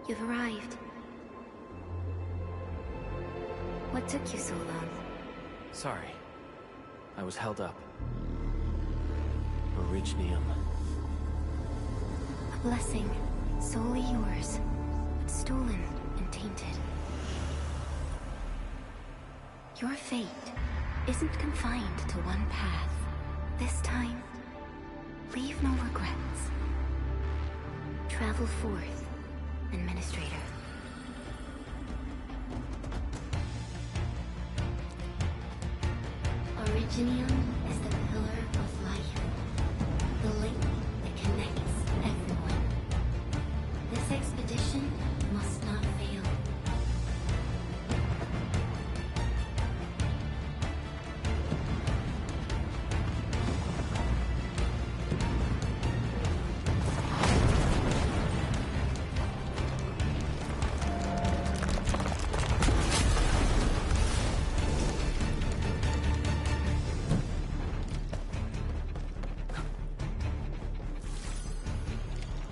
You've arrived. What took you so long? Sorry. I was held up. Originium. A blessing, solely yours, but stolen and tainted. Your fate isn't confined to one path. This time, leave no regrets. Travel forth, Administrator. Originium is the pillar of life, the link that connects everyone. This expedition must not fail.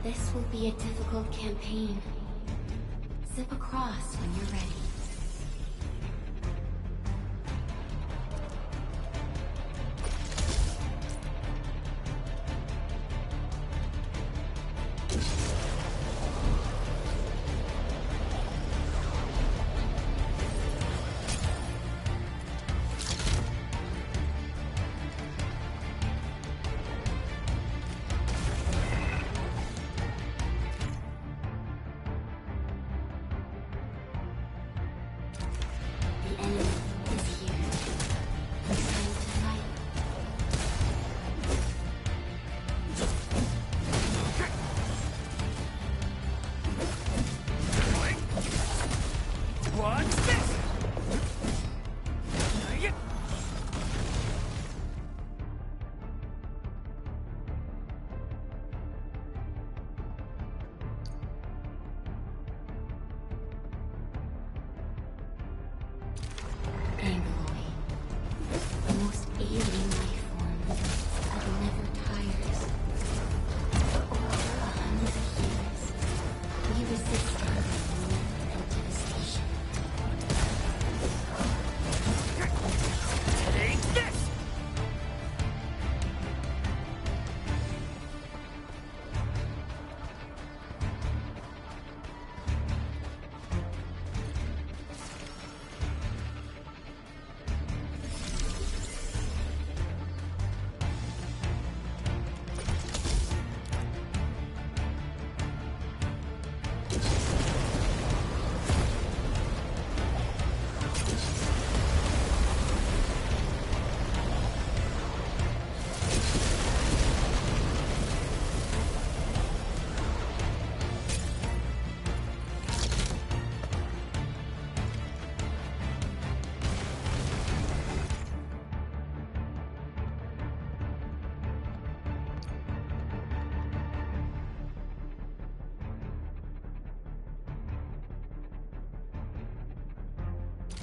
This will be a difficult campaign. Zip across when you're ready.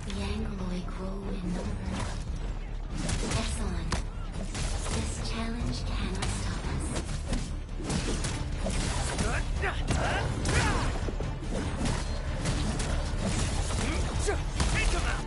The Angloi grow in number. Press on. This challenge cannot stop us. Take him out!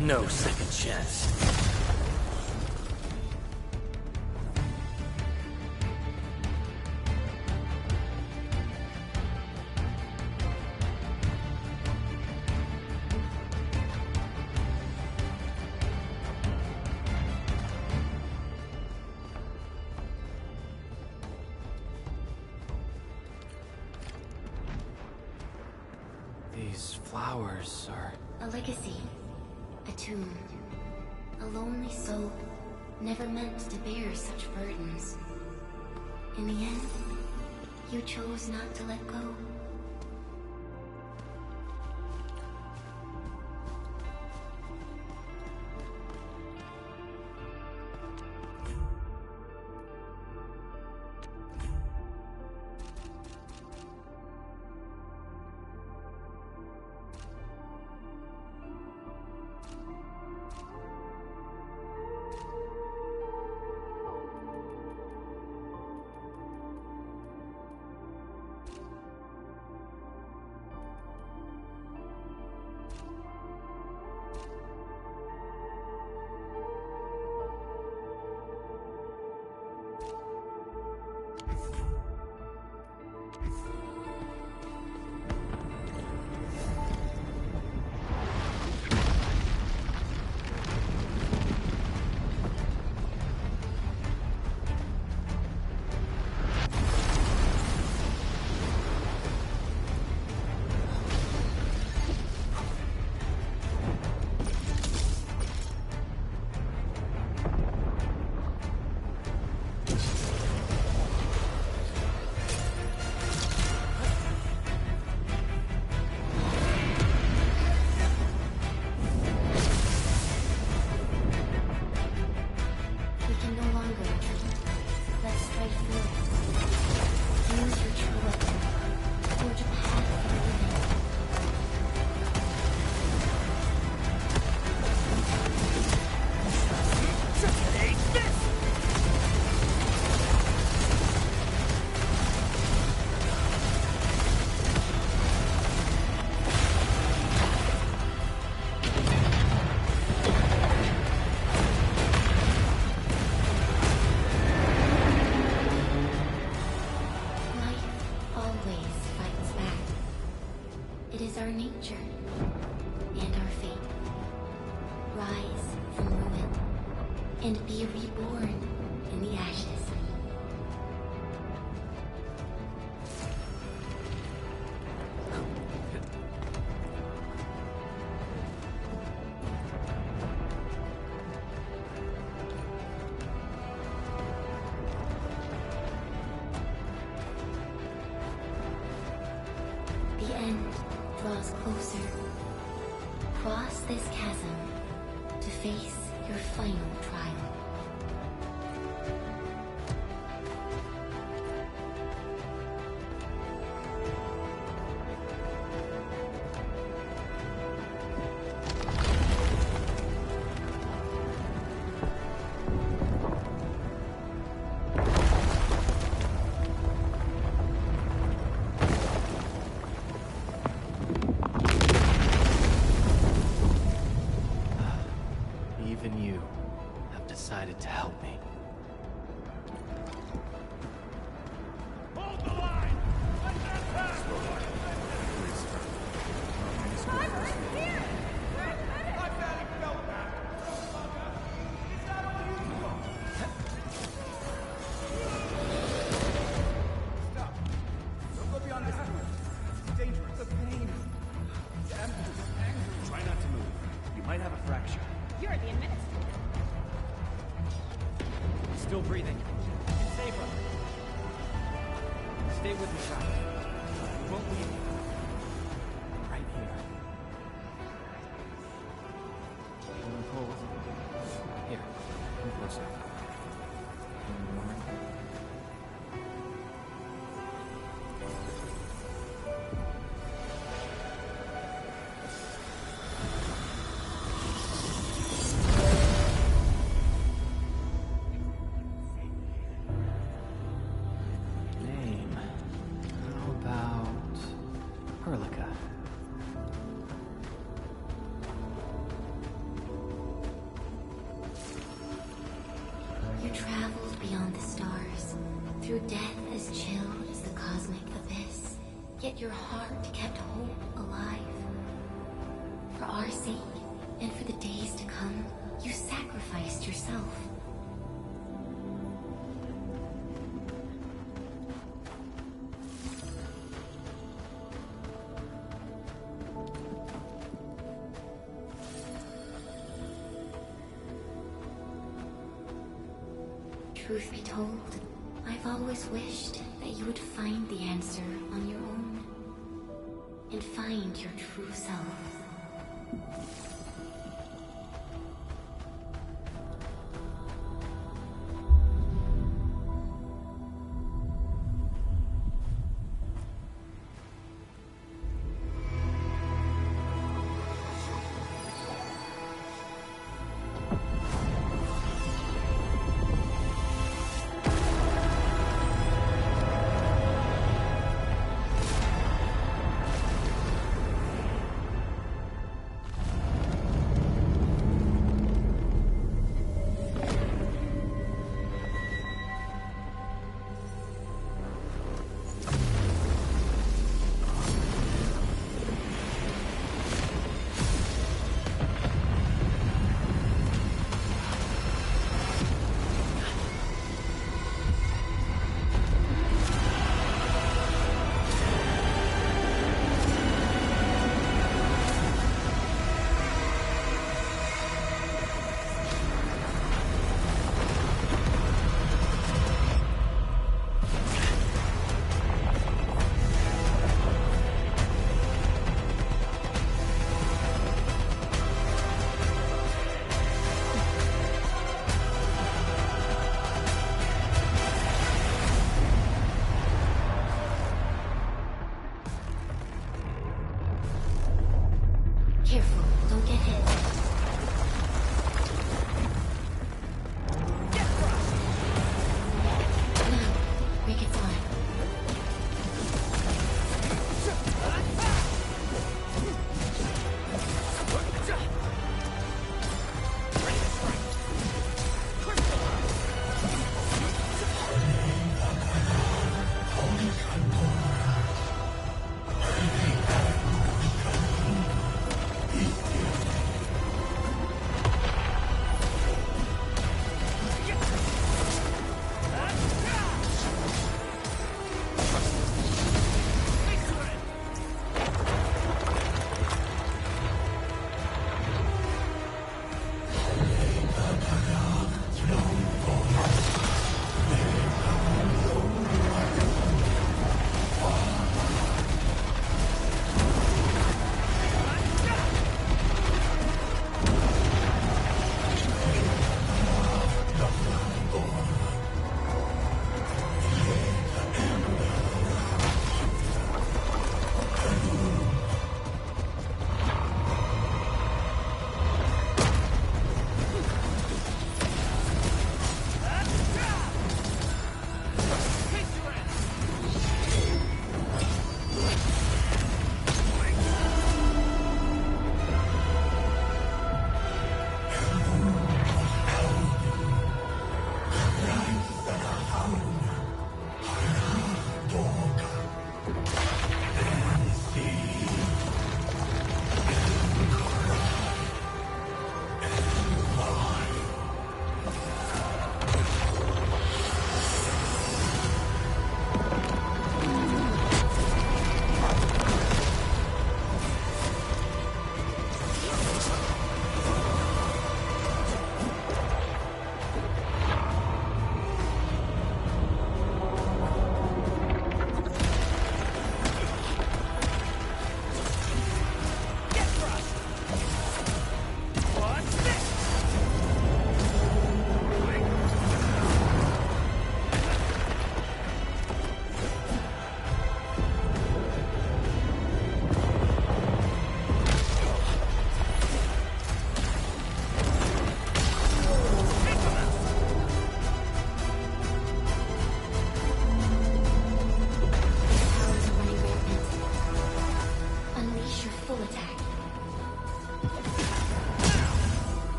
No second chance. These flowers are... A legacy. A tomb. A lonely soul, never meant to bear such burdens. In the end, you chose not to let go. Our nature and our fate. Rise from ruin and be reborn in the ashes. The end draws closer. Cross this chasm to face your final trial. Even you have decided to help me. Hold the line! Let them pass! My belly felt bad. Is that all you want? Stop. Don't go beyond this point. It's dangerous. The pain. Damn you. Angry. Try not to move. You might have a fracture. You're the administrator. Still breathing. Save her. Stay with me, child. We won't leave you. Right here. Feeling cold? Here, come closer. Feeling warmer? You traveled beyond the stars, through death as chill as the cosmic abyss. Yet your heart kept hope alive. For our sake, and for the days to come, you sacrificed yourself. Truth be told, I've always wished that you would find the answer on your own. And find your true self. Careful, don't get hit. Now, break its arm.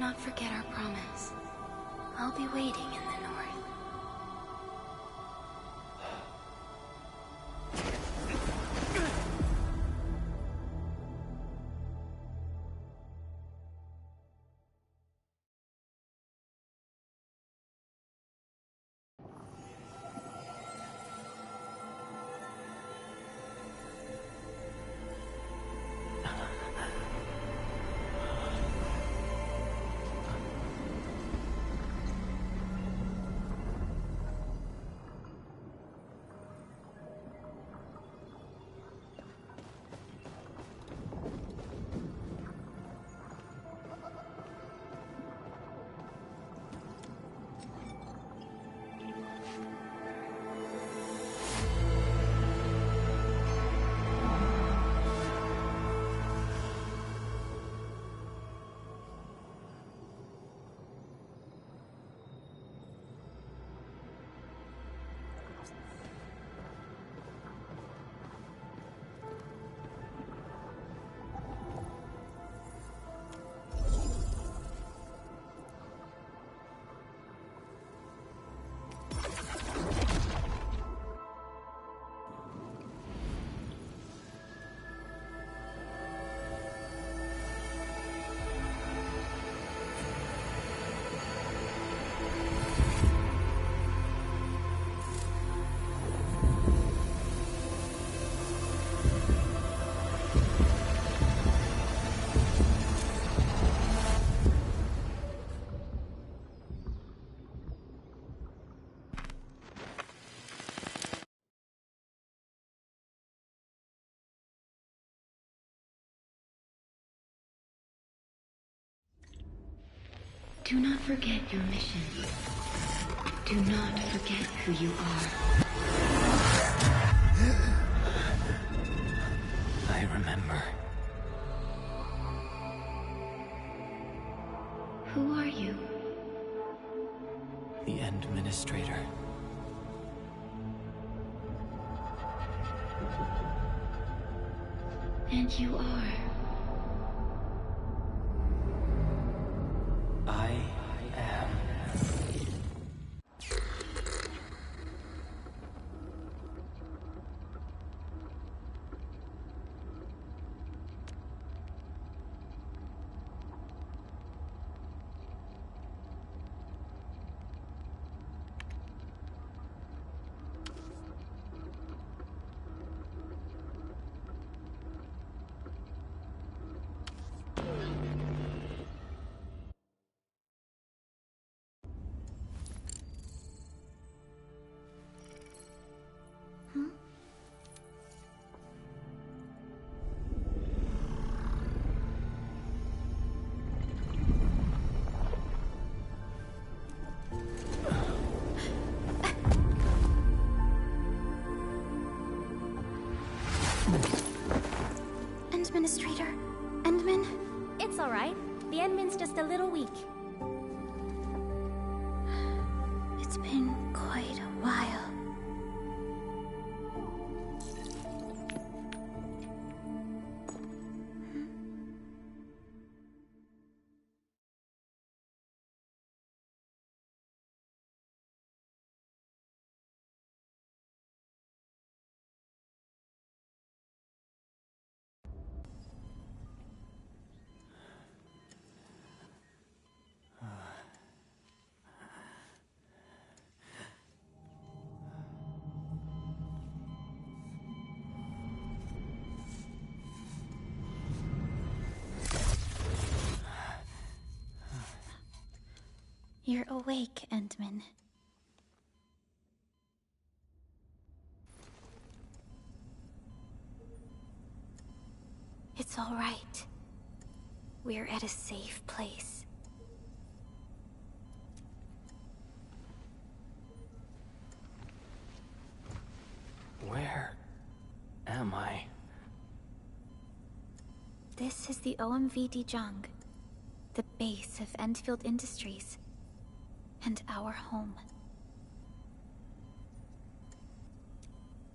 not forget our promise. I'll be waiting in the north. Do not forget your mission. Do not forget who you are. I remember. Who are you? The Administrator. And you are. I am. Administrator? Endman? It's all right. The Endman's just a little weak. It's been quite a while. You're awake, Endman. It's all right. We're at a safe place. Where am I? This is the OMV Dijang, the base of Endfield Industries, and our home.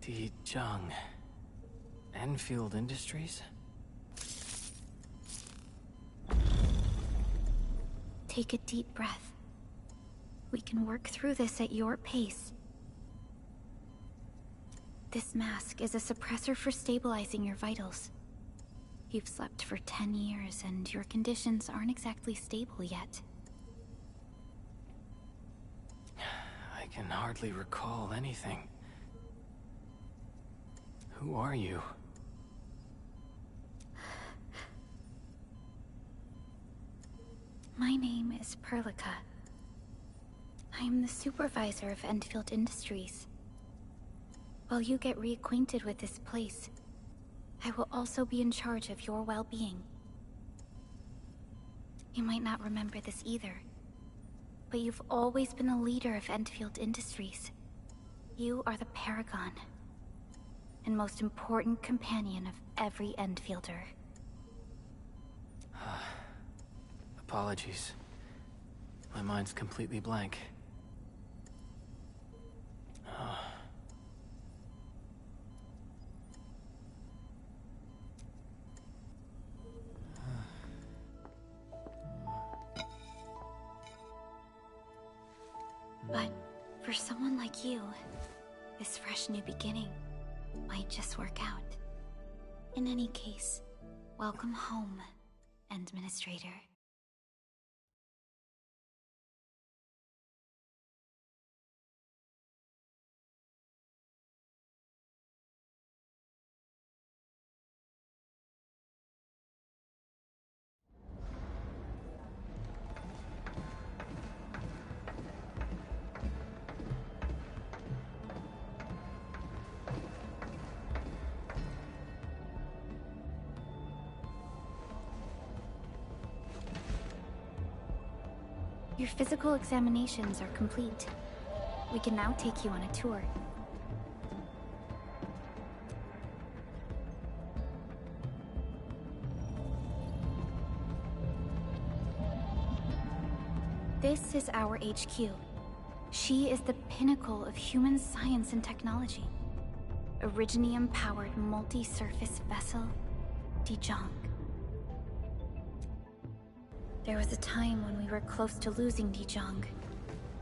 Dijang. Enfield Industries? Take a deep breath. We can work through this at your pace. This mask is a suppressor for stabilizing your vitals. You've slept for 10 years, and your conditions aren't exactly stable yet. I can hardly recall anything. Who are you? My name is Perlica. I am the supervisor of Endfield Industries. While you get reacquainted with this place, I will also be in charge of your well-being. You might not remember this either, but you've always been a leader of Endfield Industries. You are the paragon, and most important companion of every Endfielder. Apologies. My mind's completely blank. But for someone like you, this fresh new beginning might just work out. In any case, welcome home, Administrator. Your physical examinations are complete. We can now take you on a tour. This is our HQ. She is the pinnacle of human science and technology. Originium-powered multi-surface vessel, Dijong. There was a time when we were close to losing Dijong,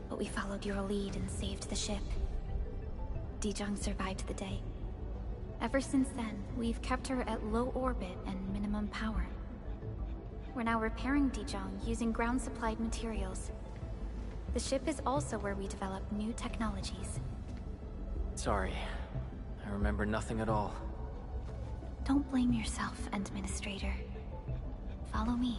but we followed your lead and saved the ship. Dijong survived the day. Ever since then, we've kept her at low orbit and minimum power. We're now repairing Dijong using ground-supplied materials. The ship is also where we develop new technologies. Sorry. I remember nothing at all. Don't blame yourself, Administrator. Follow me.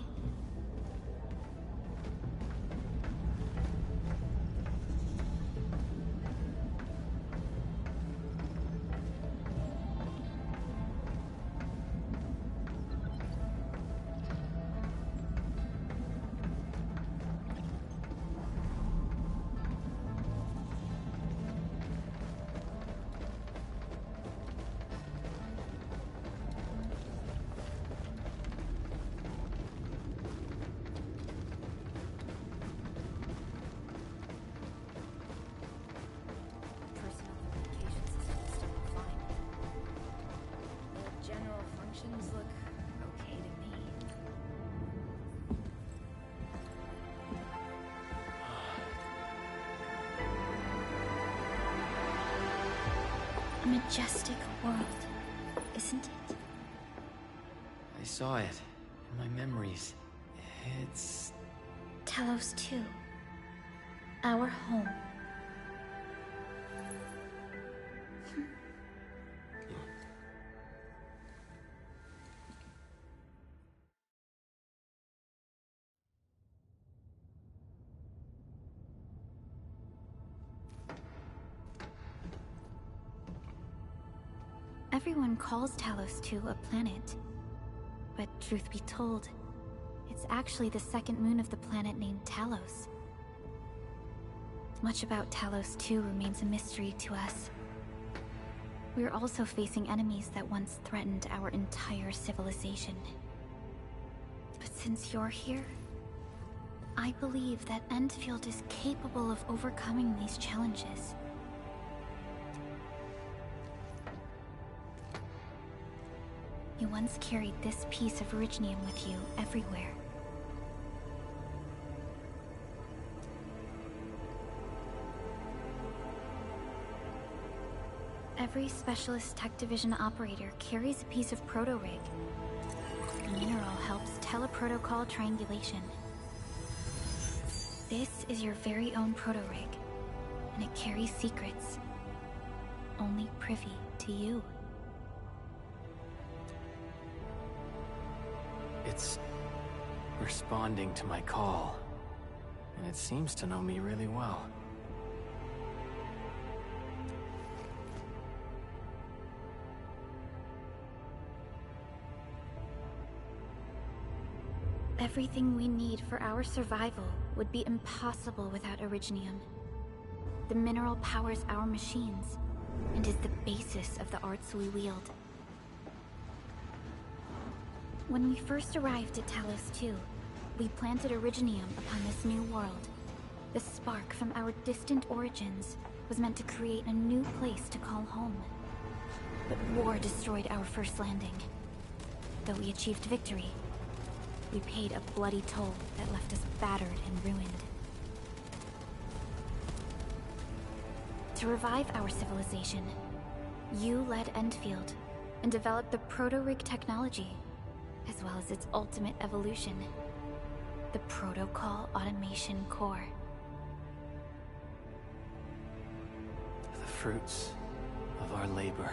Look okay to me. A majestic world, isn't it? I saw it in my memories. It's... Talos 2. Our home. Everyone calls Talos 2 a planet. But truth be told, it's actually the second moon of the planet named Talos. Much about Talos 2 remains a mystery to us. We're also facing enemies that once threatened our entire civilization. But since you're here, I believe that Endfield is capable of overcoming these challenges. You once carried this piece of Originium with you everywhere. Every Specialist Tech Division operator carries a piece of proto-rig. The mineral helps teleprotocol triangulation. This is your very own proto-rig, and it carries secrets only privy to you. It's responding to my call, and it seems to know me really well. Everything we need for our survival would be impossible without Originium. The mineral powers our machines, and is the basis of the arts we wield. When we first arrived at Talos 2, we planted Originium upon this new world. The spark from our distant origins was meant to create a new place to call home. But war destroyed our first landing. Though we achieved victory, we paid a bloody toll that left us battered and ruined. To revive our civilization, you led Endfield and developed the proto-rig technology, as well as its ultimate evolution, the Protocol Automation Core. The fruits of our labor.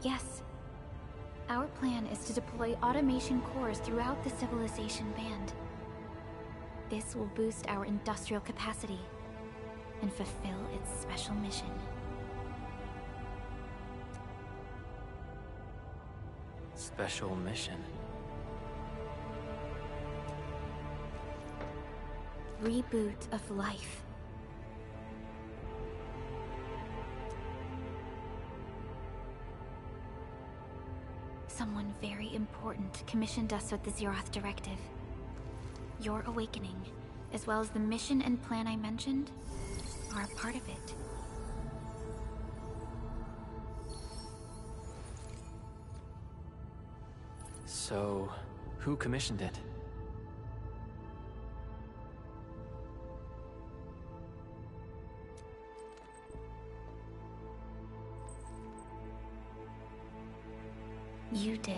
Yes. Our plan is to deploy automation cores throughout the civilization band. This will boost our industrial capacity and fulfill its special mission. Special mission? Reboot of life. Someone very important commissioned us with the Zeroth Directive. Your awakening, as well as the mission and plan I mentioned, are a part of it. So, who commissioned it? You did.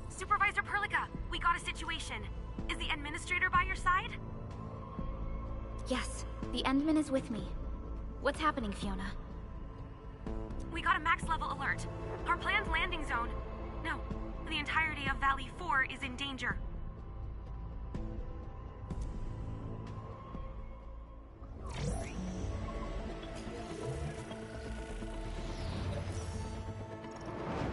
Supervisor Perlica, we got a situation. Is the administrator by your side? Yes, the Endman is with me. What's happening, Fiona? We got a max level alert. Our planned landing zone... No, the entirety of Valley 4 is in danger.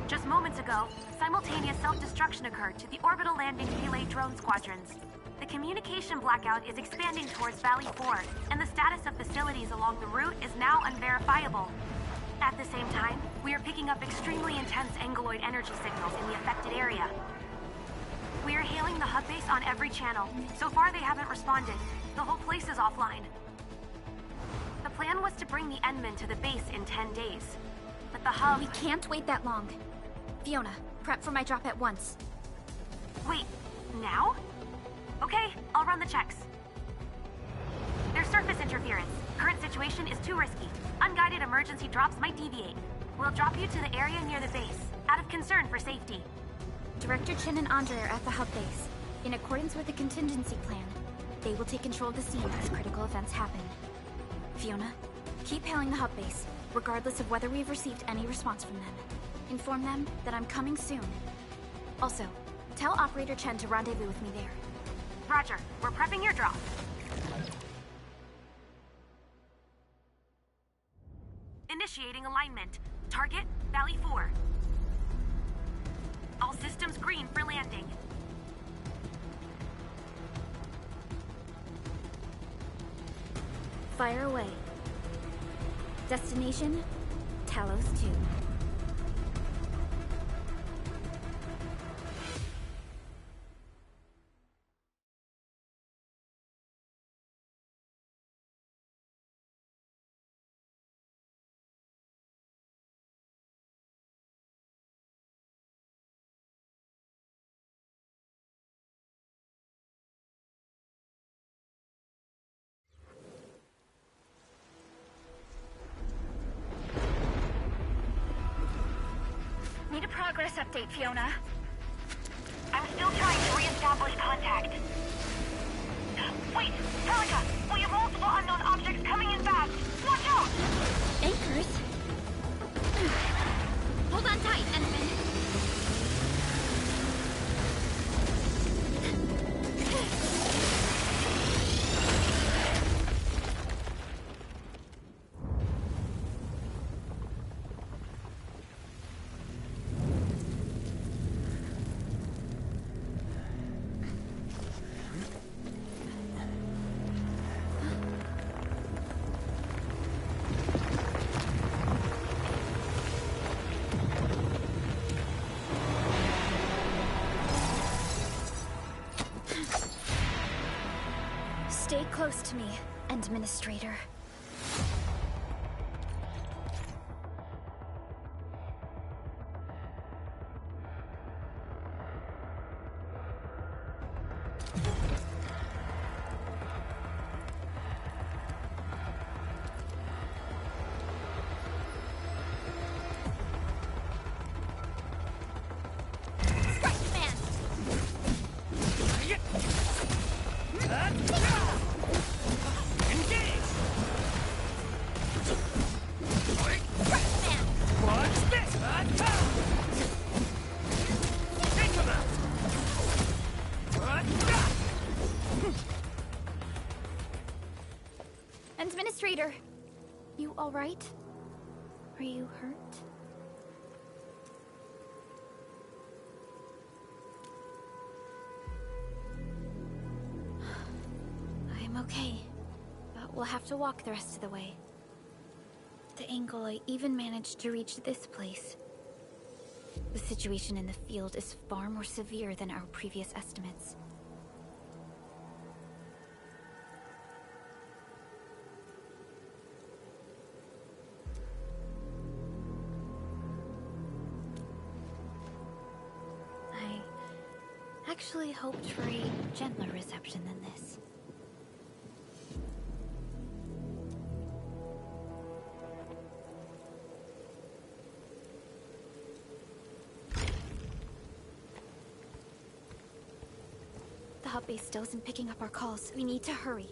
Just moments ago, simultaneous self-destruction occurred to the orbital landing relay drone squadrons. The communication blackout is expanding towards Valley 4, and the status of facilities along the route is now unverifiable. At the same time, we are picking up extremely intense angeloid energy signals in the affected area. We are hailing the hub base on every channel. So far, they haven't responded. The whole place is offline. The plan was to bring the Endman to the base in 10 days. But the hub... We can't wait that long. Fiona, prep for my drop at once. Wait, now? Okay, I'll run the checks. There's surface interference. Current situation is too risky. Unguided emergency drops might deviate. We'll drop you to the area near the base, out of concern for safety. Director Chen and Andre are at the hub base. In accordance with the contingency plan, they will take control of the scene as critical events happen. Fiona, keep hailing the hub base, regardless of whether we've received any response from them. Inform them that I'm coming soon. Also, tell Operator Chen to rendezvous with me there. Roger, we're prepping your drop. Initiating alignment. Target, Valley 4. All systems green for landing. Fire away. Destination, Talos 2. Status update, Fiona. I'm still trying to re-establish contact. Wait! Celica! We have multiple unknown objects coming in fast! Watch out! Anchors? Hold on tight, Enderman. Stay close to me, Administrator. Administrator, you all right? Are you hurt? I'm okay, but we'll have to walk the rest of the way. The angle I even managed to reach this place. The situation in the field is far more severe than our previous estimates. I actually hoped for a gentler reception than this. The hub base still isn't picking up our calls. We need to hurry.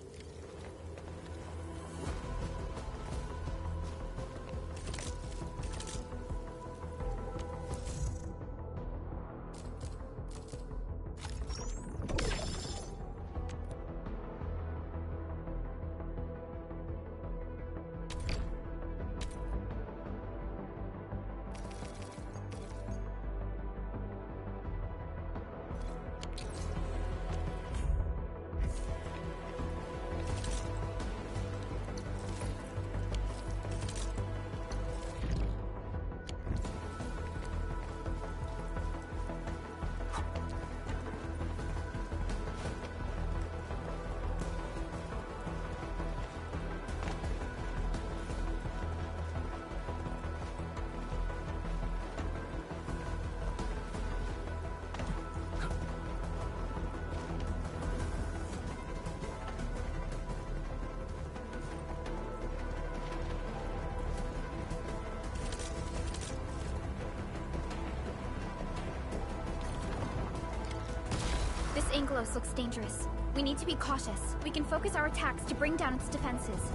This Anglos looks dangerous. We need to be cautious. We can focus our attacks to bring down its defenses.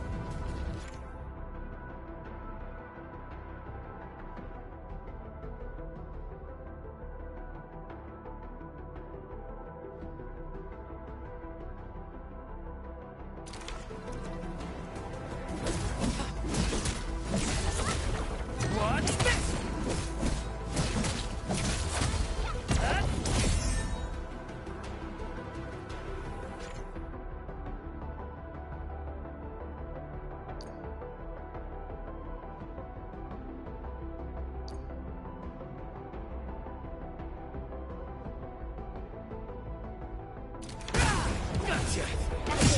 That's it,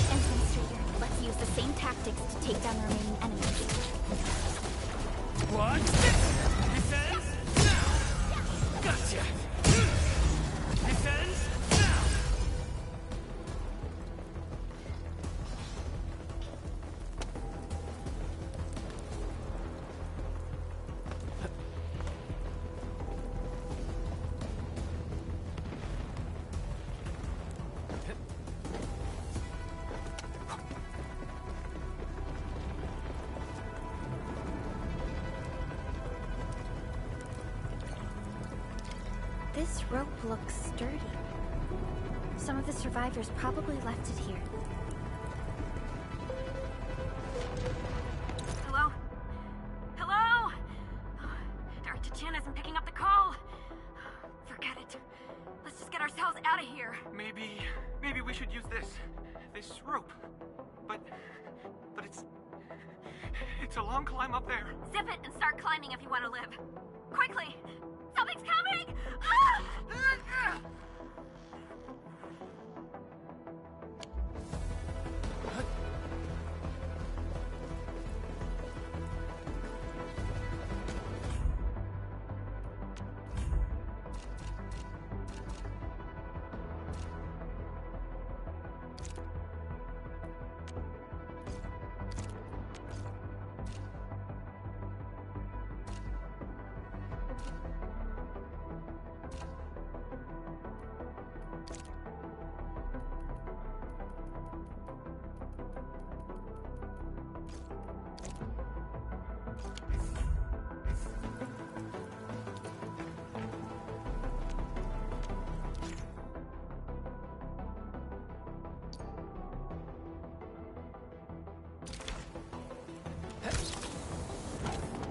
Administrator. Let's use the same tactics to take down the remaining enemies. What? Defense? Now! Gotcha! Defense? Now! This rope looks sturdy. Some of the survivors probably left it here. Hello? Hello? Dr. Chan isn't picking up the call. Forget it. Let's just get ourselves out of here. Maybe we should use this rope. But it's a long climb up there. Zip it and start climbing if you want to live. Quickly! Something's coming! Ah!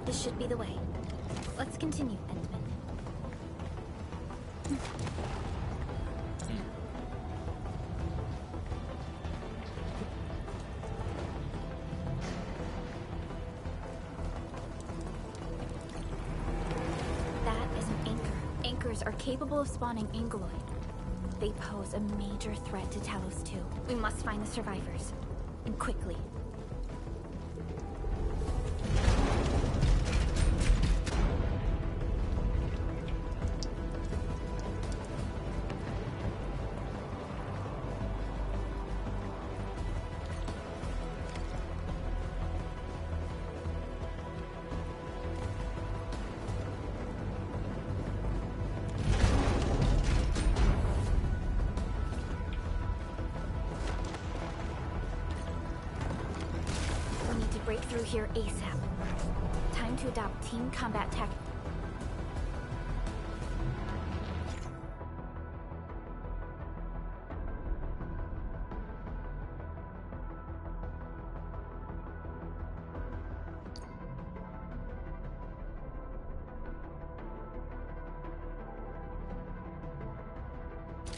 This should be the way. Let's continue, Endman. That is an anchor. Anchors are capable of spawning Angeloid. They pose a major threat to Talos 2. We must find the survivors. And quickly. Break through here ASAP. Time to adopt team combat tech.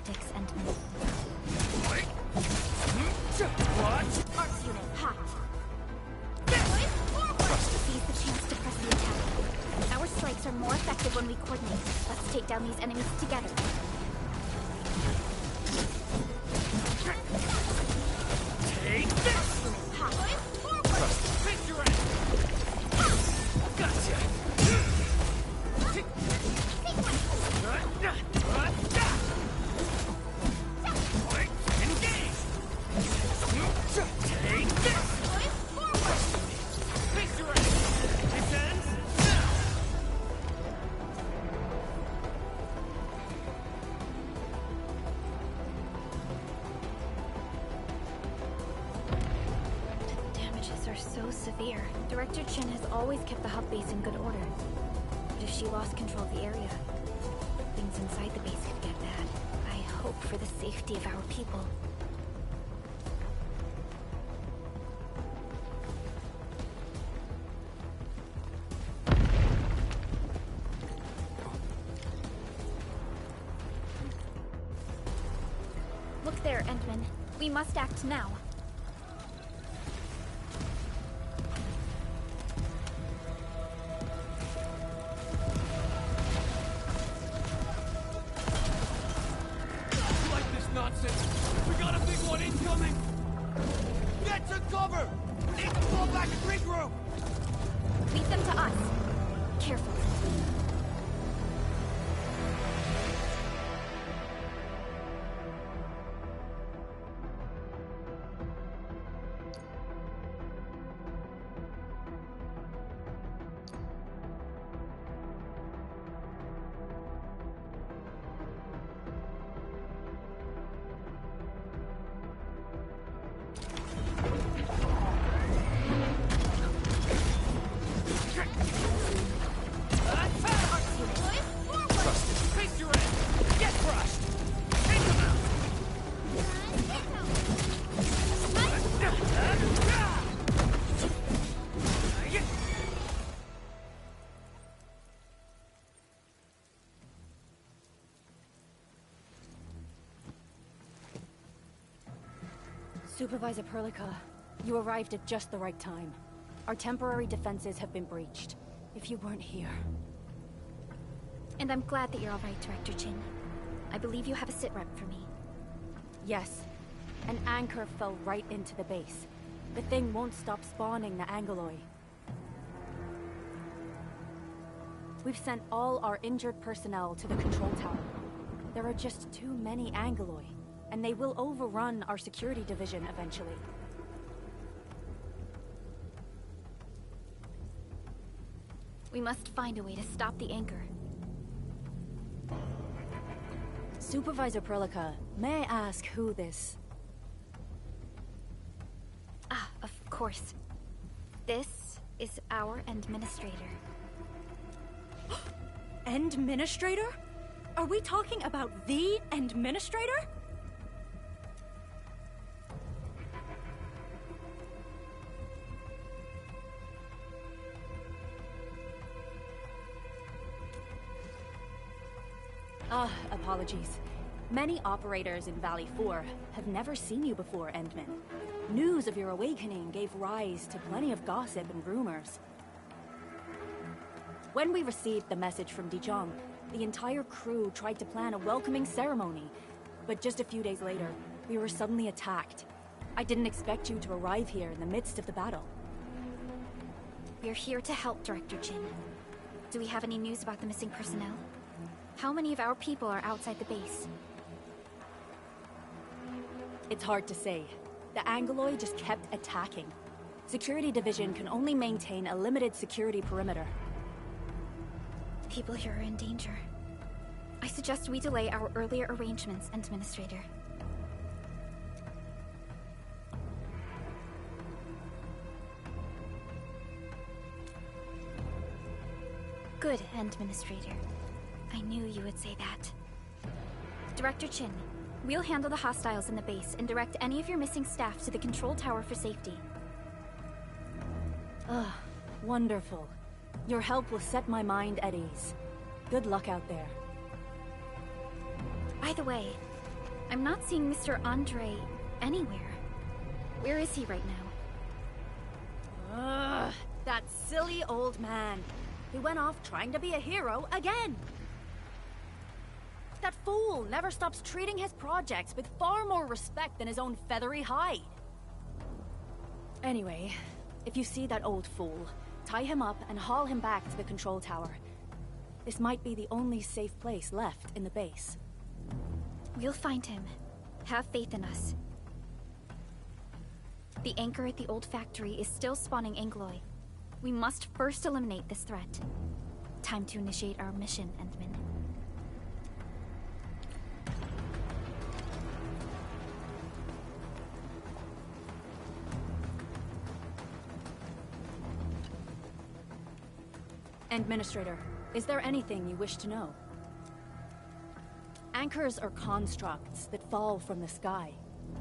Dix Endman. What? Arts unit, hot. Seize the chance to press the attack. Our strikes are more effective when we coordinate. Let's take down these enemies together. Take this! Face your ass! Gotcha! Engage! Take this! Face your ass! This ends now! The damages are so severe. Director Chen has always kept the hub base in good order. But if she lost control of the area, things inside the base could get bad. I hope for the safety of our people. Look there, Endman. We must act now. Like this nonsense! We got a big one incoming! Get to cover! We need to fall back and regroup! Lead them to us. Careful. Attack! Supervisor Perlica, you arrived at just the right time. Our temporary defenses have been breached. If you weren't here... And I'm glad that you're alright, Director Chin. I believe you have a sitrep for me. Yes. An anchor fell right into the base. The thing won't stop spawning the Angoloi. We've sent all our injured personnel to the control tower. There are just too many Angoloi, and they will overrun our security division eventually. We must find a way to stop the anchor. Supervisor Perlica, may I ask who this... Ah, of course. This is our administrator. Administrator? Are we talking about the Administrator? Apologies. Many operators in Valley 4 have never seen you before, Endman. News of your awakening gave rise to plenty of gossip and rumors. When we received the message from Dijon, the entire crew tried to plan a welcoming ceremony, but just a few days later, we were suddenly attacked. I didn't expect you to arrive here in the midst of the battle. We're here to help, Director Chin. Do we have any news about the missing personnel? How many of our people are outside the base? It's hard to say. The Angoloi just kept attacking. Security Division can only maintain a limited security perimeter. People here are in danger. I suggest we delay our earlier arrangements, Administrator. Good, Administrator. I knew you would say that. Director Chin, we'll handle the hostiles in the base and direct any of your missing staff to the control tower for safety. Wonderful. Your help will set my mind at ease. Good luck out there. By the way, I'm not seeing Mr. Andre anywhere. Where is he right now? That silly old man. He went off trying to be a hero again. That fool never stops treating his projects with far more respect than his own feathery hide. Anyway, if you see that old fool, tie him up and haul him back to the control tower. This might be the only safe place left in the base. We'll find him. Have faith in us. The anchor at the old factory is still spawning Angoloi. We must first eliminate this threat. Time to initiate our mission, Endman. Administrator, is there anything you wish to know? Anchors are constructs that fall from the sky.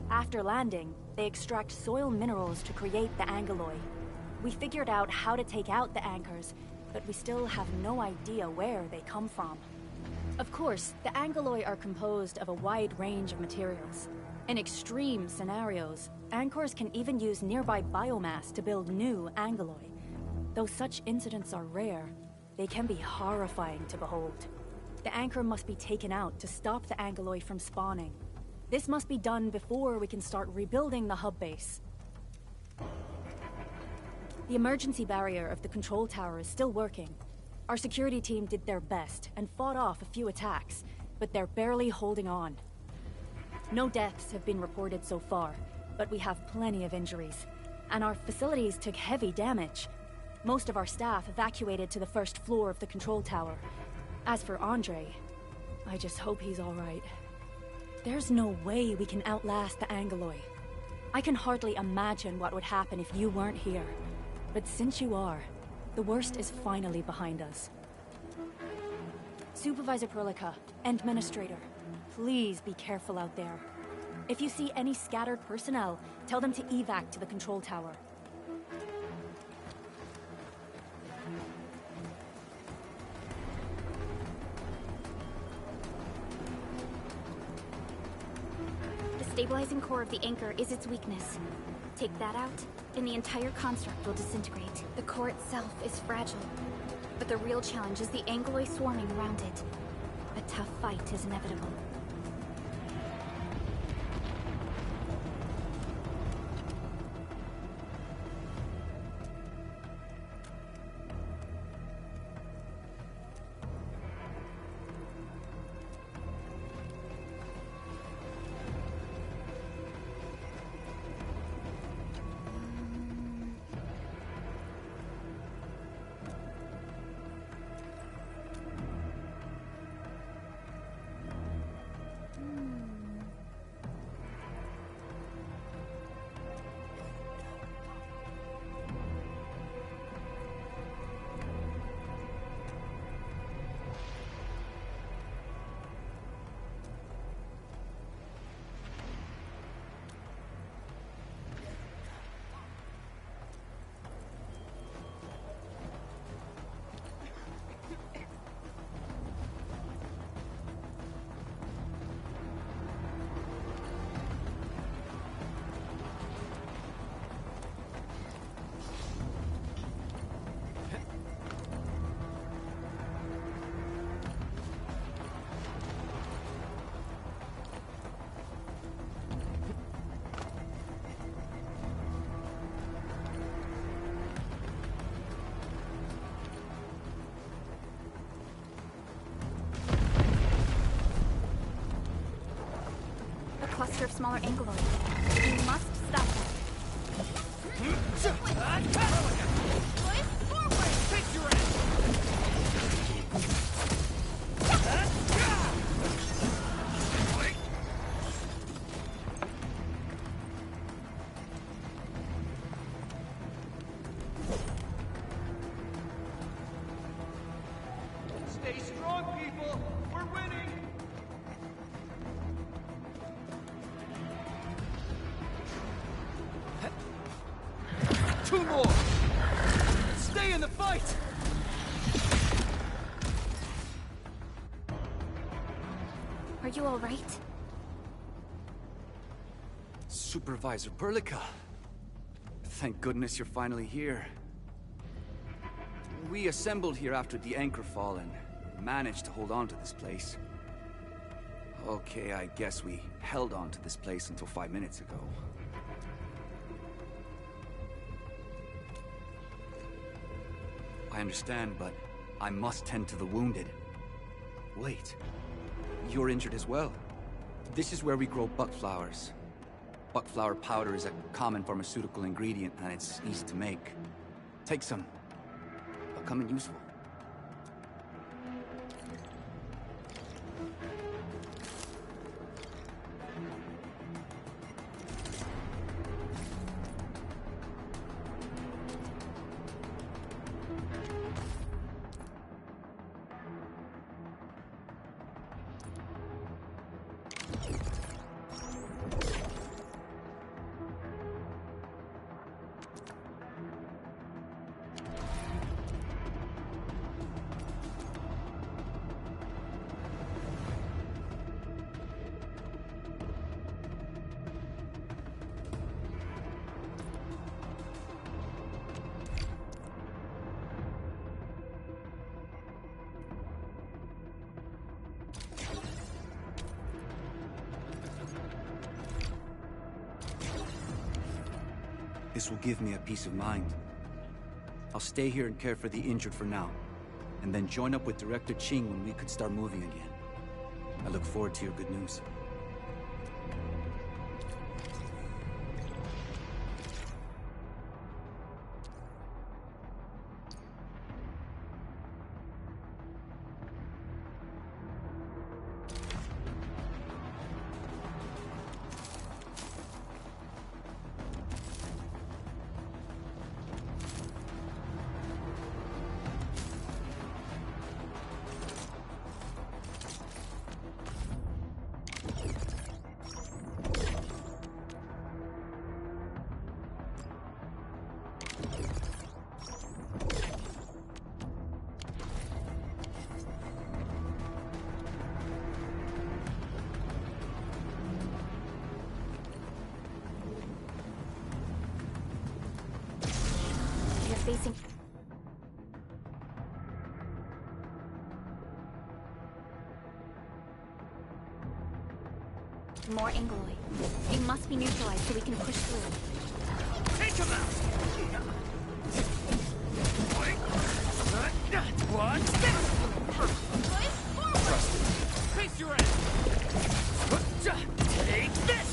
After landing, they extract soil minerals to create the Angoloi. We figured out how to take out the anchors, but we still have no idea where they come from. Of course, the Angoloi are composed of a wide range of materials. In extreme scenarios, anchors can even use nearby biomass to build new Angoloi. Though such incidents are rare, they can be horrifying to behold. The anchor must be taken out to stop the Angoloi from spawning. This must be done before we can start rebuilding the hub base. The emergency barrier of the control tower is still working. Our security team did their best and fought off a few attacks, but they're barely holding on. No deaths have been reported so far, but we have plenty of injuries, and our facilities took heavy damage. Most of our staff evacuated to the first floor of the control tower. As for Andre, I just hope he's all right. There's no way we can outlast the Angoloi. I can hardly imagine what would happen if you weren't here. But since you are, the worst is finally behind us. Supervisor Perlica, Administrator, please be careful out there. If you see any scattered personnel, tell them to evac to the control tower. The stabilizing core of the anchor is its weakness. Take that out, and the entire construct will disintegrate. The core itself is fragile, but the real challenge is the Angeloi swarming around it. A tough fight is inevitable. Cluster of smaller Angeloi. We must stop them. Take your ass! Stay strong, people! We're winning! Two more! Stay in the fight! Are you all right? Supervisor Perlica. Thank goodness you're finally here. We assembled here after the anchor fall and managed to hold on to this place. Okay, I guess we held on to this place until 5 minutes ago. I understand, but I must tend to the wounded. Wait, you're injured as well. This is where we grow buckflowers. Buckflower powder is a common pharmaceutical ingredient, and it's easy to make. Take some. They'll come in useful. This will give me a peace of mind. I'll stay here and care for the injured for now, and then join up with Director Ching when we could start moving again. I look forward to your good news. facing... more Angloy. They must be neutralized so we can push through. Take him out! Watch this! Face your ass! Take this!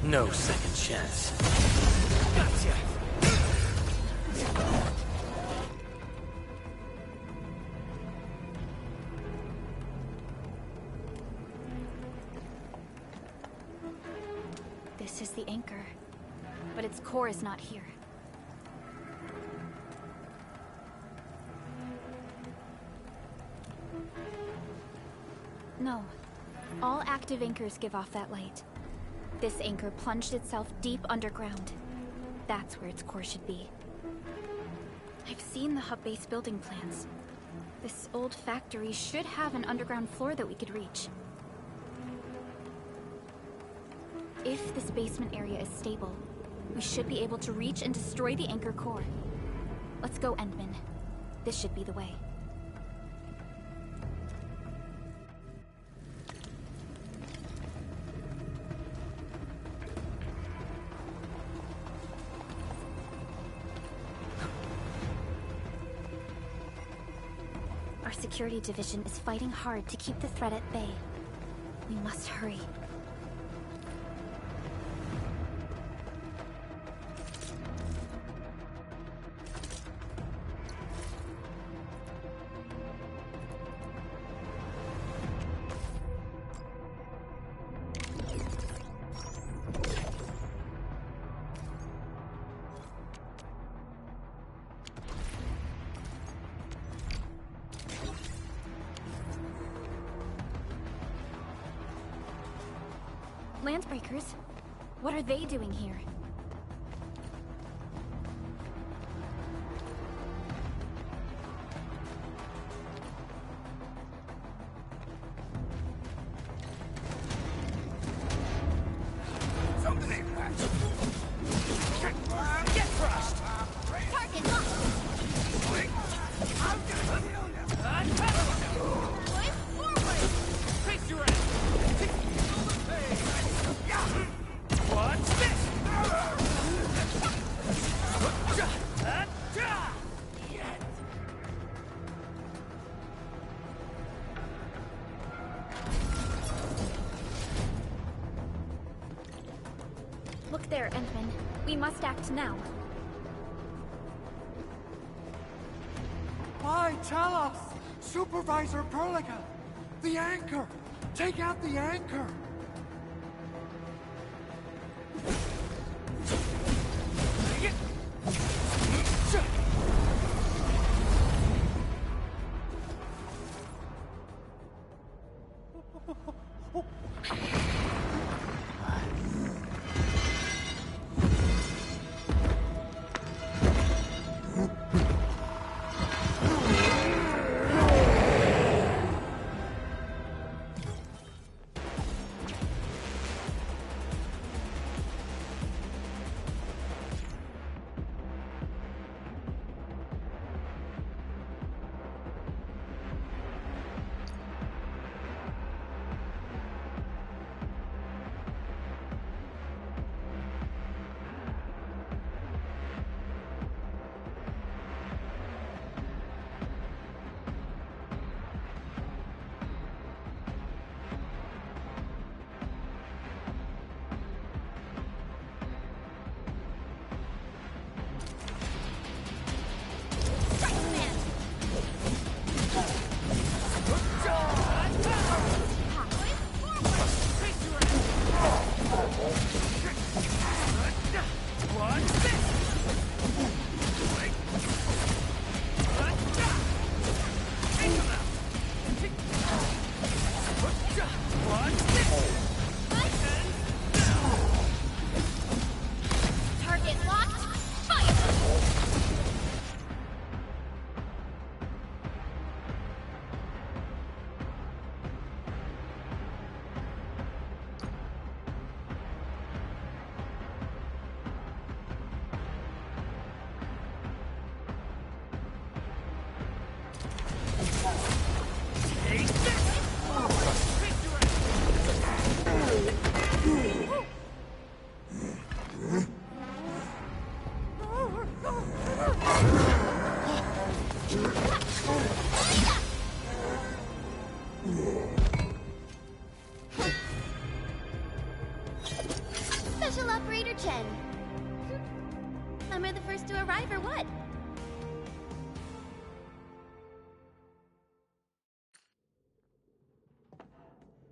No second chance. Gotcha! This is the anchor, but its core is not here. No. All active anchors give off that light. This anchor plunged itself deep underground. That's where its core should be. I've seen the hub base building plans. This old factory should have an underground floor that we could reach. If this basement area is stable, we should be able to reach and destroy the anchor core. Let's go, Endman. This should be the way. Our security division is fighting hard to keep the threat at bay. We must hurry. Landbreakers? What are they doing here? Something ain't right. Get crushed! Target locked! I'm gonna kill you! Forward! Face your ass! Watch this! Look there, Endman. We must act now. Why, tell us! Supervisor Perlica! The anchor! Take out the anchor!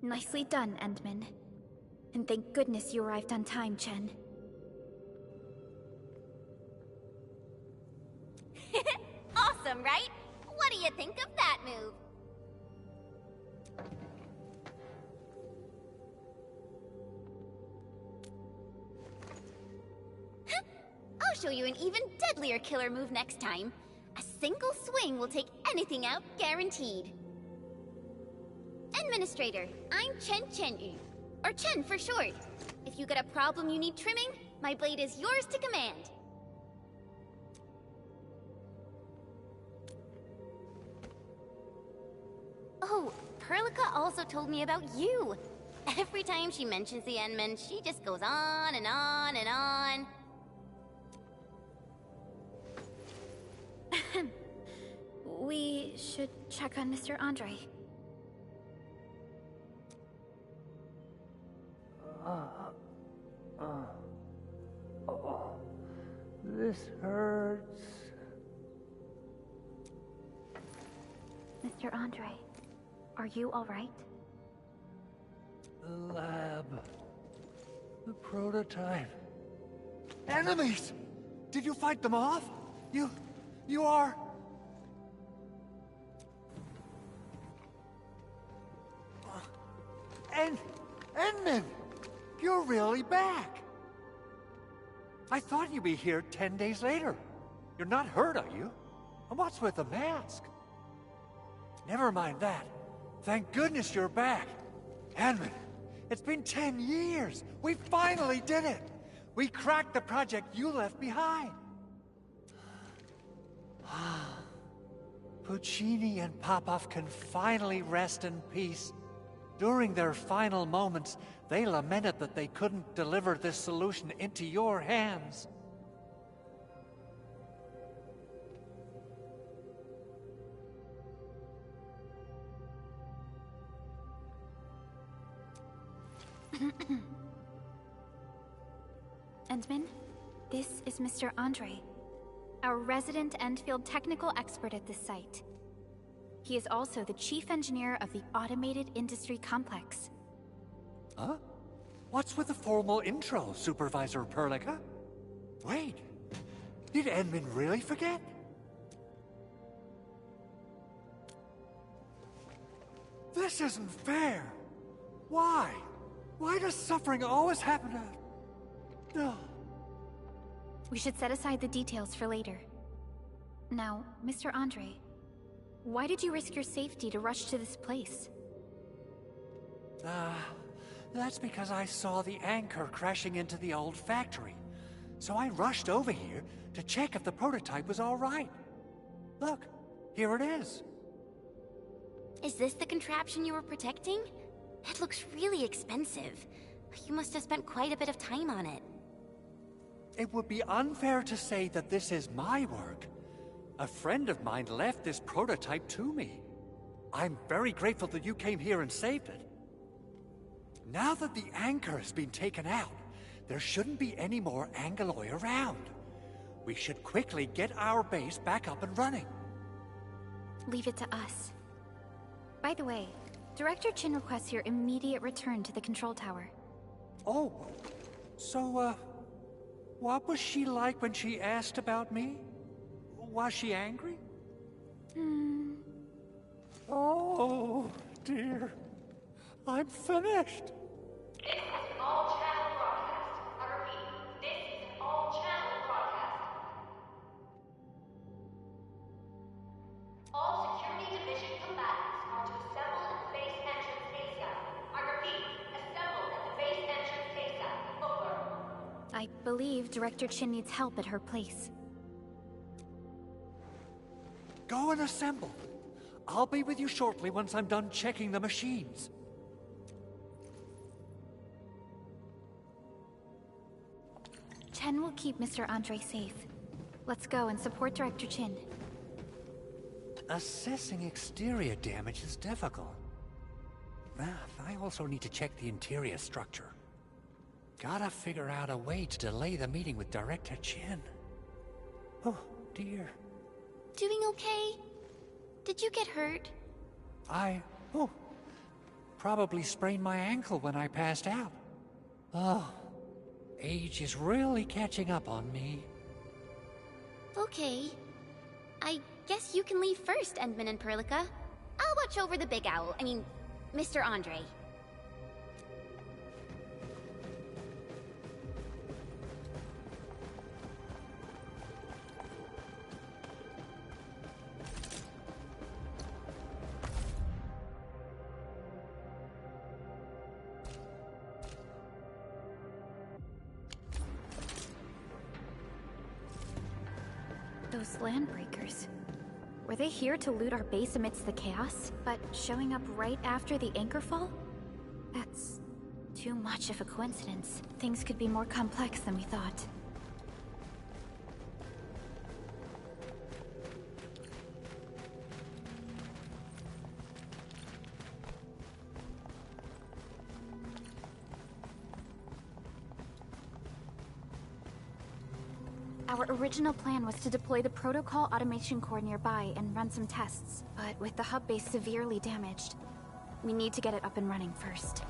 Nicely done, Endman. And thank goodness you arrived on time, Chen. Awesome, right? What do you think of that move? I'll show you an even deadlier killer move next time. A single swing will take anything out, guaranteed. Administrator, I'm Chen Chenyu, or Chen for short. If you got a problem you need trimming, my blade is yours to command. Oh, Perlica also told me about you. Every time she mentions the Endman, she just goes on and on and on. We should check on Mr. Andre. This hurts. Mr. Andre, are you alright? The lab. The prototype. Enemies! Did you fight them off? You are... Endman! You're really back! I thought you'd be here 10 days later. You're not hurt, are you? And what's with the mask? Never mind that. Thank goodness you're back. Endman, it's been 10 years. We finally did it. We cracked the project you left behind. Puccini and Popov can finally rest in peace. During their final moments, they lamented that they couldn't deliver this solution into your hands. Endman, this is Mr. Andre, our resident Endfield technical expert at this site. He is also the chief engineer of the Automated Industry Complex. Huh? What's with the formal intro, Supervisor Perlica? Wait, did Endman really forget? This isn't fair. Why? Why does suffering always happen to... No. We should set aside the details for later. Now, Mr. Andre, why did you risk your safety to rush to this place? That's because I saw the anchor crashing into the old factory. So I rushed over here to check if the prototype was all right. Look, here it is. Is this the contraption you were protecting? It looks really expensive. You must have spent quite a bit of time on it. It would be unfair to say that this is my work. A friend of mine left this prototype to me. I'm very grateful that you came here and saved it. Now that the anchor has been taken out, there shouldn't be any more Angaloi around. We should quickly get our base back up and running. Leave it to us. By the way, Director Chin requests your immediate return to the control tower. Oh, so, what was she like when she asked about me? Was she angry? Oh, dear. I'm finished. This is an all-channel broadcast. I repeat, this is an all-channel broadcast. All security division combatants are to assemble at the base entrance ASAP. I repeat, assemble at the base entrance ASAP. Over. I believe Director Chin needs help at her place. Go and assemble. I'll be with you shortly once I'm done checking the machines. Chen will keep Mr. Andre safe. Let's go and support Director Chin. Assessing exterior damage is difficult. I also need to check the interior structure. Gotta figure out a way to delay the meeting with Director Chin. Oh, dear. Doing okay? Did you get hurt? Oh, probably sprained my ankle when I passed out. Oh, age is really catching up on me. Okay. I guess you can leave first, Endman and Perlica. I'll watch over the Big Owl. I mean, Mr. Andre. Those landbreakers. Were they here to loot our base amidst the chaos, but showing up right after the anchor fall? That's too much of a coincidence. Things could be more complex than we thought. Our original plan was to deploy the protocol automation core nearby and run some tests, but with the hub base severely damaged, we need to get it up and running first.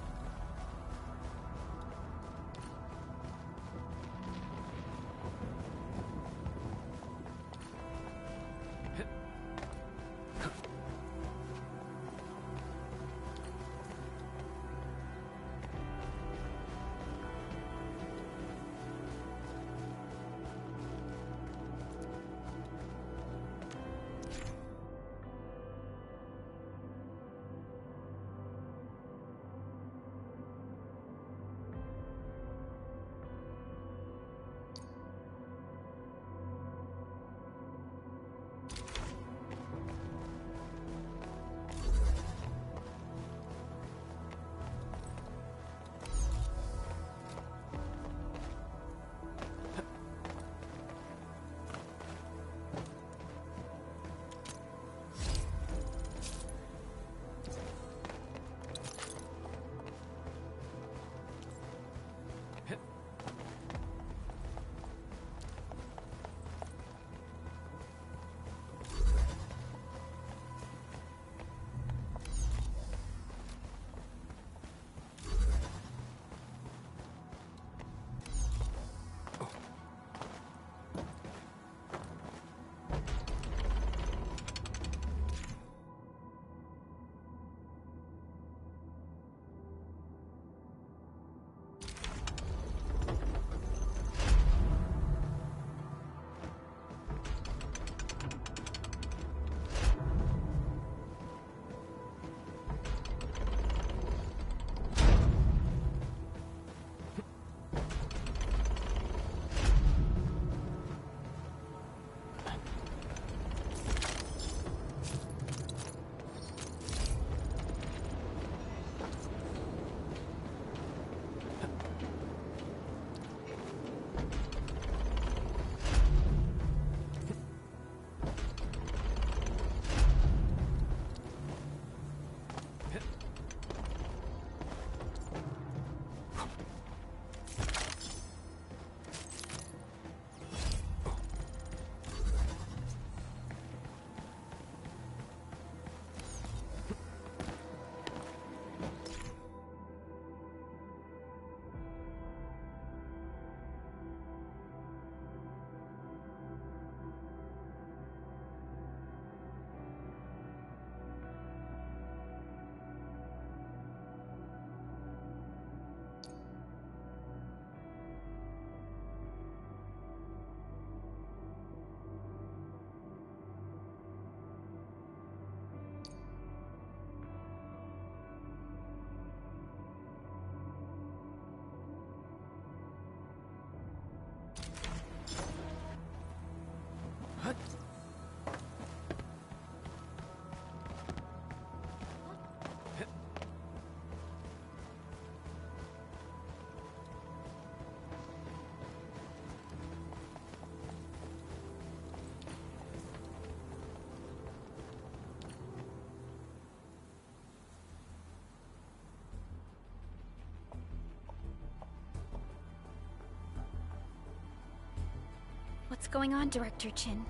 What's going on, Director Chin?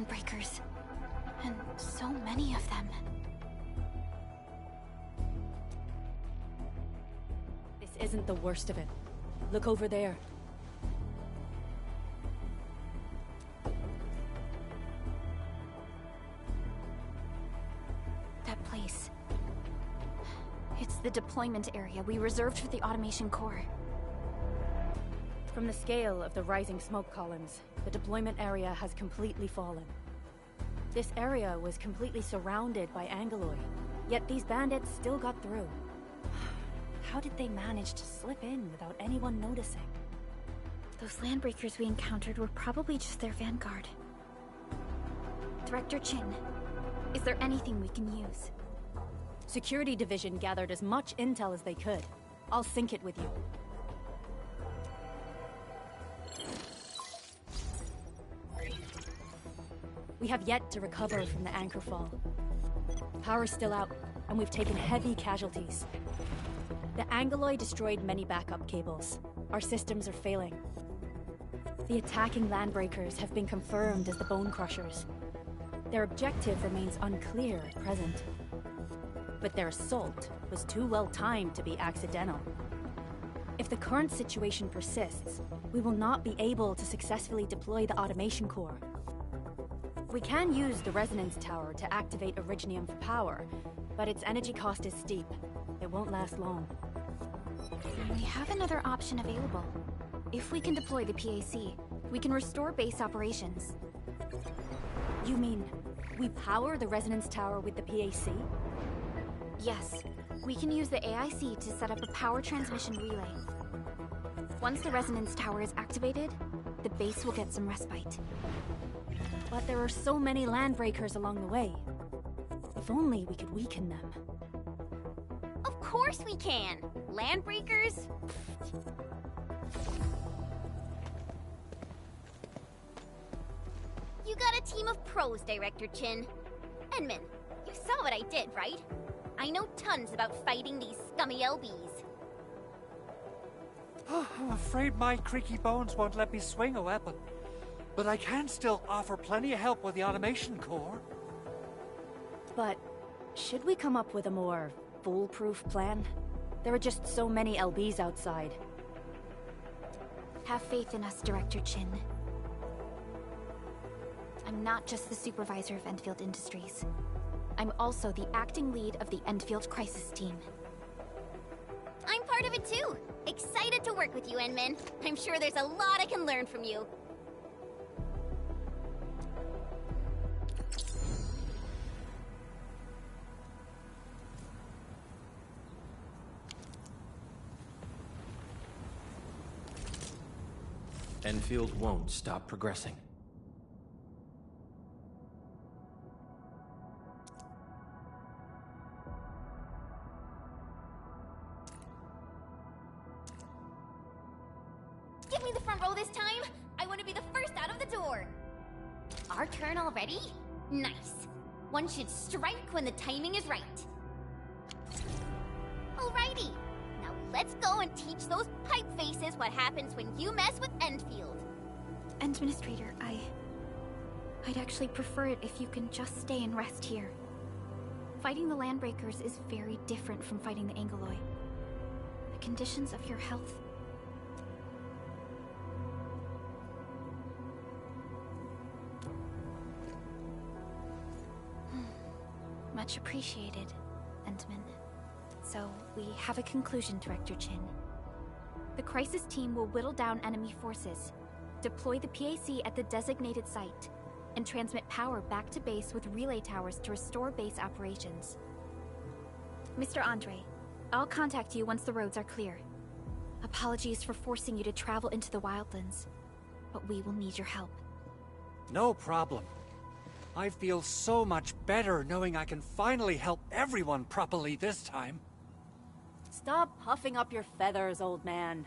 landbreakers. And so many of them. This isn't the worst of it. Look over there. That place. It's the deployment area we reserved for the automation core. From the scale of the rising smoke columns, the deployment area has completely fallen. This area was completely surrounded by Angeloi, yet these bandits still got through. How did they manage to slip in without anyone noticing? Those landbreakers we encountered were probably just their vanguard. Director Chin, is there anything we can use? Security Division gathered as much intel as they could. I'll sync it with you. We have yet to recover from the anchor fall. Power's still out, and we've taken heavy casualties. The Angeloi destroyed many backup cables. Our systems are failing. The attacking landbreakers have been confirmed as the Bone Crushers. Their objective remains unclear at present. But their assault was too well timed to be accidental. If the current situation persists, we will not be able to successfully deploy the automation core. We can use the resonance tower to activate Originium for power, but its energy cost is steep. It won't last long. We have another option available. If we can deploy the PAC, we can restore base operations. You mean, we power the resonance tower with the PAC? Yes. We can use the AIC to set up a power transmission relay. Once the resonance tower is activated, the base will get some respite. But there are so many landbreakers along the way. If only we could weaken them. Of course we can! Landbreakers? You got a team of pros, Director Chin. Enman, you saw what I did, right? I know tons about fighting these scummy LBs. I'm afraid my creaky bones won't let me swing a weapon. But I can still offer plenty of help with the automation core. But should we come up with a more foolproof plan? There are just so many LBs outside. Have faith in us, Director Chin. I'm not just the supervisor of Endfield Industries. I'm also the acting lead of the Endfield Crisis Team. I'm part of it too! Excited to work with you, Enman. I'm sure there's a lot I can learn from you. Enfield won't stop progressing. Give me the front row this time! I want to be the first out of the door! Our turn already? Nice. One should strike when the timing is right. Alrighty. Now let's go and teach those pipe faces what happens when you mess with Endfield. Administrator, I'd actually prefer it if you can just stay and rest here. Fighting the Landbreakers is very different from fighting the Angeloi. The conditions of your health... Much appreciated, Entman. So, we have a conclusion, Director Chin. The Crisis Team will whittle down enemy forces, deploy the PAC at the designated site, and transmit power back to base with relay towers to restore base operations. Mr. Andre, I'll contact you once the roads are clear. Apologies for forcing you to travel into the wildlands, but we will need your help. No problem. I feel so much better knowing I can finally help everyone properly this time. Stop puffing up your feathers, old man.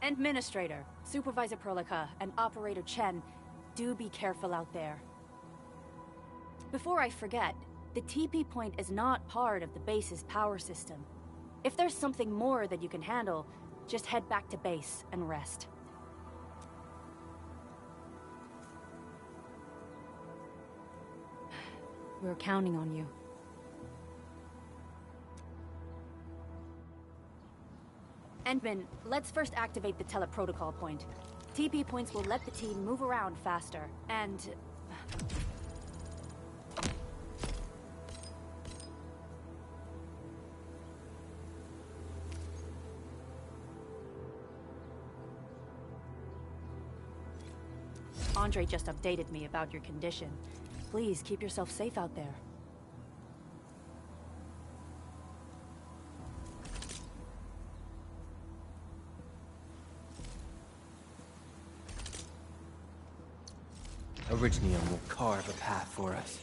Administrator, Supervisor Perlica, and Operator Chen, do be careful out there. Before I forget, the TP point is not part of the base's power system. If there's something more that you can handle, just head back to base and rest. We're counting on you. Endman, let's first activate the teleprotocol point. TP points will let the team move around faster, and... Andre just updated me about your condition. Please keep yourself safe out there. Originium will carve a path for us.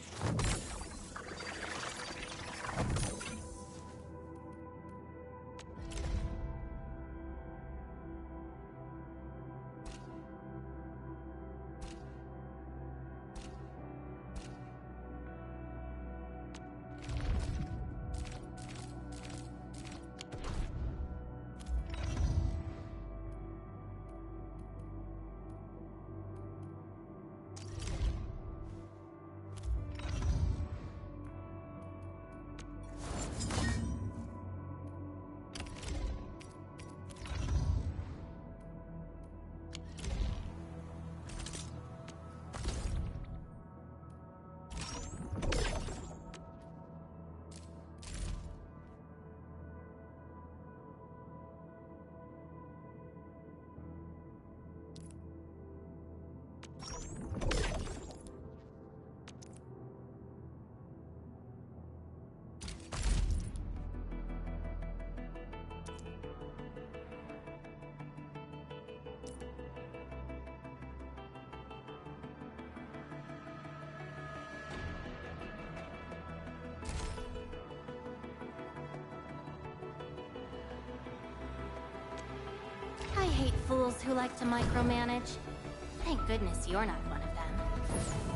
I hate fools who like to micromanage. Thank goodness you're not one of them.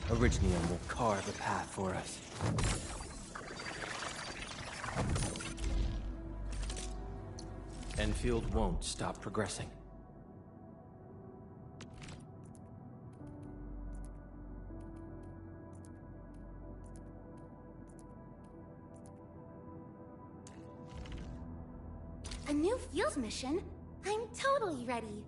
Originium will carve a path for us. Enfield won't stop progressing. A new field mission? I'm totally ready.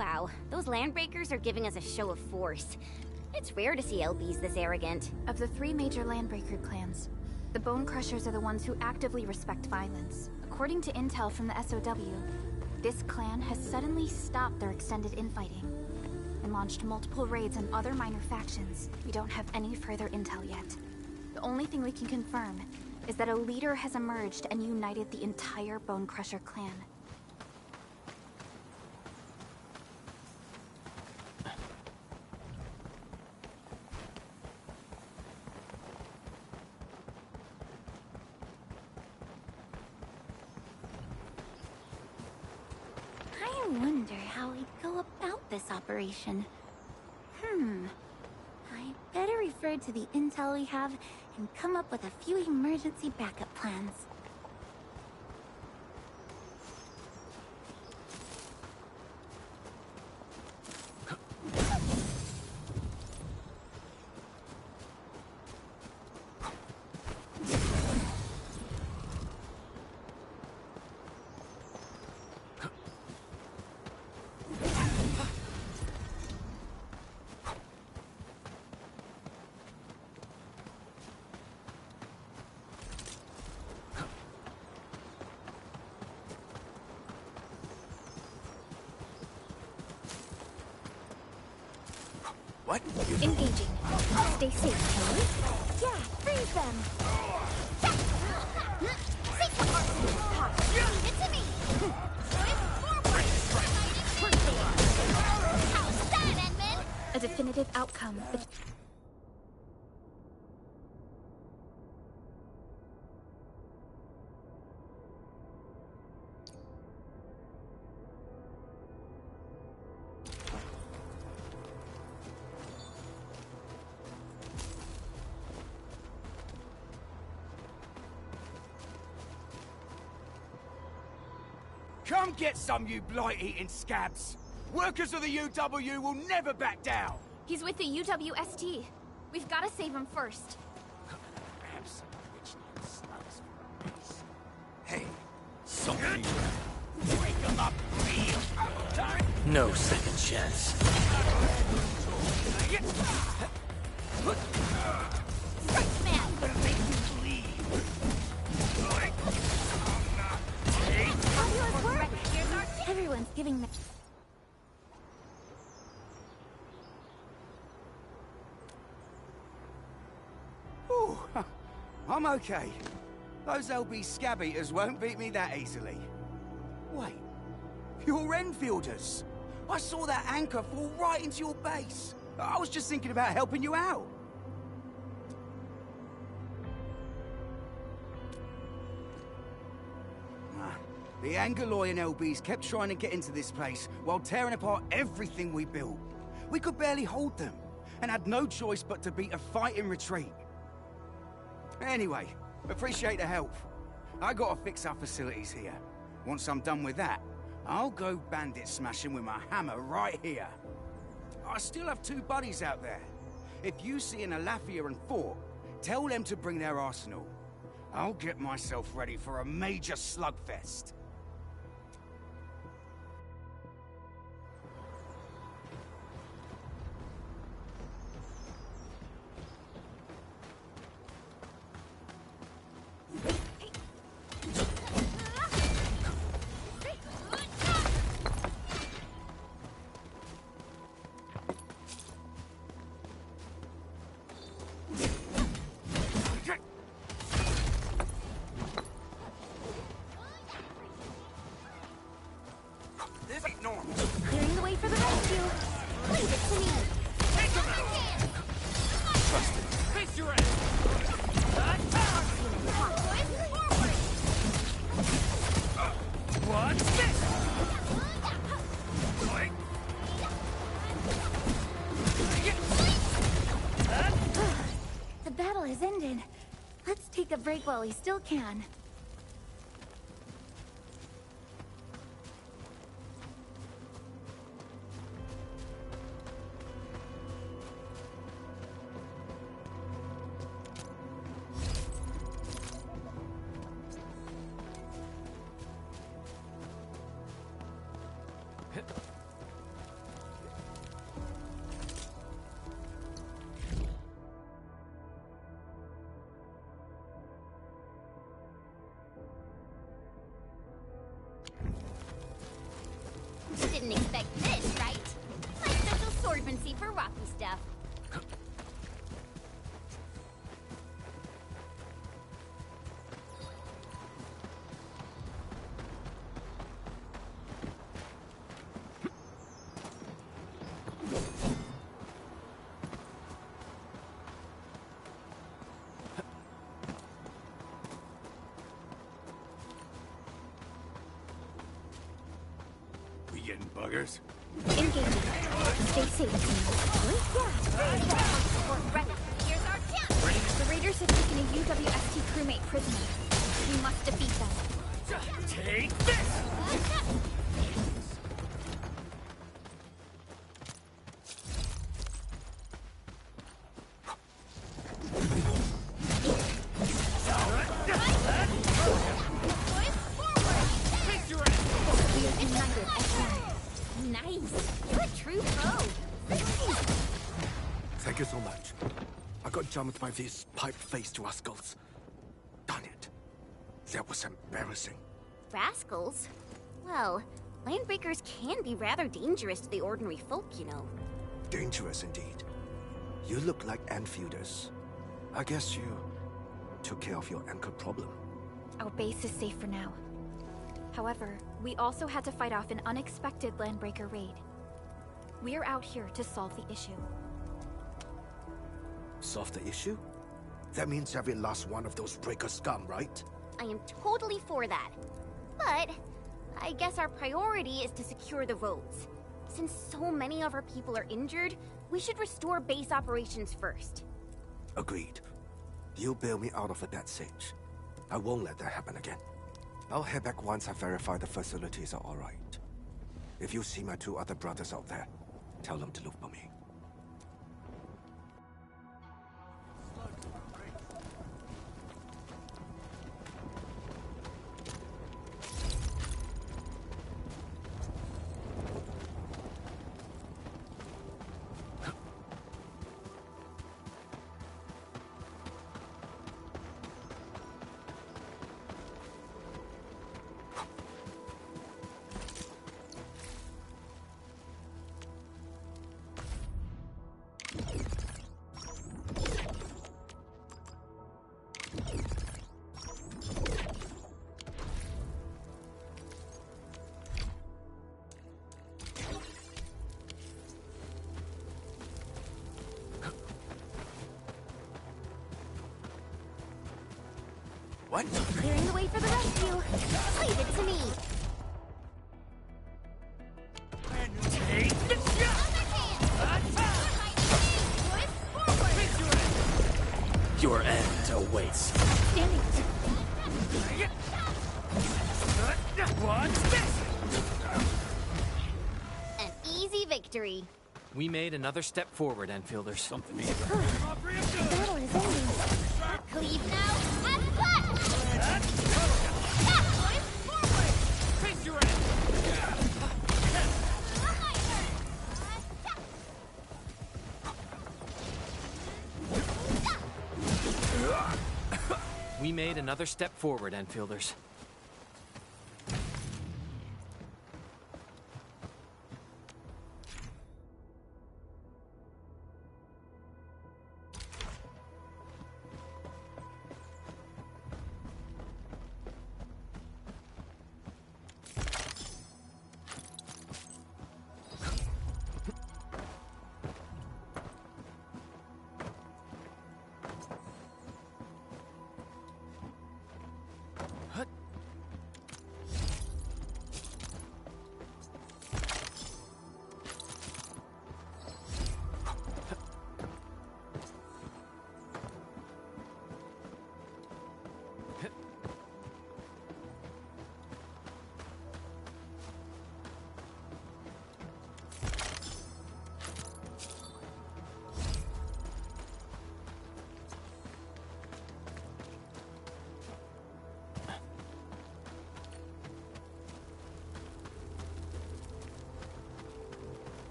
Wow, those landbreakers are giving us a show of force. It's rare to see LBs this arrogant. Of the 3 major landbreaker clans, the Bone Crushers are the ones who actively respect violence. According to intel from the SOW, this clan has suddenly stopped their extended infighting and launched multiple raids on other minor factions. We don't have any further intel yet. The only thing we can confirm is that a leader has emerged and united the entire Bone Crusher clan. I wonder how we'd go about this operation. I better refer to the intel we have and come up with a few emergency backup plans. What? Engaging. Stay safe, Kelly. Yeah, freeze them! It's to me! How's that, Edmund? A definitive outcome. Come get some, you blight-eating scabs! Workers of the UW will never back down! He's with the UWST. We've got to save him first. Hey, something. Wake them up, real! No second chance. Man, Fabulous work! Everyone's giving me... Ooh, I'm okay. Those LB scab eaters won't beat me that easily. Wait, you're Enfielders. I saw that anchor fall right into your base. I was just thinking about helping you out. The Angaloy and LBs kept trying to get into this place while tearing apart everything we built. We could barely hold them, and had no choice but to beat a fighting retreat. Anyway, appreciate the help. I gotta fix our facilities here. Once I'm done with that, I'll go bandit smashing with my hammer right here. I still have 2 buddies out there. If you see an Alafia and Fort, tell them to bring their arsenal. I'll get myself ready for a major slugfest. This ain't normal. Clearing the way for the rescue. Leave it to me. Trust it. Face your ass. What's this? The battle has ended. Let's take a break while we still can. didn't expect this, right? My special swordsmancy for rocky stuff. We getting buggers? Engaging. Stay safe, team. We're ready. Here's our chance. The raiders have taken a UWST crewmate prisoner. We must defeat them. Take this! We are united as one. Nice. You're a true pro. Thank you so much. I got jumped by these pipe-faced rascals. Darn it. That was embarrassing. Rascals? Well, landbreakers can be rather dangerous to the ordinary folk, you know. Dangerous indeed. You look like Enfielders. I guess you took care of your anchor problem. Our base is safe for now. However, we also had to fight off an unexpected landbreaker raid. We're out here to solve the issue. Solve the issue? That means every last one of those breaker scum, right? I am totally for that. But I guess our priority is to secure the roads. Since so many of our people are injured, we should restore base operations first. Agreed. You bail me out of a death stage. I won't let that happen again. I'll head back once I verify the facilities are alright. If you see my two other brothers out there, tell them to look for me. What? Clearing the way for the rescue. Leave it to me. Your end awaits. Standing. What's this? An easy victory. We made another step forward, Enfielders. Something The battle is ending. Cleave now and cut! We made another step forward, Enfielders.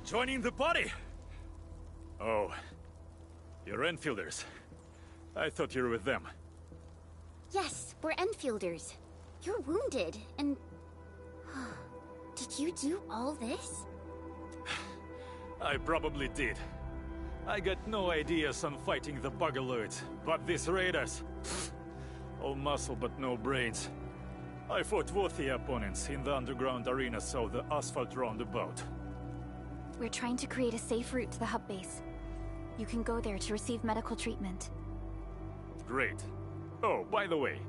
Joining the party. Oh. You're Enfielders. I thought you were with them. Yes, we're Enfielders. You're wounded, and... Did you do all this? I probably did. I got no ideas on fighting the Bugaloids, but these raiders... all muscle but no brains. I fought worthy opponents in the underground arenas of the asphalt roundabout. We're trying to create a safe route to the hub base. You can go there to receive medical treatment. Great. Oh, by the way,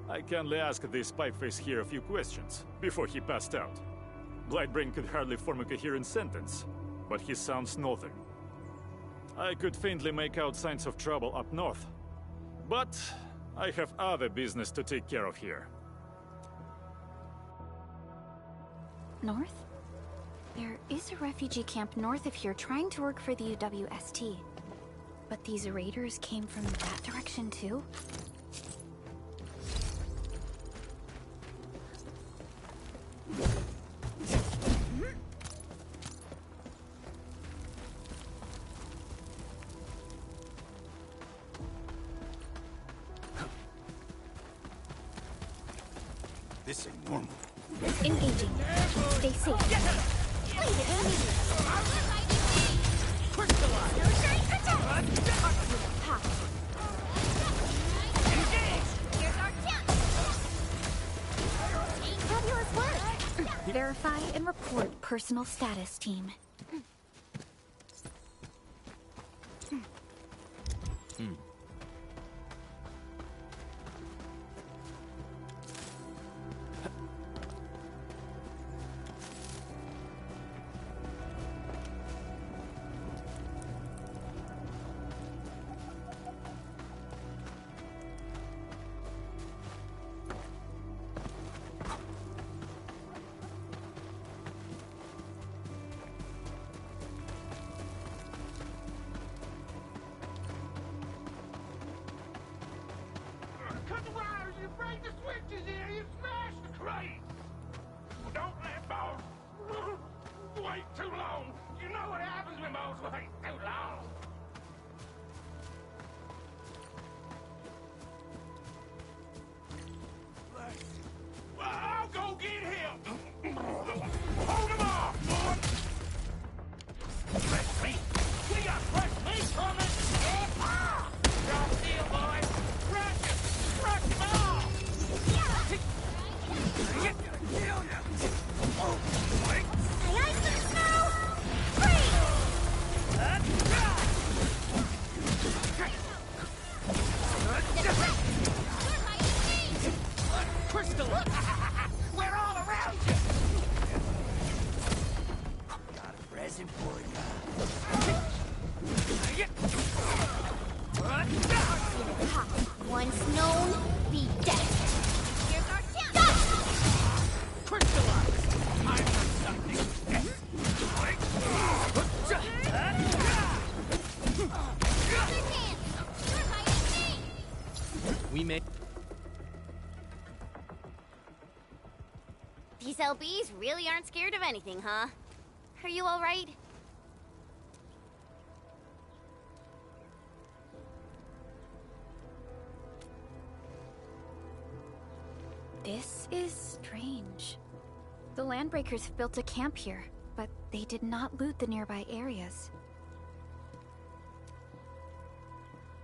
I kindly asked this pipeface here a few questions before he passed out. Blightbrain could hardly form a coherent sentence, but he sounds northern. I could faintly make out signs of trouble up north, but I have other business to take care of here. North? There is a refugee camp north of here trying to work for the UWST. But these raiders came from that direction too? This ain't normal. Engaging. Stay safe. Fabulous work! Verify and report personal status, team. Cut the wires, you break the switches here, you smash the crate! Don't let boss wait too long. You know what happens when boss wait too long. Well, I'll go get him. Hold him off, boy. Fresh meat. We got fresh meat coming. Drop deal, boys. Rush him off. Crystal! We're all around you! Got a present for you. Once known, be dead. Here's our chance! Crystallize! Time for something. We may... These LBs really aren't scared of anything, huh? Are you all right? This is strange. The Landbreakers have built a camp here, but they did not loot the nearby areas.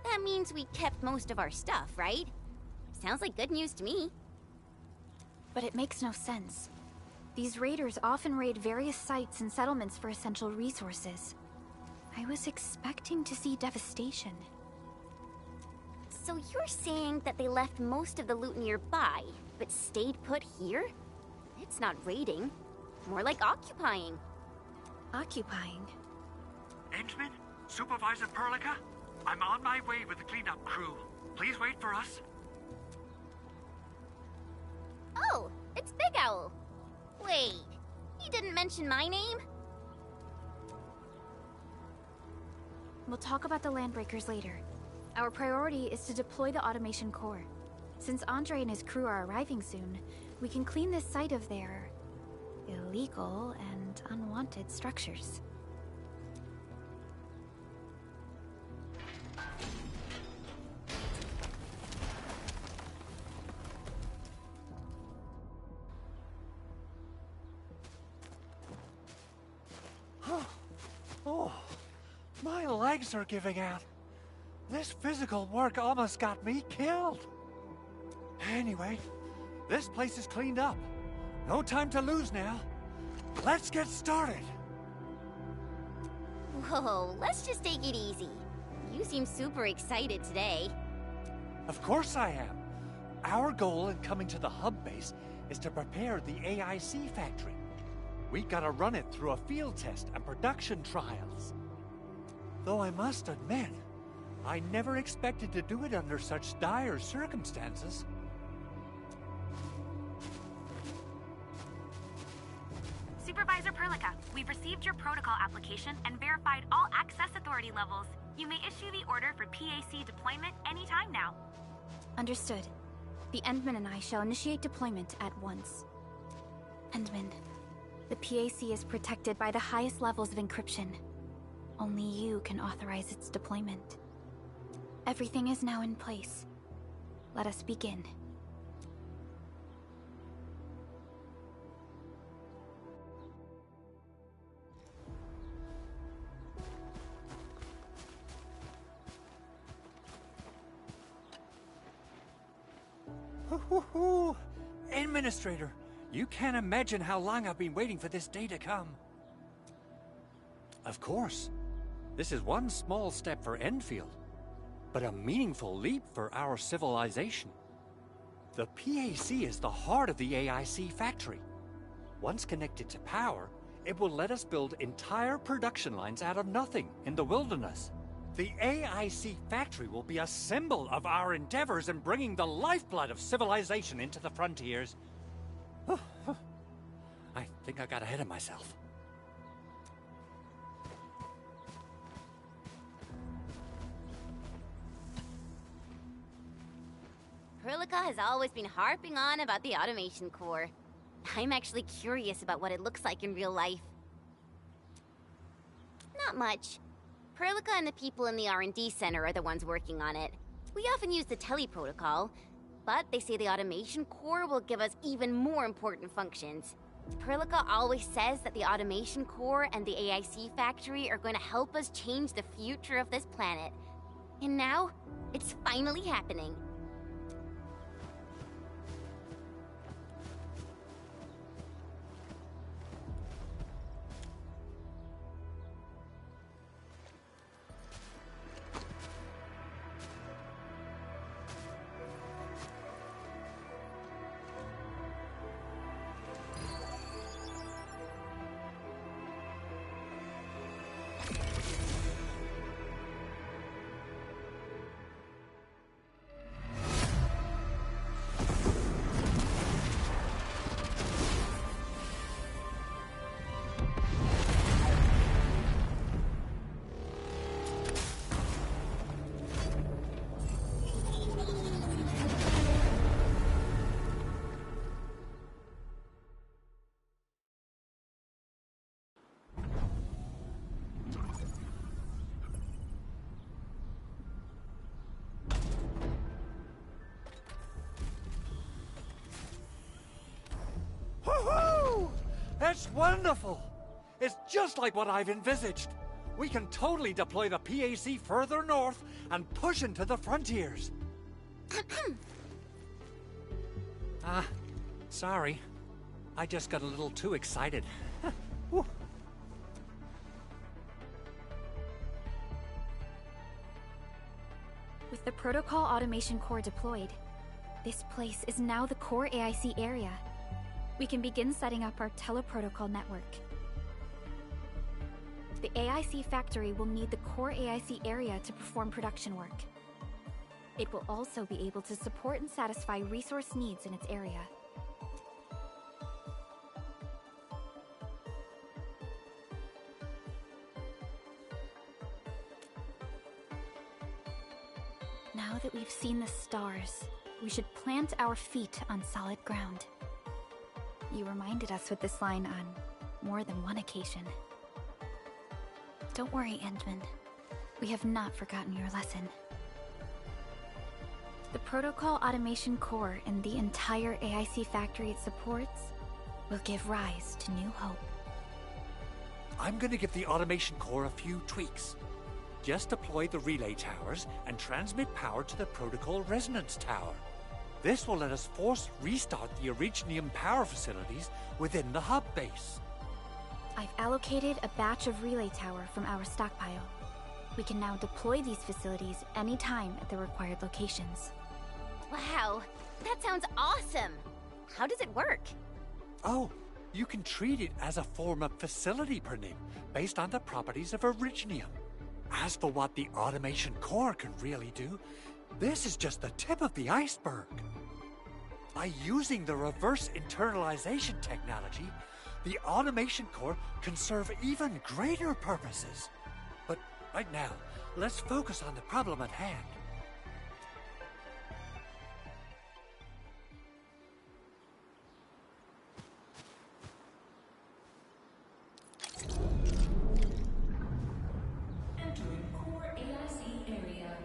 That means we kept most of our stuff, right? Sounds like good news to me. But it makes no sense. These raiders often raid various sites and settlements for essential resources. I was expecting to see devastation. So you're saying that they left most of the loot nearby, but stayed put here? It's not raiding. More like occupying. Occupying? Endman? Supervisor Perlica? I'm on my way with the cleanup crew. Please wait for us. Oh, it's Big Owl. Wait, he didn't mention my name? We'll talk about the Landbreakers later. Our priority is to deploy the automation core. Since Andre and his crew are arriving soon, we can clean this site of their illegal and unwanted structures. My legs are giving out. This physical work almost got me killed. Anyway, this place is cleaned up. No time to lose now. Let's get started. Whoa, let's just take it easy. You seem super excited today. Of course I am. Our goal in coming to the hub base is to prepare the AIC factory. We gotta run it through a field test and production trials. Though I must admit, I never expected to do it under such dire circumstances. Supervisor Perlica, we've received your protocol application and verified all access authority levels. You may issue the order for PAC deployment anytime now. Understood. The Endman and I shall initiate deployment at once. Endman, the PAC is protected by the highest levels of encryption. Only you can authorize its deployment. Everything is now in place. Let us begin. Administrator, you can't imagine how long I've been waiting for this day to come. Of course, this is one small step for Endfield, but a meaningful leap for our civilization. The PAC is the heart of the AIC factory. Once connected to power, it will let us build entire production lines out of nothing in the wilderness. The AIC factory will be a symbol of our endeavors in bringing the lifeblood of civilization into the frontiers. I think I got ahead of myself. Perlica has always been harping on about the automation core. I'm actually curious about what it looks like in real life. Not much. Perlica and the people in the R&D center are the ones working on it. We often use the tele protocol, but they say the automation core will give us even more important functions. Perlica always says that the automation core and the AIC factory are going to help us change the future of this planet. And now, it's finally happening. That's wonderful! It's just like what I've envisaged. We can totally deploy the PAC further north and push into the frontiers. Sorry. I just got a little too excited. With the Protocol Automation Core deployed, this place is now the core AIC area. We can begin setting up our teleprotocol network. The AIC factory will need the core AIC area to perform production work. It will also be able to support and satisfy resource needs in its area. Now that we've seen the stars, we should plant our feet on solid ground. You reminded us with this line on more than one occasion. Don't worry, Endman. We have not forgotten your lesson. The Protocol Automation Core and the entire AIC factory it supports will give rise to new hope. I'm gonna give the Automation Core a few tweaks. Just deploy the relay towers and transmit power to the protocol resonance tower. This will let us force restart the Originium power facilities within the hub base. I've allocated a batch of relay tower from our stockpile. We can now deploy these facilities anytime at the required locations. Wow, that sounds awesome! How does it work? Oh, you can treat it as a form of facility per name, based on the properties of Originium. As for what the automation core can really do, this is just the tip of the iceberg. By using the reverse internalization technology, the automation core can serve even greater purposes. But right now, let's focus on the problem at hand. Entering core AIC area.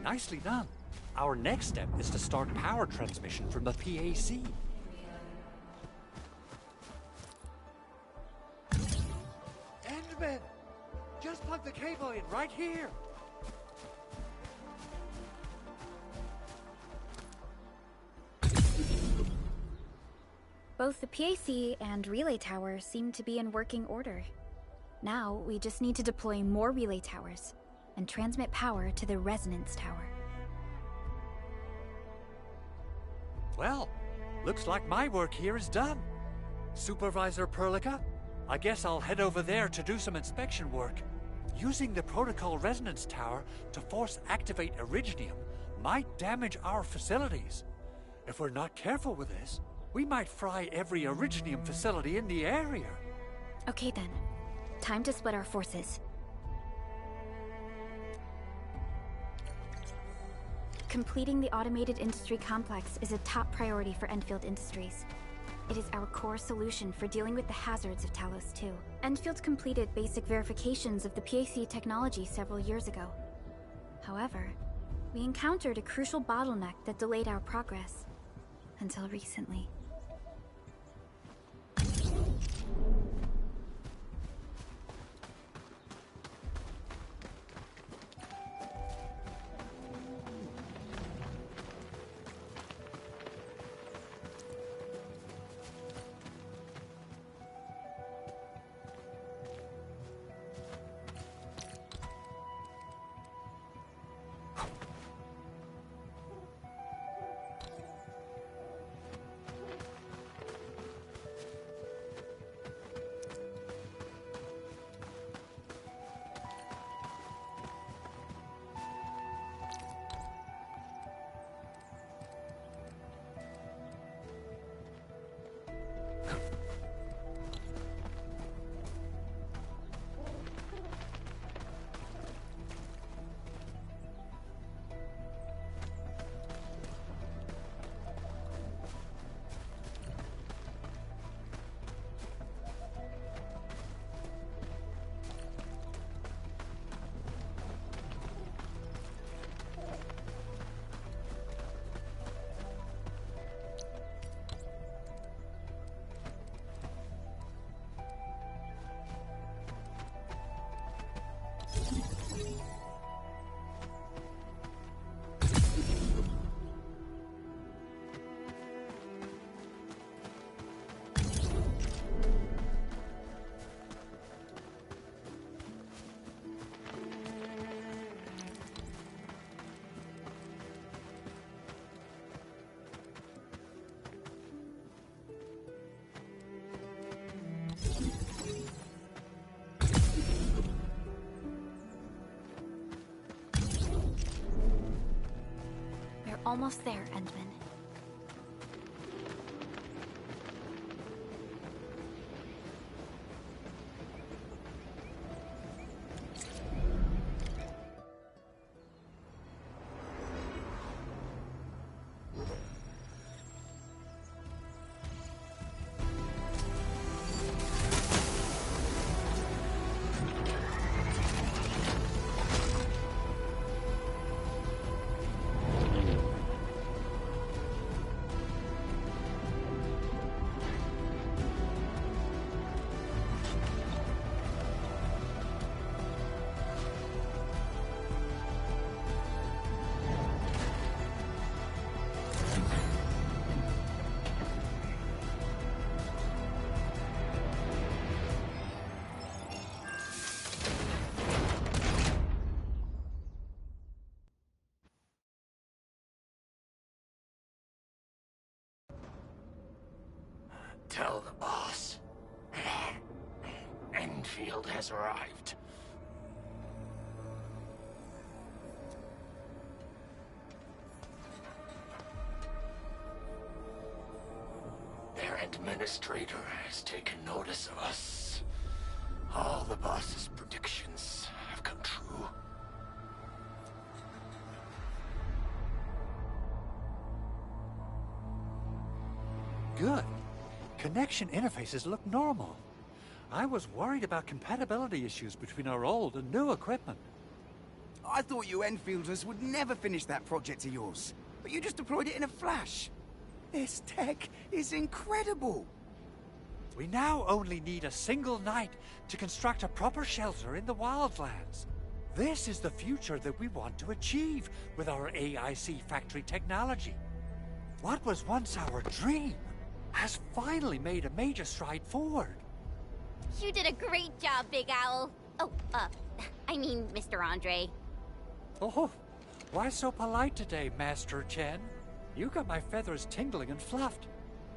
Nicely done. Our next step is to start power transmission from the PAC. Endman! Just plug the cable in right here! Both the PAC and relay tower seem to be in working order. Now, we just need to deploy more relay towers and transmit power to the resonance tower. Well, looks like my work here is done. Supervisor Perlica, I guess I'll head over there to do some inspection work. Using the protocol resonance tower to force activate Originium might damage our facilities. If we're not careful with this, we might fry every Originium facility in the area. Okay then, time to split our forces. Completing the automated industry complex is a top priority for Endfield Industries. It is our core solution for dealing with the hazards of Talos 2. Endfield completed basic verifications of the PAC technology several years ago. However, we encountered a crucial bottleneck that delayed our progress. Until recently. Almost there, Endman. Tell the boss. Enfield has arrived. Their administrator has taken notice of us. All the boss's predictions have come true. Good. Connection interfaces look normal. I was worried about compatibility issues between our old and new equipment. I thought you Enfielders would never finish that project of yours, but you just deployed it in a flash. This tech is incredible. We now only need a single night to construct a proper shelter in the wildlands. This is the future that we want to achieve with our AIC factory technology. What was once our dream has finally made a major stride forward. You did a great job, Big Owl. Oh, I mean, Mr. Andre. Oh, why so polite today, Master Chen? You got my feathers tingling and fluffed.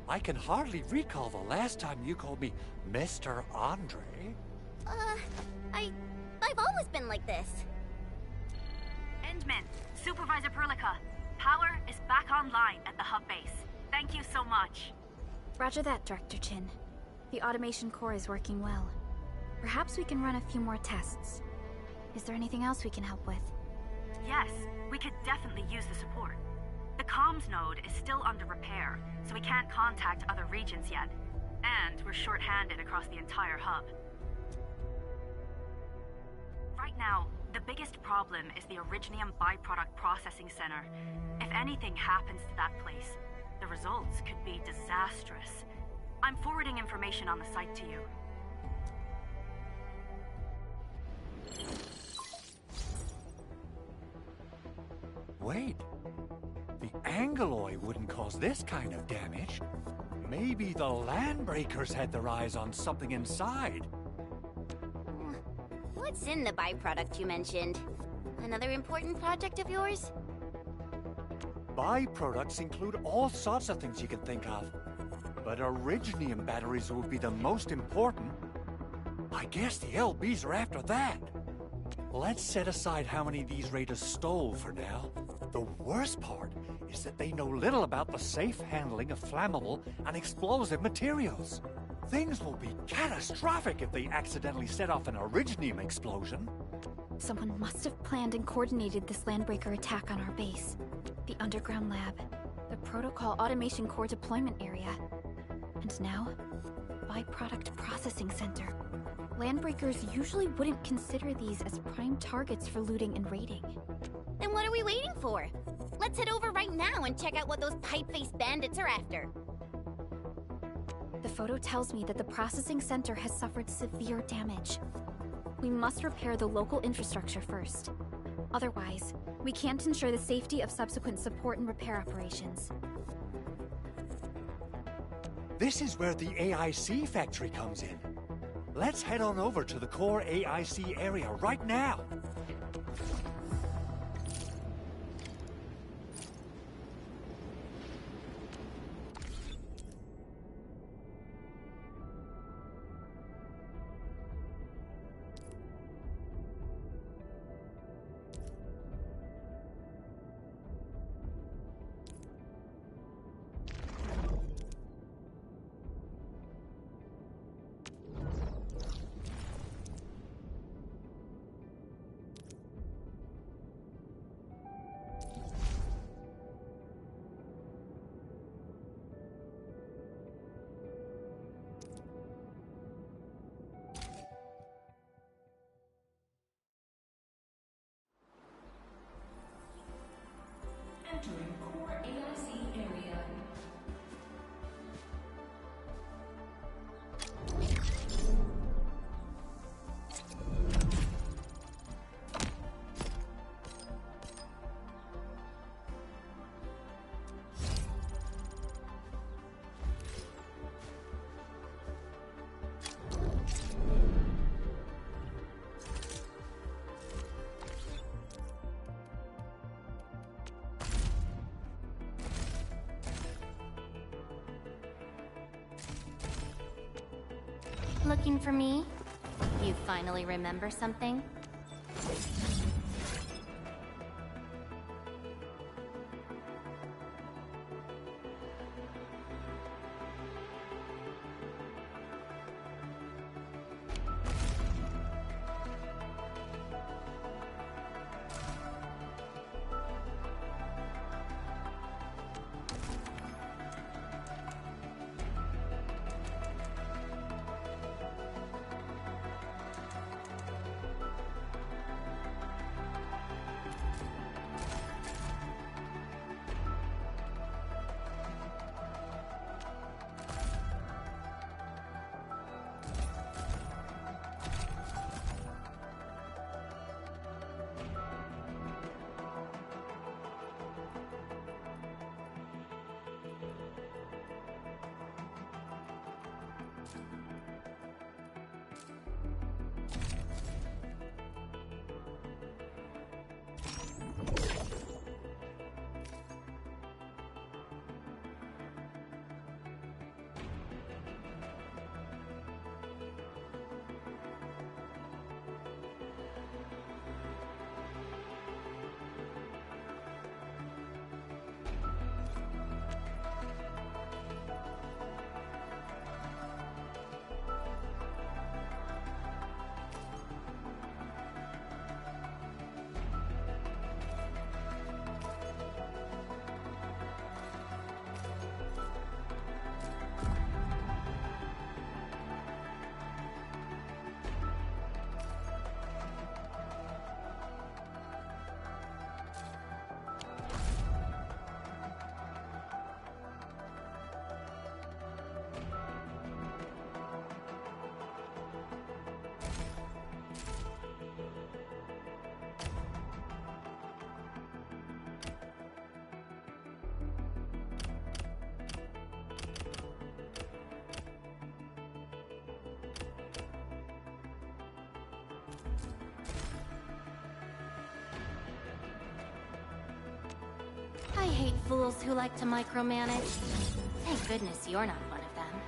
I can hardly recall the last time you called me Mr. Andre. I've always been like this. Endman, Supervisor Perlica, power is back online at the hub base. Thank you so much. Roger that, Director Chin. The automation core is working well. Perhaps we can run a few more tests. Is there anything else we can help with? Yes, we could definitely use the support. The comms node is still under repair, so we can't contact other regions yet. And we're short-handed across the entire hub. Right now, the biggest problem is the Originium byproduct processing center. If anything happens to that place, the results could be disastrous. I'm forwarding information on the site to you. Wait. The Angeloy wouldn't cause this kind of damage. Maybe the Landbreakers had their eyes on something inside. What's in the byproduct you mentioned? Another important project of yours? Byproducts include all sorts of things you can think of. But Originium batteries would be the most important. I guess the LBs are after that. Let's set aside how many these raiders stole for now. The worst part is that they know little about the safe handling of flammable and explosive materials. Things will be catastrophic if they accidentally set off an Originium explosion. Someone must have planned and coordinated this Landbreaker attack on our base. The underground lab, the Protocol Automation Core deployment area, and now, Byproduct Processing Center. Landbreakers usually wouldn't consider these as prime targets for looting and raiding. Then what are we waiting for? Let's head over right now and check out what those pipe-faced bandits are after. The photo tells me that the processing center has suffered severe damage. We must repair the local infrastructure first. Otherwise, we can't ensure the safety of subsequent support and repair operations. This is where the AIC factory comes in. Let's head on over to the core AIC area right now. Looking for me? You finally remember something? I hate fools who like to micromanage. Thank goodness you're not one of them.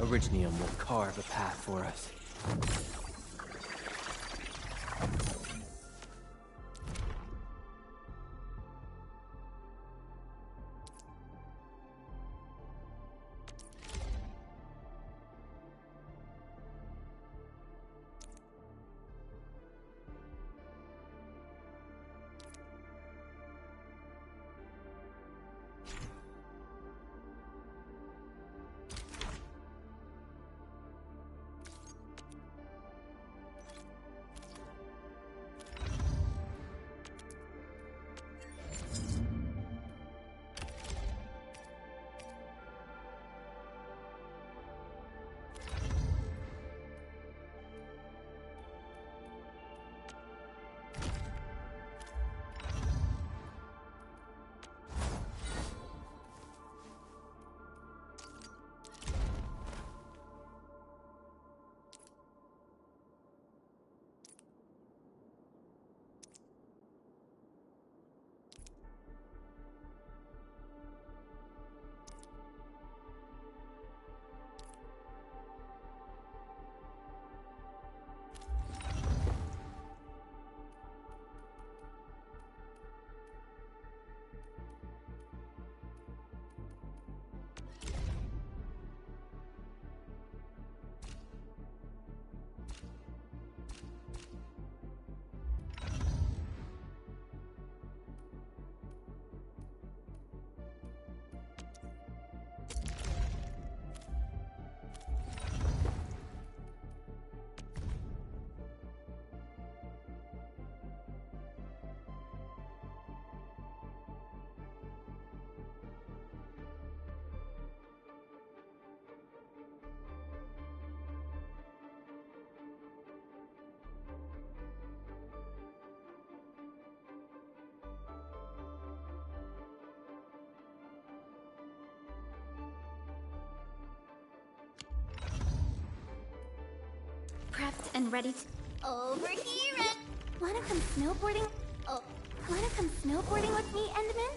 Originium will carve a path for us. Prepped and ready to... Over here and... Wanna come snowboarding? Oh, Wanna come snowboarding with me, Endman?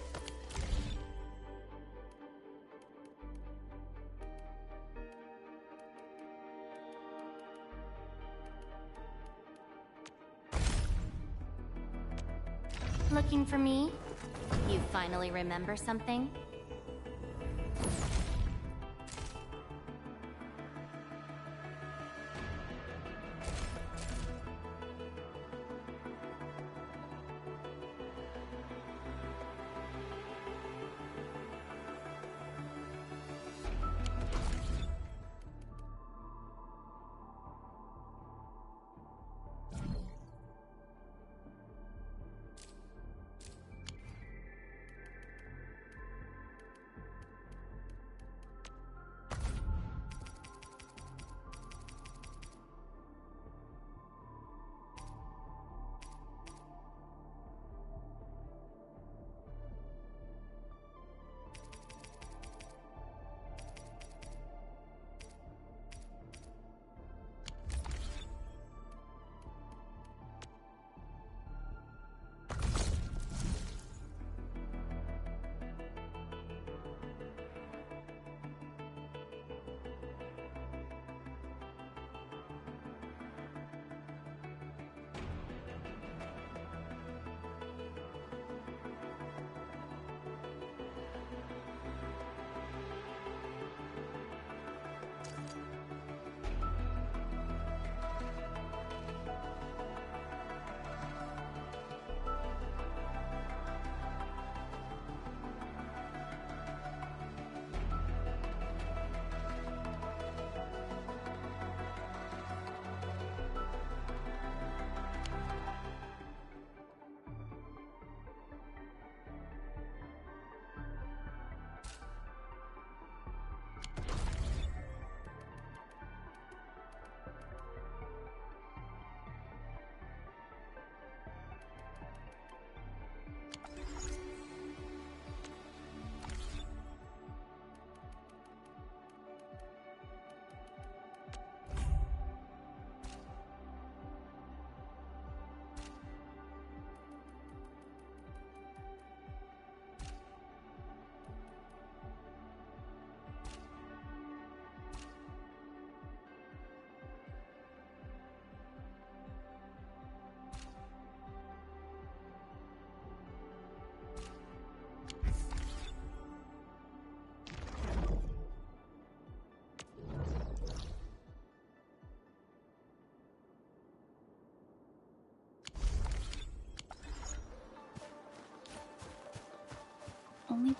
looking for me? You finally remember something?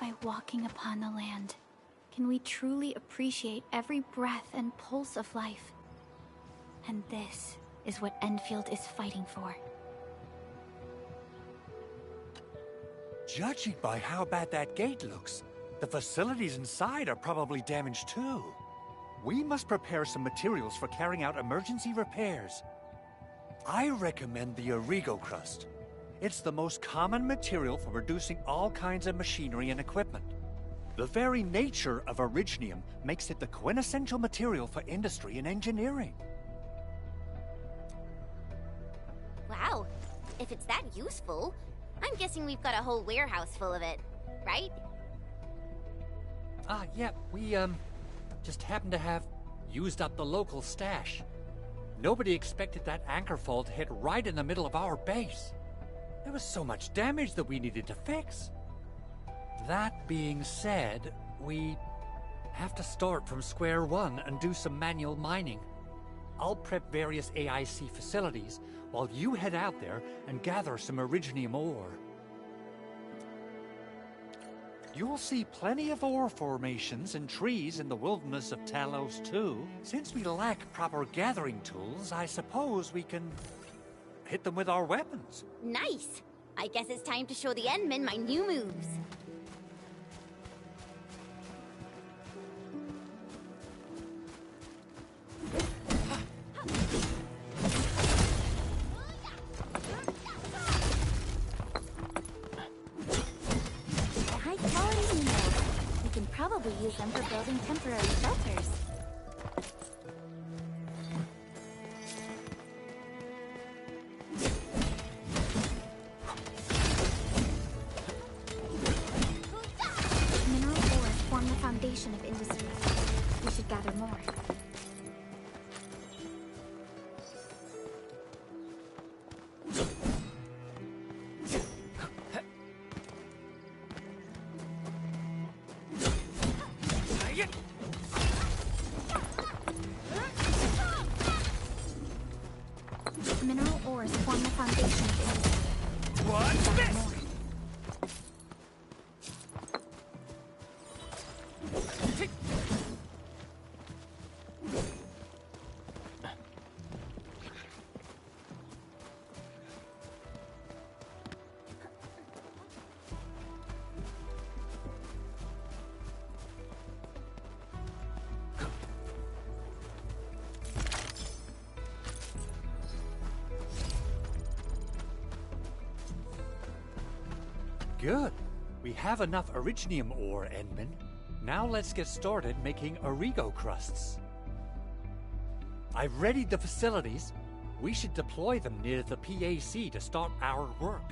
by walking upon the land can we truly appreciate every breath and pulse of life. And this is what Enfield is fighting for. Judging by how bad that gate looks, the facilities inside are probably damaged too. We must prepare some materials for carrying out emergency repairs. I recommend the Origo crust. It's the most common material for producing all kinds of machinery and equipment. The very nature of originium makes it the quintessential material for industry and engineering. Wow, if it's that useful, I'm guessing we've got a whole warehouse full of it, right? Yeah, we, just happen to have used up the local stash. Nobody expected that anchor fall to hit right in the middle of our base. There was so much damage that we needed to fix. That being said, we have to start from square one and do some manual mining. I'll prep various AIC facilities while you head out there and gather some originium ore. You'll see plenty of ore formations and trees in the wilderness of Talos too. Since we lack proper gathering tools, I suppose we can hit them with our weapons. Nice! I guess it's time to show the Endmen my new moves. Probably use them for building temporary shelters. Mineral ores form the foundation of industry. We should gather more. Mineral ores form the foundation of industry. What's this? Good. We have enough originium ore, Endman. Now let's get started making Origo crusts. I've readied the facilities. We should deploy them near the PAC to start our work.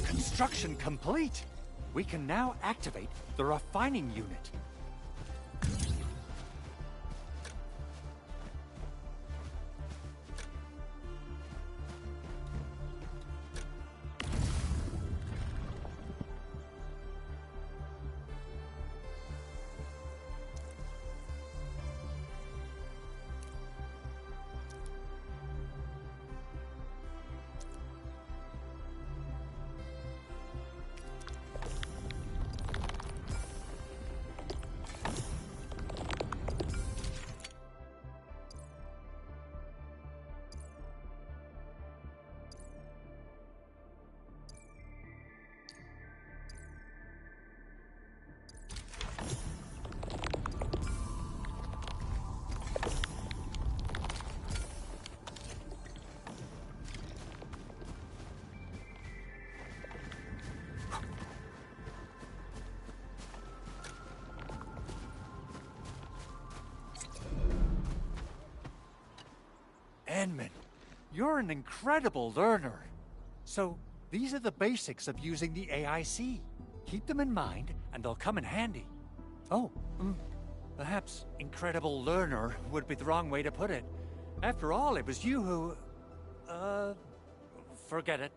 Construction complete! We can now activate the refining unit. Enman, you're an incredible learner. So, these are the basics of using the AIC. Keep them in mind, and they'll come in handy. Oh, perhaps incredible learner would be the wrong way to put it. After all, it was you who... forget it.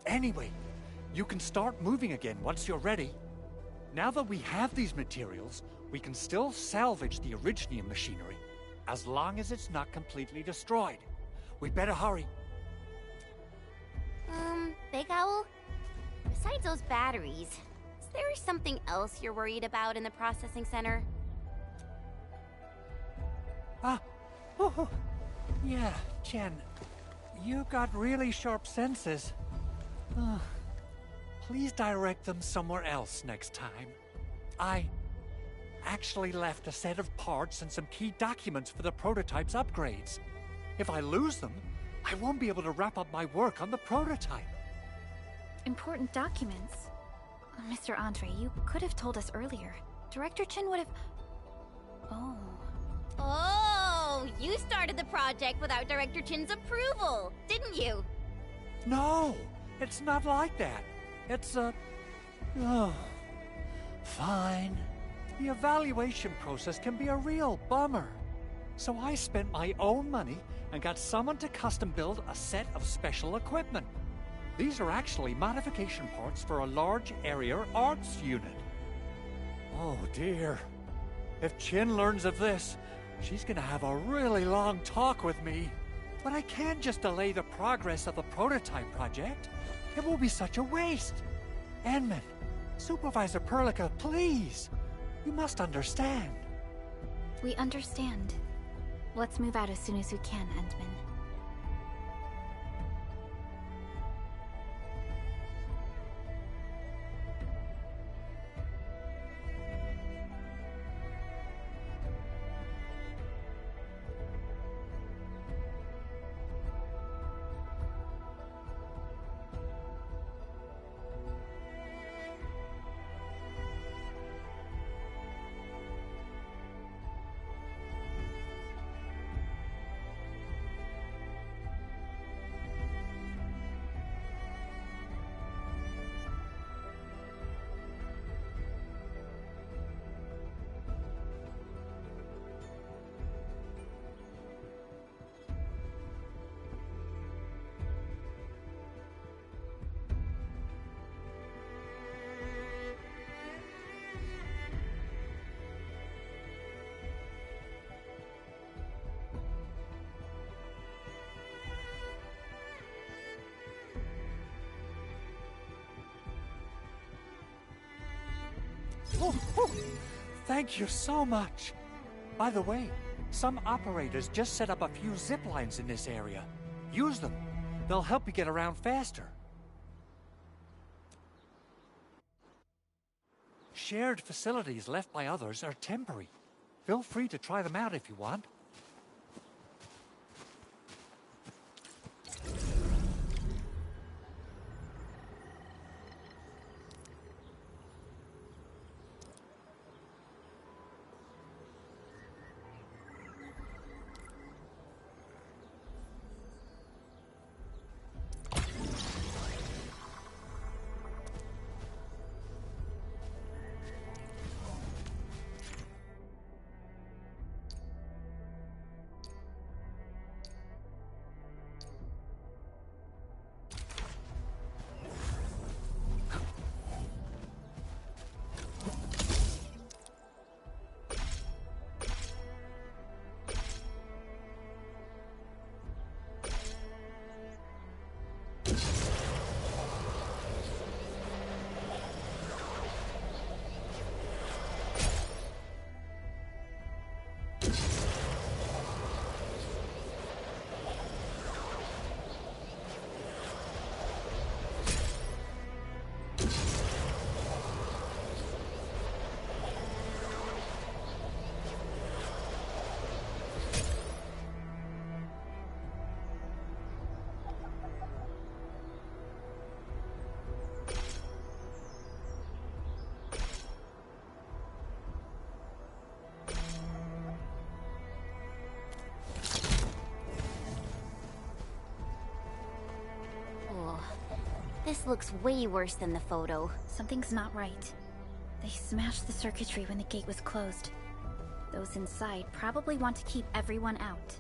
Anyway, you can start moving again once you're ready. Now that we have these materials, we can still salvage the Originium machinery, as long as it's not completely destroyed. We better hurry. Big Owl? Besides those batteries, is there something else you're worried about in the processing center? Yeah, Jen. You got really sharp senses. Please direct them somewhere else next time. I actually left a set of parts and some key documents for the prototype's upgrades. If I lose them, I won't be able to wrap up my work on the prototype. Important documents? Mr. Andre, you could have told us earlier. Director Chin would have... Oh, you started the project without Director Chin's approval, didn't you? No, it's not like that. It's fine. The evaluation process can be a real bummer. So I spent my own money and got someone to custom build a set of special equipment. These are actually modification parts for a large area arts unit. Oh dear. If Chin learns of this, she's gonna have a really long talk with me. But I can't just delay the progress of the prototype project. It will be such a waste. Enman, Supervisor Perlica, please. You must understand. We understand. Let's move out as soon as we can, Endman. Thank you so much. By the way, some operators just set up a few zip lines in this area. Use them. They'll help you get around faster. Shared facilities left by others are temporary. Feel free to try them out if you want. This looks way worse than the photo. Something's not right. They smashed the circuitry when the gate was closed. Those inside probably want to keep everyone out.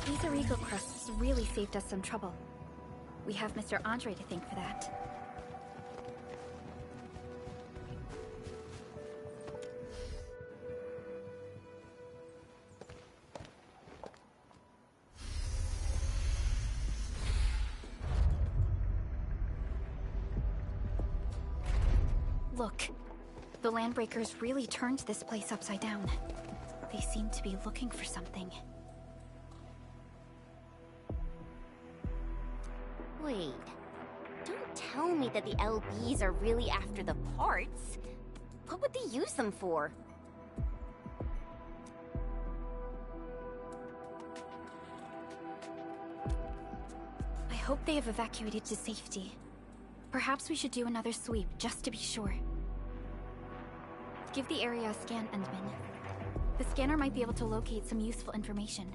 These Arigo crusts really saved us some trouble. We have Mr. Andre to thank for that. Look, the Landbreakers really turned this place upside down. They seem to be looking for something. Wait, don't tell me that the LBs are really after the parts. What would they use them for? I hope they have evacuated to safety. Perhaps we should do another sweep, just to be sure. Give the area a scan, Endman. The scanner might be able to locate some useful information.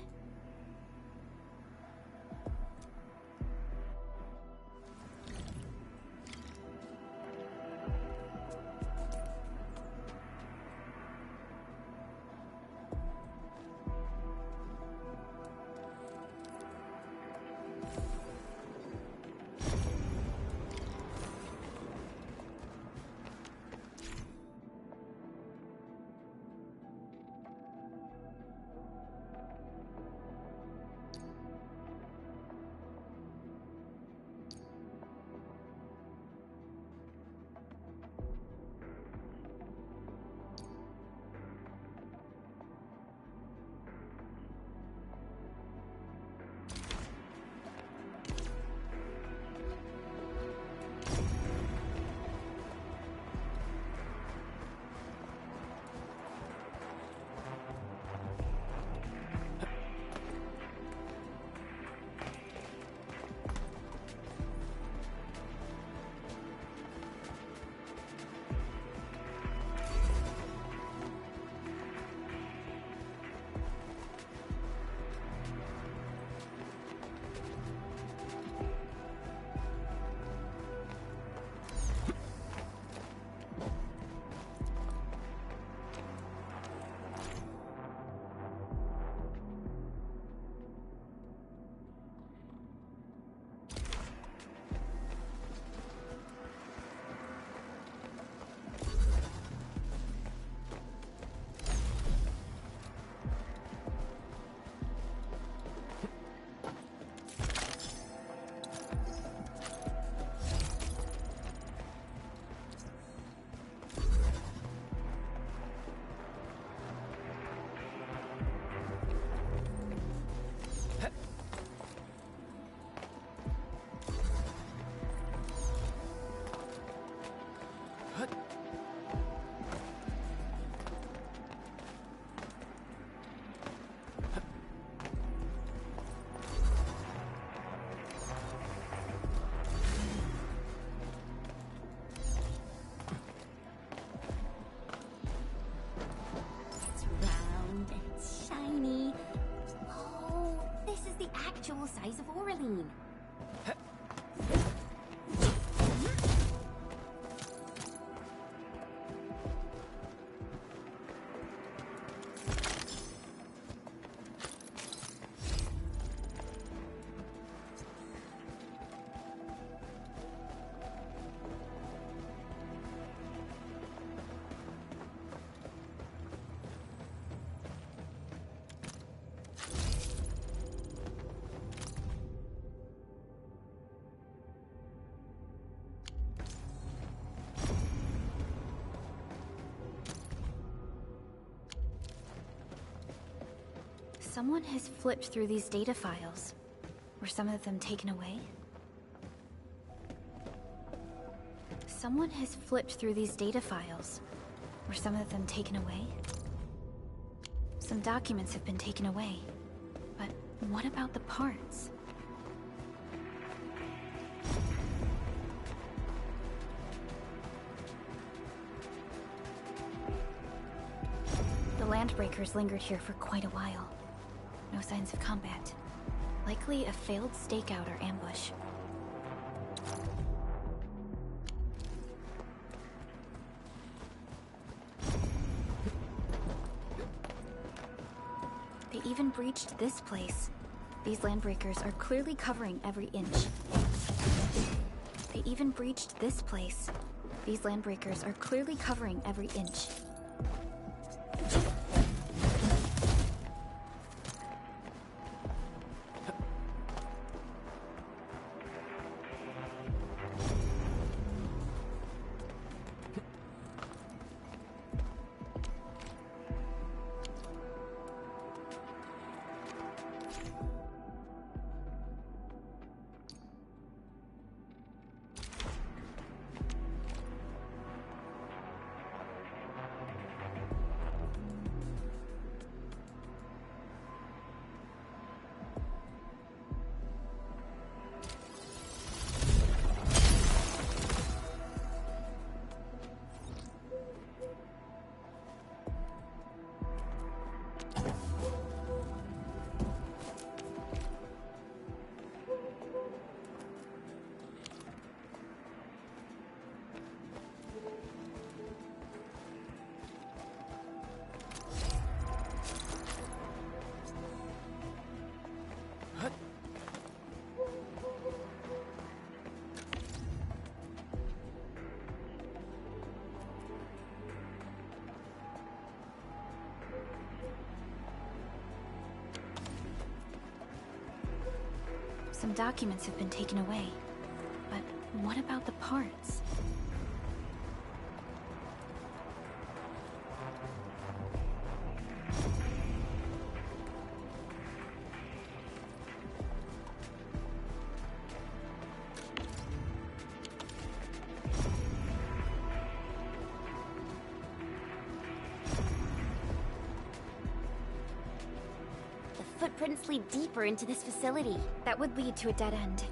Actual size of Oraline. Someone has flipped through these data files. Were some of them taken away? Someone has flipped through these data files. Were some of them taken away? Some documents have been taken away. But what about the parts? The Landbreakers lingered here for quite a while. No signs of combat. Likely a failed stakeout or ambush. They even breached this place. These Landbreakers are clearly covering every inch. They even breached this place. These Landbreakers are clearly covering every inch. Some documents have been taken away. But what about the parts? Footprints lead deeper into this facility. That would lead to a dead end.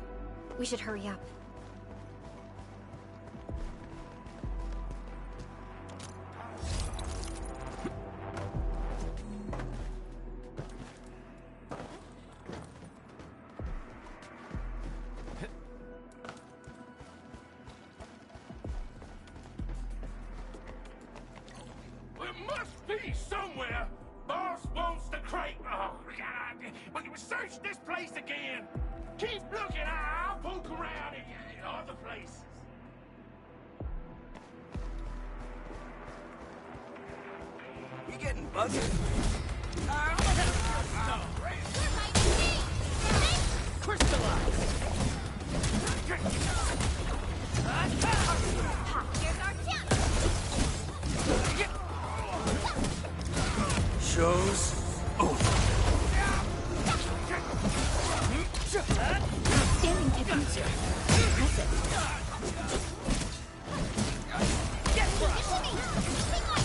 We should hurry up. There must be somewhere. Boss wants the crate. Oh, God. But you search this place again. Keep looking. I'll poke around in other places. You getting buzzed? Crystallize. Here's our chance. Show's over. Standing technique. Impressive.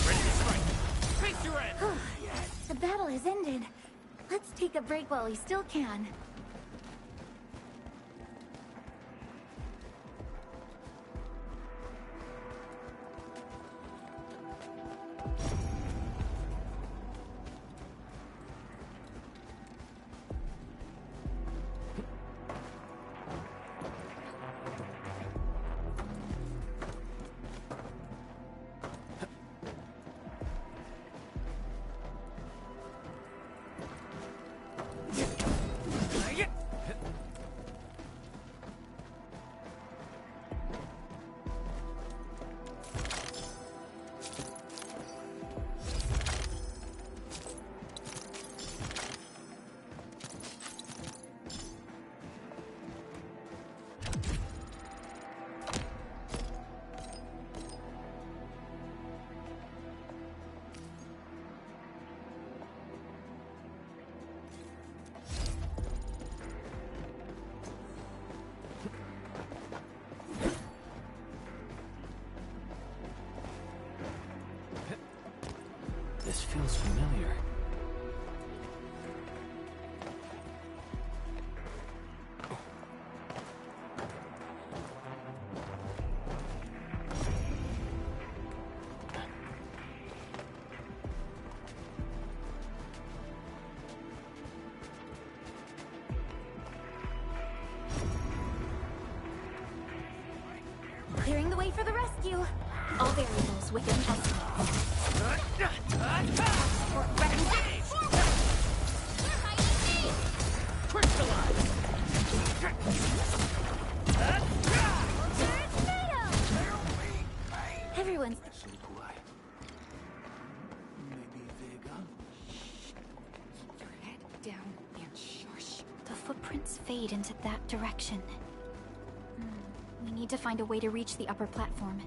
Ready to strike. Face your end. The battle has ended. Let's take a break while we still can. this feels familiar. Clearing the way for the rescue. All variables within estimate. Everyone's... Down and shush. The footprints fade into that direction. We need to find a way to reach the upper platform.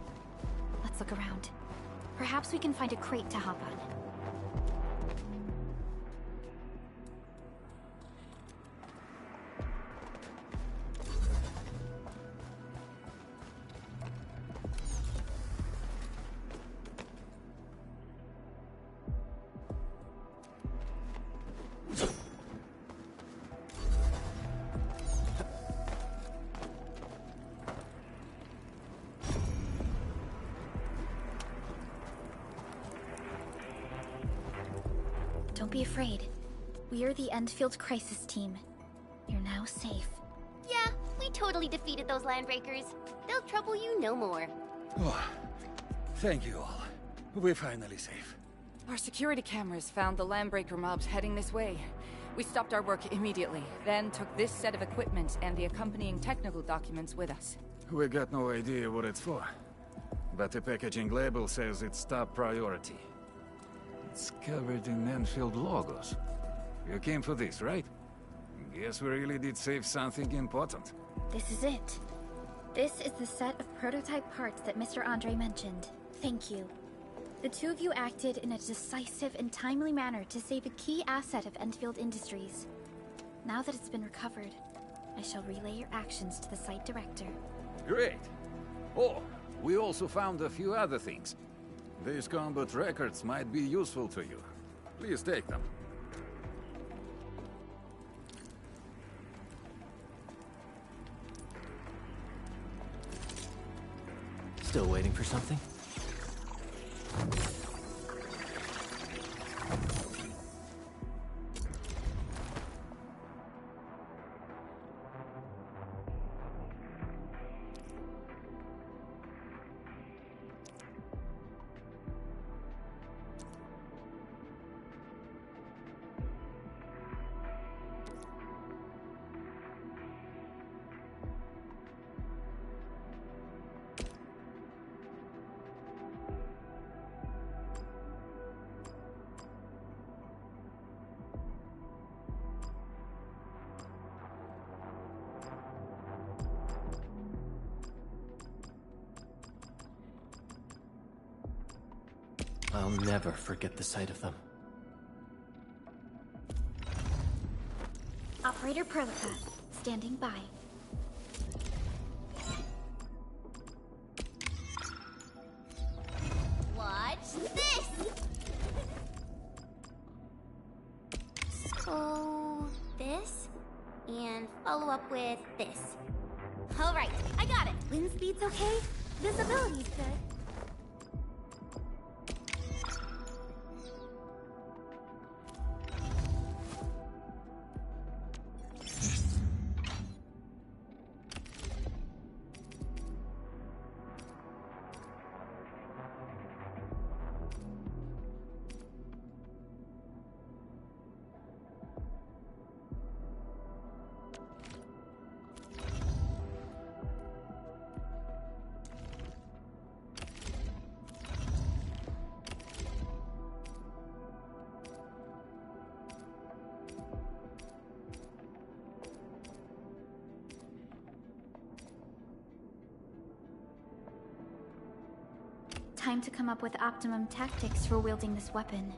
Let's look around. Perhaps we can find a crate to hop on. Don't be afraid. We are the Endfield Crisis Team. You're now safe. Yeah, we totally defeated those landbreakers. They'll trouble you no more. Oh, thank you all. We're finally safe. Our security cameras found the landbreaker mobs heading this way. We stopped our work immediately, then took this set of equipment and the accompanying technical documents with us. We got no idea what it's for, but the packaging label says it's top priority. It's covered in Enfield logos. You came for this, right? Guess we really did save something important. This is it. This is the set of prototype parts that Mr. Andre mentioned. Thank you. The two of you acted in a decisive and timely manner to save a key asset of Endfield Industries. Now that it's been recovered, I shall relay your actions to the site director. Great! Oh, we also found a few other things. These combat records might be useful to you. Please take them. Still waiting for something? I'll never forget the sight of them. Operator Prolica, standing by. Watch this! So, this, and follow up with this. Alright, I got it! Wind speed's okay? Visibility's good. Time to come up with optimum tactics for wielding this weapon.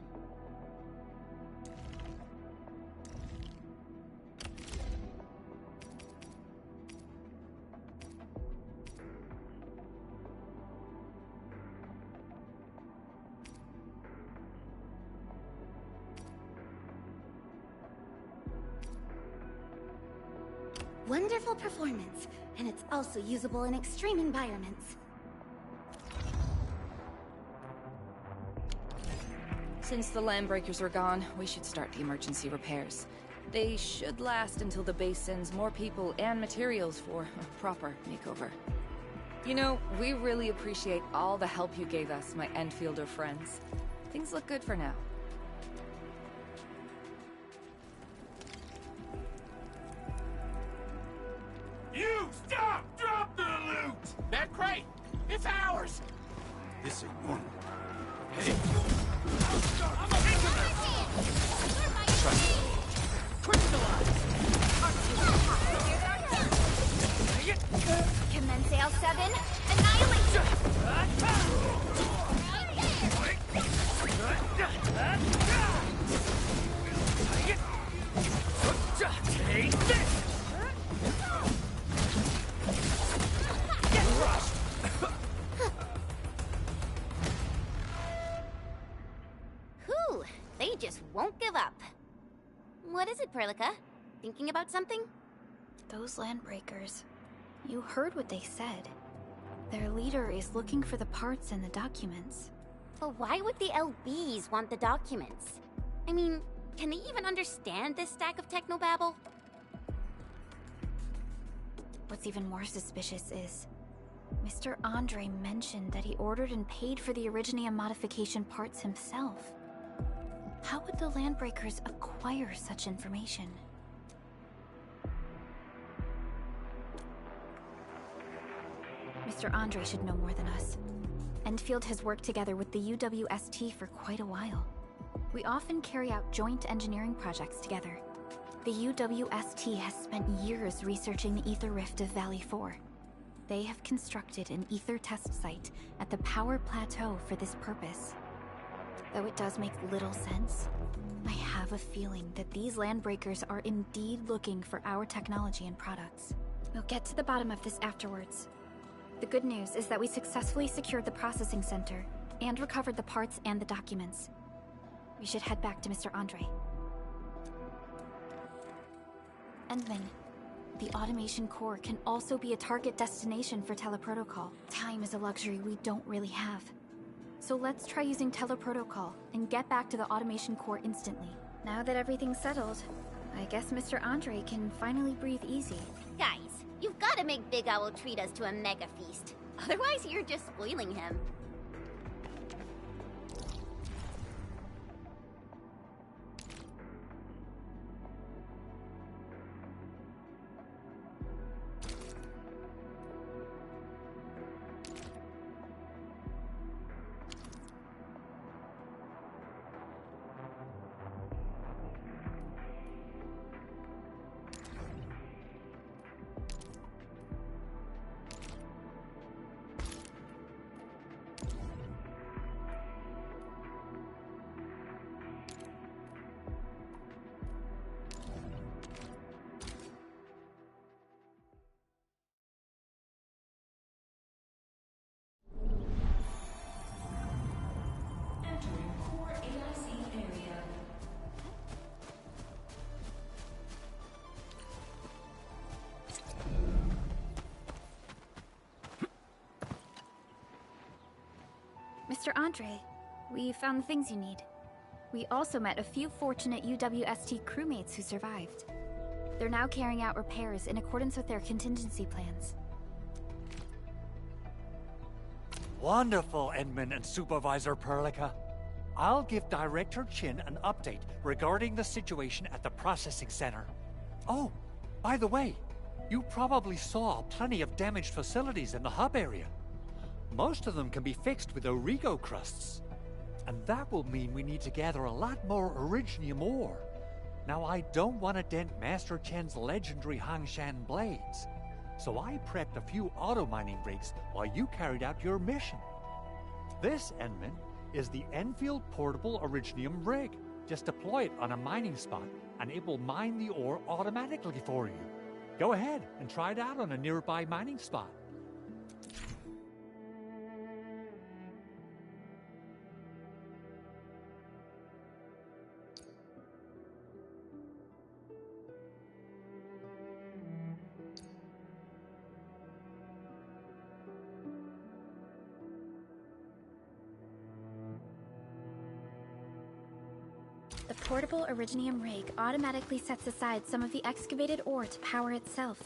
Wonderful performance, and it's also usable in extreme environments. Since the Landbreakers are gone, we should start the emergency repairs. They should last until the base sends more people and materials for a proper makeover. You know, we really appreciate all the help you gave us, my Endfielder friends. Things look good for now. You stop! Drop the loot! That crate! It's ours! This ain't one. Hey! Commence L7, annihilation! Take this! Get rushed! Whew, they just won't give up. What is it, Perlica? Thinking about something? Those Landbreakers. You heard what they said. Their leader is looking for the parts and the documents. But why would the LBs want the documents? I mean, can they even understand this stack of technobabble? What's even more suspicious is... Mr. Andre mentioned that he ordered and paid for the Originium modification parts himself. How would the Landbreakers acquire such information? Mr. Andre should know more than us. Endfield has worked together with the UWST for quite a while. We often carry out joint engineering projects together. The UWST has spent years researching the Ether Rift of Valley 4. They have constructed an Ether test site at the Power Plateau for this purpose. Though it does make little sense, I have a feeling that these Landbreakers are indeed looking for our technology and products. We'll get to the bottom of this afterwards. The good news is that we successfully secured the processing center and recovered the parts and the documents. We should head back to Mr. Andre. Endman, the automation core can also be a target destination for teleprotocol. Time is a luxury we don't really have. So let's try using teleprotocol and get back to the automation core instantly. Now that everything's settled, I guess Mr. Andre can finally breathe easy. Guys, you've got to make Big Owl treat us to a mega feast. Otherwise, you're just spoiling him. Entering core AIC area. Mr. Andre, we found the things you need. We also met a few fortunate UWST crewmates who survived. They're now carrying out repairs in accordance with their contingency plans. Wonderful, Edmund and Supervisor Perlica. I'll give Director Chin an update regarding the situation at the processing center. Oh, by the way, you probably saw plenty of damaged facilities in the hub area. Most of them can be fixed with Origo crusts. And that will mean we need to gather a lot more Originium ore. Now, I don't want to dent Master Chen's legendary Hangshan blades, so I prepped a few auto-mining rigs while you carried out your mission. This, Enman, is the Enfield Portable Originium rig. Just deploy it on a mining spot, and it will mine the ore automatically for you. Go ahead and try it out on a nearby mining spot. The portable Originium rig automatically sets aside some of the excavated ore to power itself.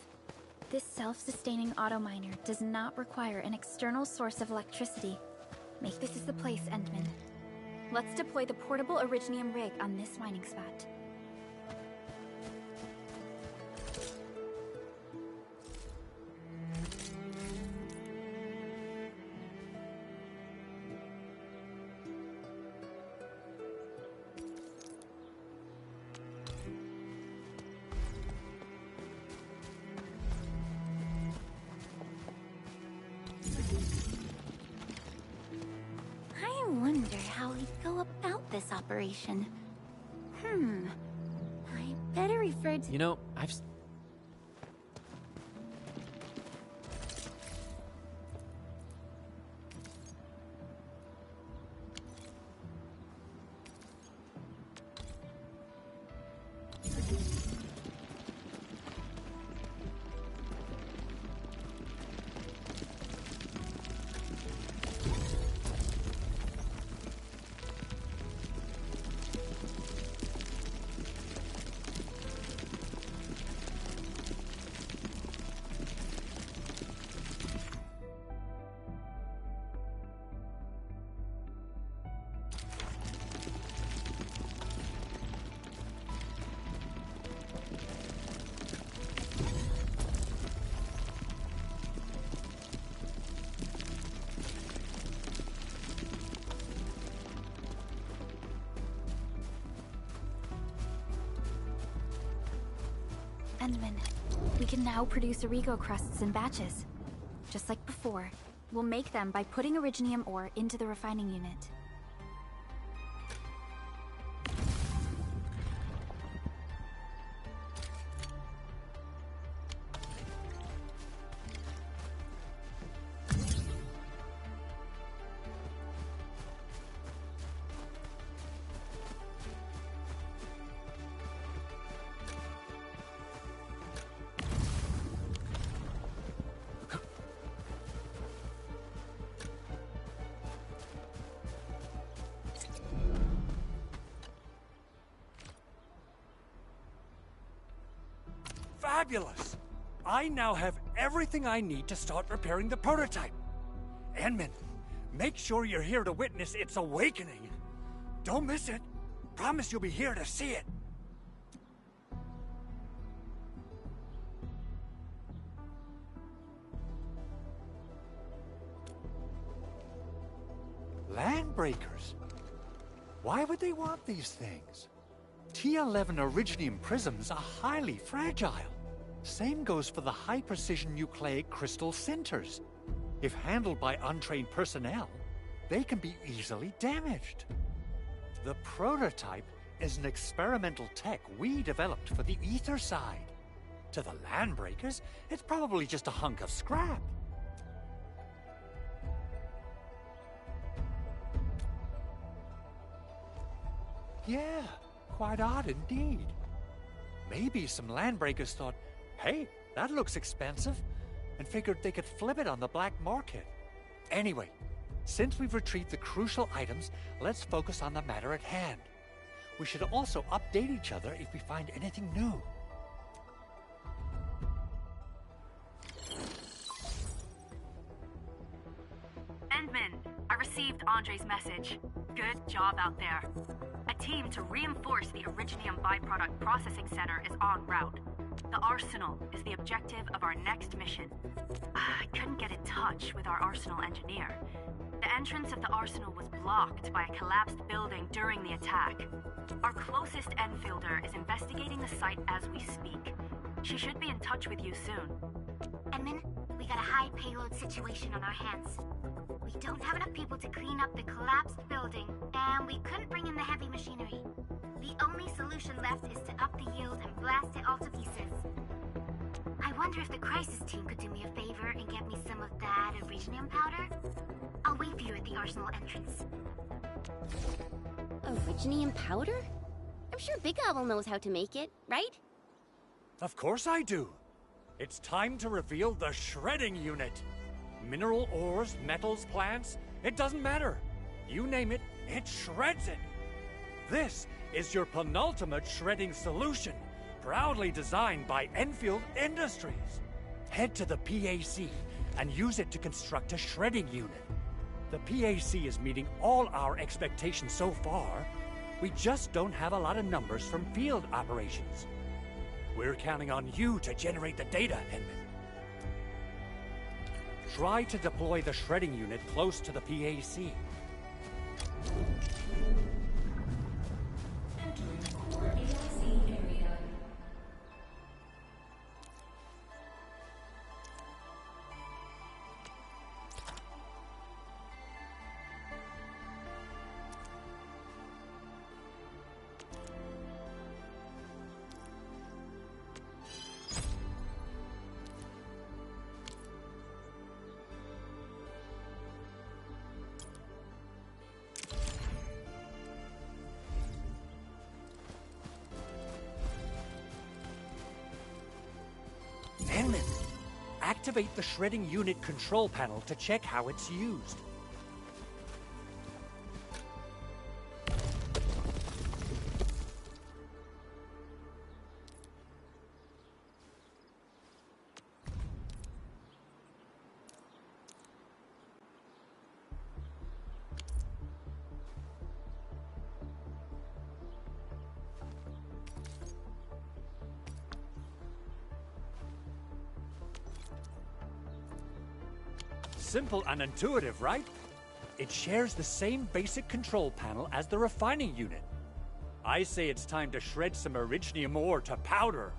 This self-sustaining auto-miner does not require an external source of electricity. This is the place, Endman. Let's deploy the portable Originium rig on this mining spot. I wonder how we go about this operation. I better refer to... You know, Endman, we can now produce Origo crusts in batches. Just like before, we'll make them by putting Originium ore into the refining unit. Fabulous! I now have everything I need to start repairing the prototype. Endman, make sure you're here to witness its awakening. Don't miss it. Promise you'll be here to see it. Landbreakers? Why would they want these things? T11 Originium prisms are highly fragile. Same goes for the high-precision nucleic crystal sinters. If handled by untrained personnel, they can be easily damaged. The prototype is an experimental tech we developed for the ether side. To the Landbreakers, it's probably just a hunk of scrap. Yeah, quite odd indeed. Maybe some Landbreakers thought, hey, that looks expensive, and figured they could flip it on the black market. Anyway, since we've retrieved the crucial items, let's focus on the matter at hand. We should also update each other if we find anything new. Endman, I received Andre's message. Good job out there. A team to reinforce the Originium byproduct processing center is en route. The Arsenal is the objective of our next mission. I couldn't get in touch with our Arsenal engineer. The entrance of the Arsenal was blocked by a collapsed building during the attack. Our closest Enfielder is investigating the site as we speak. She should be in touch with you soon. Edmund, we got a high payload situation on our hands. We don't have enough people to clean up the collapsed building, and we couldn't bring in the heavy machinery. The only solution left is to up the yield and blast it all to pieces. I wonder if the crisis team could do me a favor and get me some of that Originium powder? I'll wait for you at the Arsenal entrance. Originium powder? I'm sure Big Owl knows how to make it, right? Of course I do. It's time to reveal the shredding unit. Mineral ores, metals, plants, it doesn't matter. You name it, it shreds it. This is your penultimate shredding solution, proudly designed by Enfield Industries. Head to the PAC and use it to construct a shredding unit. The PAC is meeting all our expectations so far. We just don't have a lot of numbers from field operations. We're counting on you to generate the data, Henman. Try to deploy the shredding unit close to the PAC. Entering core AIC area. Henman, activate the shredding unit control panel to check how it's used. Simple and intuitive, right? It shares the same basic control panel as the refining unit. I say it's time to shred some Originium ore to powder.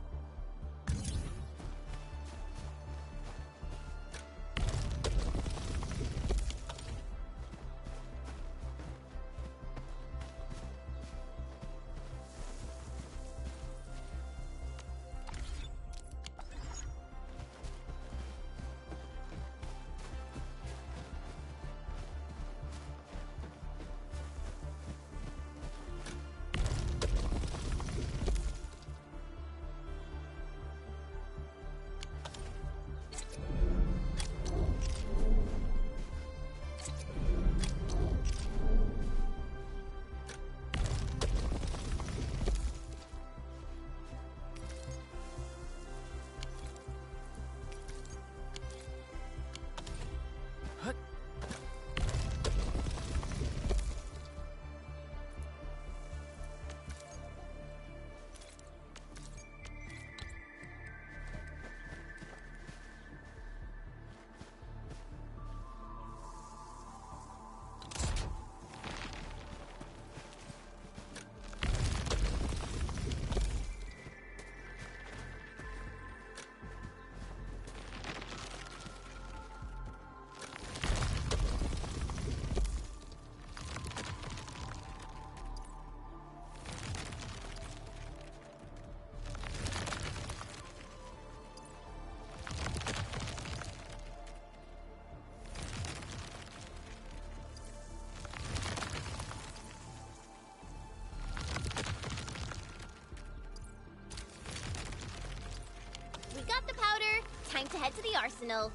Got the powder. Time to head to the arsenal.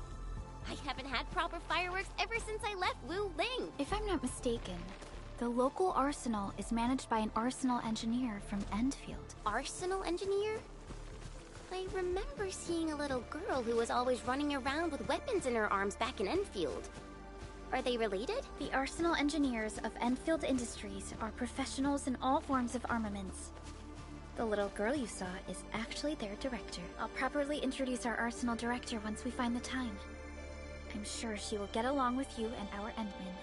I haven't had proper fireworks ever since I left Wu Ling. If I'm not mistaken, the local arsenal is managed by an arsenal engineer from Endfield. Arsenal engineer? I remember seeing a little girl who was always running around with weapons in her arms back in Enfield. Are they related? The arsenal engineers of Enfield Industries are professionals in all forms of armaments. The little girl you saw is actually their director. I'll properly introduce our arsenal director once we find the time. I'm sure she will get along with you and our Endman.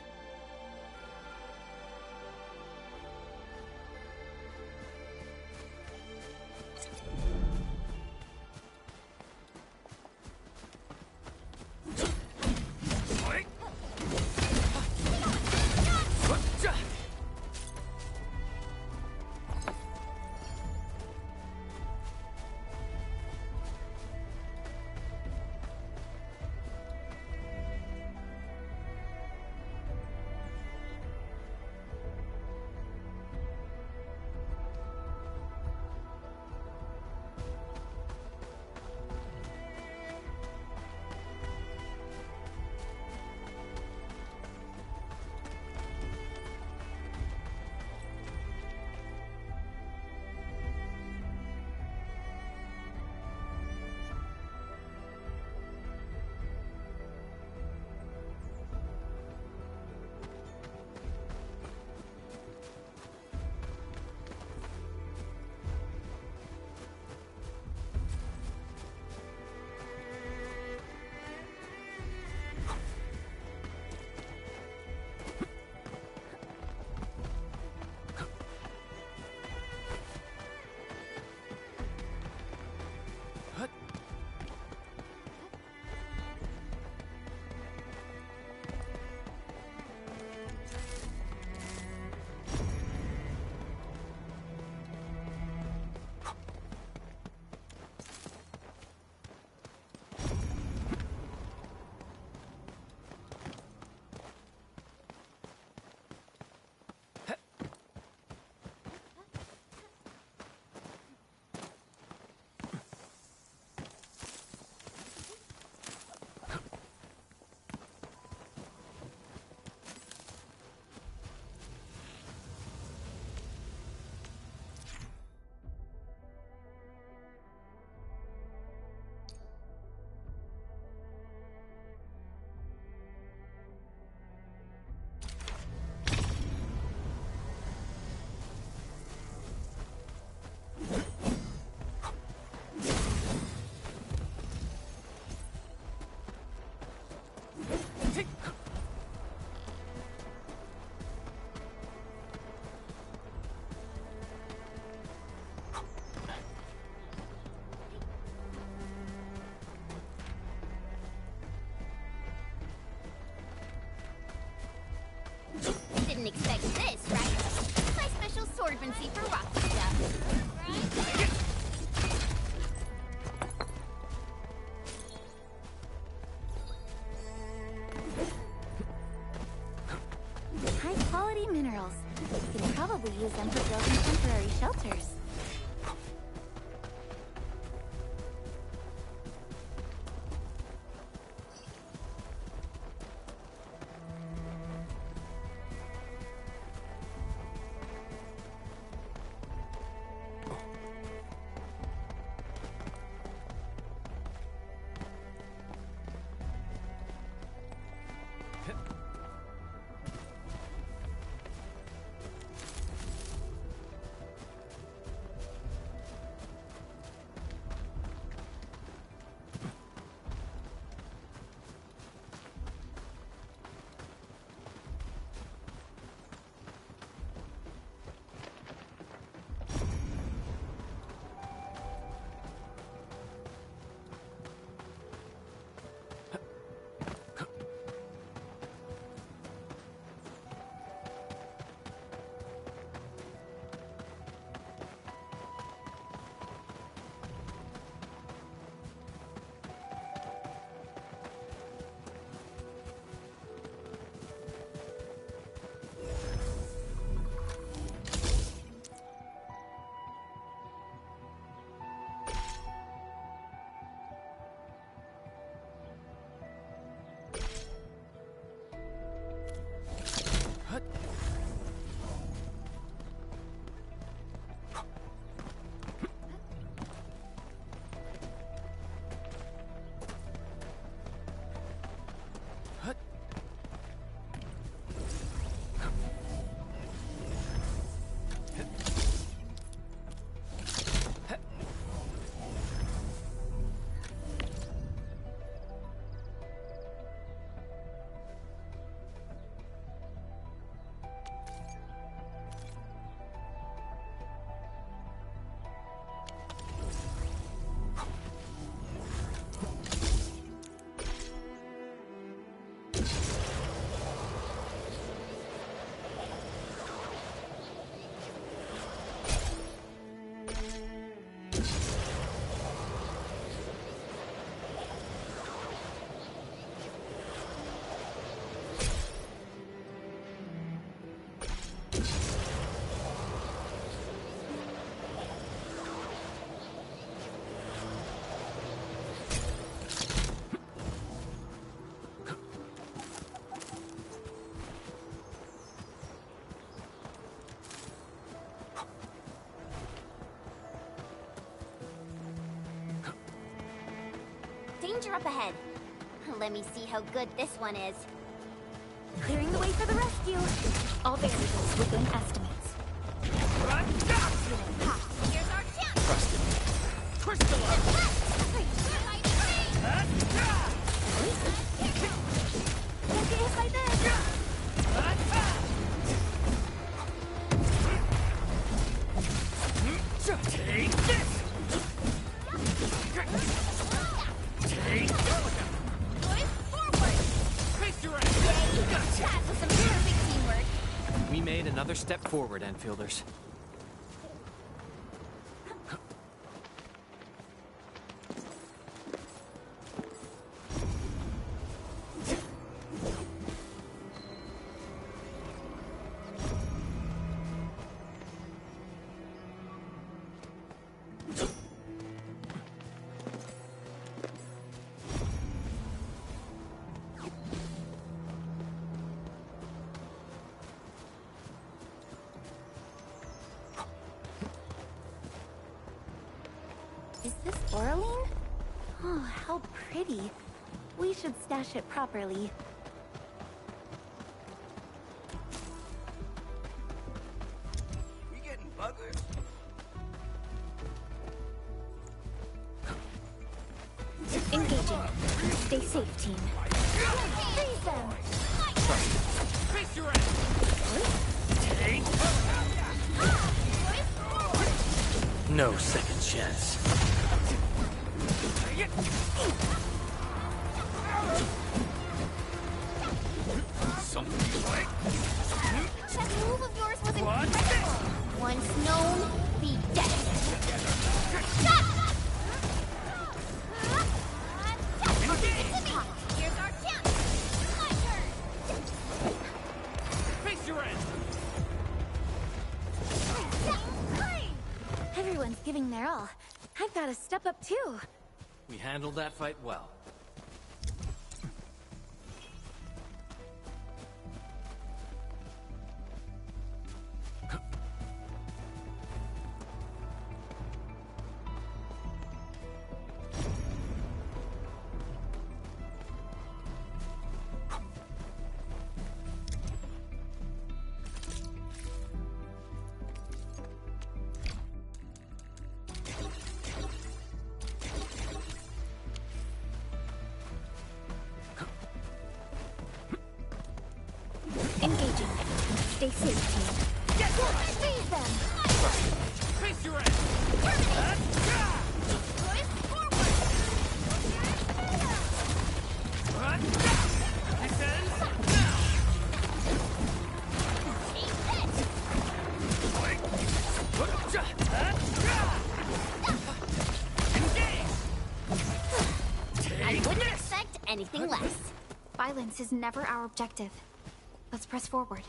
probably use them for building temporary shelters. Danger up ahead. Let me see how good this one is. Clearing the way for the rescue. All variables within estimates. Here's our chance! Trust it. Crystallize! Don't get hit by this! Take this! Take forward! Face your That was some perfect teamwork. We made another step forward, Enfielders. Is this Oraline? Oh, how pretty. We should stash it properly. We getting buggers? Engaging. Stay safe, team. Freeze them! Face your ass! Take No second chance. something like That move of yours was incredible. Once known, be dead. Here's our chance. My turn. face your end. everyone's giving their all, I've got to step up too. We handled that fight well. Engaging. Stay safe, team. Get Seize them! Face your ass! This ends now! I wouldn't expect anything less. Violence is never our objective. Let's press forward.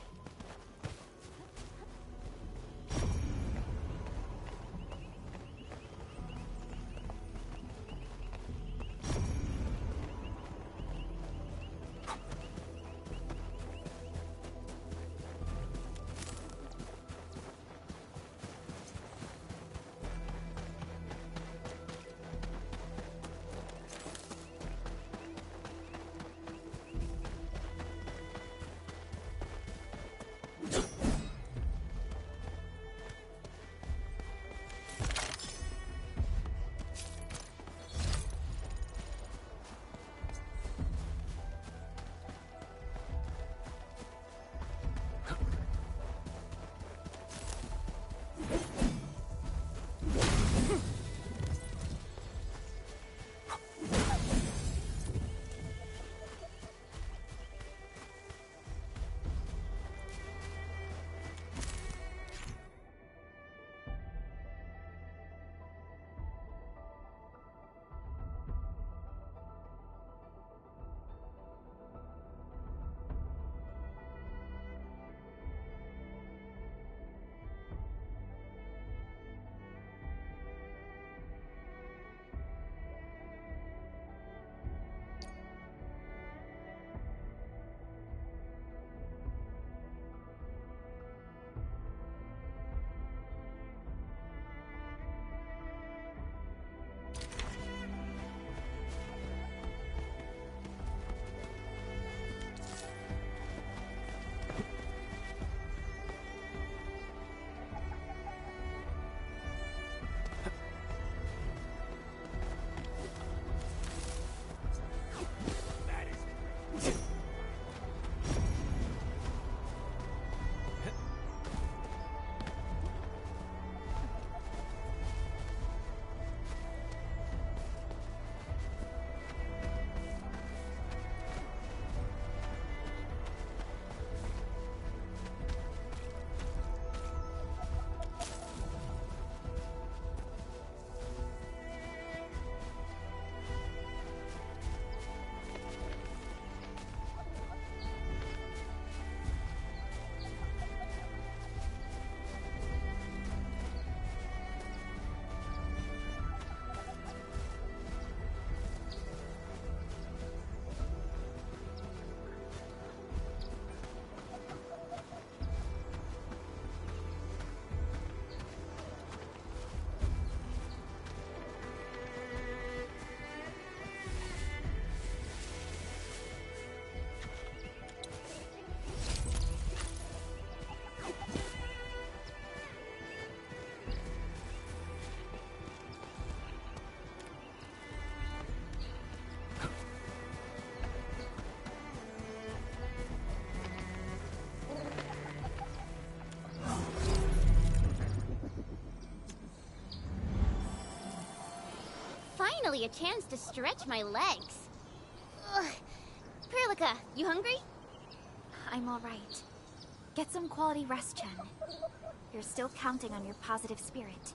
Finally a chance to stretch my legs. Ugh. Perlica, you hungry? I'm all right. Get some quality rest, Chen. You're still counting on your positive spirit.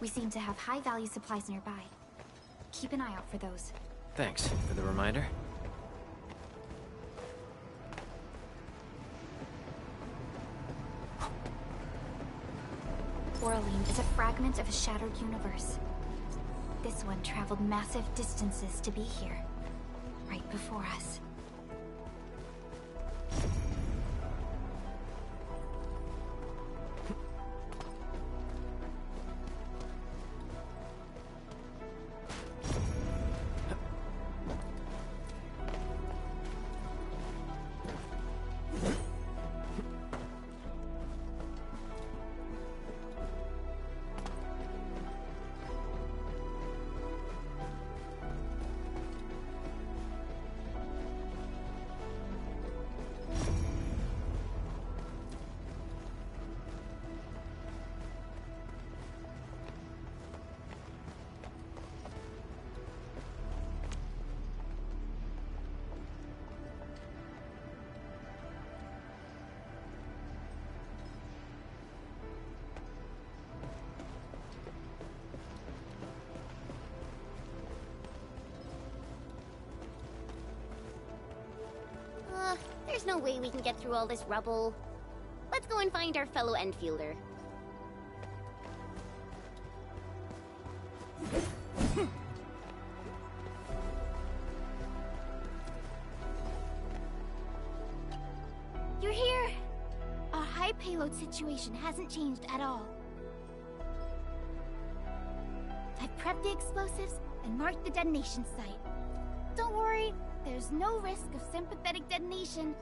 We seem to have high-value supplies nearby. Keep an eye out for those. Thanks for the reminder. Oraline is a fragment of a shattered universe. This one traveled massive distances to be here, right before us. There's no way we can get through all this rubble. Let's go and find our fellow Endfielder. You're here! Our high payload situation hasn't changed at all. I've prepped the explosives and marked the detonation site. Don't worry, there's no risk of sympathetic detonation.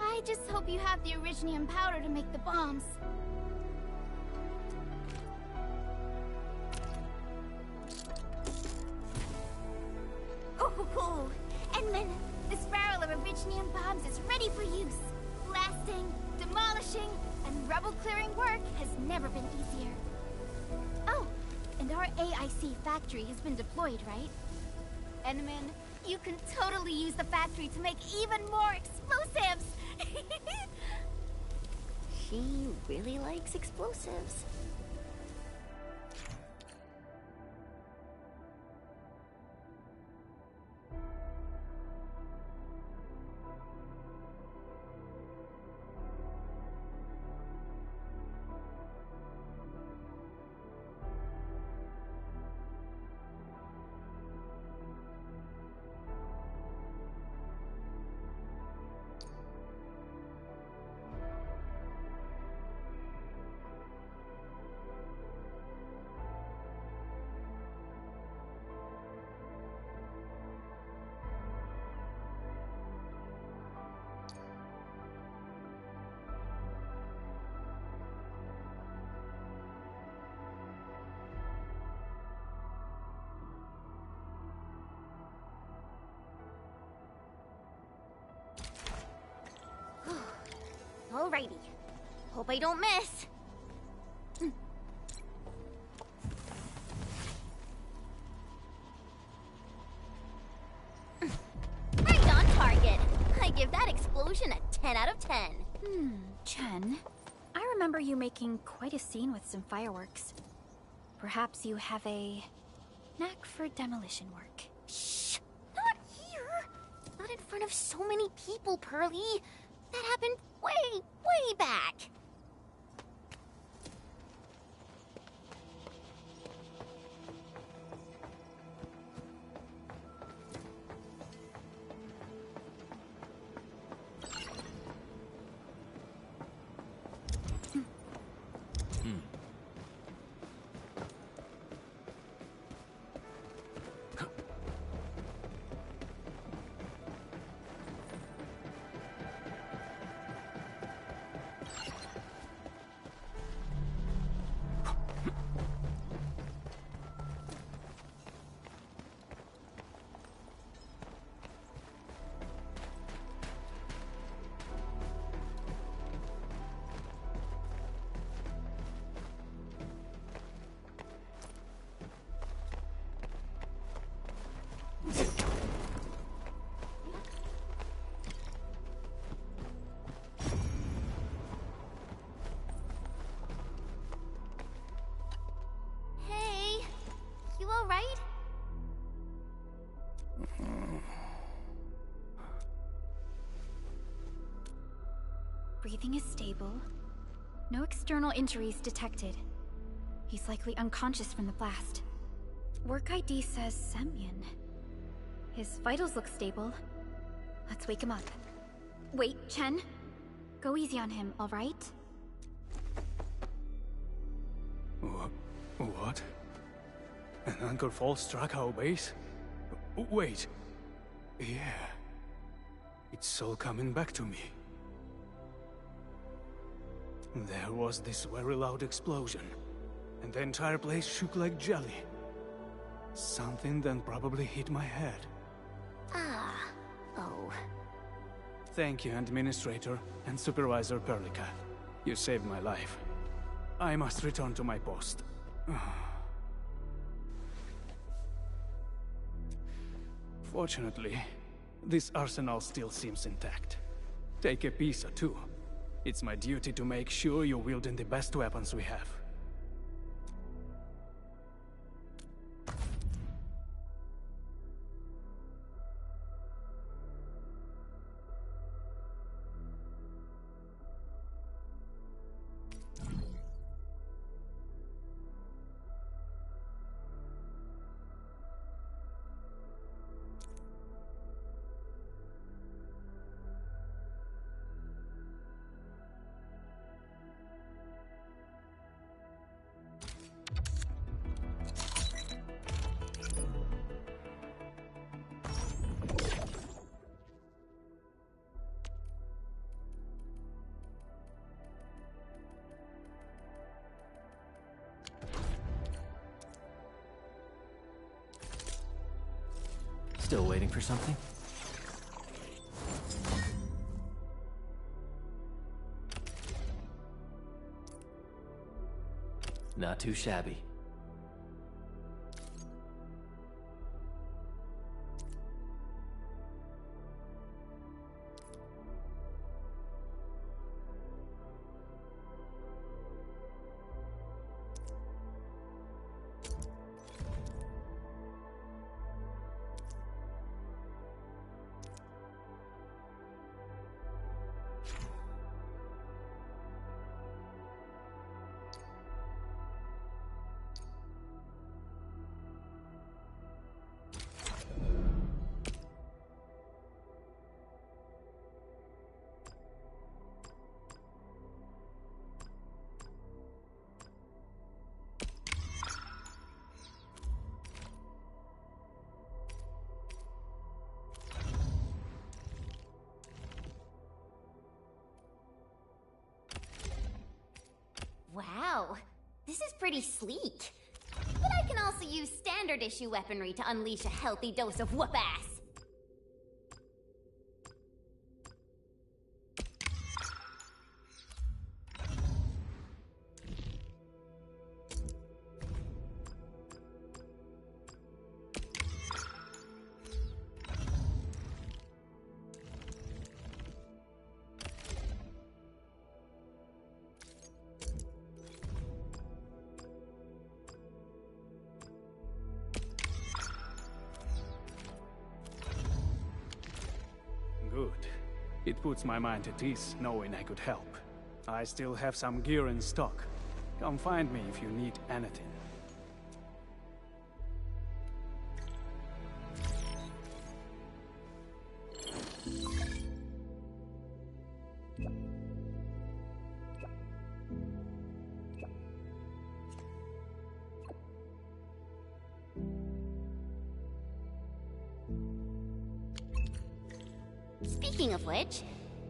I just hope you have the Originium powder to make the bombs. Ho! Edmund, this barrel of Originium bombs is ready for use. Blasting, demolishing, and rubble-clearing work has never been easier. Oh, and our AIC factory has been deployed, right? Edmund, you can totally use the factory to make even more explosives! She really likes explosives. Alrighty. Hope I don't miss. Right on target. I give that explosion a 10 out of 10. Chen, I remember you making quite a scene with some fireworks. Perhaps you have a knack for demolition work. Shh! Not here! Not in front of so many people, Pearly. That happened way back. Breathing is stable. No external injuries detected. He's likely unconscious from the blast. Work ID says Semyon. His vitals look stable. Let's wake him up. Wait, Chen. Go easy on him, alright? What? An anchor fall struck our base? Wait. Yeah. It's all coming back to me. There was this very loud explosion, and the entire place shook like jelly. Something then probably hit my head. Ah. Oh. Thank you, Administrator and Supervisor Perlica. You saved my life. I must return to my post. Fortunately, this arsenal still seems intact. Take a piece or two. It's my duty to make sure you're wielding the best weapons we have. Still waiting for something? Not too shabby. Wow, this is pretty sleek. But I can also use standard issue weaponry to unleash a healthy dose of whoop-ass. Good. It puts my mind at ease knowing I could help. I still have some gear in stock. Come find me if you need anything. Speaking of which,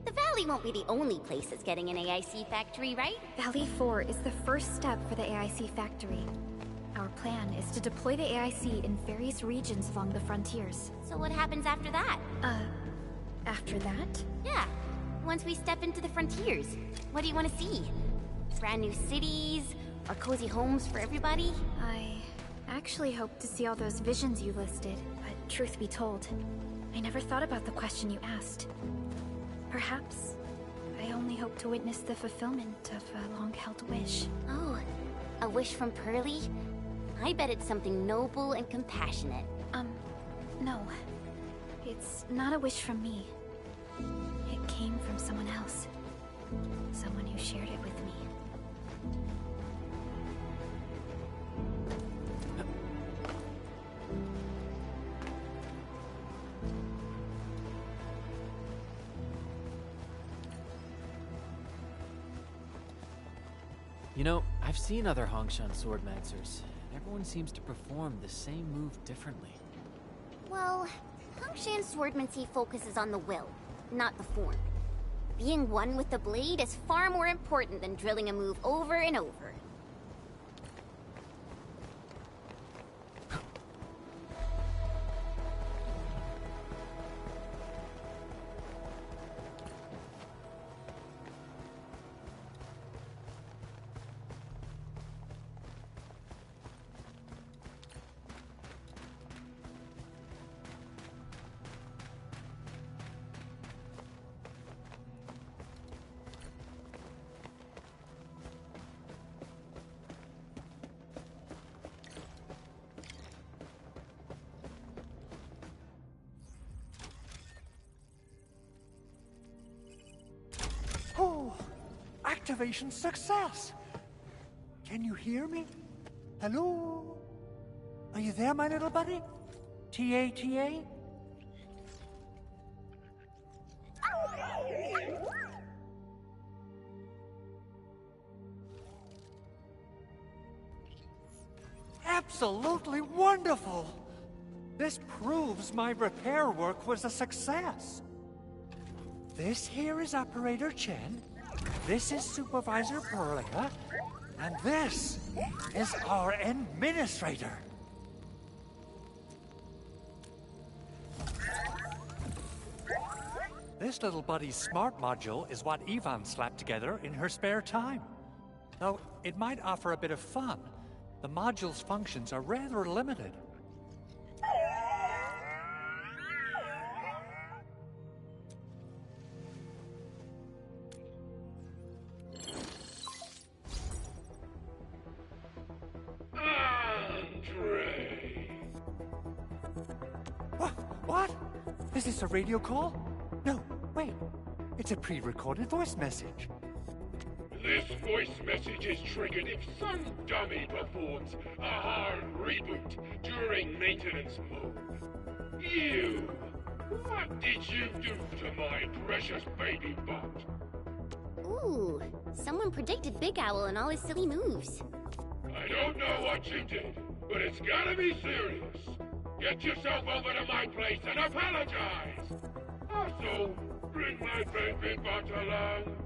the Valley won't be the only place that's getting an AIC factory, right? Valley 4 is the first step for the AIC factory. Our plan is to deploy the AIC in various regions along the frontiers. So what happens after that? After that? Yeah, once we step into the frontiers. What do you want to see? Brand new cities? Or cozy homes for everybody? I actually hoped to see all those visions you listed, but truth be told, I never thought about the question you asked. Perhaps I only hope to witness the fulfillment of a long-held wish. Oh, a wish from Pearly? I bet it's something noble and compassionate. No. It's not a wish from me. It came from someone else. Someone who shared it with me. You know, I've seen other Hongshan swordmancers. Everyone seems to perform the same move differently. Well, Hongshan swordmancy focuses on the will, not the form. Being one with the blade is far more important than drilling a move over and over. Oh, activation success! Can you hear me? Hello? Are you there, my little buddy? T-A-T-A? Absolutely wonderful! This proves my repair work was a success. This here is Operator Chen, this is Supervisor Perlica, and this is our Administrator. This little buddy's smart module is what Ivan slapped together in her spare time. Though it might offer a bit of fun, the module's functions are rather limited. What? Is this a radio call? No, wait. It's a pre-recorded voice message. This voice message is triggered if some dummy performs a hard reboot during maintenance mode. You! What did you do to my precious baby bot? Ooh, someone predicted Big Owl and all his silly moves. I don't know what you did, but it's gotta be serious. Get yourself over to my place and apologize! Also, bring my baby bot along.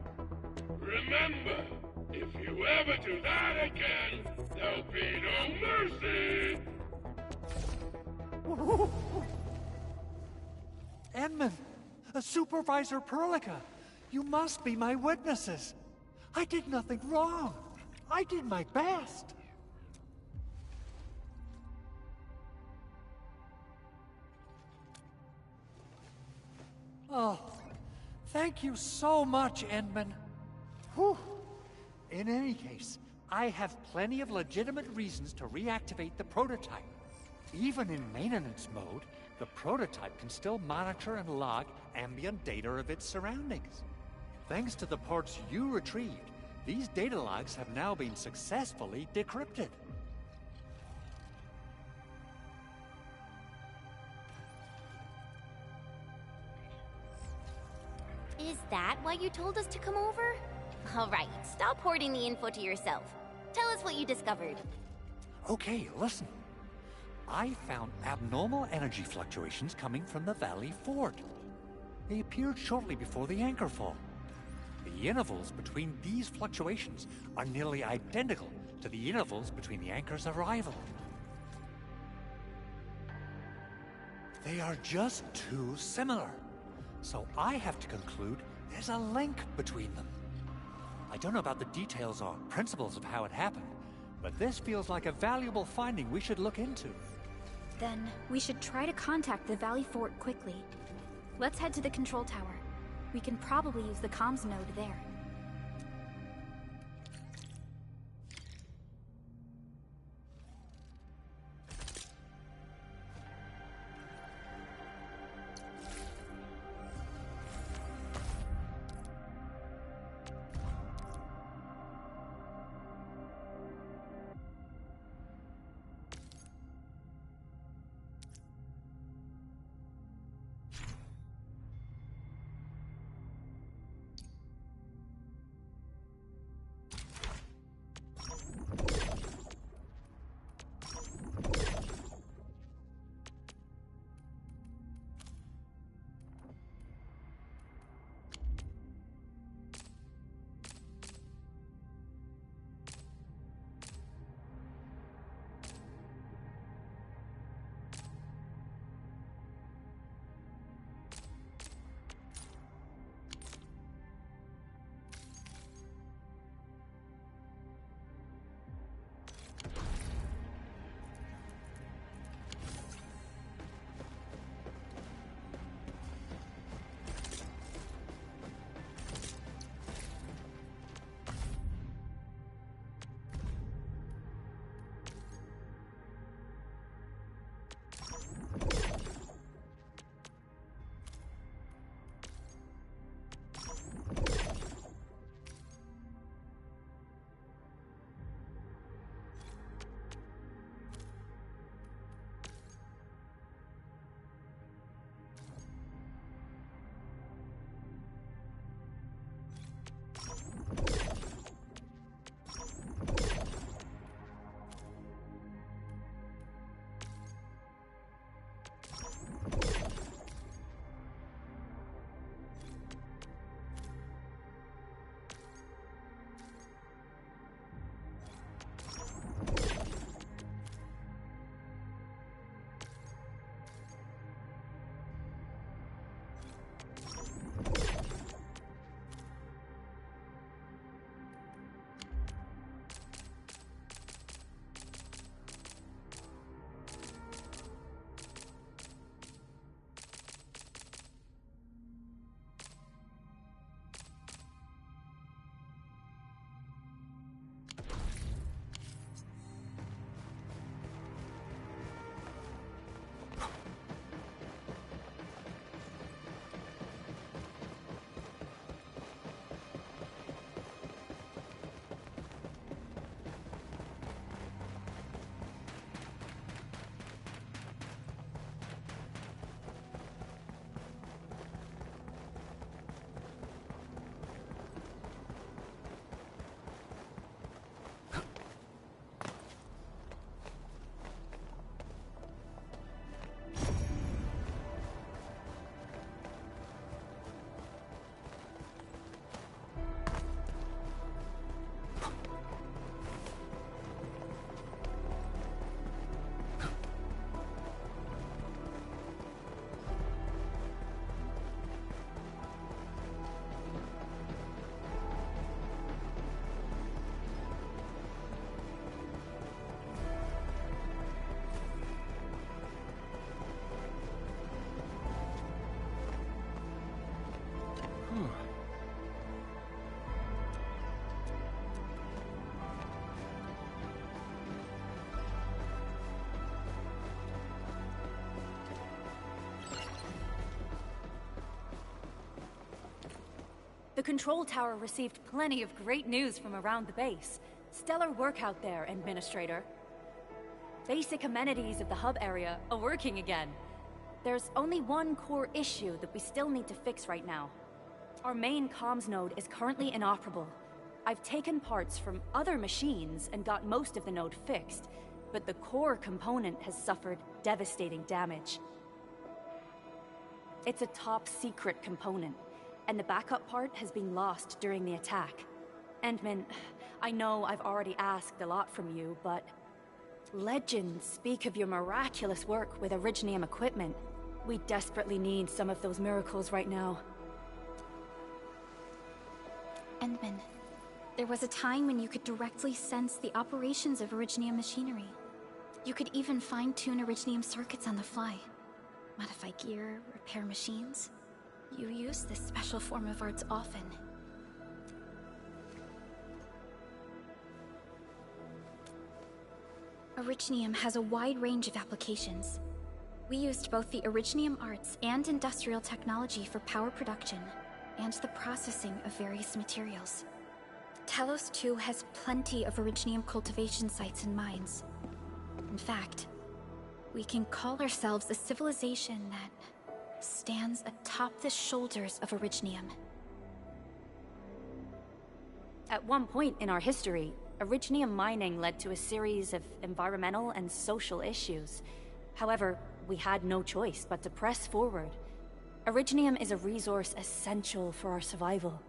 Remember, if you ever do that again, there'll be no mercy! Edmund, Supervisor Perlica, you must be my witnesses. I did nothing wrong. I did my best. Oh, thank you so much, Edmund. Whew. In any case, I have plenty of legitimate reasons to reactivate the prototype. Even in maintenance mode, the prototype can still monitor and log ambient data of its surroundings. Thanks to the parts you retrieved, these data logs have now been successfully decrypted. Is that why you told us to come over? Alright, stop hoarding the info to yourself. Tell us what you discovered. Okay, listen. I found abnormal energy fluctuations coming from the Valley Fort. They appeared shortly before the anchor fall. The intervals between these fluctuations are nearly identical to the intervals between the anchor's arrival. They are just too similar. So I have to conclude there's a link between them. I don't know about the details or principles of how it happened, but this feels like a valuable finding we should look into. Then we should try to contact the Valley Fort quickly. Let's head to the control tower. We can probably use the comms node there. control tower received plenty of great news from around the base. Stellar work out there, Administrator. Basic amenities of the hub area are working again. There's only one core issue that we still need to fix right now. Our main comms node is currently inoperable. I've taken parts from other machines and got most of the node fixed, but the core component has suffered devastating damage. It's a top-secret component, and the backup part has been lost during the attack. Endman, I know I've already asked a lot from you, but legends speak of your miraculous work with Originium equipment. We desperately need some of those miracles right now. Endman, there was a time when you could directly sense the operations of Originium machinery. You could even fine-tune Originium circuits on the fly. Modify gear, repair machines. You use this special form of arts often. Originium has a wide range of applications. We used both the Originium arts and industrial technology for power production, and the processing of various materials. Telos 2 has plenty of Originium cultivation sites and mines. In fact, we can call ourselves a civilization that stands atop the shoulders of Originium. At one point in our history, Originium mining led to a series of environmental and social issues. However, we had no choice but to press forward. Originium is a resource essential for our survival.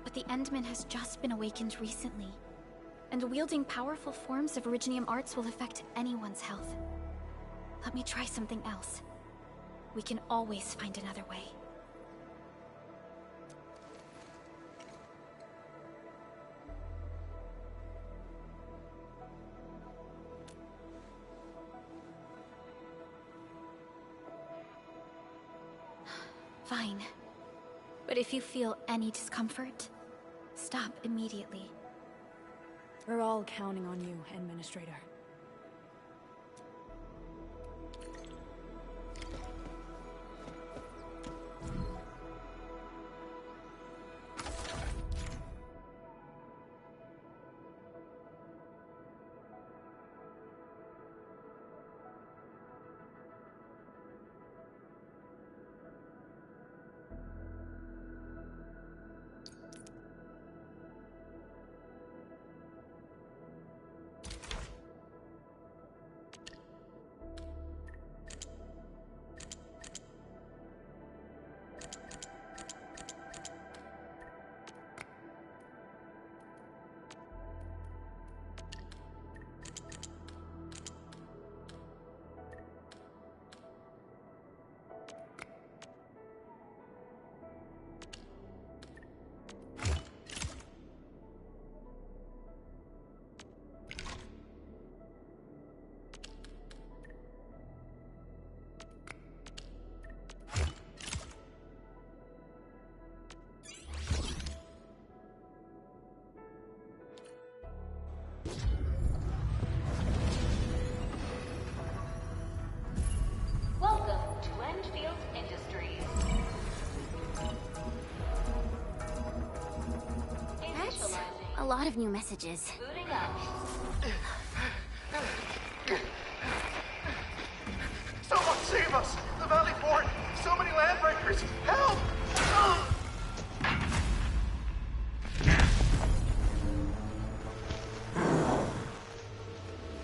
But the Endman has just been awakened recently, and wielding powerful forms of Originium arts will affect anyone's health. Let me try something else. We can always find another way. Fine. But if you feel any discomfort, stop immediately. We're all counting on you, Administrator. Welcome to Endfield Industries. That's a lot of new messages. Booting up. Someone save us! The Valley Fort! So many landbreakers! Help!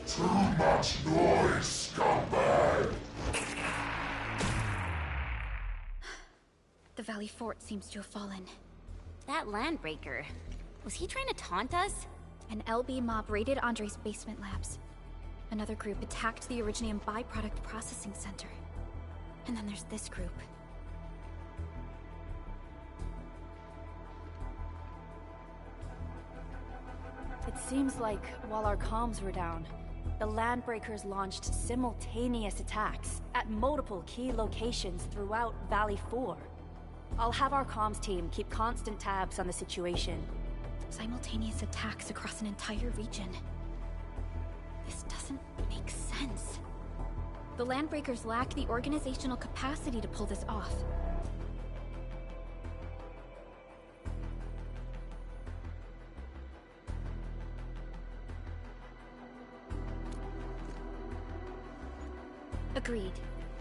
Too much noise, scumbag! The Valley Fort seems to have fallen. That landbreaker, was he trying to taunt us? An LB mob raided Andre's basement labs. Another group attacked the Originium byproduct processing center. And then there's this group. It seems like while our comms were down, the Landbreakers launched simultaneous attacks at multiple key locations throughout Valley 4. I'll have our comms team keep constant tabs on the situation. Simultaneous attacks across an entire region. This doesn't make sense. The Landbreakers lack the organizational capacity to pull this off. Agreed.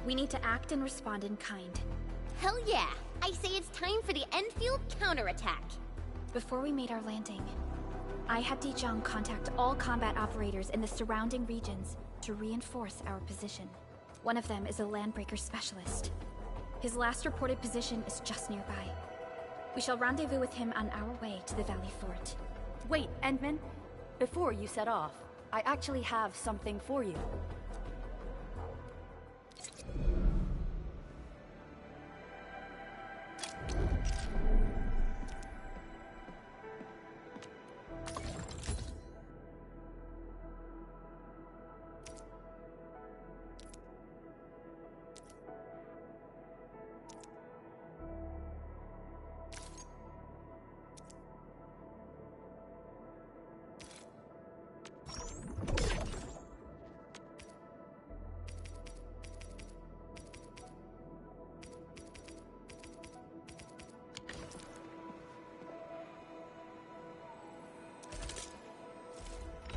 We need to act and respond in kind. Hell yeah! I say it's time for the Endfield counterattack. Before we made our landing, I had Dijong contact all combat operators in the surrounding regions to reinforce our position. One of them is a Landbreaker specialist. His last reported position is just nearby. We shall rendezvous with him on our way to the Valley Fort. Wait, Endman. Before you set off, I actually have something for you.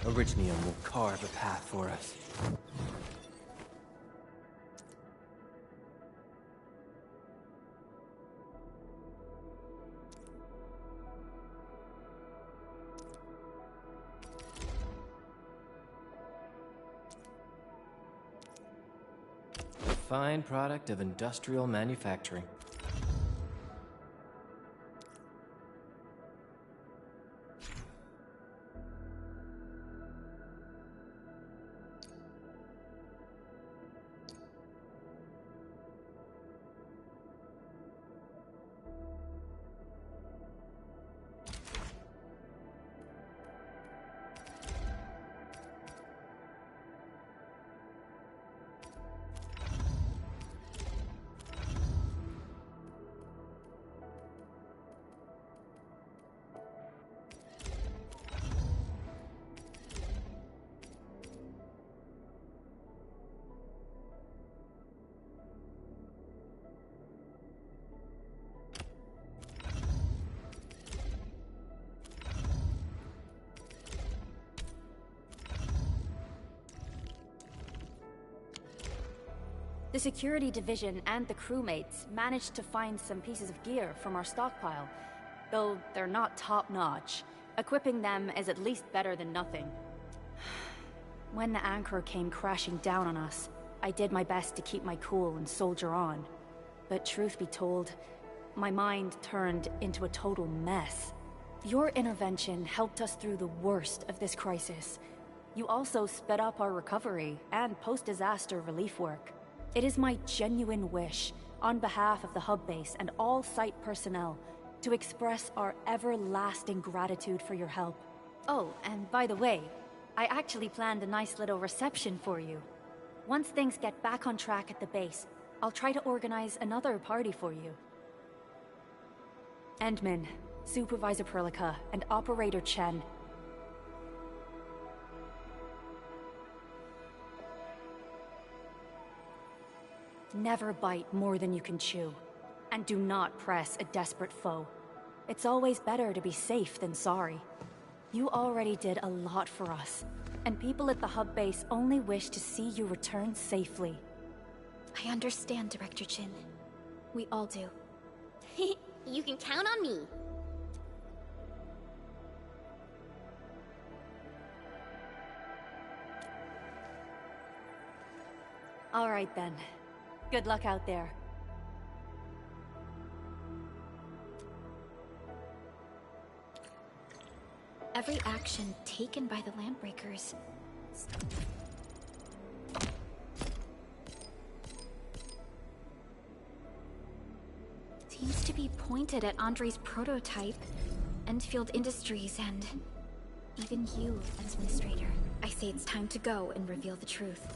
Originium will carve a path for us. A fine product of industrial manufacturing. The security division and the crewmates managed to find some pieces of gear from our stockpile, though they're not top-notch. Equipping them is at least better than nothing. When the anchor came crashing down on us, I did my best to keep my cool and soldier on. But truth be told, my mind turned into a total mess. Your intervention helped us through the worst of this crisis. You also sped up our recovery and post-disaster relief work. It is my genuine wish, on behalf of the hub base and all site personnel, to express our everlasting gratitude for your help. Oh, and by the way, I actually planned a nice little reception for you. Once things get back on track at the base, I'll try to organize another party for you. Endman, Supervisor Perlica, and Operator Chen. Never bite more than you can chew. And do not press a desperate foe. It's always better to be safe than sorry. You already did a lot for us, and people at the hub base only wish to see you return safely. I understand, Director Chin. We all do. You can count on me. All right then. Good luck out there. Every action taken by the Landbreakers seems to be pointed at Andre's prototype, Endfield Industries, and even you, Administrator. I say it's time to go and reveal the truth.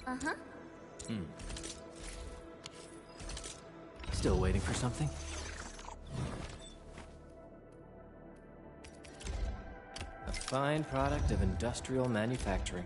Uh-huh. Still waiting for something? A fine product of industrial manufacturing.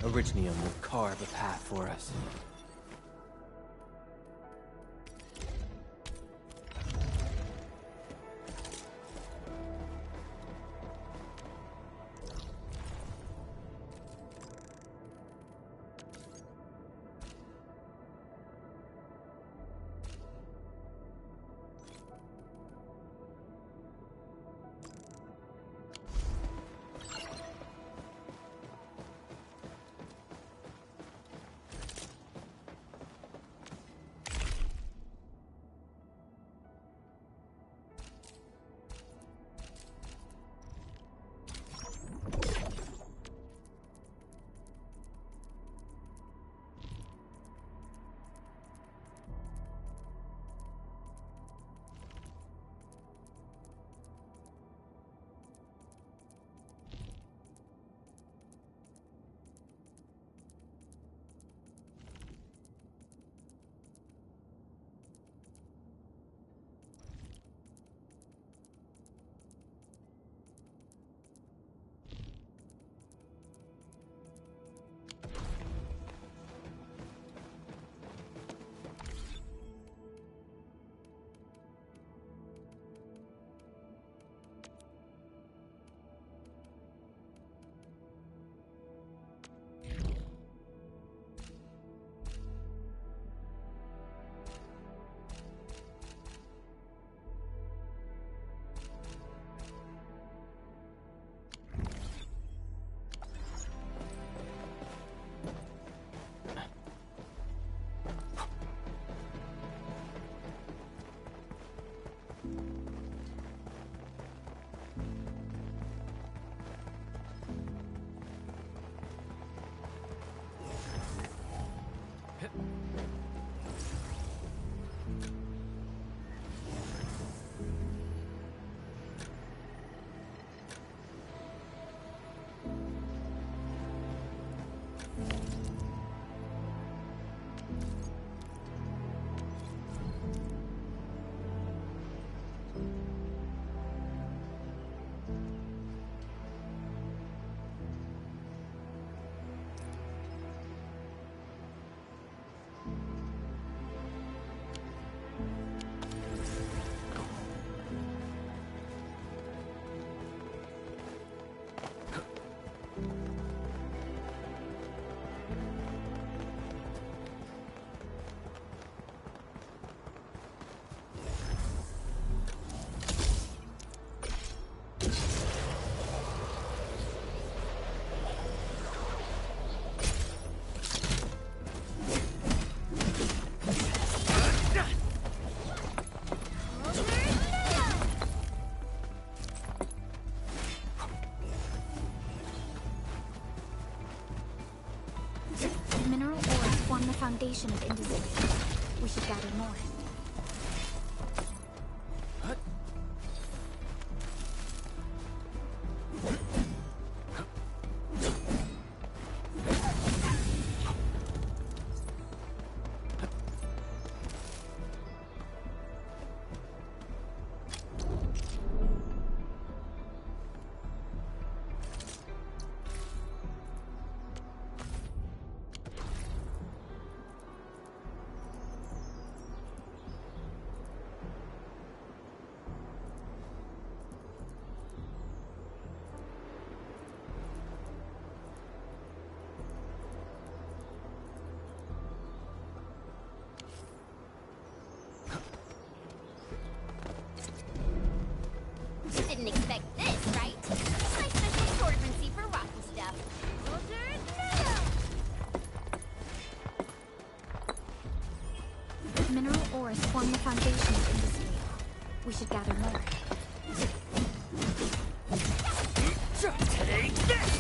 Orignium will carve a path for us. Mineral ores form the foundation of industry. We should gather more. Didn't expect this, right? My special swordsmancy for rocky stuff. Mineral ores form the foundation of industry. We should gather more. Take this!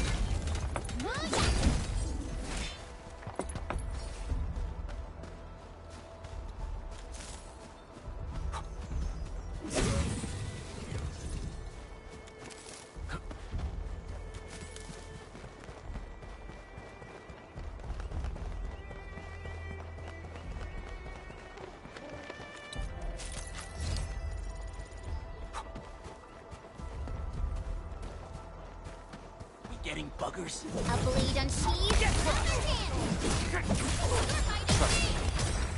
Getting buggers? A blade unsheathed.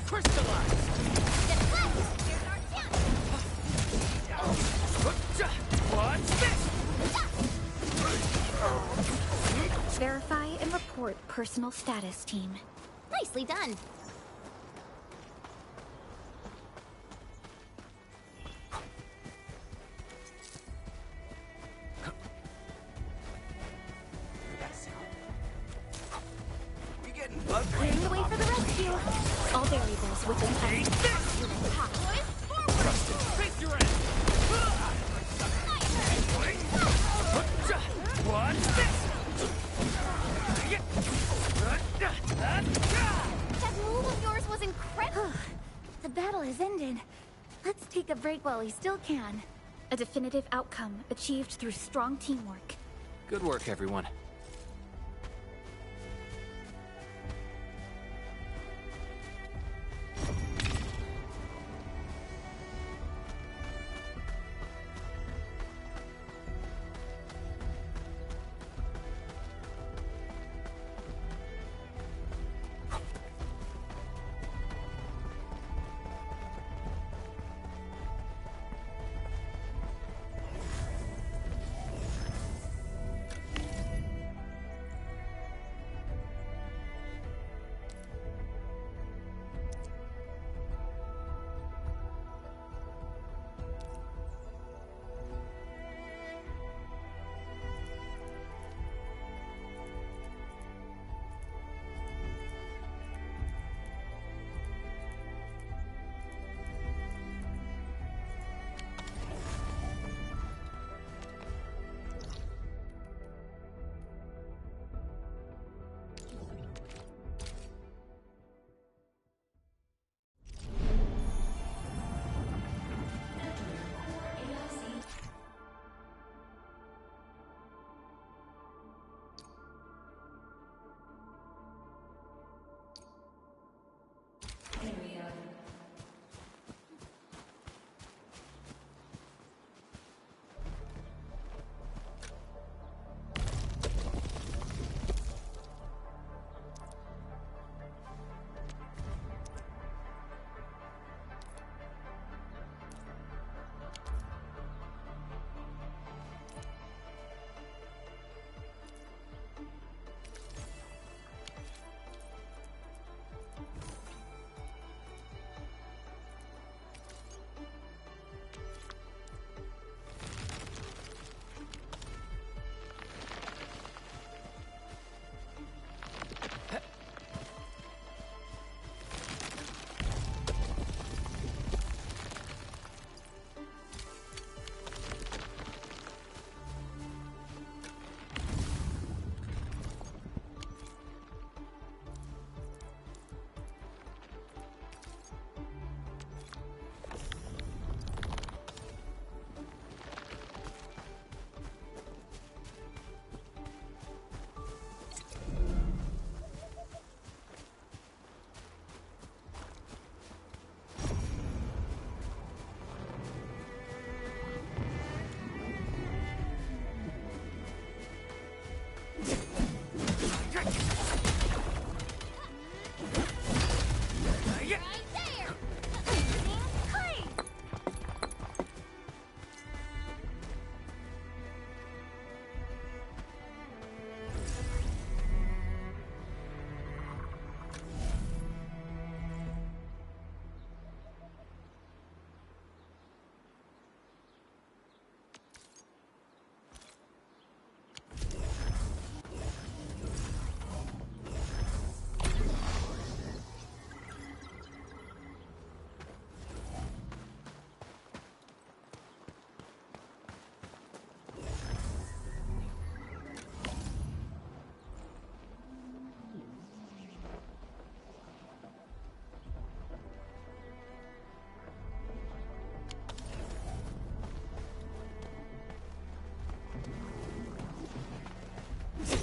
Crystallize! What's this? Verify and report personal status, team. Nicely done. Clearing the way for the rescue. All variables within sight. Face your ass! What's this? That move of yours was incredible. The battle has ended. Let's take a break while we still can. A definitive outcome achieved through strong teamwork. Good work, everyone.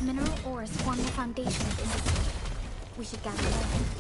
Mineral ores form the foundation of industry. We should gather more.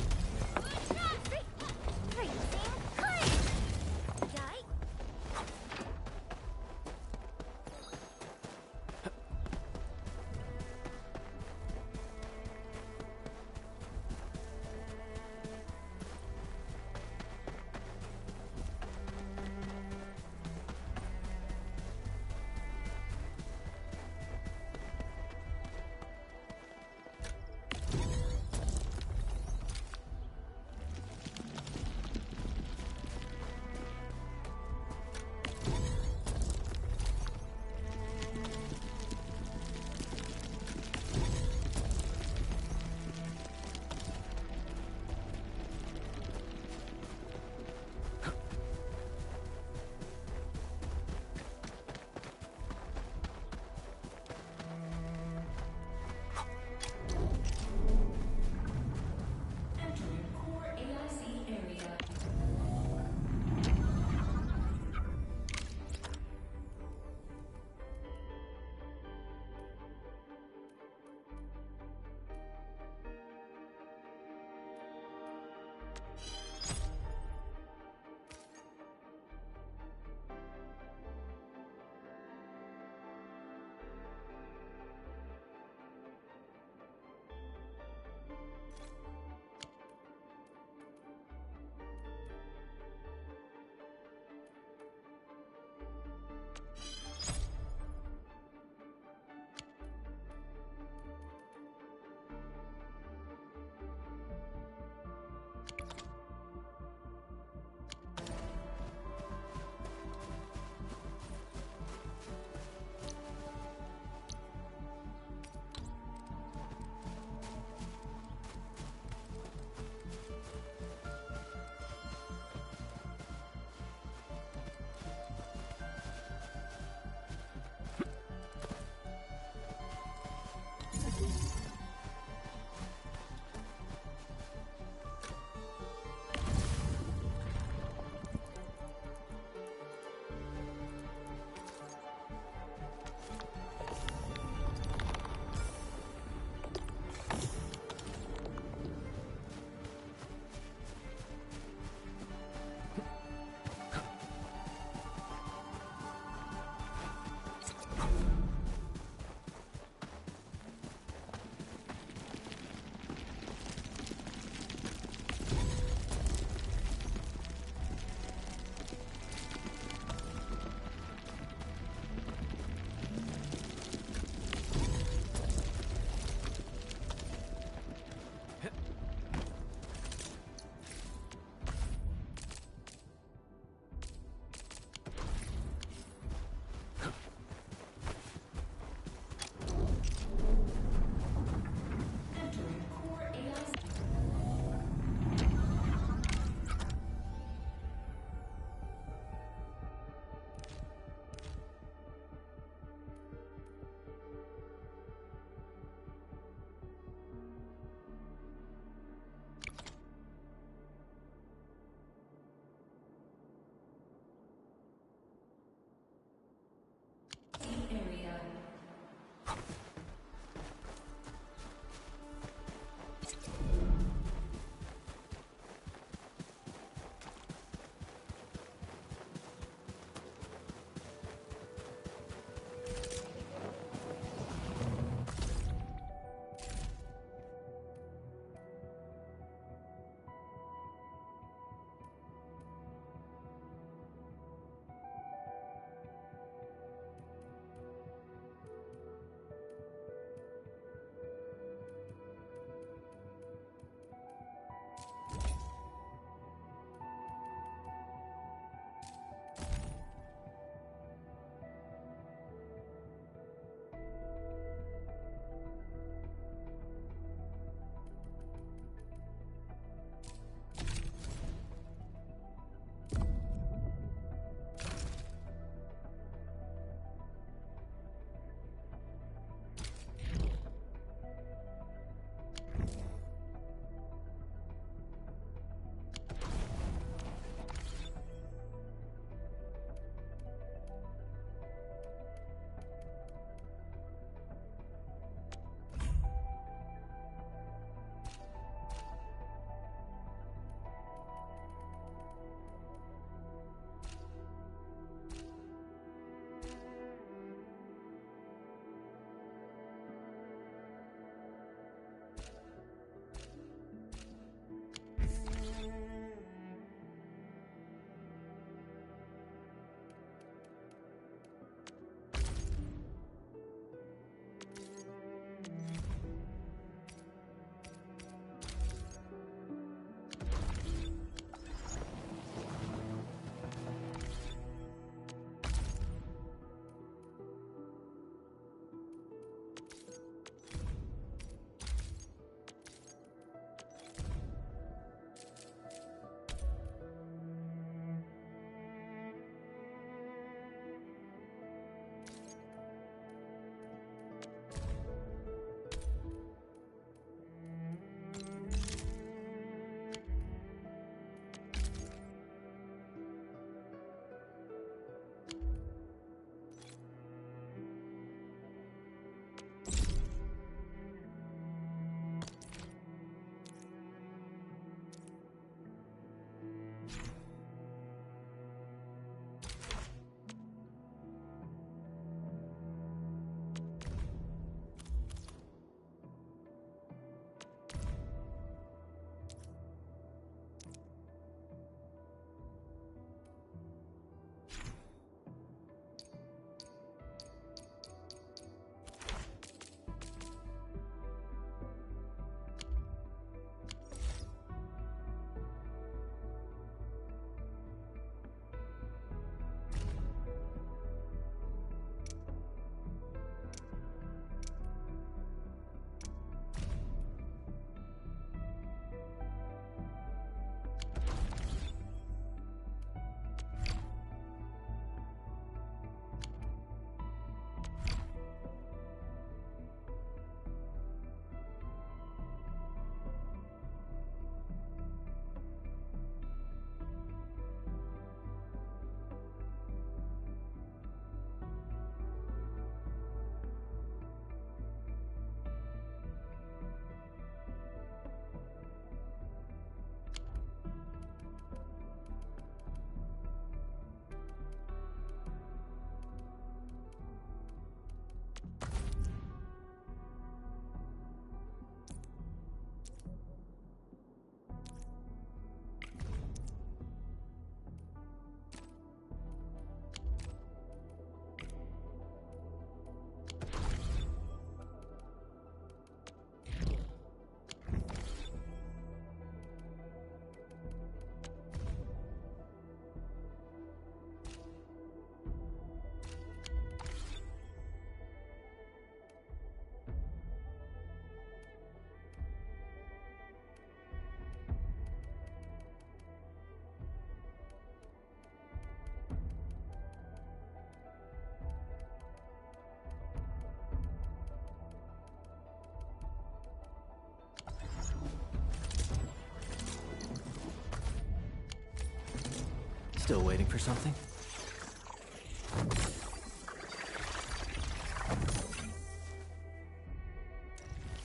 Still waiting for something?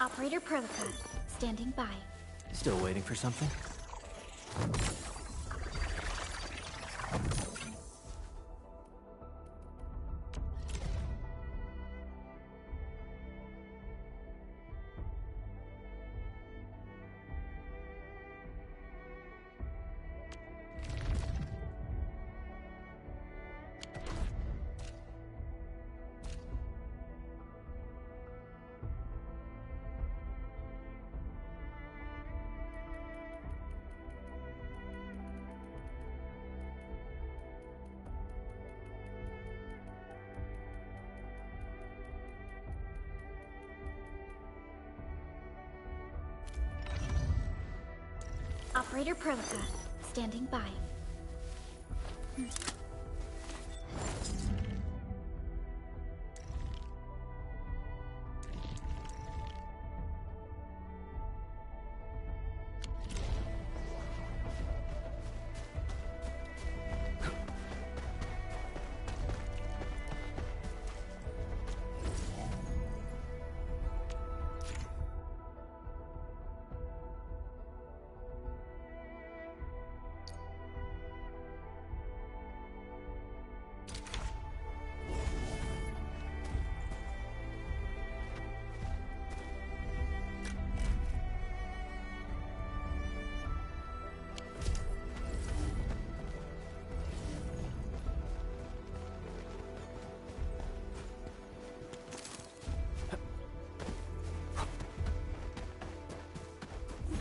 Operator Perlica, standing by. Still waiting for something? Operator Perlica, standing by.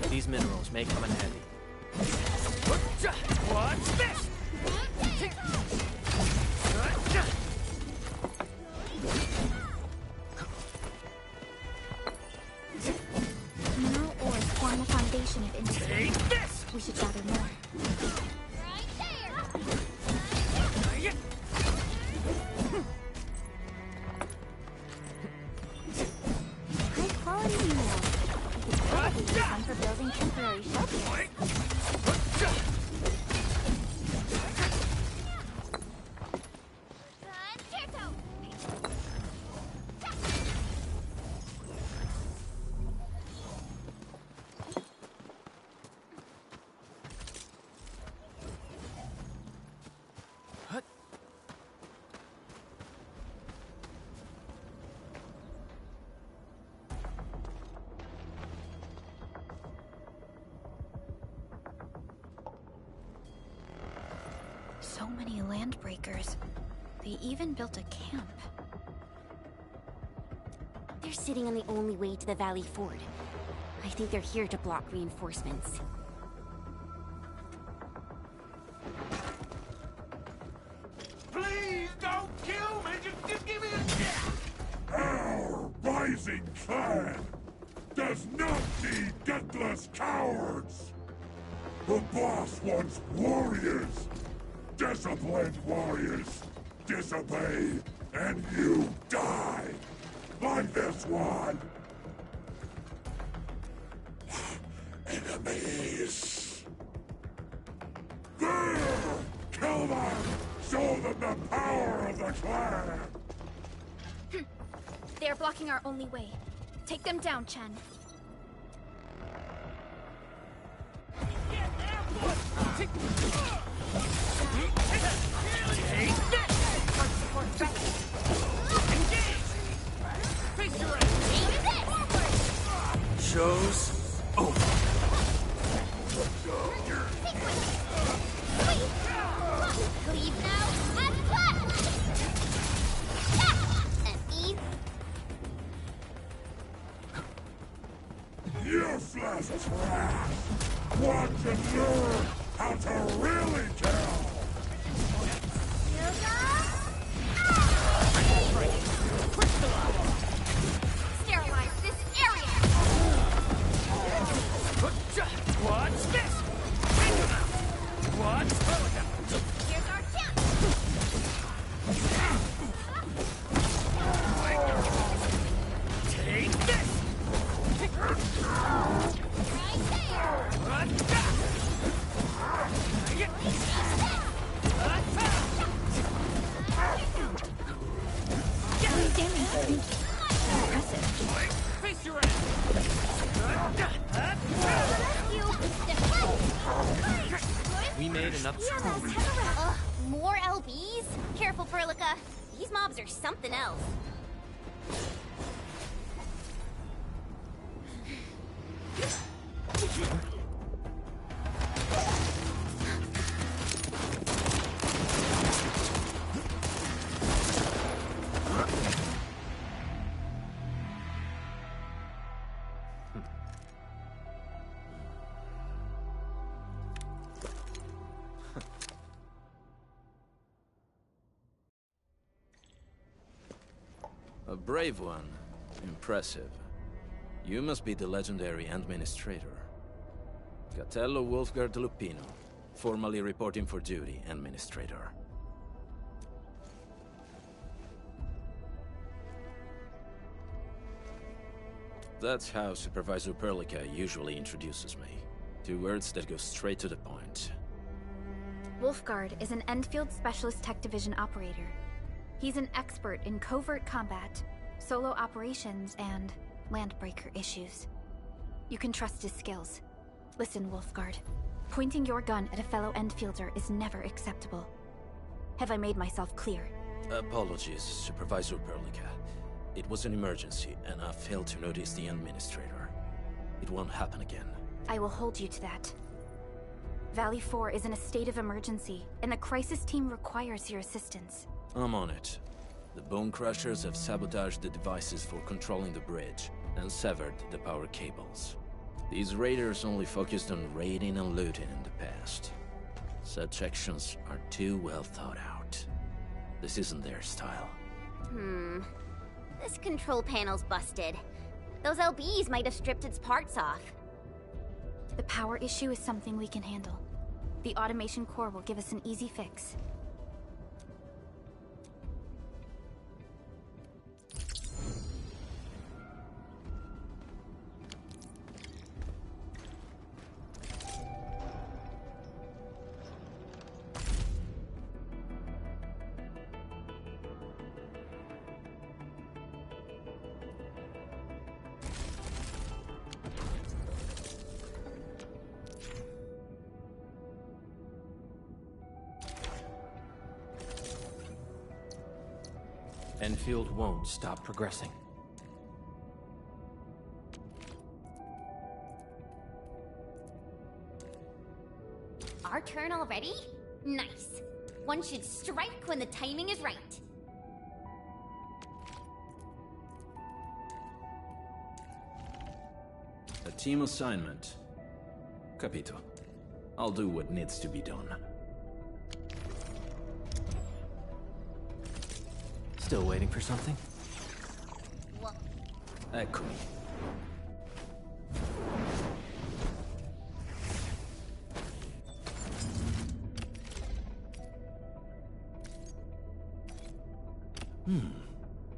These minerals may come in handy. What's this? Mineral ores form the foundation of industry. Take this! We should gather more. High quality minerals. We could probably use them for building temporary shelters. So many landbreakers. They even built a camp. They're sitting on the only way to the Valley Ford. I think they're here to block reinforcements. Please don't kill me! Just give me a chance! Our rising clan does not need gutless cowards! The boss wants warriors! Disciplined warriors! Disobey, and you die! Like this one! Enemies! There! Kill them! Show them the power of the clan! They are blocking our only way. Take them down, Chen. Show's over. Leave now and left! And Eve? Useless trash! Watch and learn how to really kill! Sterilize this area! What's this? What's Here's our chance! Take this! Right there! enough. Ugh, more LBs? Careful, Perlica. These mobs are something else. A brave one. Impressive. You must be the legendary Administrator. Catello Wolfgard Lupino, formally reporting for duty, Administrator. That's how Supervisor Perlica usually introduces me. 2 words that go straight to the point. Wolfgard is an Endfield Specialist Tech Division operator. He's an expert in covert combat, solo operations, and landbreaker issues. You can trust his skills. Listen, Wolfgard. Pointing your gun at a fellow Endfielder is never acceptable. Have I made myself clear? Apologies, Supervisor Perlica. It was an emergency, and I failed to notice the Administrator. It won't happen again. I will hold you to that. Valley 4 is in a state of emergency, and the crisis team requires your assistance. I'm on it. The Bone Crushers have sabotaged the devices for controlling the bridge, and severed the power cables. These raiders only focused on raiding and looting in the past. Such actions are too well thought out. This isn't their style. This control panel's busted. Those LBs might have stripped its parts off. The power issue is something we can handle. The automation core will give us an easy fix. Enfield won't stop progressing. Our turn already? Nice. One should strike when the timing is right. A team assignment. Capito. I'll do what needs to be done. Still waiting for something? What? Eccomi.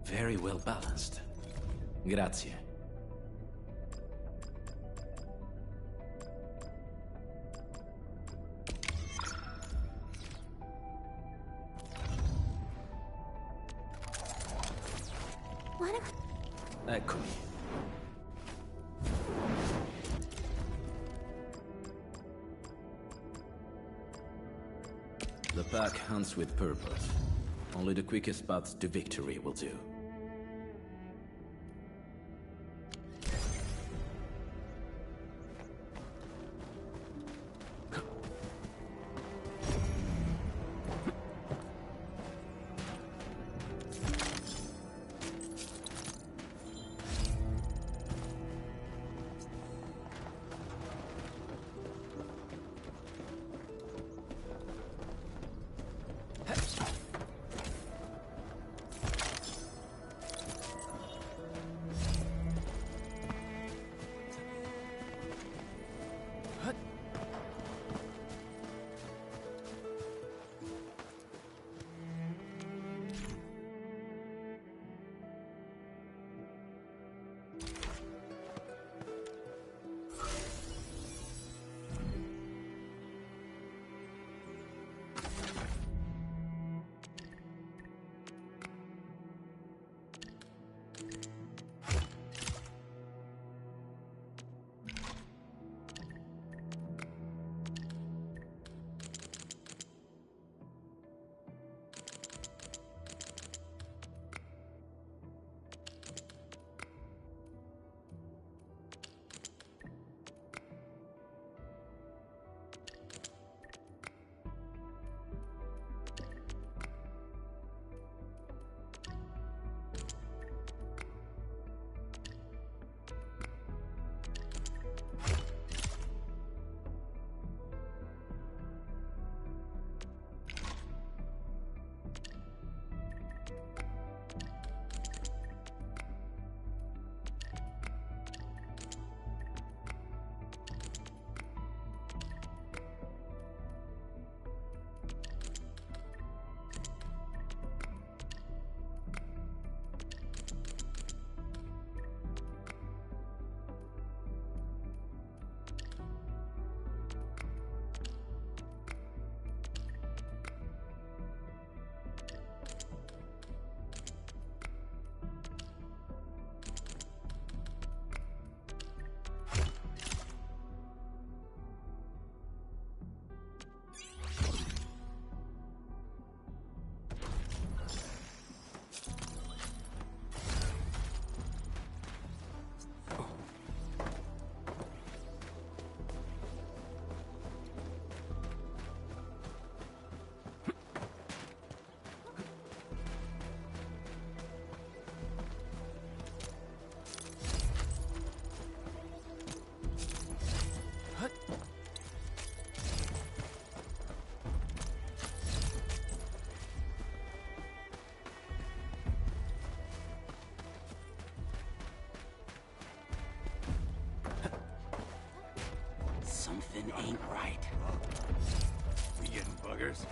Very well balanced. Grazie. What? Eccomi. The pack hunts with purpose. Only the quickest path to victory will do. Something ain't right. We getting buggers?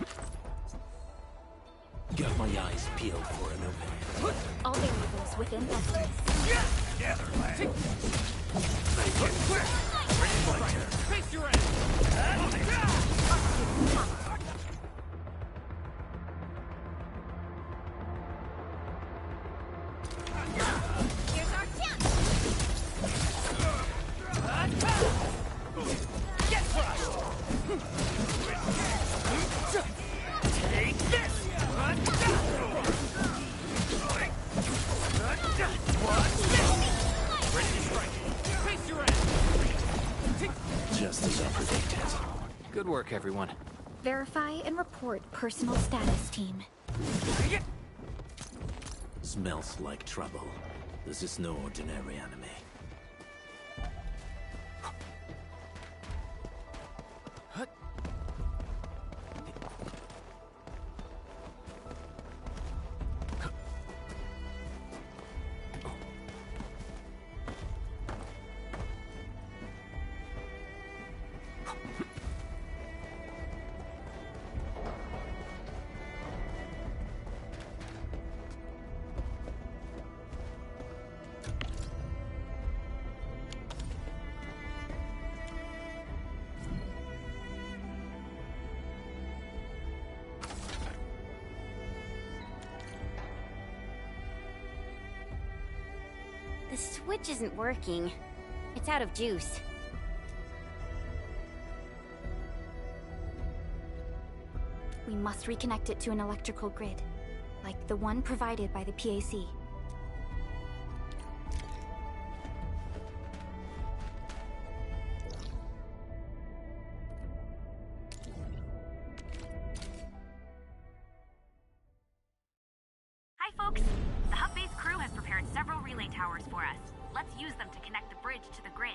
Got my eyes peeled for an opening. All variables within estimates. Together, lad. Face your ass! Here's our chance! Get crushed! Take this! Ready to strike. Face your ass! Just as I predicted. Good work, everyone. Verify and report personal status, team. Smells like trouble. This is no ordinary enemy. The switch isn't working. It's out of juice. We must reconnect it to an electrical grid, like the one provided by the PAC. Hi, folks. The hub base crew has prepared several relay towers for us. Let's use them to connect the bridge to the grid.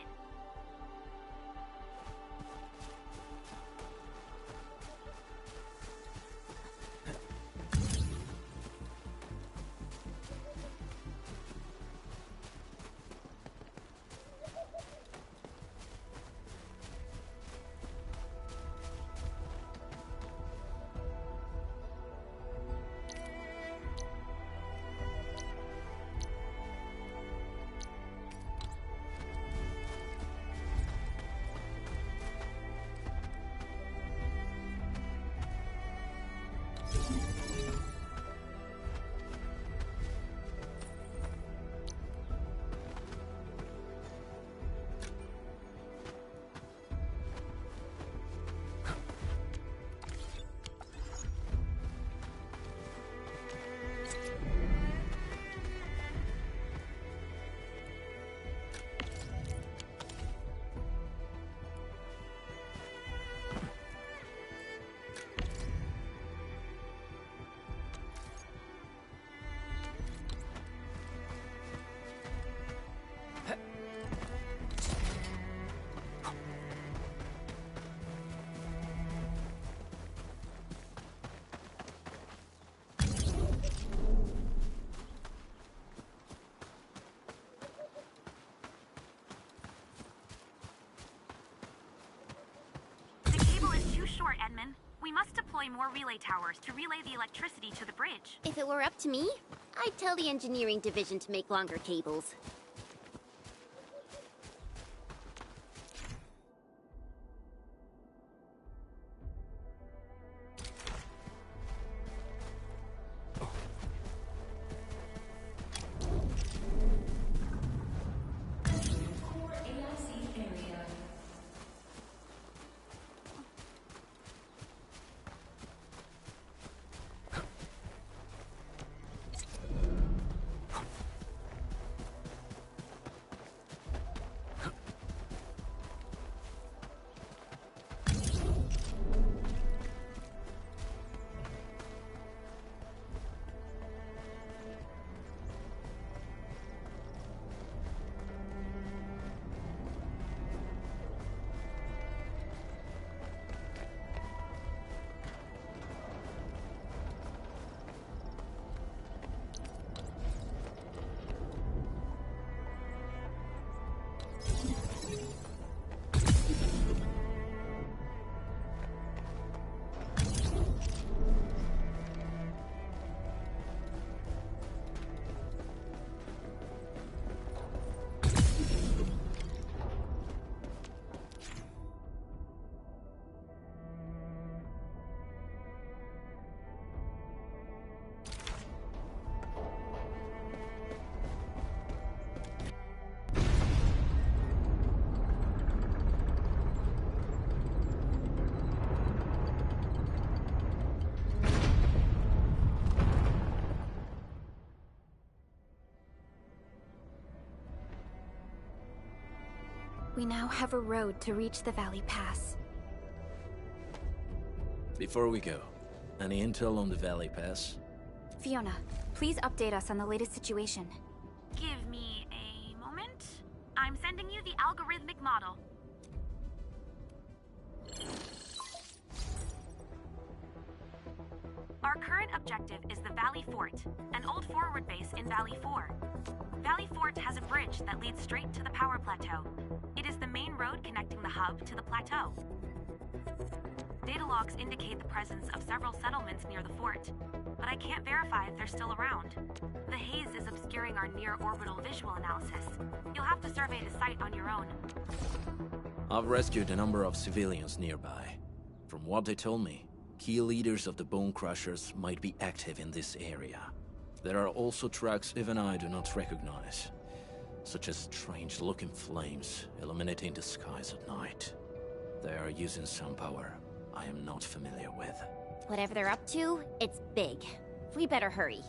Short, Edmund. We must deploy more relay towers to relay the electricity to the bridge. If it were up to me, I'd tell the engineering division to make longer cables. We now have a road to reach the Valley Pass. Before we go, any intel on the Valley Pass? Fiona, please update us on the latest situation. Give me a moment. I'm sending you the algorithmic model. Our current objective is the Valley Fort, an old forward base in Valley 4. Valley Fort has a bridge that leads straight to the power plateau. It is the main road connecting the hub to the plateau. Data logs indicate the presence of several settlements near the fort, but I can't verify if they're still around. The haze is obscuring our near-orbital visual analysis. You'll have to survey the site on your own. I've rescued a number of civilians nearby. From what they told me, key leaders of the Bone Crushers might be active in this area. There are also tracks even I do not recognize, such as strange-looking flames illuminating the skies at night. They are using some power I am not familiar with. Whatever they're up to, it's big. We better hurry.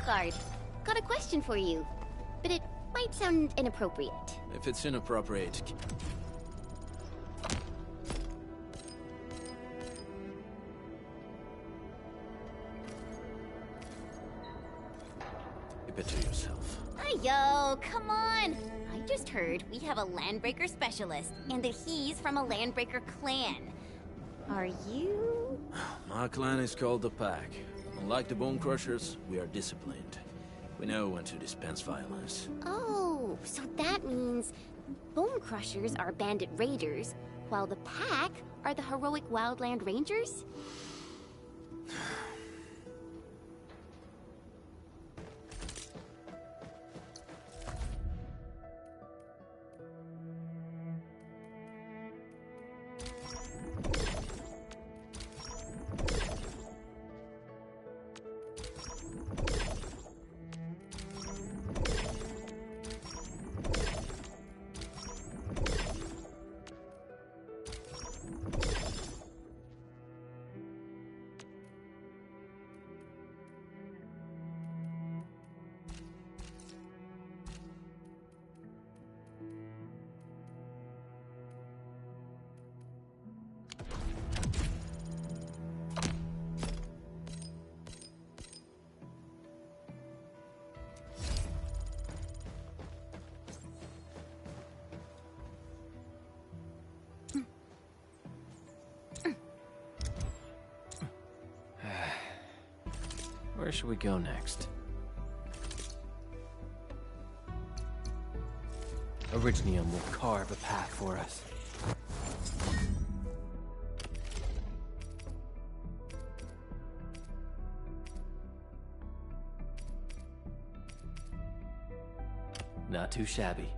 Guard, got a question for you, but it might sound inappropriate. If it's inappropriate... Keep it to yourself. Yo, come on! I just heard we have a Landbreaker specialist, and that he's from a Landbreaker clan. Are you? My clan is called the Pack. Unlike the Bone Crushers, we are disciplined. We know when to dispense violence. Oh, so that means Bone Crushers are bandit raiders, while the Pack are the heroic Wildland Rangers? Where should we go next? Orignium will carve a path for us. Not too shabby.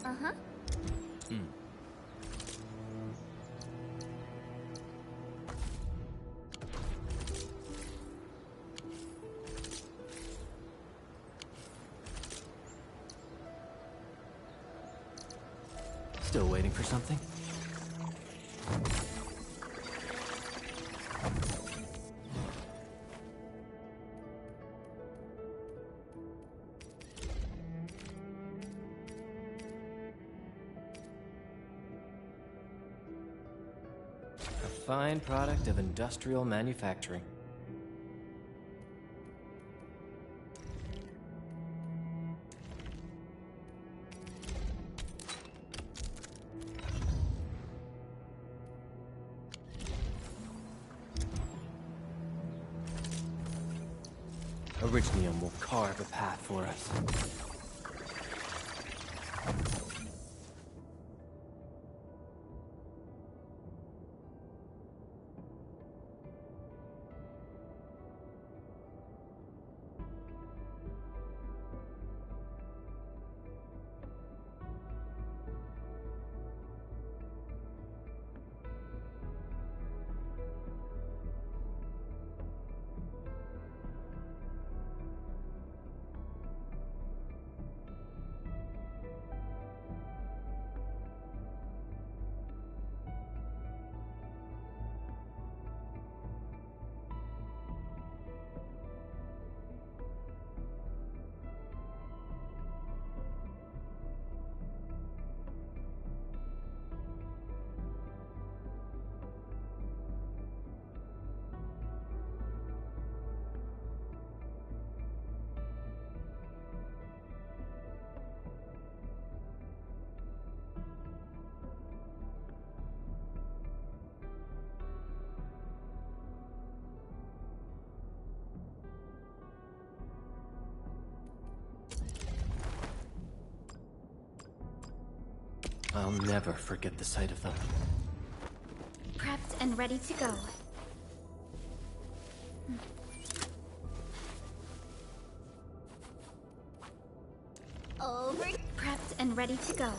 Uh-huh. Still waiting for something? A fine product of industrial manufacturing. Orignium will carve a path for us. I'll never forget the sight of them. Prepped and ready to go. Over. Prepped and ready to go.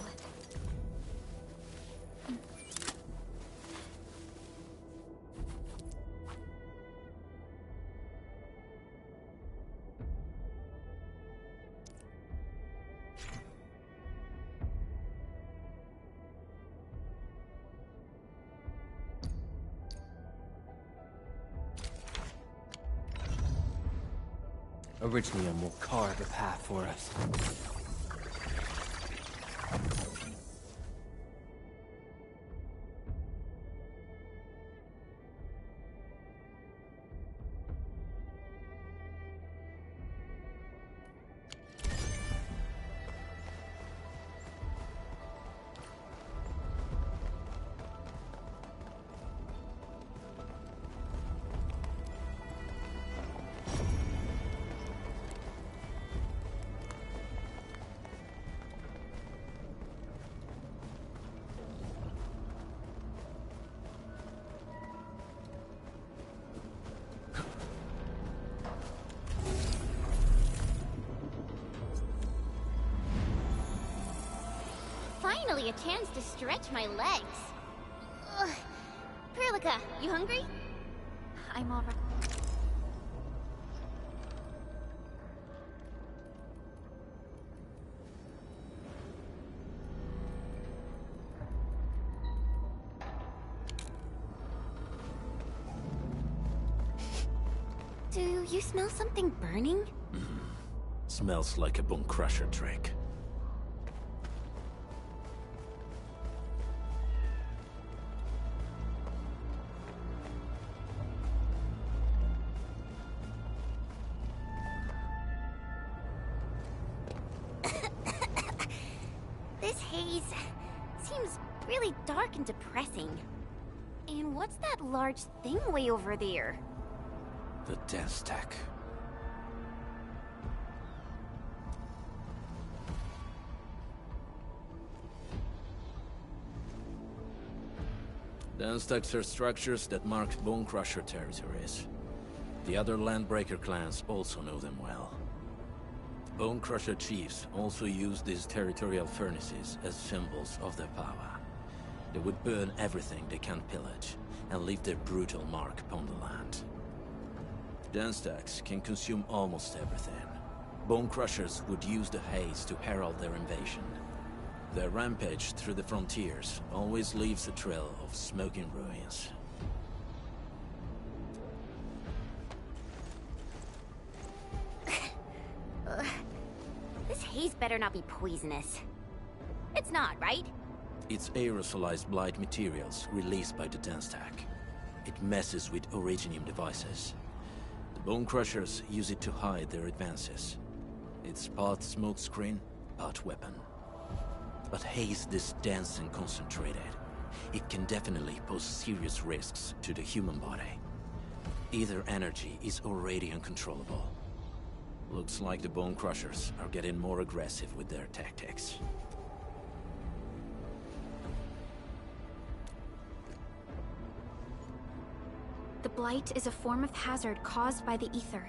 Orignium will carve a path for us. Finally, a chance to stretch my legs. Ugh. Perlica, you hungry? I'm all right. Do you smell something burning? Smells like a bone crusher trick. This haze seems really dark and depressing. And what's that large thing way over there? The death stack. Dance stacks are structures that mark Bone Crusher territories. The other Landbreaker clans also know them well. Bone Crusher chiefs also use these territorial furnaces as symbols of their power. They would burn everything they can pillage, and leave their brutal mark upon the land. Dance stacks can consume almost everything. Bone Crushers would use the haze to herald their invasion. Their rampage through the frontiers always leaves a trail of smoking ruins. This haze better not be poisonous. It's not, right? It's aerosolized blight materials released by the dance stack. It messes with originium devices. The Bone Crushers use it to hide their advances. It's part smokescreen, part weapon. But haze this dense and concentrated. It can definitely pose serious risks to the human body. Either energy is already uncontrollable. Looks like the Bone Crushers are getting more aggressive with their tactics. The Blight is a form of hazard caused by the ether.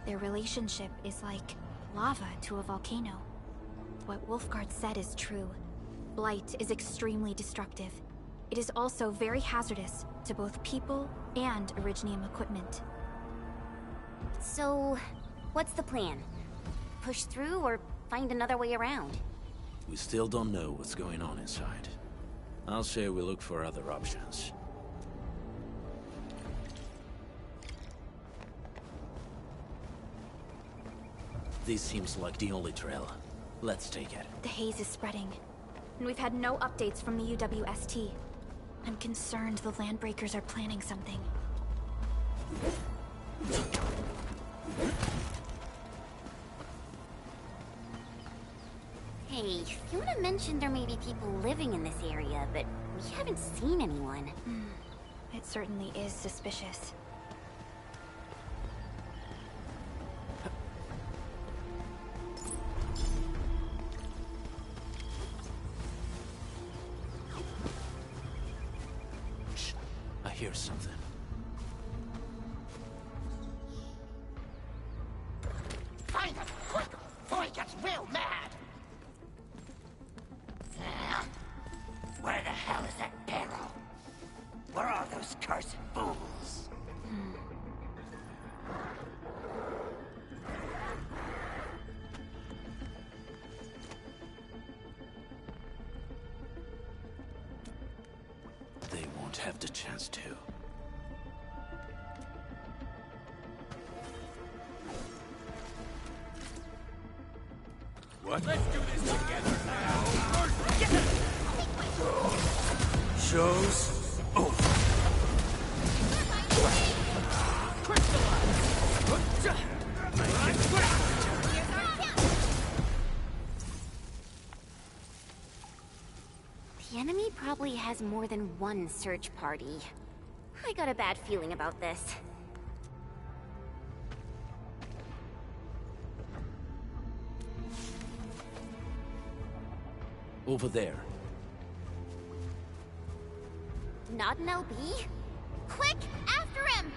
Their relationship is like lava to a volcano. What Wolfguard said is true. Blight is extremely destructive. It is also very hazardous to both people and Originium equipment. So, what's the plan? Push through or find another way around? We still don't know what's going on inside. I'll say we look for other options. This seems like the only trail. Let's take it. The haze is spreading, and we've had no updates from the UWST. I'm concerned the Landbreakers are planning something. Hey, Fiona mentioned there may be people living in this area, but we haven't seen anyone. It certainly is suspicious. I hear something. Find him, quick, before he gets real mad! Where the hell is that barrel? Where are those cursed fools? They won't have the chance to. What? Let's do this together now! Show's over. The enemy probably has more than one search party. I got a bad feeling about this. Over there. Not an LB? Quick, after him!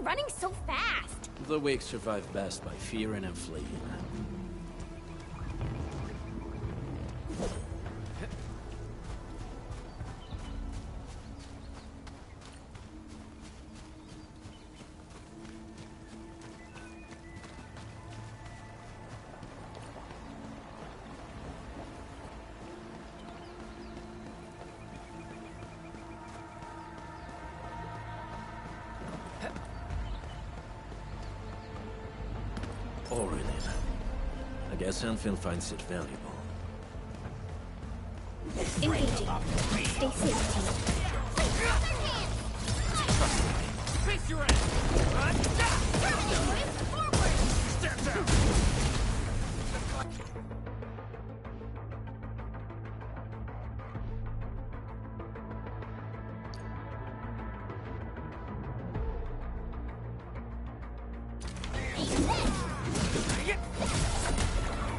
Running so fast! The weak survive best by fearing and fleeing. I guess Endfield finds it valuable. Engaging. Stay safe, team. kiss your ass! Step down!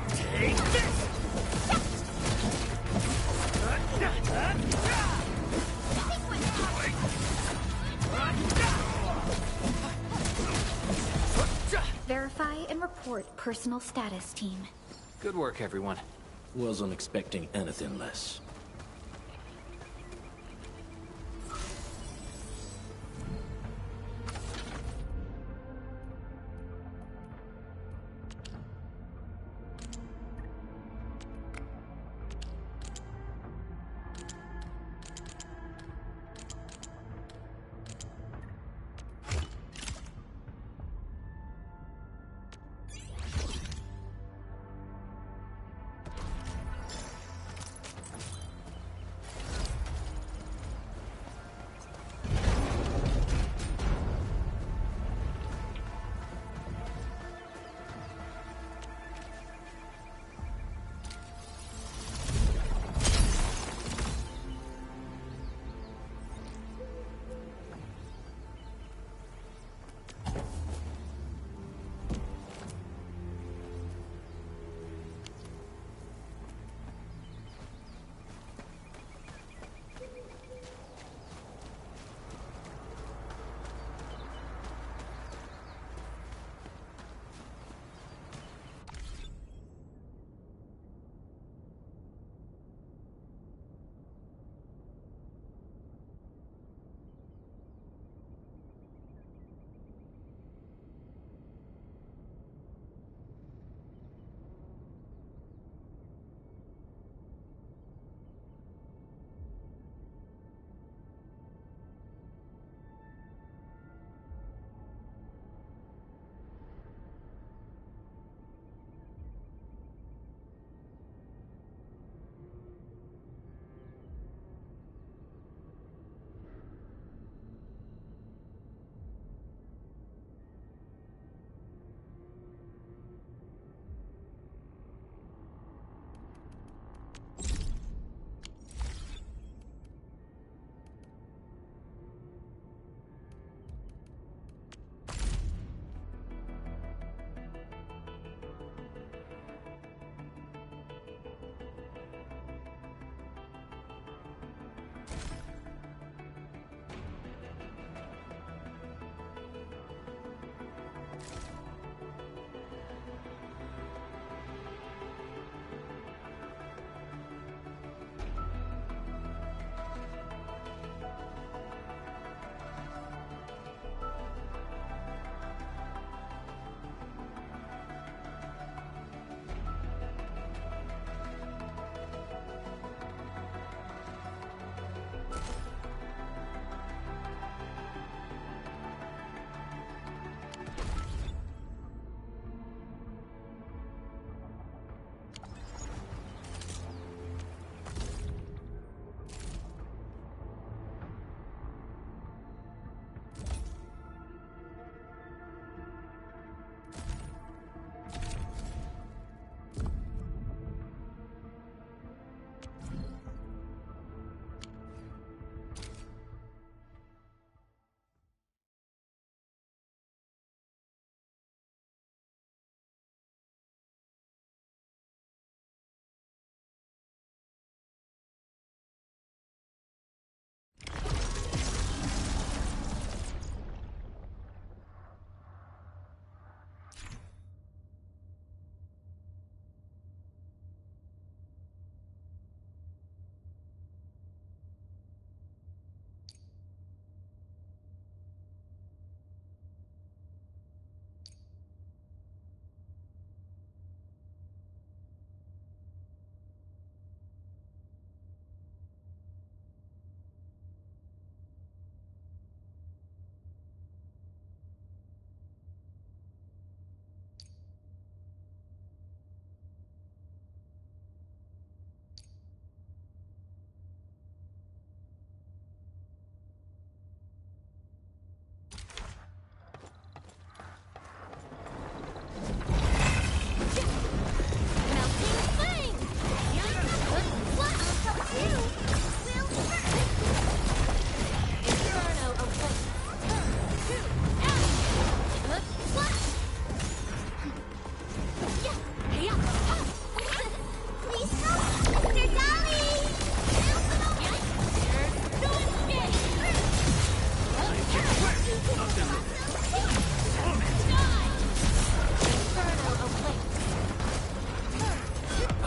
Take this! Verify and report personal status, team. Good work, everyone. Wasn't expecting anything less.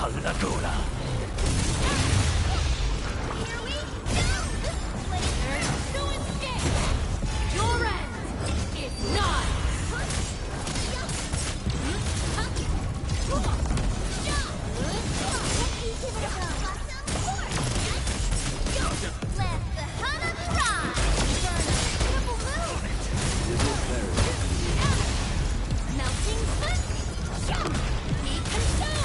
Allagula. Here we go! Laser to escape! Your end is nigh! Let the Hana rise! Triple move! Melting foot! Be consumed!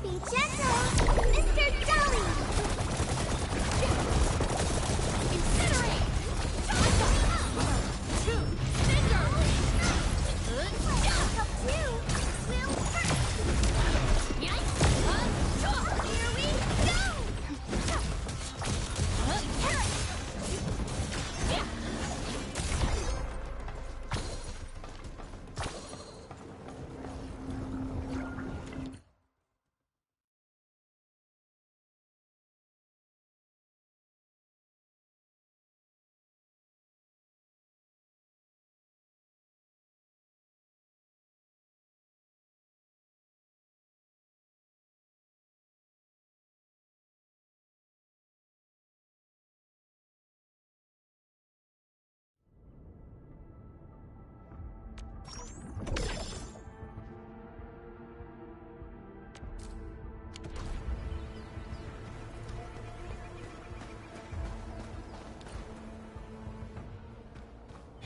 Be gentle, Mr. Dolly! Incinerate! Up two will hurt! Here we go!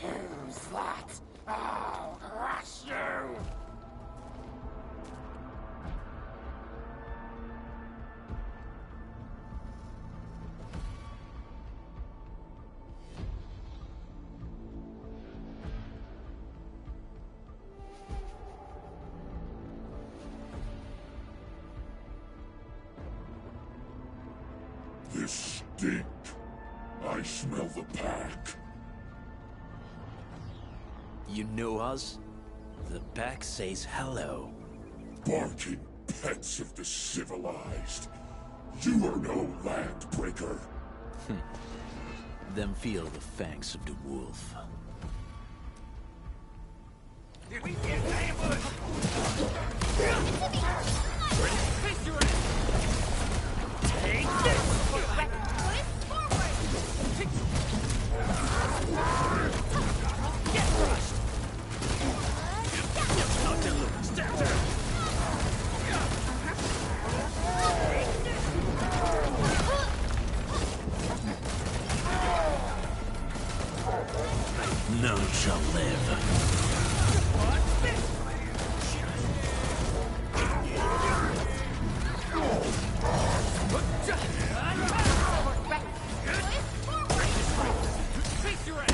Who's that? I'll crush you! This stink. I smell the pack. You know us? The pack says hello. Barking pets of the civilized. You are no landbreaker. Then feel the fangs of the wolf. Did we get ambushed? Take this! Get crushed! Not to lose. Step down! None shall live. What's this? Face your ass!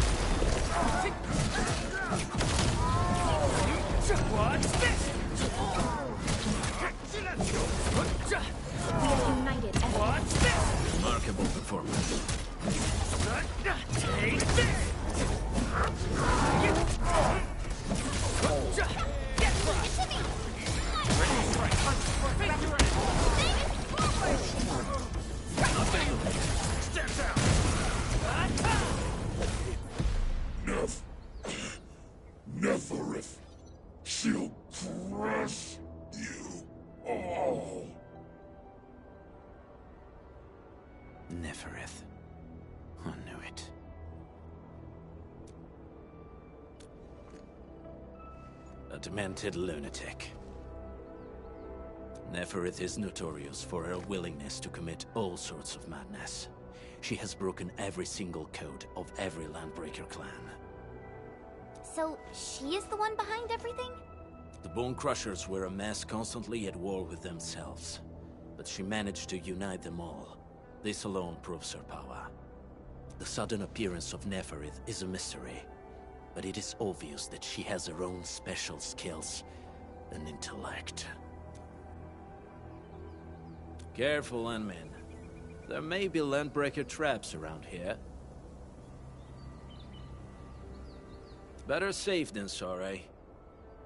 What's this? We are united as What's this? Remarkable performance. Take this! Get crushed! Face your ass! Step down! Neferith. She'll crush you all. Neferith. I knew it. A demented lunatic. Neferith is notorious for her willingness to commit all sorts of madness. She has broken every single code of every Landbreaker clan. So, she is the one behind everything? The Bone Crushers were a mess constantly at war with themselves. But she managed to unite them all. This alone proves her power. The sudden appearance of Neferith is a mystery, but it is obvious that she has her own special skills and intellect. Careful, Landmen. There may be Landbreaker traps around here. Better safe than sorry.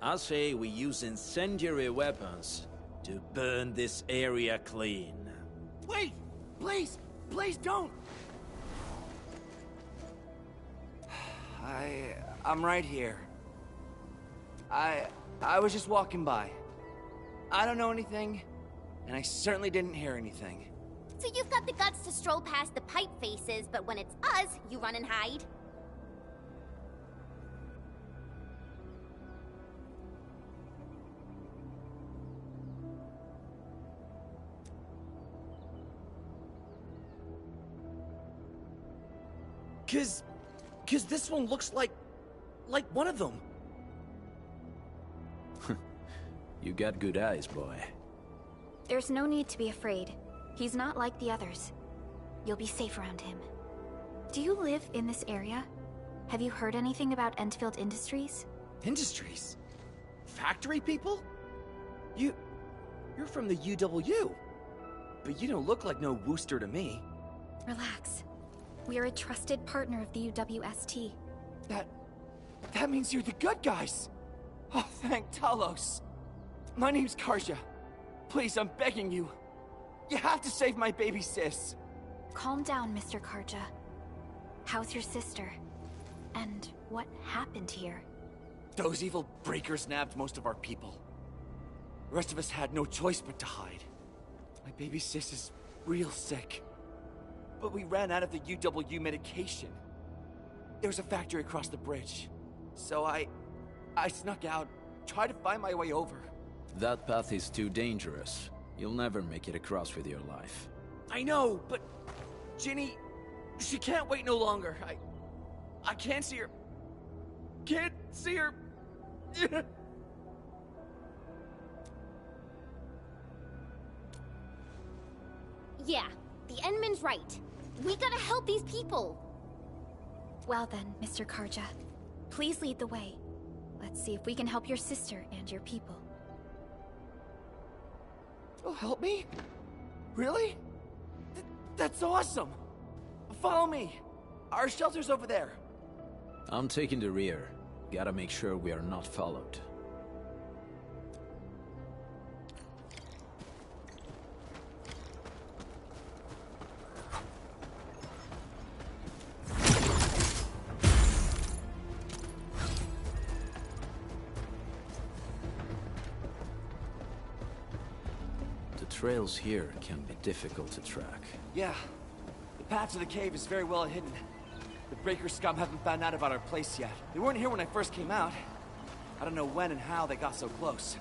I say we use incendiary weapons to burn this area clean. Wait! Please! Please don't! I'm right here. I was just walking by. I don't know anything, and I certainly didn't hear anything. So you've got the guts to stroll past the pipe faces, but when it's us, you run and hide? Cause this one looks like one of them. You got good eyes, boy. There's no need to be afraid. He's not like the others. You'll be safe around him. Do you live in this area? Have you heard anything about Endfield Industries? Industries? Factory people? You're from the UW. But you don't look like no Wooster to me. Relax. We are a trusted partner of the UWST. That means you're the good guys! Oh, thank Talos. My name's Karja. Please, I'm begging you. You have to save my baby sis. Calm down, Mr. Karja. How's your sister? And what happened here? Those evil breakers nabbed most of our people. The rest of us had no choice but to hide. My baby sis is real sick. But we ran out of the UW medication. There was a factory across the bridge. So I snuck out, tried to find my way over. That path is too dangerous. You'll never make it across with your life. I know, but Ginny, she can't wait no longer. I can't see her. Can't see her. Yeah, the Endman's right. We gotta help these people. Well then, Mr. Karja. Please lead the way. Let's see if we can help your sister and your people. You'll help me? Really? That's awesome! Follow me! Our shelter's over there. I'm taking the rear. Gotta make sure we are not followed. Trails here can be difficult to track. Yeah. The path to the cave is very well hidden. The Breaker scum haven't found out about our place yet. They weren't here when I first came out. I don't know when and how they got so close.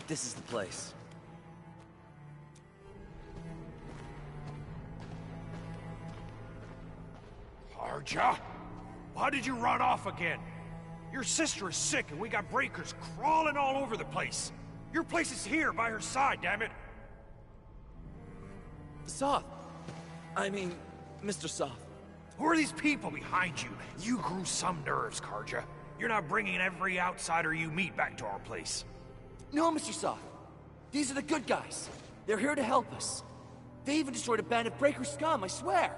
This is the place. Karja? Why did you run off again? Your sister is sick and we got breakers crawling all over the place. Your place is here by her side, damn it. Soth. I mean, Mr. Soth. Who are these people behind you? You grew some nerves, Karja. You're not bringing every outsider you meet back to our place. No, Mr. Soth. These are the good guys. They're here to help us. They even destroyed a band of Breaker scum, I swear.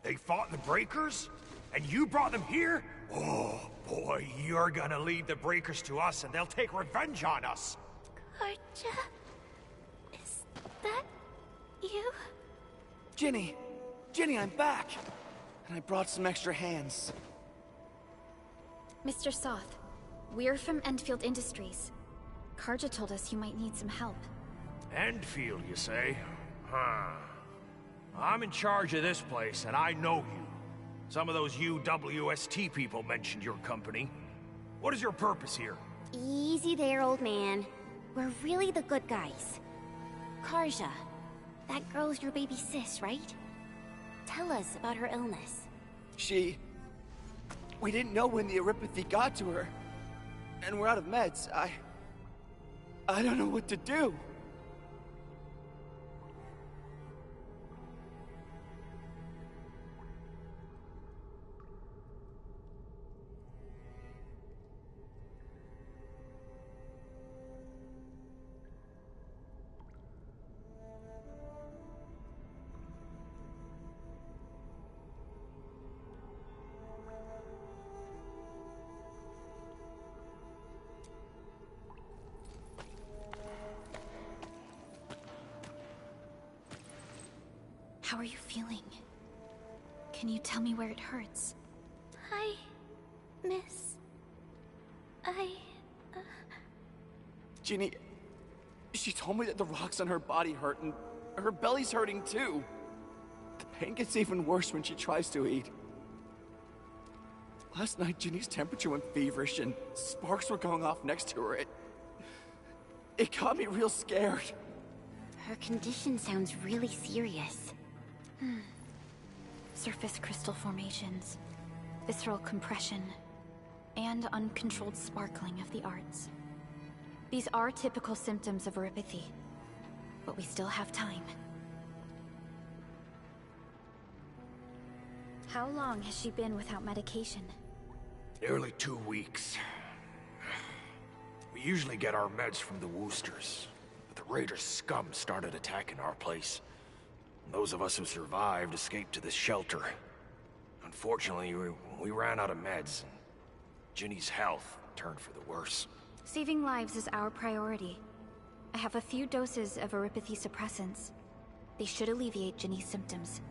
They fought the Breakers? And you brought them here? Oh, boy, you're gonna lead the Breakers to us and they'll take revenge on us. Karja? Is that you? Ginny! Ginny, I'm back! And I brought some extra hands. Mr. Soth, we're from Endfield Industries. Karja told us you might need some help. Endfield, you say? Huh. I'm in charge of this place, and I know you. Some of those UWST people mentioned your company. What is your purpose here? Easy there, old man. We're really the good guys. Karja, that girl's your baby sis, right? Tell us about her illness. We didn't know when the Eripathy got to her. And we're out of meds. I don't know what to do. How are you feeling? Can you tell me where it hurts? Hi, miss. Ginny, she told me that the rocks on her body hurt and her belly's hurting too. The pain gets even worse when she tries to eat. Last night, Ginny's temperature went feverish and sparks were going off next to her. It got me real scared. Her condition sounds really serious. Surface crystal formations, visceral compression, and uncontrolled sparkling of the arts. These are typical symptoms of oropathy, but we still have time. How long has she been without medication? Nearly 2 weeks. We usually get our meds from the Woosters, but the Raiders' scum started attacking our place. Those of us who survived escaped to this shelter. Unfortunately, we ran out of meds, and Ginny's health turned for the worse. Saving lives is our priority. I have a few doses of oropathy suppressants. They should alleviate Ginny's symptoms.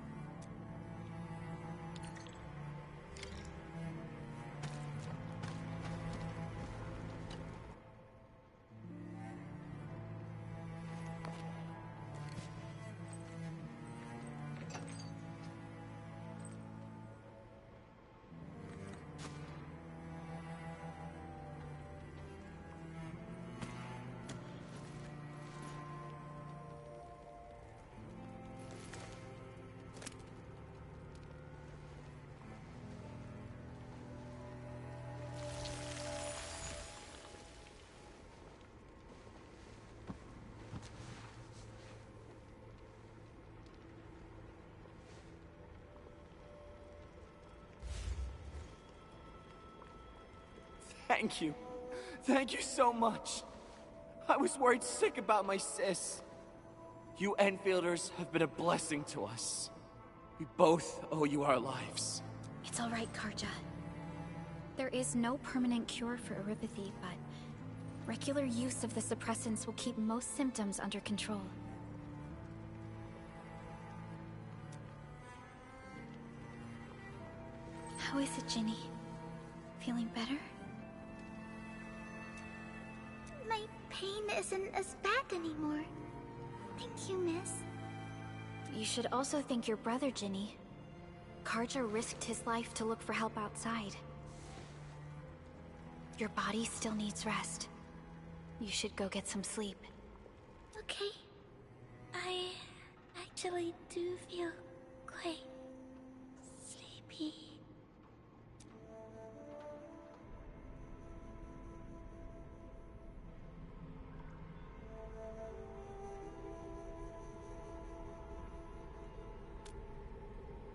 Thank you. Thank you so much. I was worried sick about my sis. You Enfielders have been a blessing to us. We both owe you our lives. It's all right, Karja. There is no permanent cure for oropathy, but regular use of the suppressants will keep most symptoms under control. How is it, Ginny? Feeling better? My pain isn't as bad anymore. Thank you, miss. You should also thank your brother, Ginny. Karja risked his life to look for help outside. Your body still needs rest. You should go get some sleep. Okay. I actually do feel quite sleepy.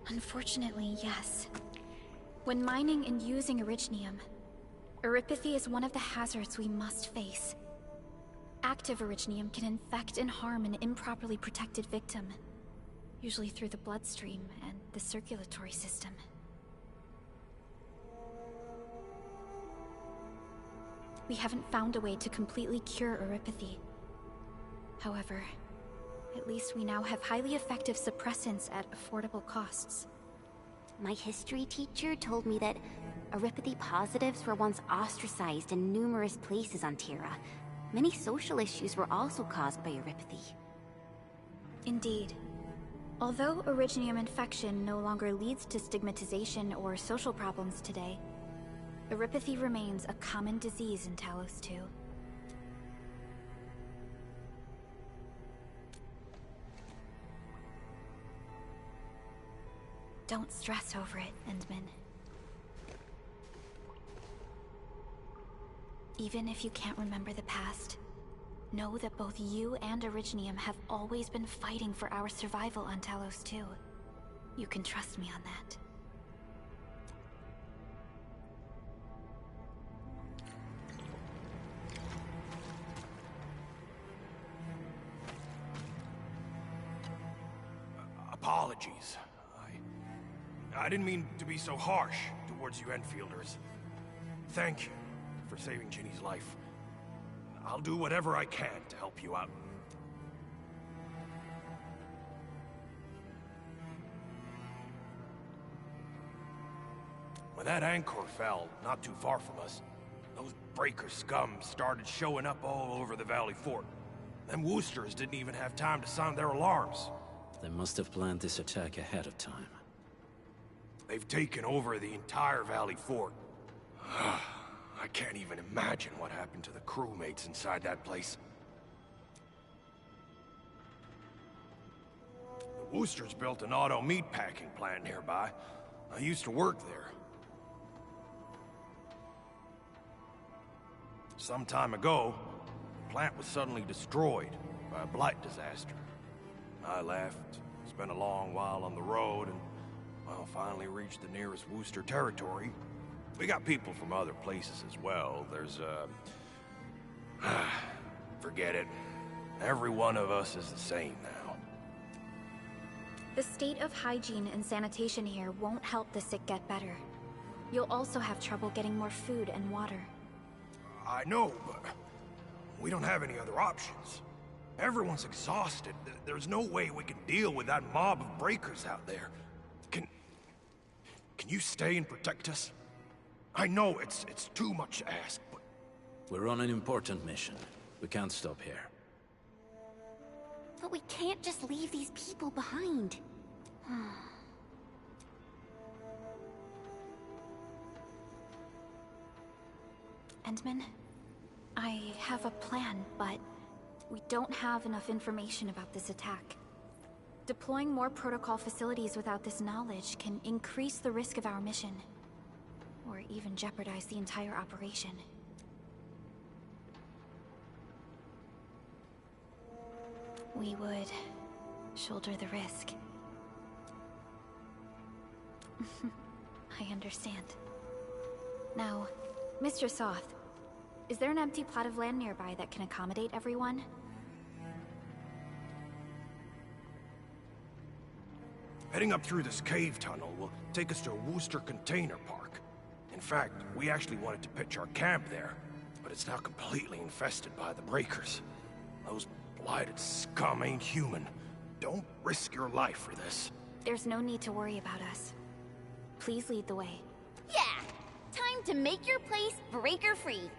Unfortunately, yes. When mining and using Originium, oropathy is one of the hazards we must face. Active Originium can infect and harm an improperly protected victim, usually through the bloodstream and the circulatory system. We haven't found a way to completely cure oropathy. However, at least we now have highly effective suppressants at affordable costs. My history teacher told me that oropathy positives were once ostracized in numerous places on Terra. Many social issues were also caused by oropathy. Indeed. Although Originium infection no longer leads to stigmatization or social problems today, oropathy remains a common disease in Talos 2. Don't stress over it, Endman. Even if you can't remember the past, know that both you and Originium have always been fighting for our survival on Talos 2. You can trust me on that. Apologies. I didn't mean to be so harsh towards you Enfielders. Thank you for saving Ginny's life. I'll do whatever I can to help you out. When that anchor fell, not too far from us, those breaker scum started showing up all over the Valley Fort. Them Woosters didn't even have time to sound their alarms. They must have planned this attack ahead of time. They've taken over the entire Valley Fort. I can't even imagine what happened to the crewmates inside that place. The Woosters built an auto meatpacking plant nearby. I used to work there. Some time ago, the plant was suddenly destroyed by a blight disaster. I left, spent a long while on the road, and, well, finally reached the nearest Wooster territory. We got people from other places as well. There's, forget it. Every one of us is the same now. The state of hygiene and sanitation here won't help the sick get better. You'll also have trouble getting more food and water. I know, but we don't have any other options. Everyone's exhausted. There's no way we can deal with that mob of breakers out there. Can you stay and protect us? I know it's too much to ask, but... We're on an important mission. We can't stop here. But we can't just leave these people behind. Endman, I have a plan, but we don't have enough information about this attack. Deploying more protocol facilities without this knowledge can increase the risk of our mission, or even jeopardize the entire operation. We would shoulder the risk. I understand. Now, Mr. Soth, is there an empty plot of land nearby that can accommodate everyone? Heading up through this cave tunnel will take us to a Wooster container park. In fact, we actually wanted to pitch our camp there, but it's now completely infested by the breakers. Those blighted scum ain't human. Don't risk your life for this. There's no need to worry about us. Please lead the way. Yeah! Time to make your place breaker-free.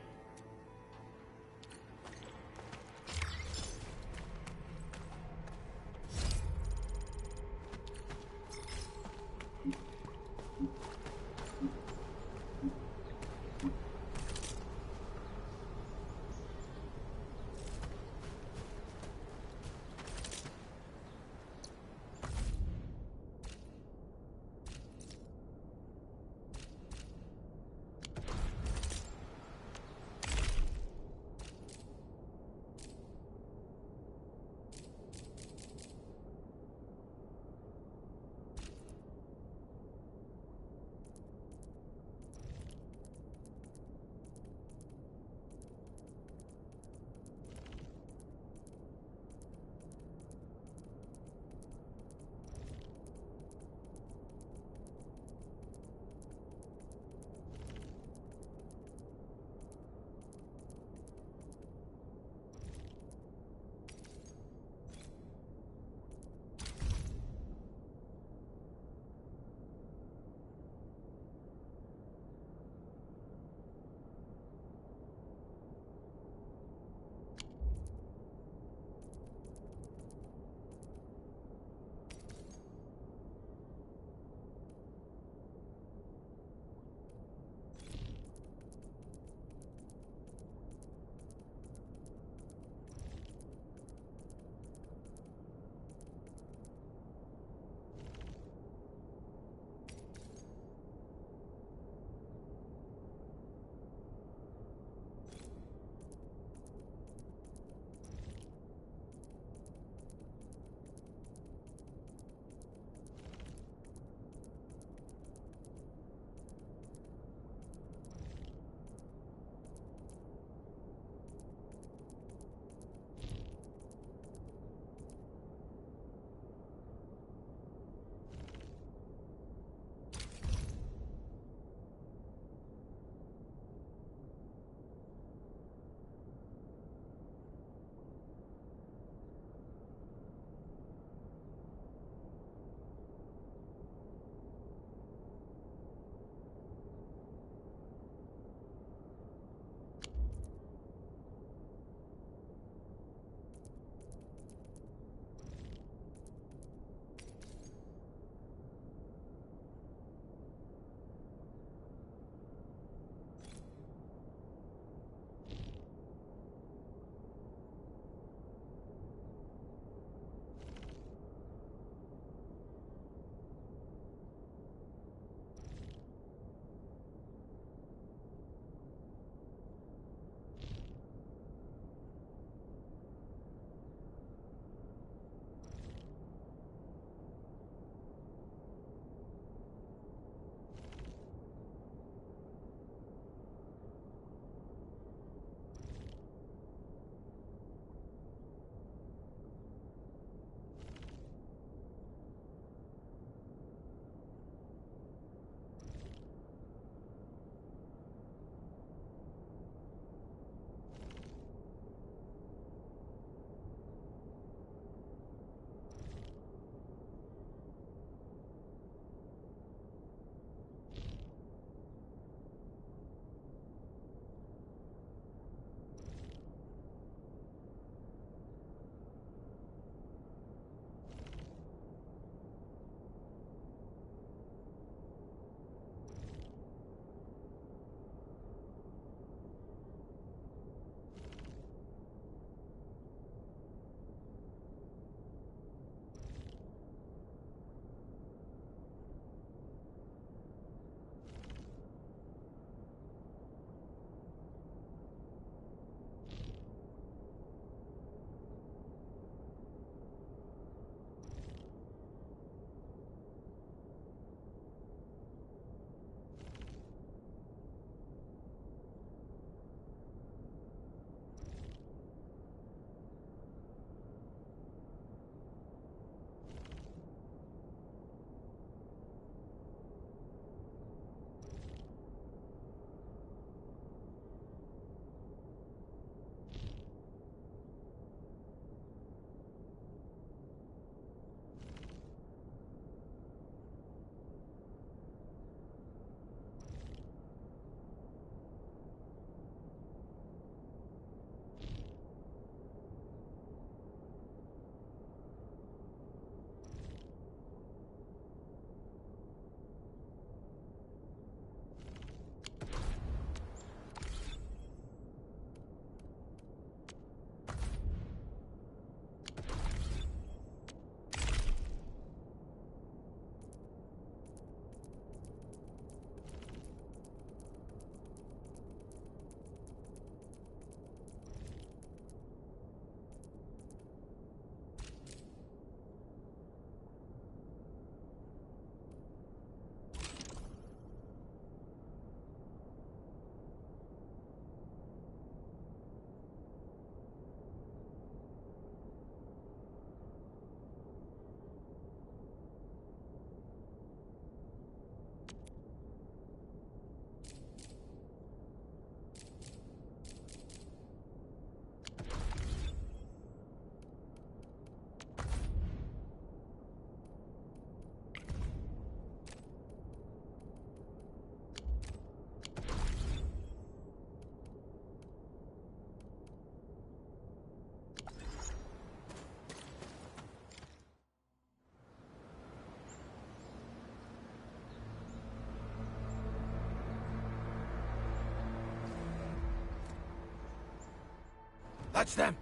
That's them!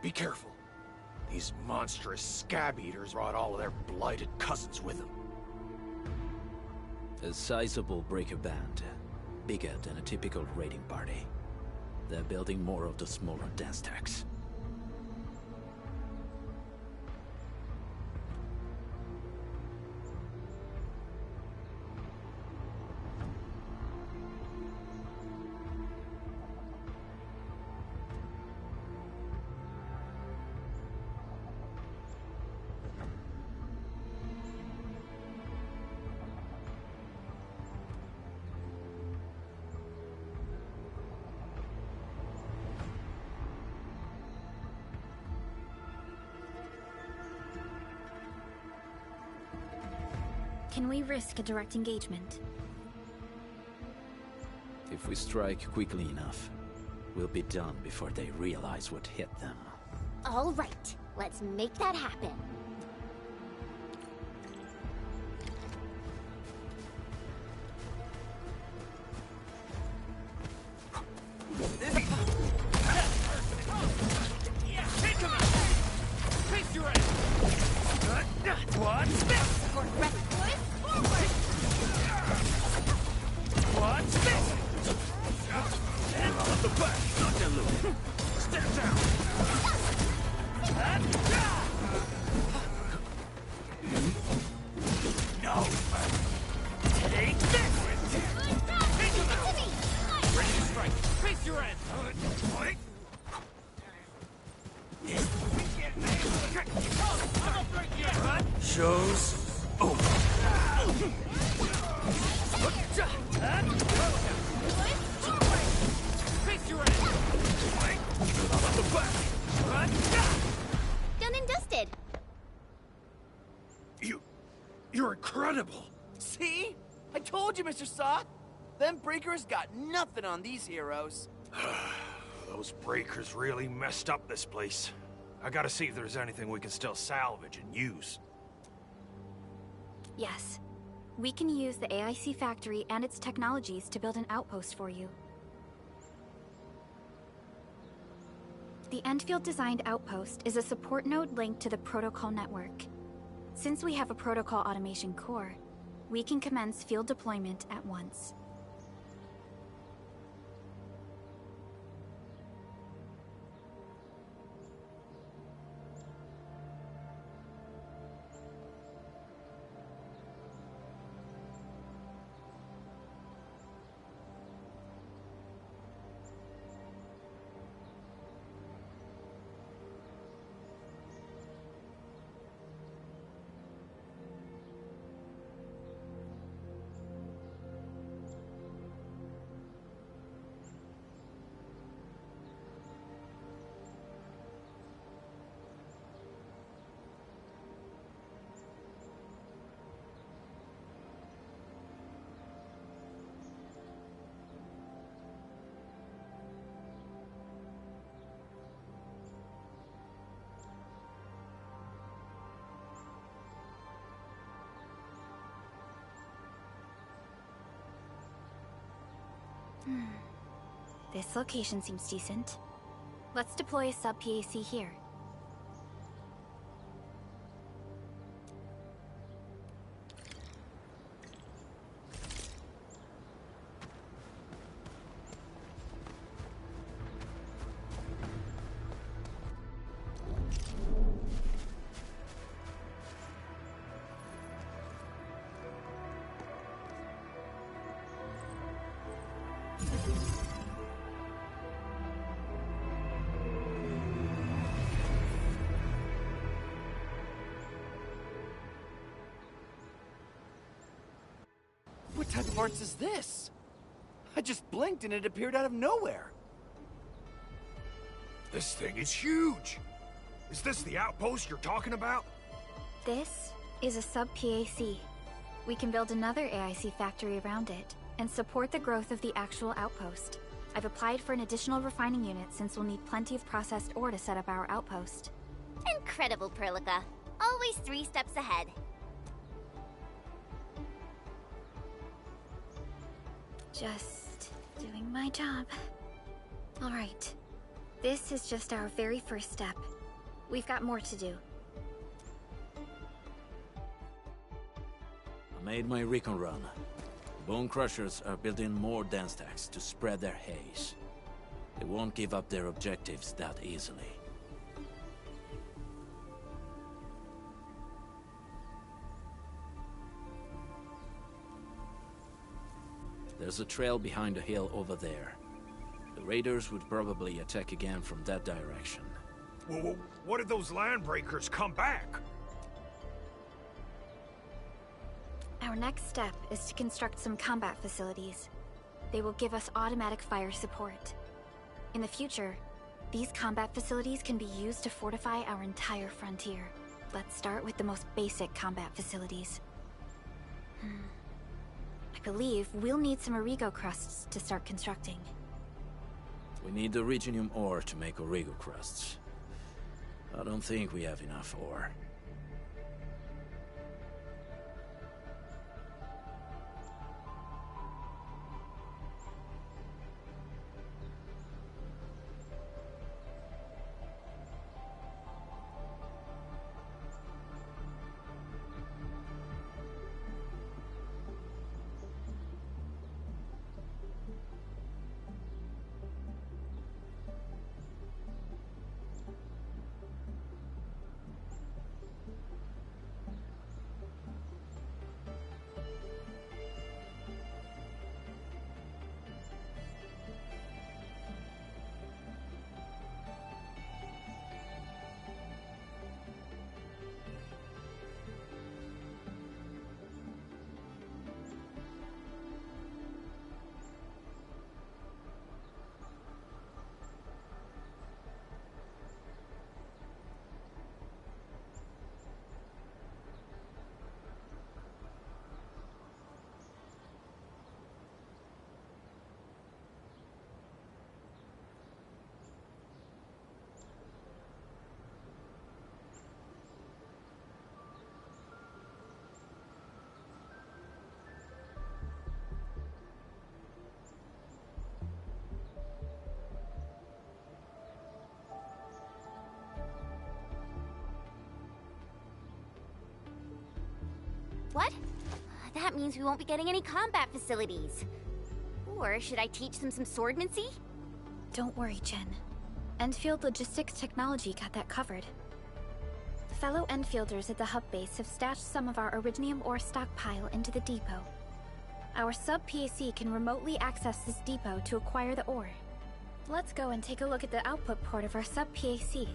Be careful. These monstrous scab eaters brought all of their blighted cousins with them. A sizable breaker band. Bigger than a typical raiding party. They're building more of the smaller dance stacks. Can we risk a direct engagement? If we strike quickly enough, we'll be done before they realize what hit them. All right, let's make that happen. Done and dusted. You're incredible! See? I told you, Mr. Soth! Them breakers got nothing on these heroes. Those breakers really messed up this place. I gotta see if there's anything we can still salvage and use. Yes. We can use the AIC factory and its technologies to build an outpost for you. The Endfield-designed outpost is a support node linked to the protocol network. Since we have a protocol automation core, we can commence field deployment at once. This location seems decent. Let's deploy a sub-PAC here. What type of arts is this? I just blinked and it appeared out of nowhere. This thing is huge! Is this the outpost you're talking about? This is a sub-PAC. We can build another AIC factory around it, and support the growth of the actual outpost. I've applied for an additional refining unit since we'll need plenty of processed ore to set up our outpost. Incredible, Perlica. Always 3 steps ahead. Just doing my job. All right. This is just our very first step. We've got more to do. I made my recon run. Bone Crushers are building more dance stacks to spread their haze. They won't give up their objectives that easily. There's a trail behind the hill over there. The raiders would probably attack again from that direction. Well, what if those landbreakers come back? Our next step is to construct some combat facilities. They will give us automatic fire support. In the future, these combat facilities can be used to fortify our entire frontier. Let's start with the most basic combat facilities. I believe we'll need some Origo crusts to start constructing. We need the Originium ore to make Origo crusts. I don't think we have enough ore. What? That means we won't be getting any combat facilities. Or should I teach them some swordmancy? Don't worry, Jen. Endfield Logistics Technology got that covered. Fellow Enfielders at the hub base have stashed some of our Originium ore stockpile into the depot. Our sub-PAC can remotely access this depot to acquire the ore. Let's go and take a look at the output port of our sub-PAC.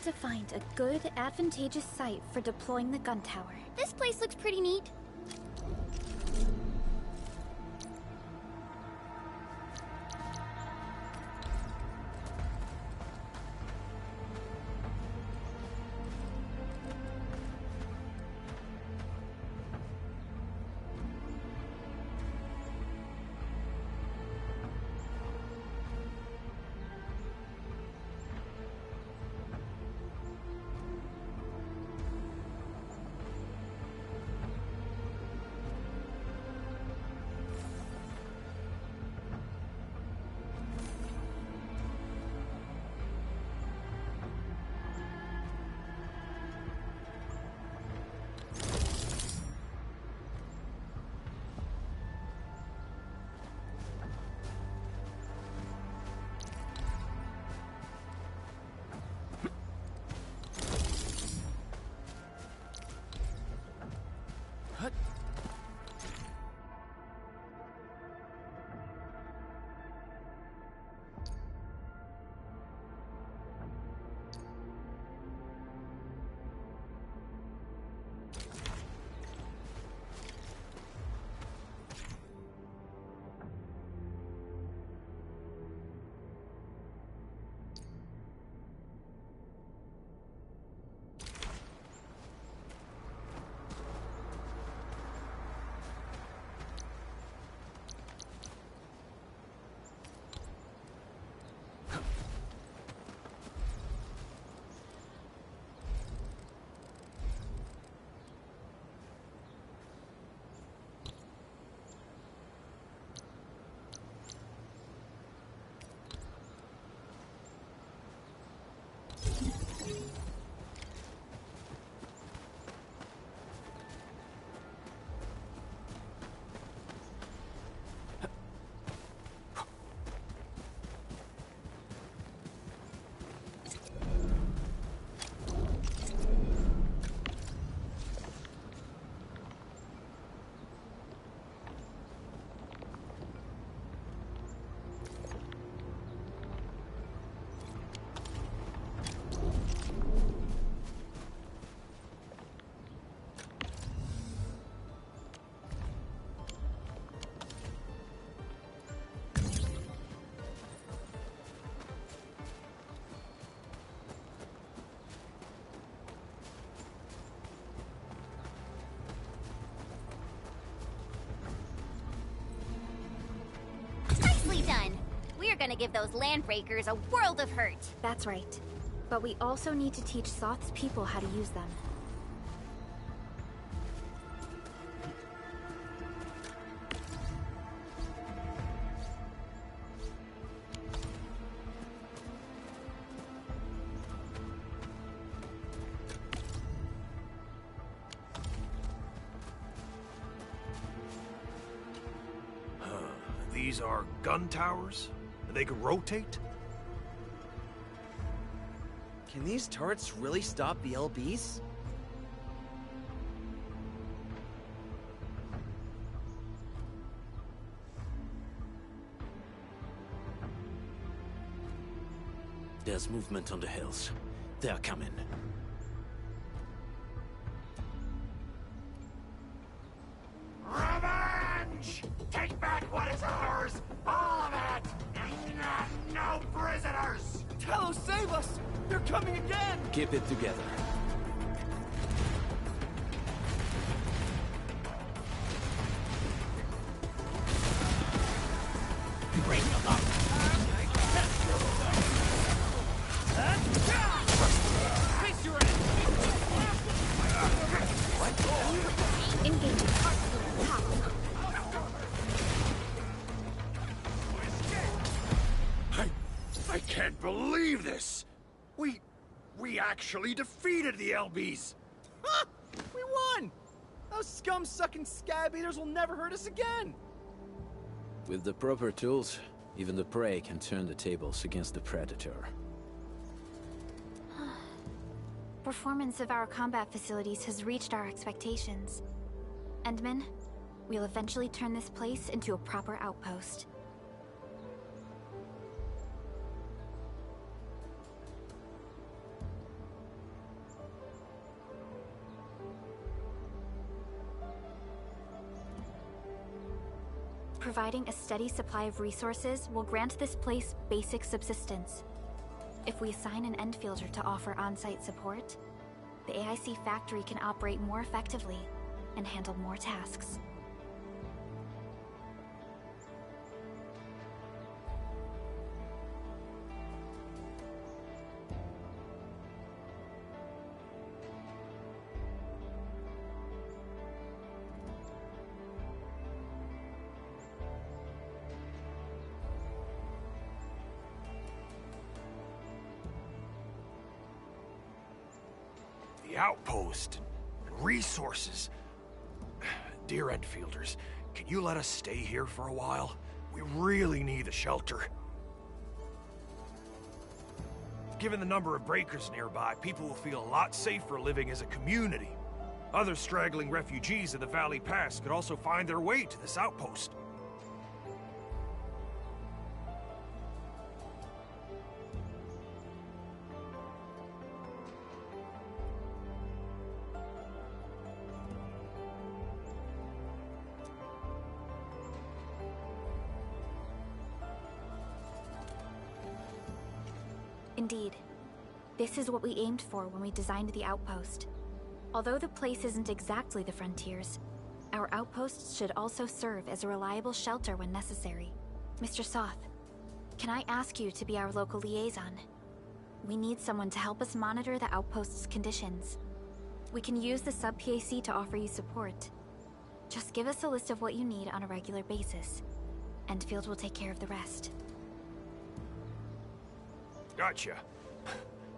need to find a good, advantageous site for deploying the gun tower. This place looks pretty neat. Nicely done. We're gonna give those landbreakers a world of hurt. That's right. But we also need to teach Thoth's people how to use them. These are gun towers? They can rotate? Can these turrets really stop the LBs? There's movement on the hills. They are coming. Revenge! Take back what is ours! All of it! No prisoners! Talos, save us! They're coming again! Keep it together. Bring them up! Face your end! What? Engage. I can't believe this! We actually defeated the LBs! Huh! We won! Those scum-sucking scab eaters will never hurt us again! With the proper tools, even the prey can turn the tables against the predator. Performance of our combat facilities has reached our expectations. Endman, we'll eventually turn this place into a proper outpost. providing a steady supply of resources will grant this place basic subsistence. If we assign an Endfielder to offer on-site support, the AIC factory can operate more effectively and handle more tasks. The outpost and resources. Dear Enfielders, can you let us stay here for a while? We really need a shelter. Given the number of breakers nearby, people will feel a lot safer living as a community. Other straggling refugees in the Valley Pass could also find their way to this outpost. Indeed. This is what we aimed for when we designed the outpost. Although the place isn't exactly the frontiers, our outposts should also serve as a reliable shelter when necessary. Mr. Soth, can I ask you to be our local liaison? We need someone to help us monitor the outpost's conditions. We can use the sub-PAC to offer you support. Just give us a list of what you need on a regular basis. Endfield will take care of the rest. Gotcha.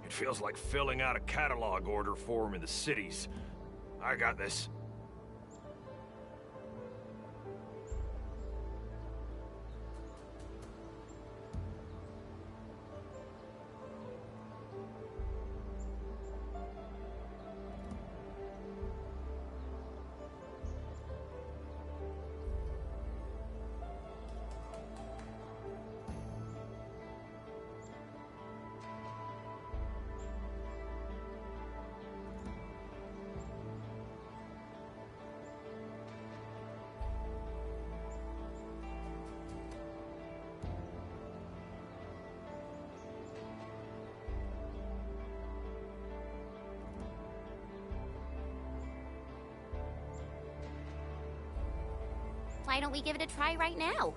It feels like filling out a catalog order form in the cities. I got this. Why don't we give it a try right now?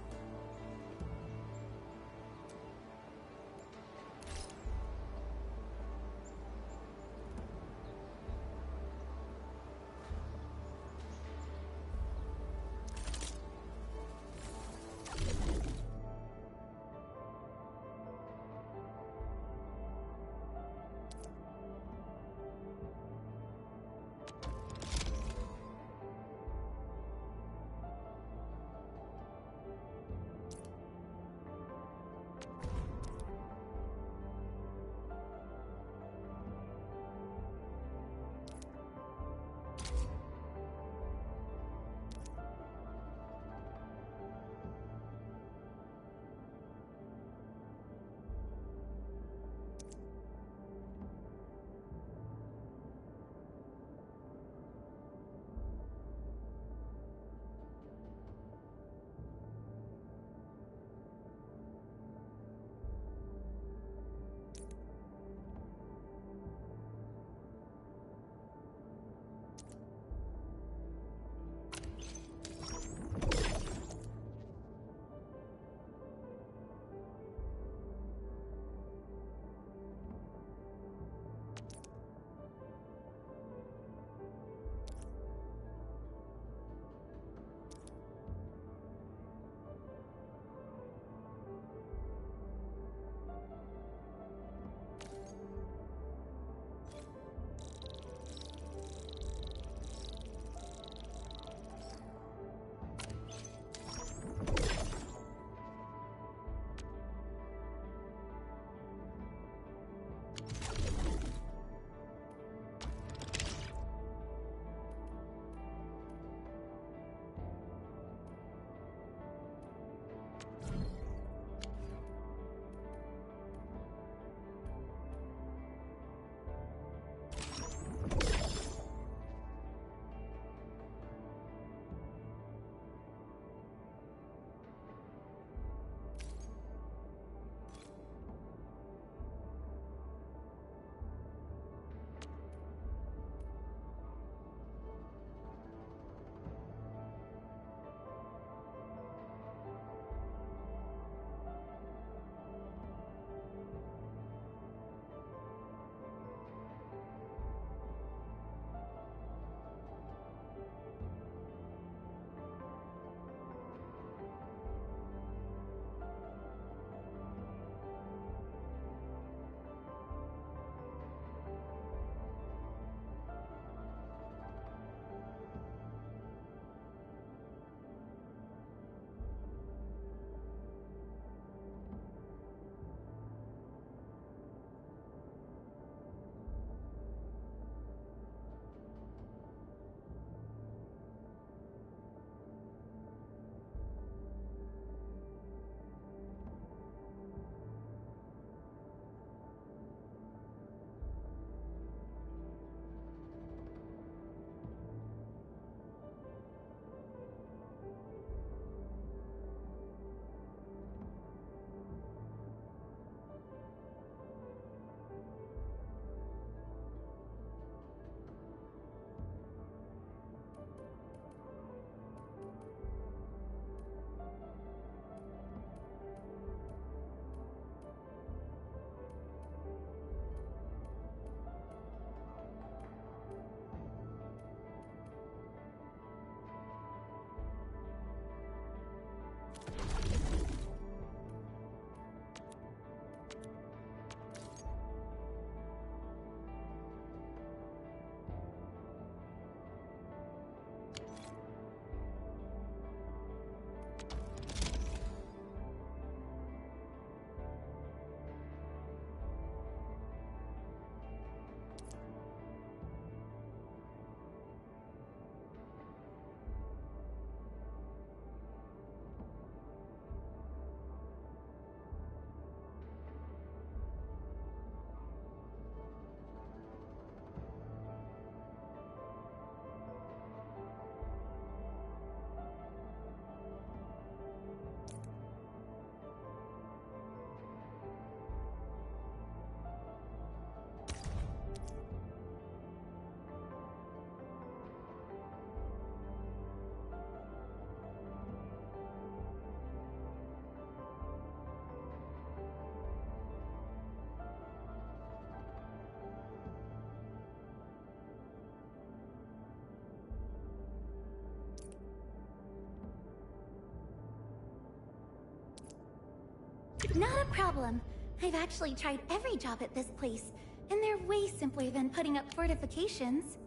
Not a problem. I've actually tried every job at this place, and they're way simpler than putting up fortifications.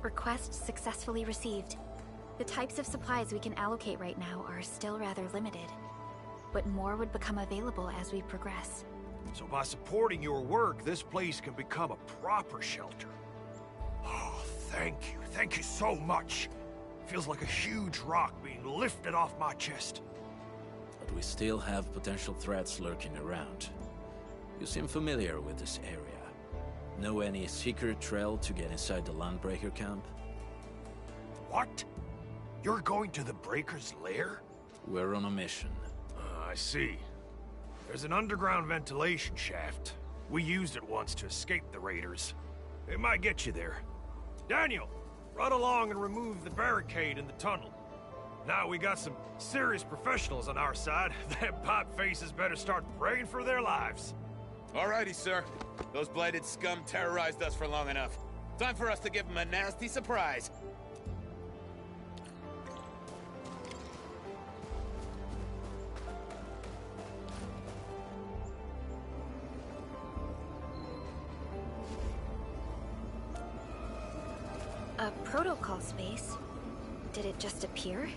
Request successfully received. The types of supplies we can allocate right now are still rather limited, but more would become available as we progress. So by supporting your work, this place can become a proper shelter. Oh, thank you. Thank you so much. Feels like a huge rock being lifted off my chest. But we still have potential threats lurking around. You seem familiar with this area. Know any secret trail to get inside the Landbreaker camp? What? You're going to the Breaker's lair? We're on a mission. I see. There's an underground ventilation shaft. We used it once to escape the raiders. It might get you there. Daniel, run along and remove the barricade in the tunnel. Now we got some serious professionals on our side. Them pipe faces better start praying for their lives. Alrighty, sir. Those blighted scum terrorized us for long enough. Time for us to give them a nasty surprise. A protocol space? Did it just appear?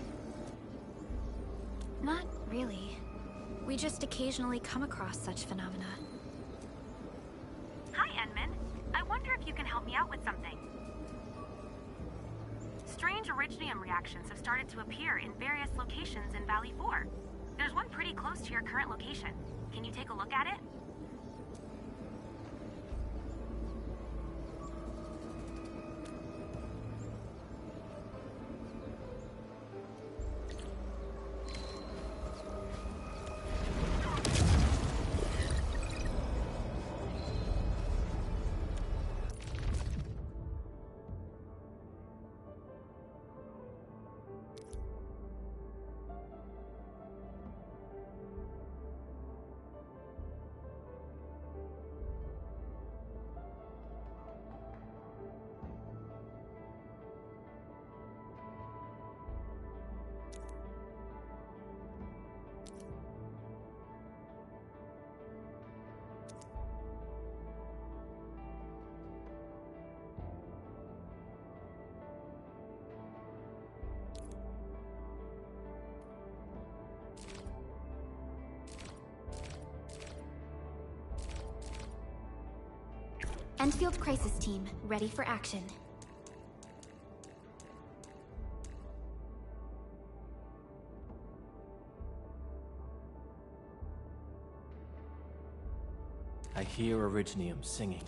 Not really. We just occasionally come across such phenomena. Hi, Enman. I wonder if you can help me out with something. Strange originium reactions have started to appear in various locations in Valley 4. There's one pretty close to your current location. Can you take a look at it? Endfield Crisis Team, ready for action. I hear Originium singing.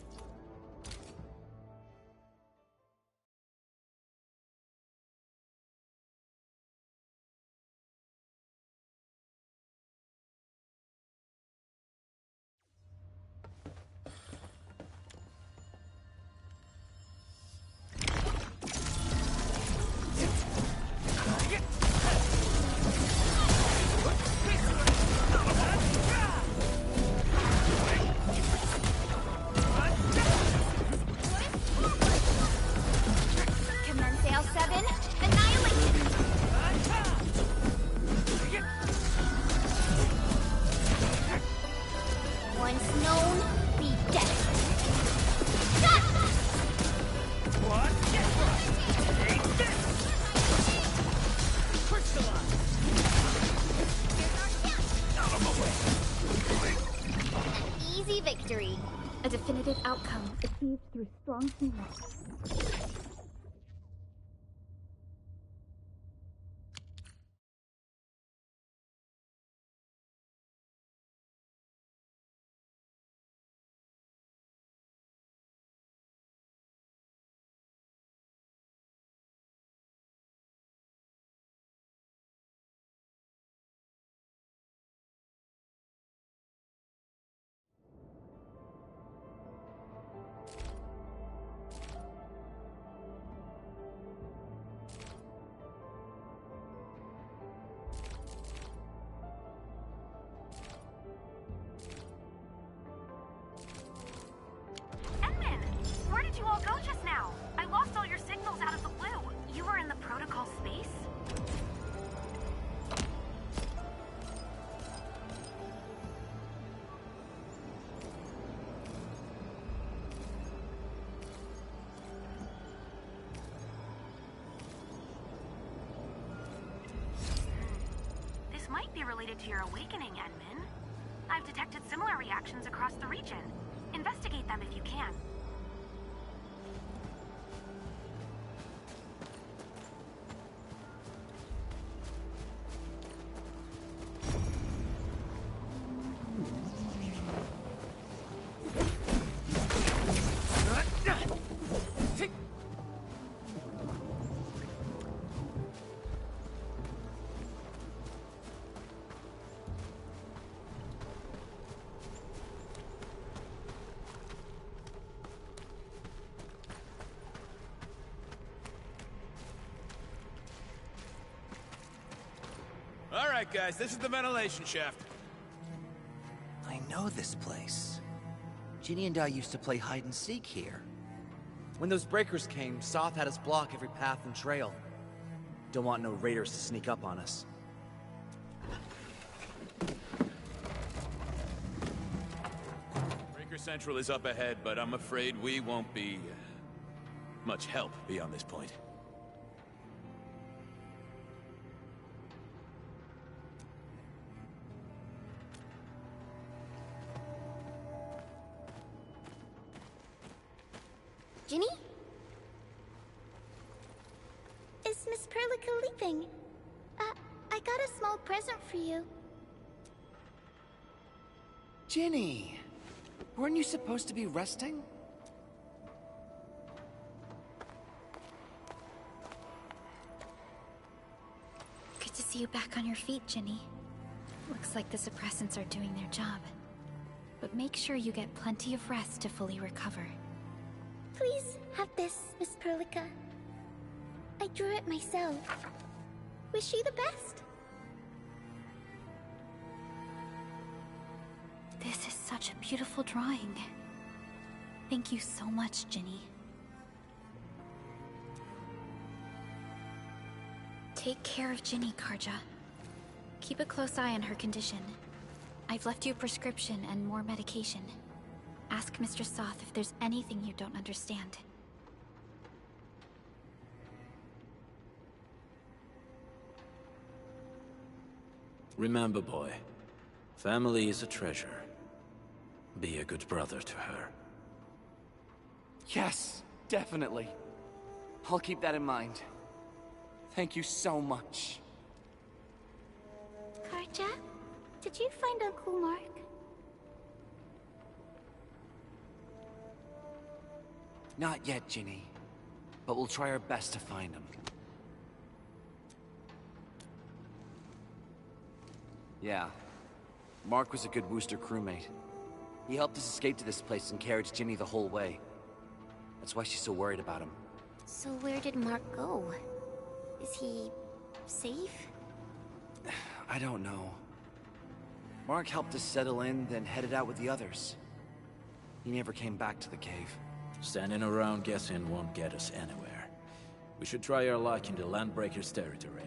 Victory. A definitive outcome achieved through strong teamwork. related to your awakening, Edmund. I've detected similar reactions across the region. Investigate them if you can. All right, guys, this is the ventilation shaft. I know this place. Ginny and I used to play hide and seek here. When those breakers came, Soth had us block every path and trail. Don't want no raiders to sneak up on us. Breaker Central is up ahead, but I'm afraid we won't be much help beyond this point. Ginny? Is Miss Perlica leaving? I got a small present for you. Ginny! Weren't you supposed to be resting? Good to see you back on your feet, Ginny. Looks like the suppressants are doing their job. But make sure you get plenty of rest to fully recover. Please have this, Miss Perlica. I drew it myself. Wish you the best. This is such a beautiful drawing. Thank you so much, Ginny. Take care of Ginny, Karja. Keep a close eye on her condition. I've left you a prescription and more medication. Ask Mr. Soth if there's anything you don't understand. Remember, boy, family is a treasure. Be a good brother to her. Yes, definitely. I'll keep that in mind. Thank you so much. Karja, did you find Uncle Mark? Not yet, Ginny. But we'll try our best to find him. Yeah. Mark was a good Wooster crewmate. He helped us escape to this place and carried Ginny the whole way. That's why she's so worried about him. So where did Mark go? Is he safe? I don't know. Mark helped us settle in, then headed out with the others. He never came back to the cave. Standing around guessing won't get us anywhere. We should try our luck in the Landbreakers' territory.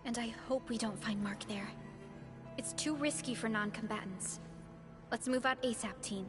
And I hope we don't find Mark there. It's too risky for non-combatants. Let's move out ASAP, team.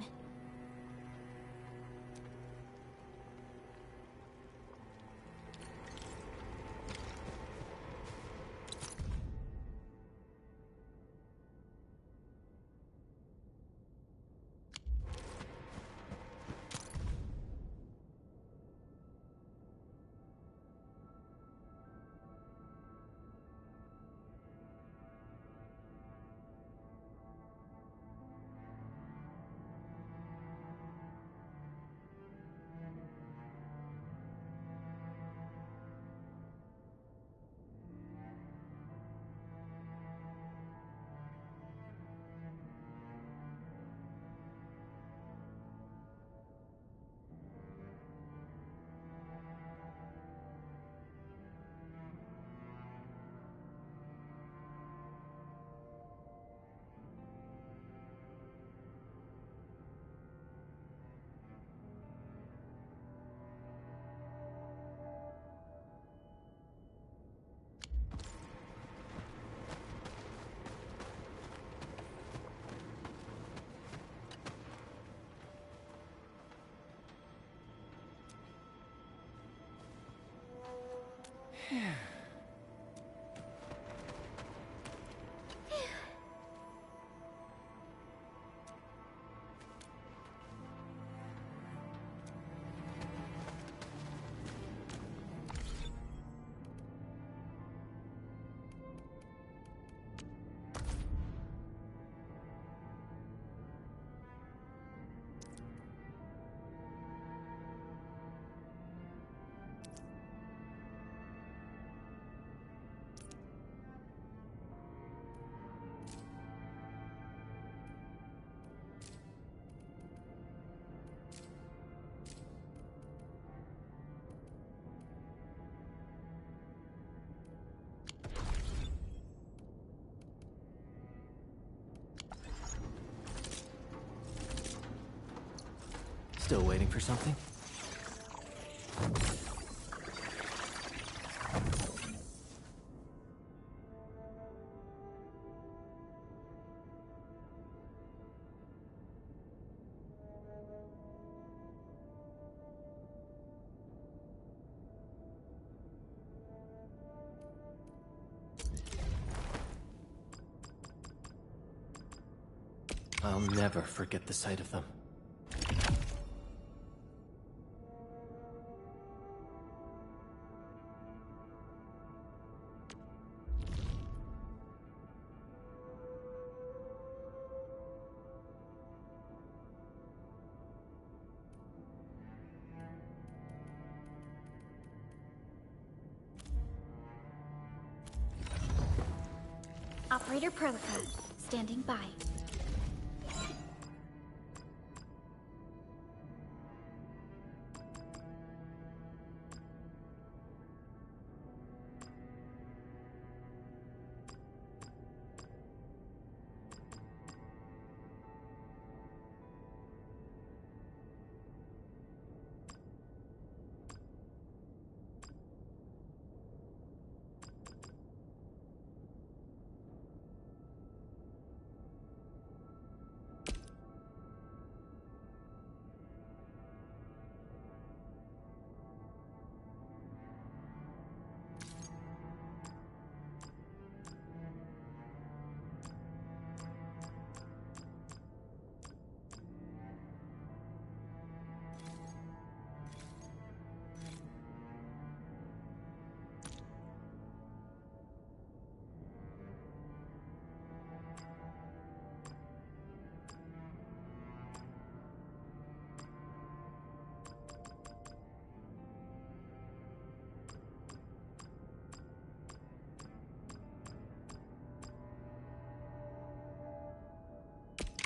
Still waiting for something? I'll never forget the sight of them. Operator Prolica, standing by.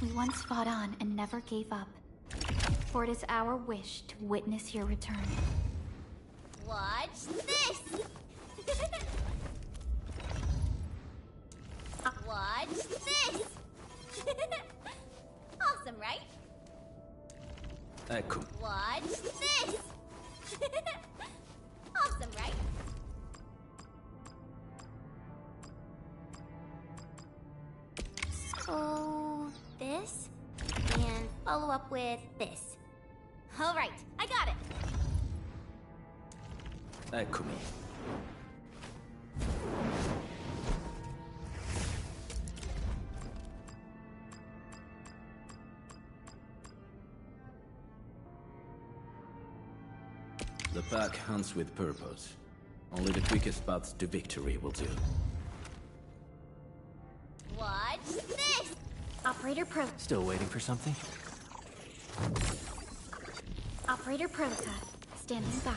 We once fought on and never gave up. For it is our wish to witness your return. Watch this! Watch this! Awesome, right? Ecco. Watch this! Awesome, right? So, this? And follow up with this. Alright, I got it! Eccomi. The pack hunts with purpose. Only the quickest paths to victory will do. Watch this! Operator Pro. Still waiting for something? Operator Prolica, standing by.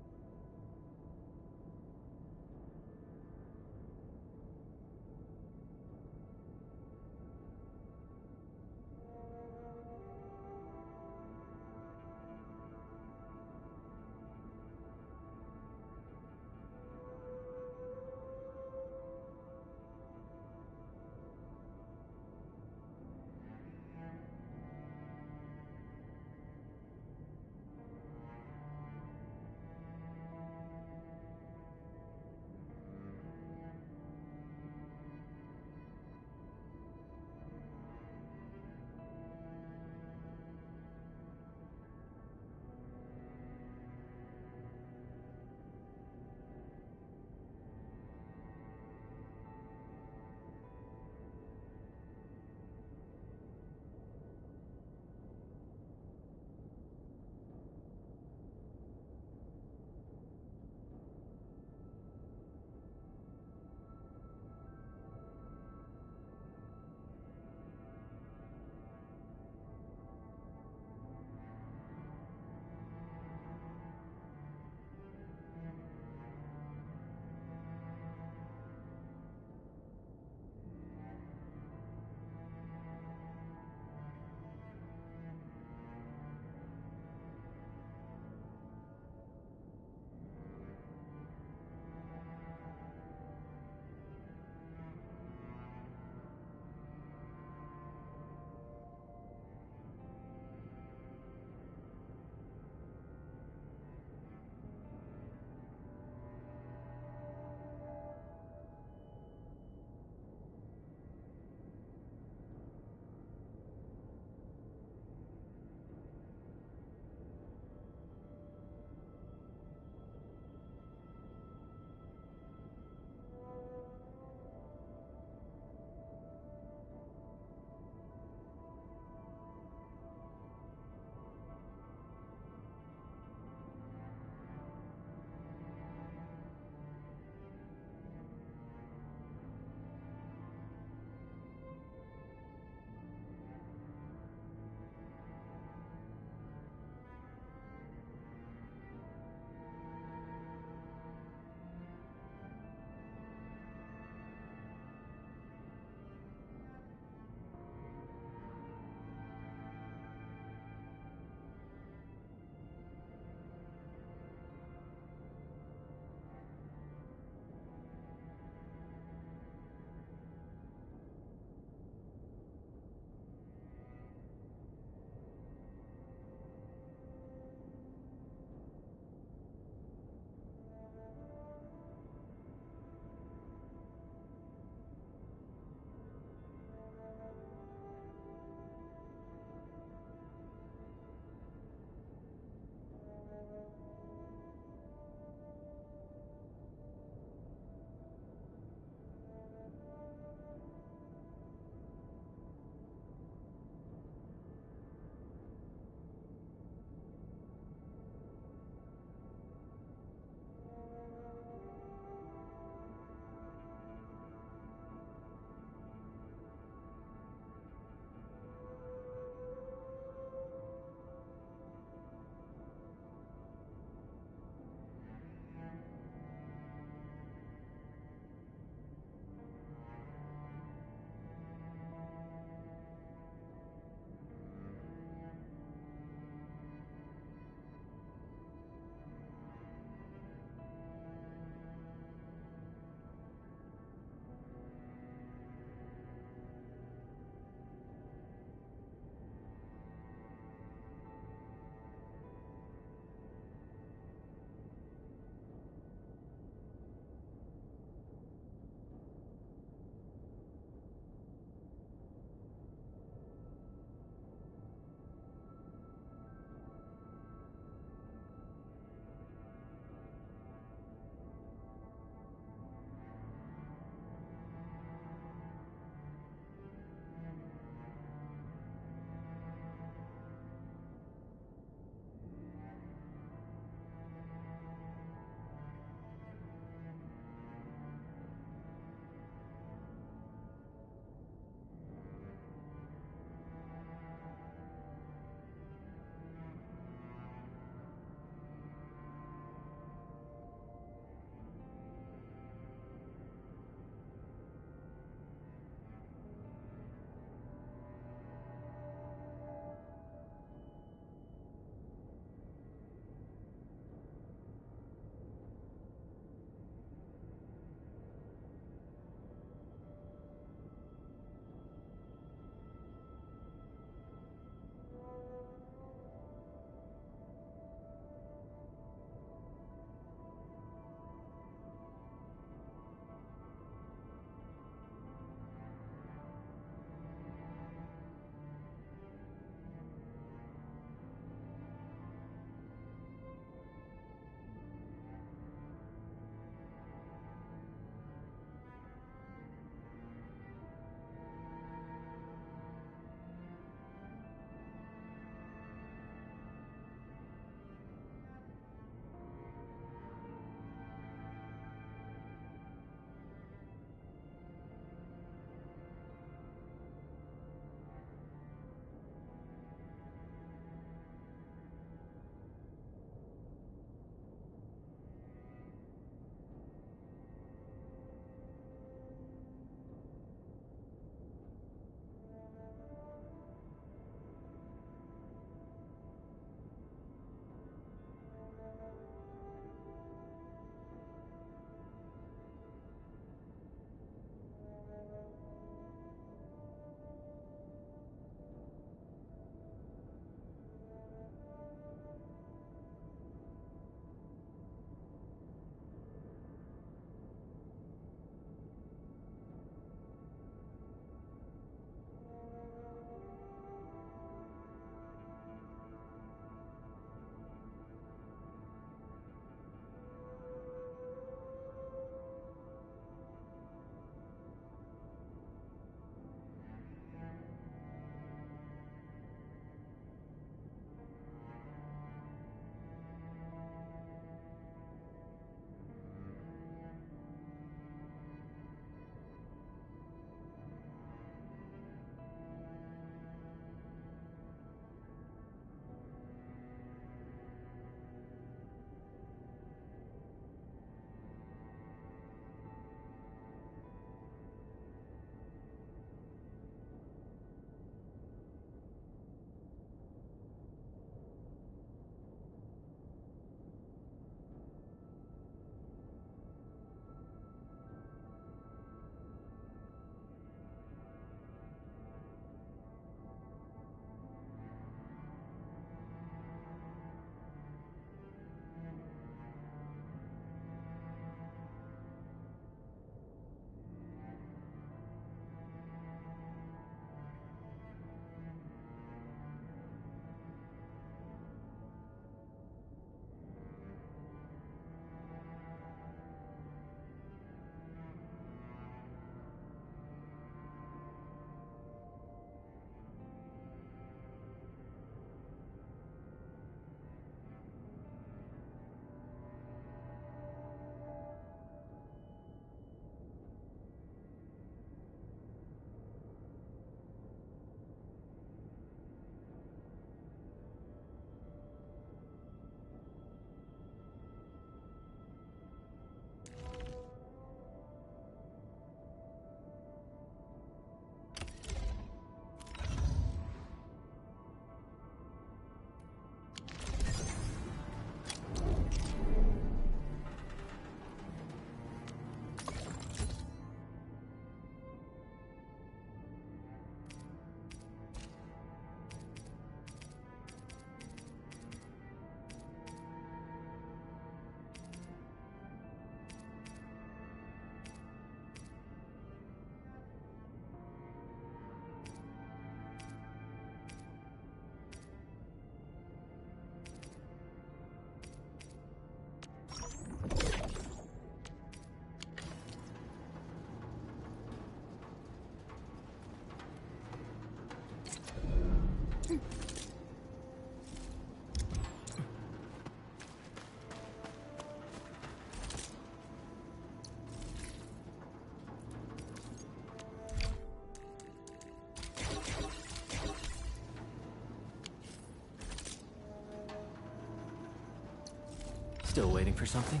Still waiting for something?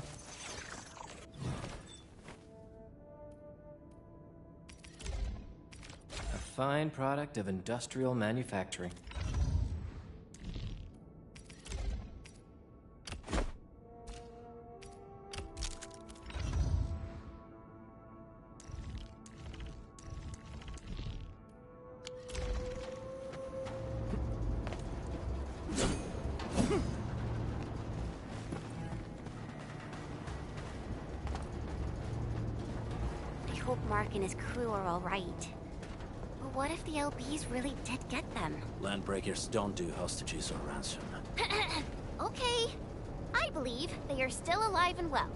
A fine product of industrial manufacturing. I hope Mark and his crew are alright. But what if the LBs really did get them? Landbreakers don't do hostages or ransom. Okay. I believe they are still alive and well.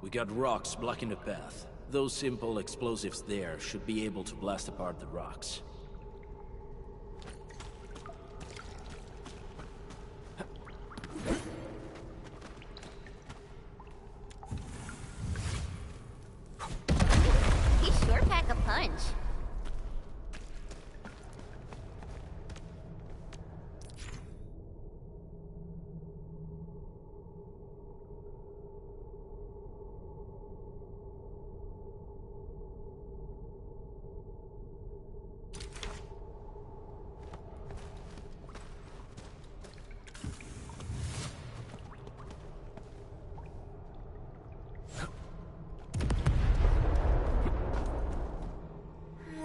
We got rocks blocking the path. Those simple explosives there should be able to blast apart the rocks. He sure pack a punch.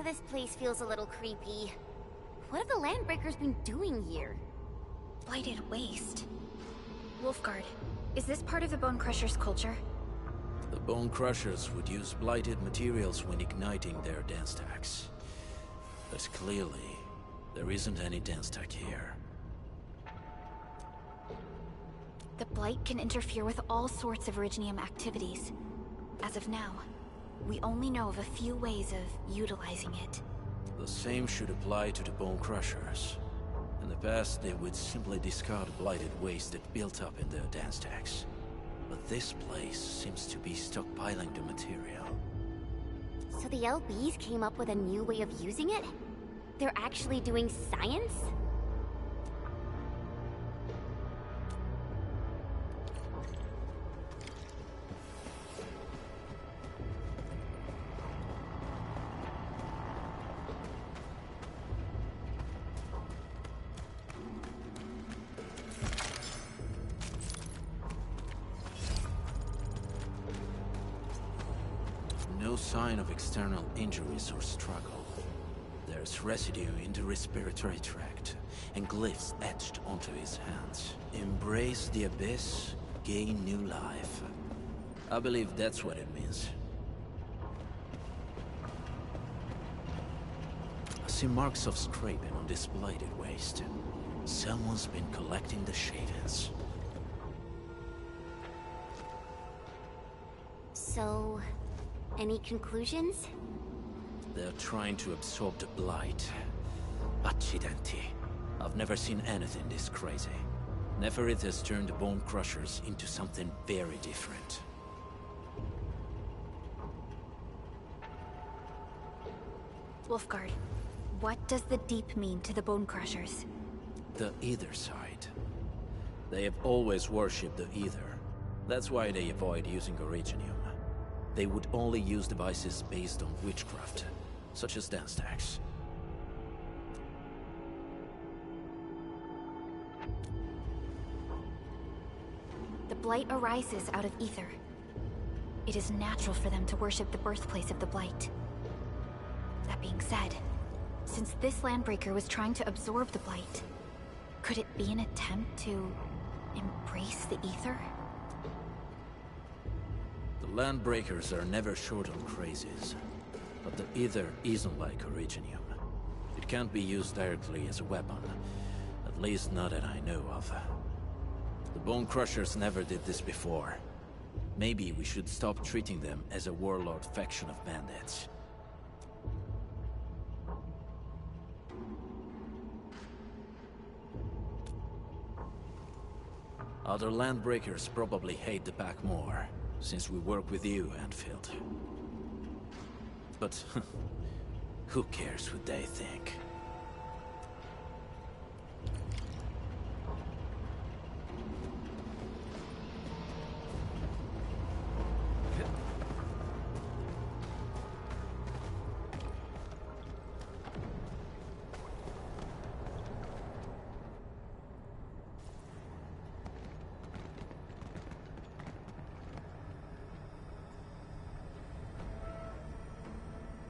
This place feels a little creepy. What have the Landbreakers been doing here? Blighted waste. Wolfguard, is this part of the Bone Crusher's culture? The Bone Crushers would use blighted materials when igniting their dance stacks. But clearly, there isn't any dance stack here. The Blight can interfere with all sorts of Originium activities. As of now, we only know of a few ways of utilizing it. The same should apply to the Bone Crushers. In the past, they would simply discard blighted waste that built up in their dance stacks. But this place seems to be stockpiling the material. So the LBs came up with a new way of using it? They're actually doing science? No sign of external injuries or struggle. There's residue in the respiratory tract, and glyphs etched onto his hands. Embrace the abyss, gain new life. I believe that's what it means. I see marks of scraping on this blighted waste. Someone's been collecting the shavings. So, any conclusions? They're trying to absorb the blight. Accidenti. I've never seen anything this crazy. Neferith has turned the Bone Crushers into something very different. Wolfguard, what does the Deep mean to the Bone Crushers? The Ether side. They have always worshipped the Ether. That's why they avoid using Originium. They would only use devices based on witchcraft, such as dance stacks. The Blight arises out of Ether. It is natural for them to worship the birthplace of the Blight. That being said, Since this landbreaker was trying to absorb the blight, could it be an attempt to embrace the ether? The Landbreakers are never short on crazes, but the ether isn't like Originium. It can't be used directly as a weapon, at least not that I know of. The Bone Crushers never did this before. Maybe we should stop treating them as a warlord faction of bandits. Other Landbreakers probably hate the pack more, since we work with you, Endfield. But who cares what they think?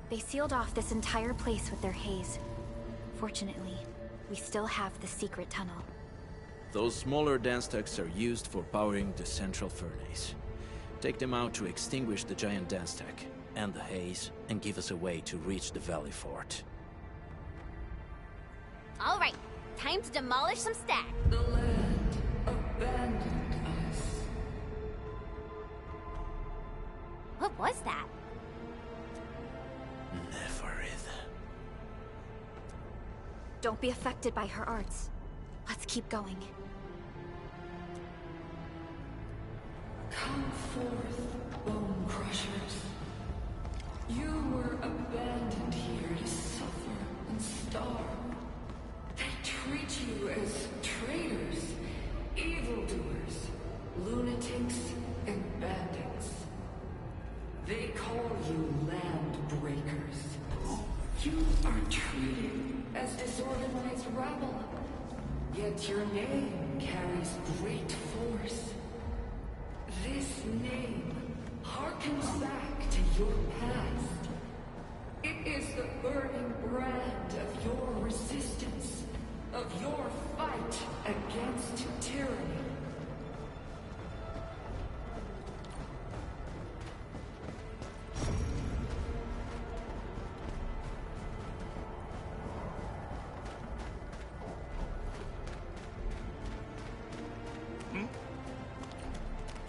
They sealed off this entire place with their haze. Fortunately, we still have the secret tunnel. Those smaller dance stacks are used for powering the central furnace. Take them out to extinguish the giant dance stack, and the haze, and give us a way to reach the Valley Fort. All right, time to demolish some stacks. The land abandoned us. What was that? Don't be affected by her arts. Let's keep going. Come forth, Bone Crushers. You were abandoned here to suffer and starve. They treat you as traitors, evildoers, lunatics, and bandits. They call you Landbreakers. You are treated as disorganized rabble. Yet your name carries great force. This name harkens back to your past. It is the burning brand of your resistance, of your fight against tyranny.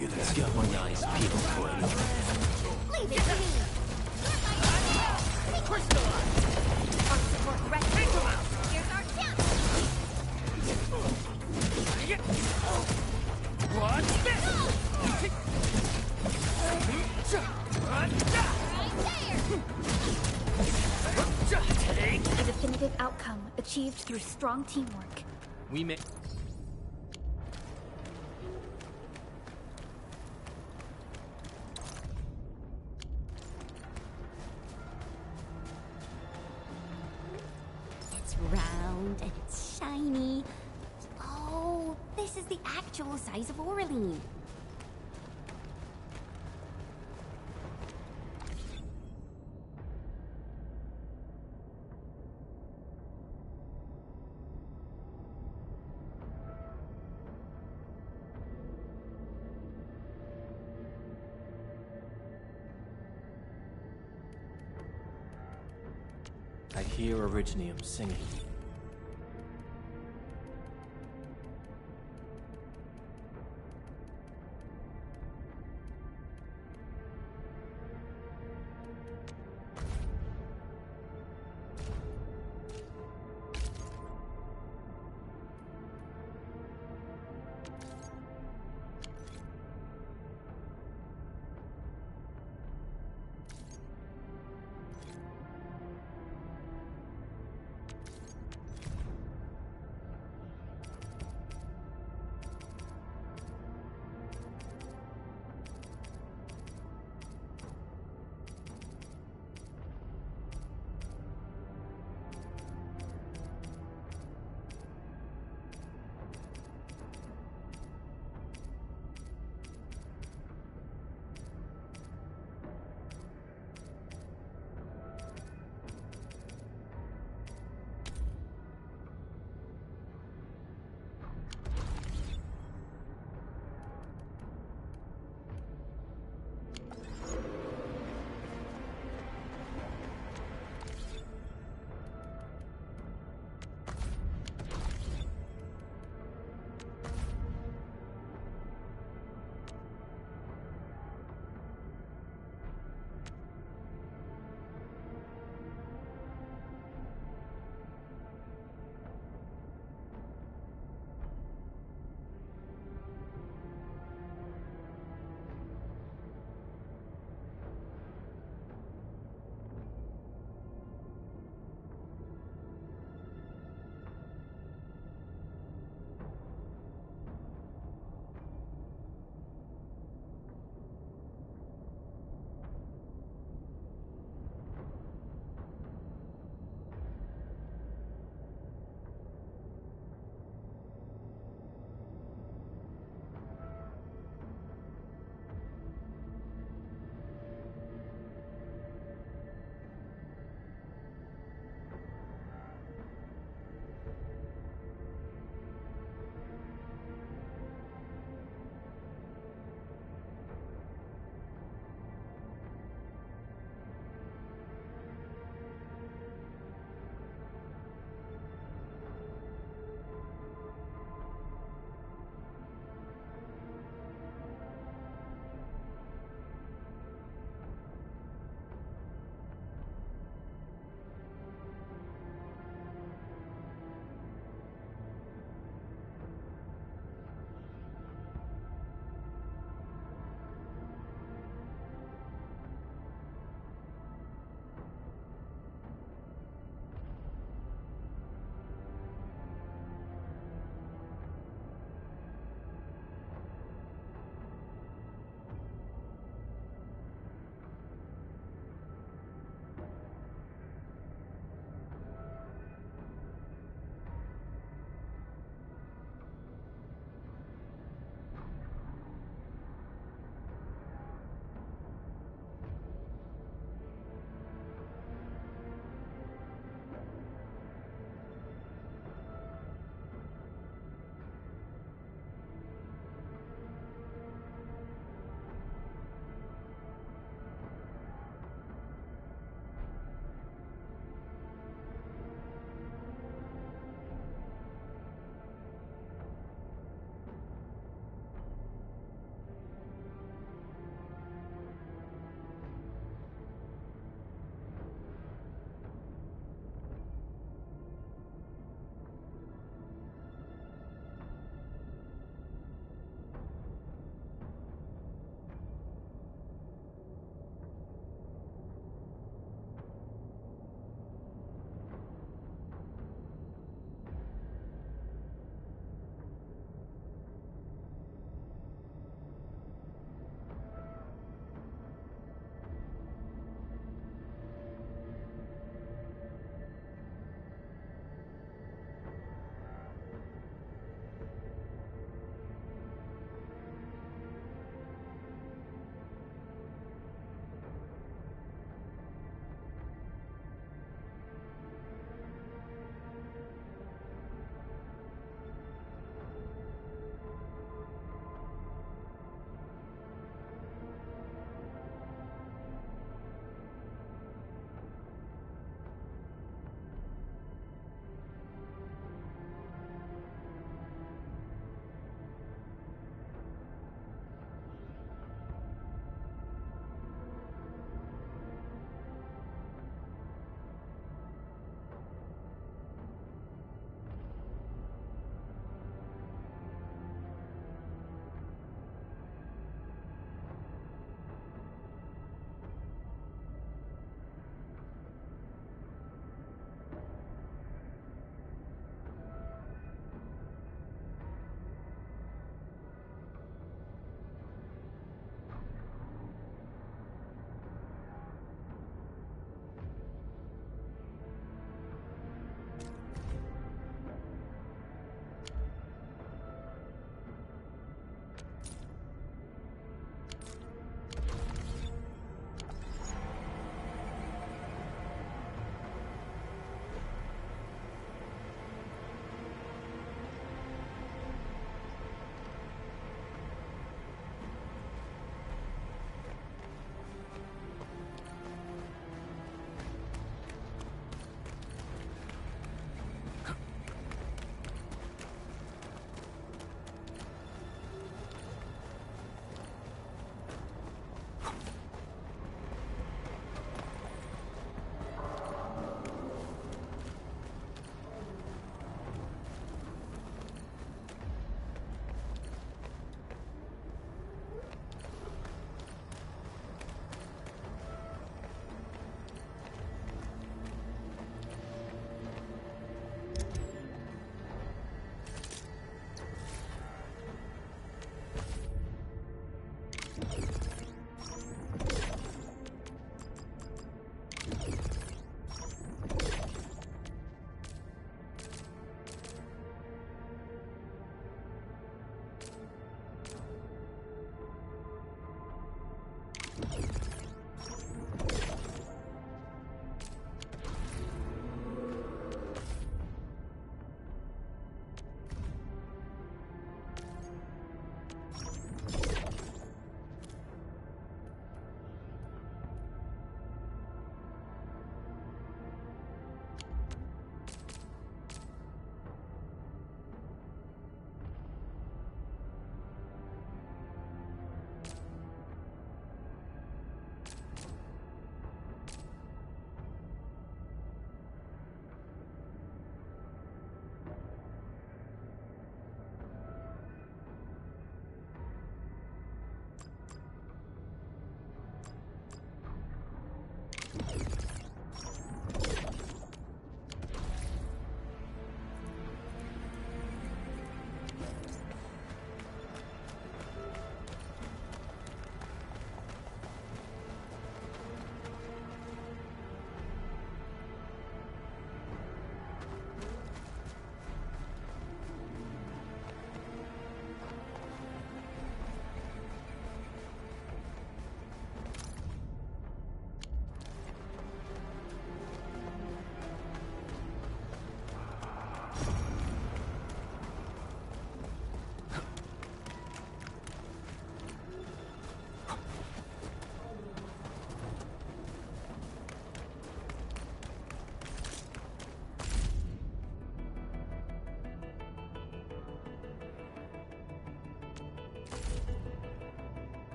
Let's go. Nice people for you. Leave it to me! Crystallize! Our support ready. Take them out! Here's our chance! What's this? Right there! A definitive outcome achieved through strong teamwork. We may... Round and it's shiny. Oh, this is the actual size of Oraline. I hear Originium singing.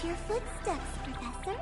Your footsteps, Professor.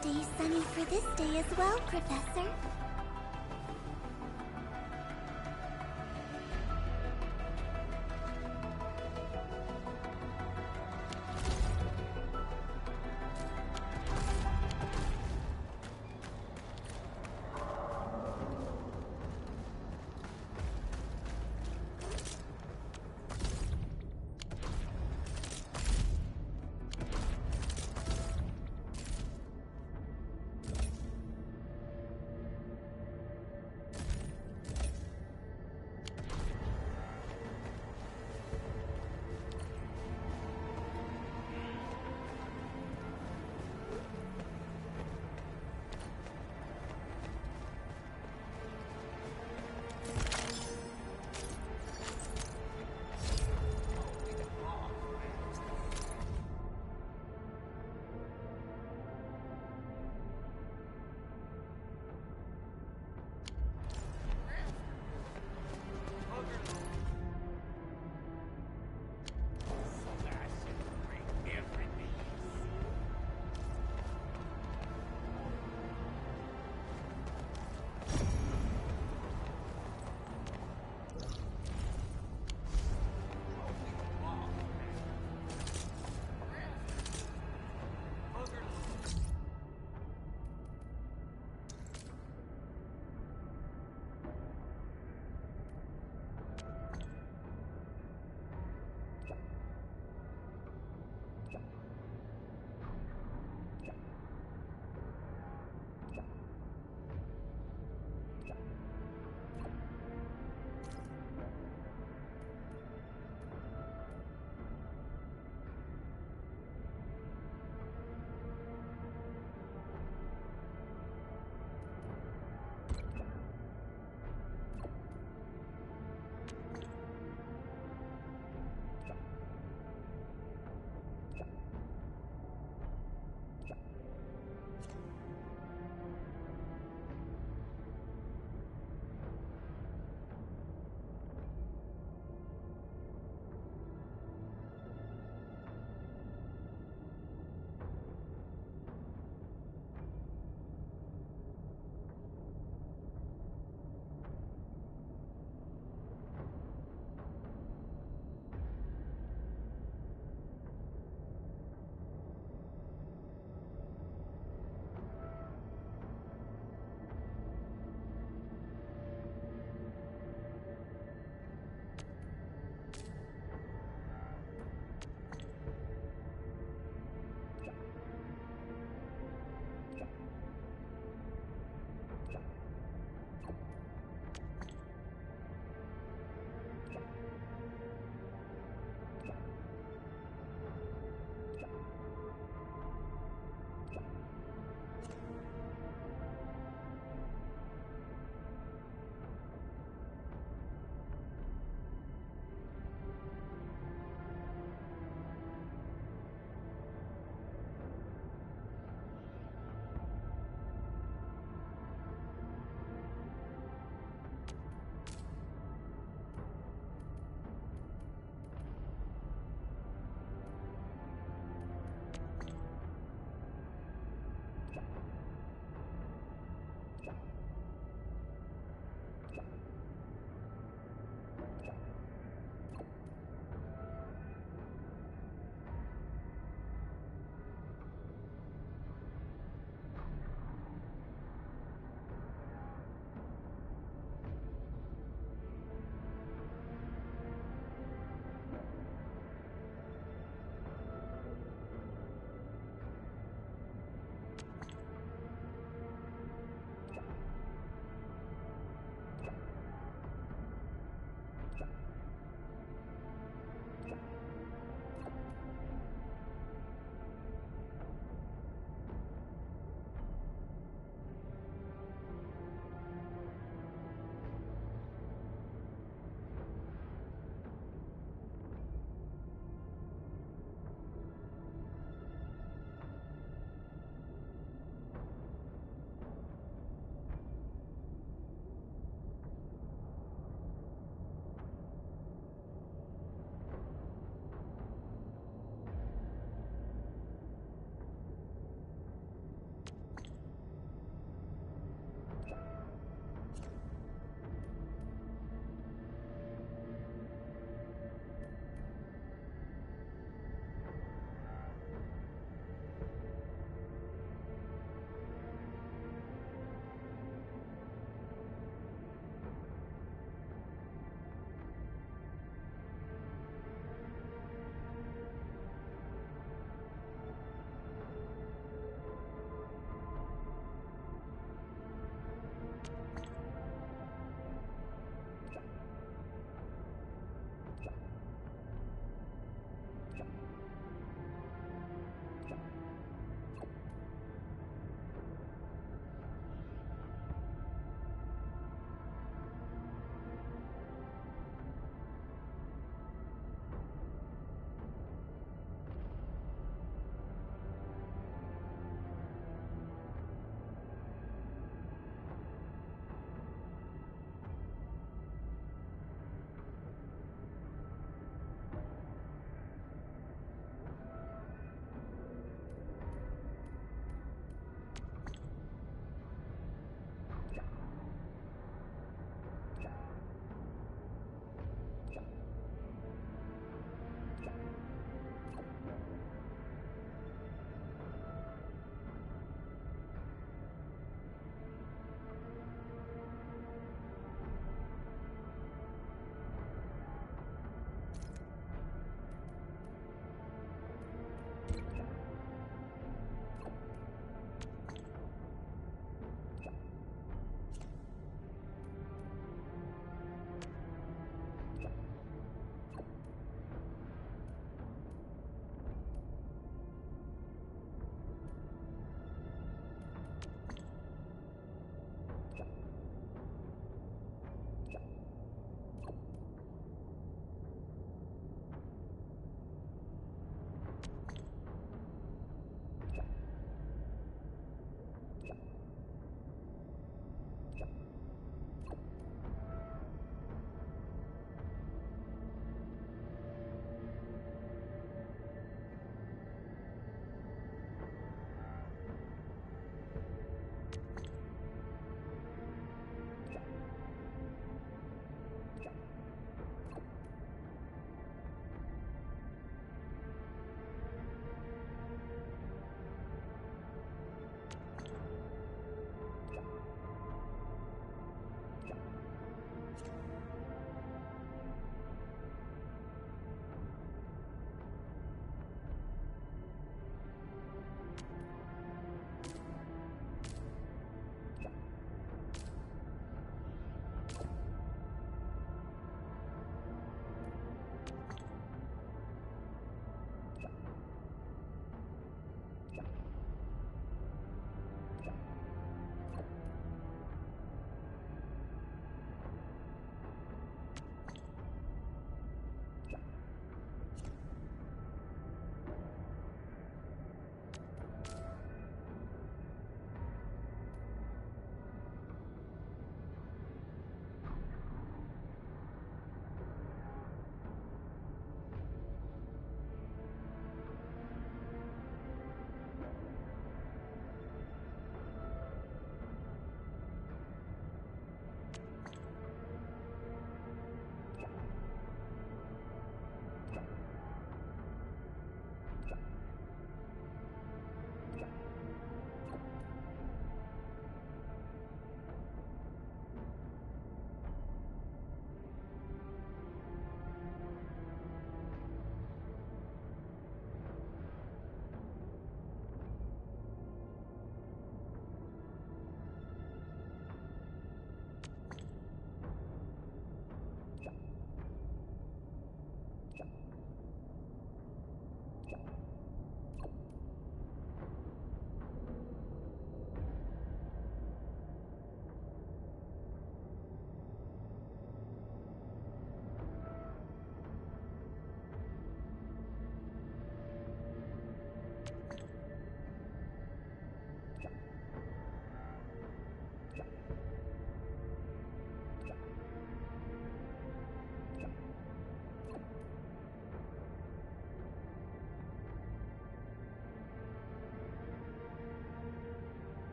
Stay sunny for this day as well, Professor.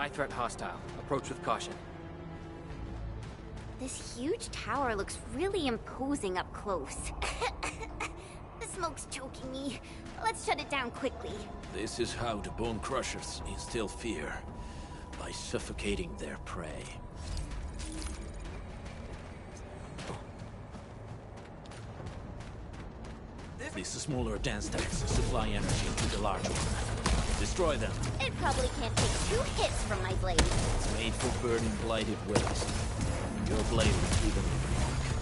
High threat hostile. Approach with caution. This huge tower looks really imposing up close. The smoke's choking me. Let's shut it down quickly. This is how the Bone Crushers instill fear. By suffocating their prey. These smaller dance stacks supply energy to the large one. Destroy them. It probably can't take 2 hits from my blade. It's made for burning blighted waste. Your blade will even.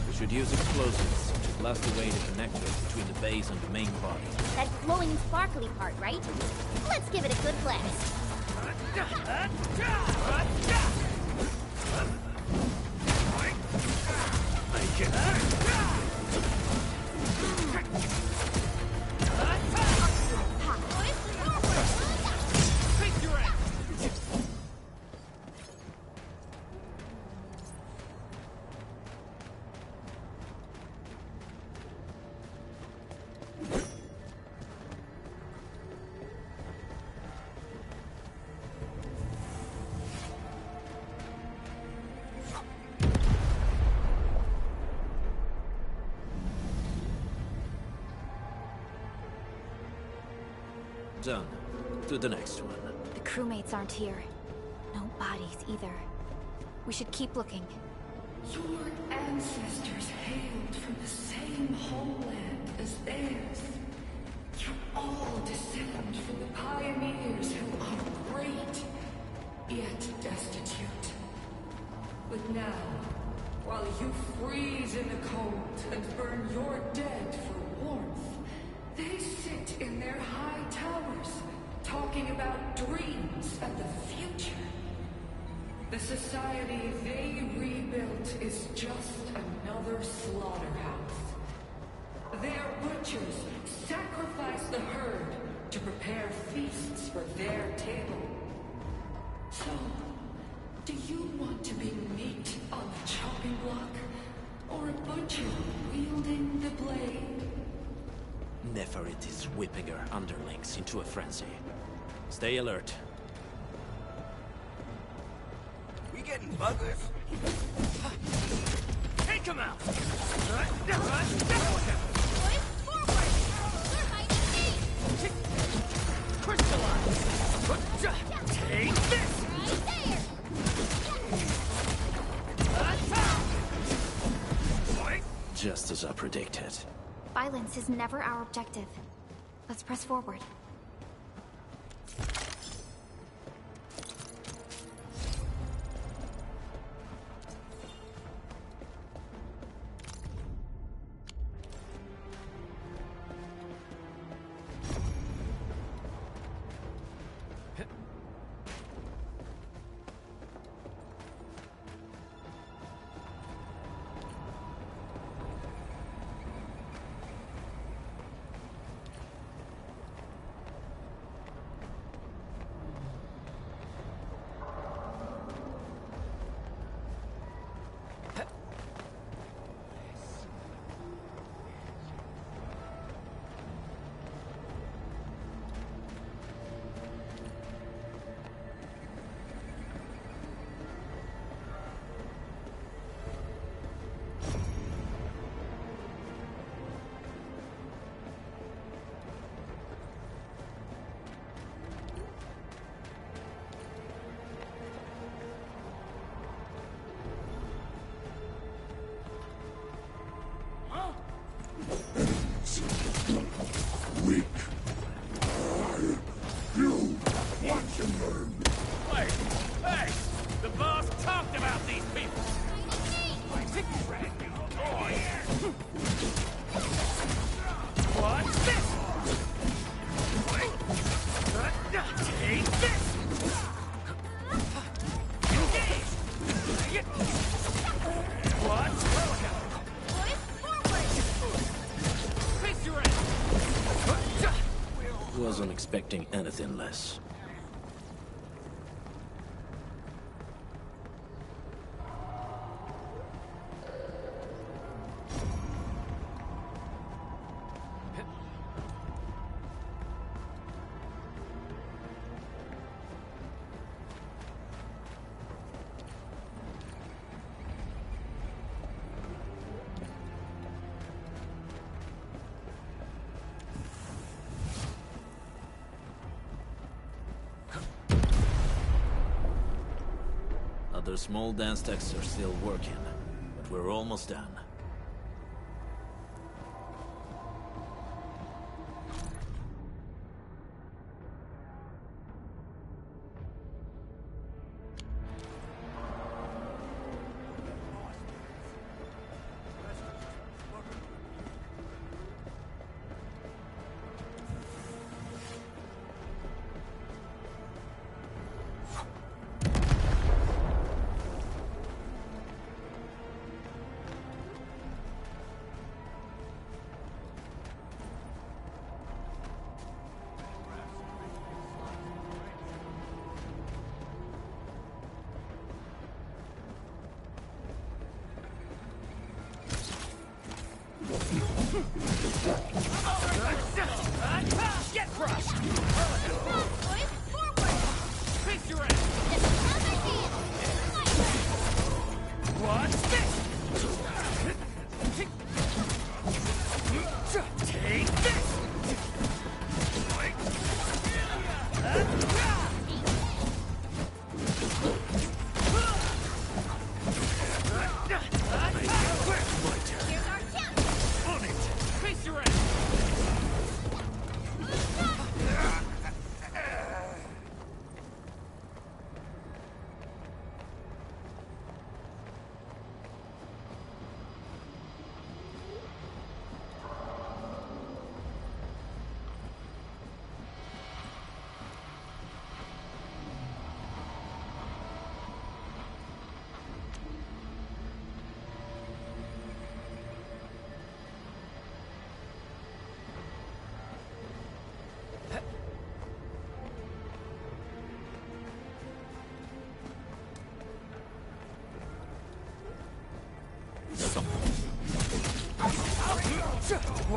We should use explosives to blast away the connector between the base and the main body. That glowing sparkly part, right? Let's give it a good blast. Done. To the next one. The crewmates aren't here. No bodies either. We should keep looking. Your ancestors hailed from the same homeland as theirs. You all descend from the pioneers who are great, yet destitute. But now, while you freeze in the cold and burn your dead for warmth, they sit in their high towers, talking about dreams and the future. The society they rebuilt is just another slaughterhouse. Their butchers sacrifice the herd to prepare feasts for their table. So, do you want to be meat on the chopping block, or a butcher wielding the blade? Neferit is whipping her underlings into a frenzy. Stay alert. We getting buggers? Take him out! Crystallize! Take this! Just as I predicted. Violence is never our objective. Let's press forward. Weak. You watch and learn. Wait! Hey! The boss talked about these people! What's this? Take this! What? Face your end! Wasn't expecting anything less. Other small dance techs are still working, but we're almost done. Get crushed! Face your ass! Watch this! Take this! Here's our chance! On it! Face your ass!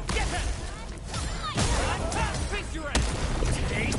Get that! Face your ass! Take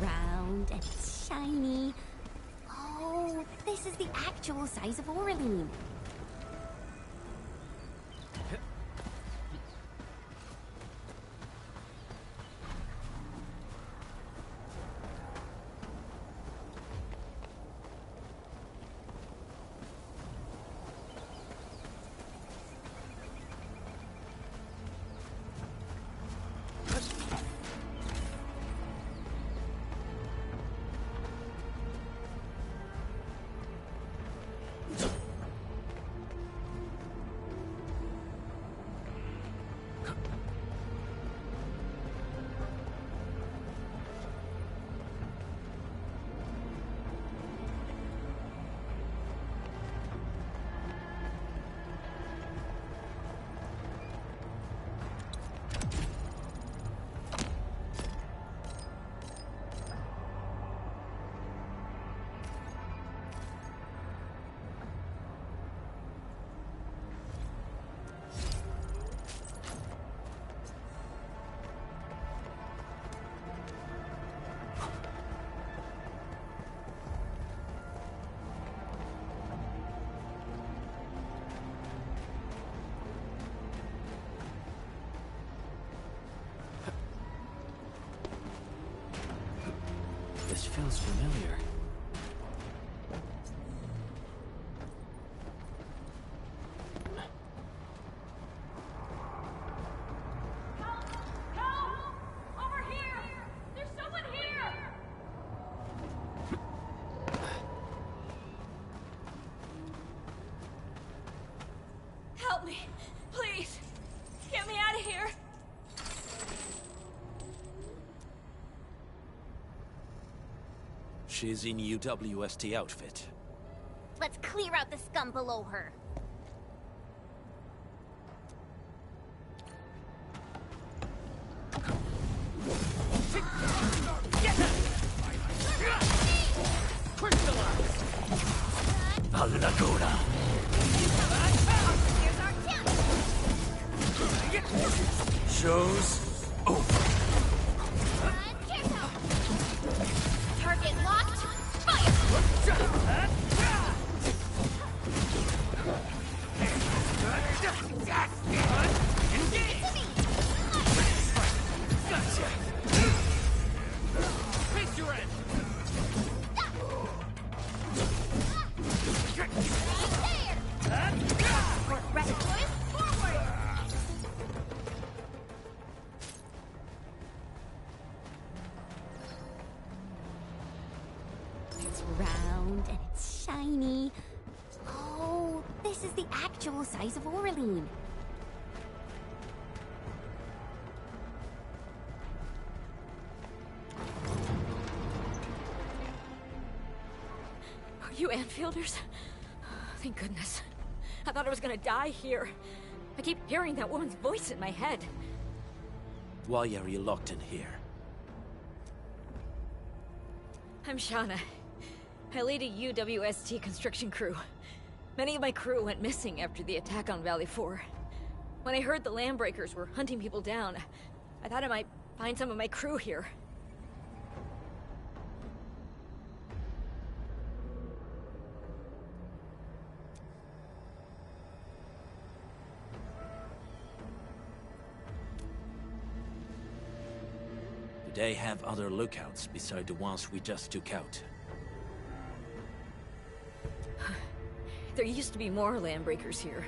round and it's shiny. Oh, this is the actual size of Oraline. she's in UWST outfit. Let's clear out the scum below her. Allagora. Show's over. Target locked. Fire! Face your end! It's round and it's shiny. Oh, this is the actual size of Orlean. Are you Enfielders? Thank goodness. I thought I was gonna die here. I keep hearing that woman's voice in my head. Why are you locked in here? I'm Shauna. I lead a UWST construction crew. Many of my crew went missing after the attack on Valley 4. When I heard the Landbreakers were hunting people down, I thought I might find some of my crew here. Do they have other lookouts beside the ones we just took out? There used to be more Landbreakers here,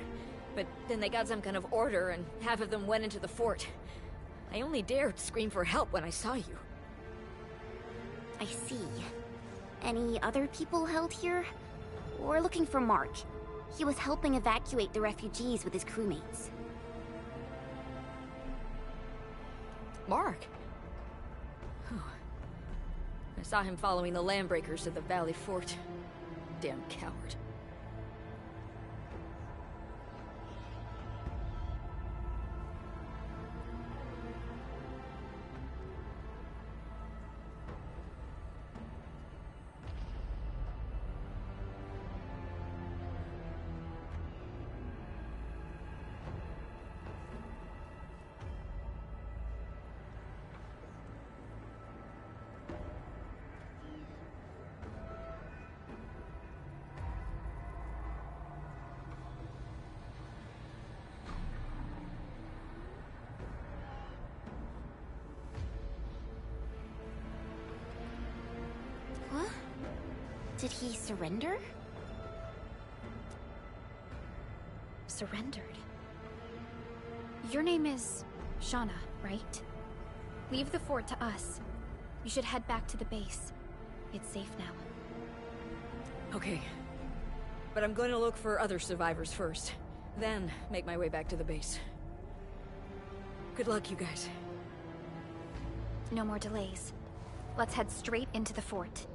but then they got some kind of order and half of them went into the fort. I only dared scream for help when I saw you. I see. Any other people held here? We're looking for Mark. He was helping evacuate the refugees with his crewmates. Mark? Oh. I saw him following the Landbreakers to the Valley Fort. Damn coward. What? Did he surrender? Surrendered? Your name is Shauna, right? Leave the fort to us. You should head back to the base. It's safe now. Okay. But I'm going to look for other survivors first. Then make my way back to the base. Good luck, you guys. No more delays. Let's head straight into the fort.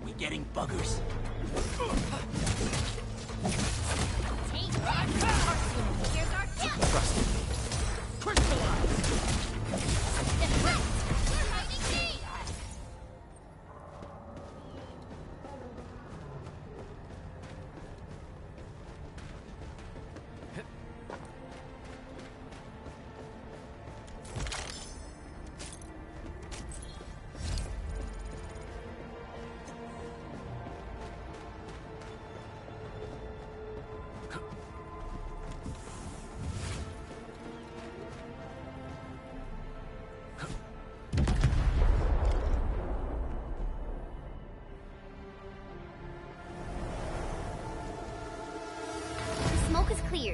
We getting buggers?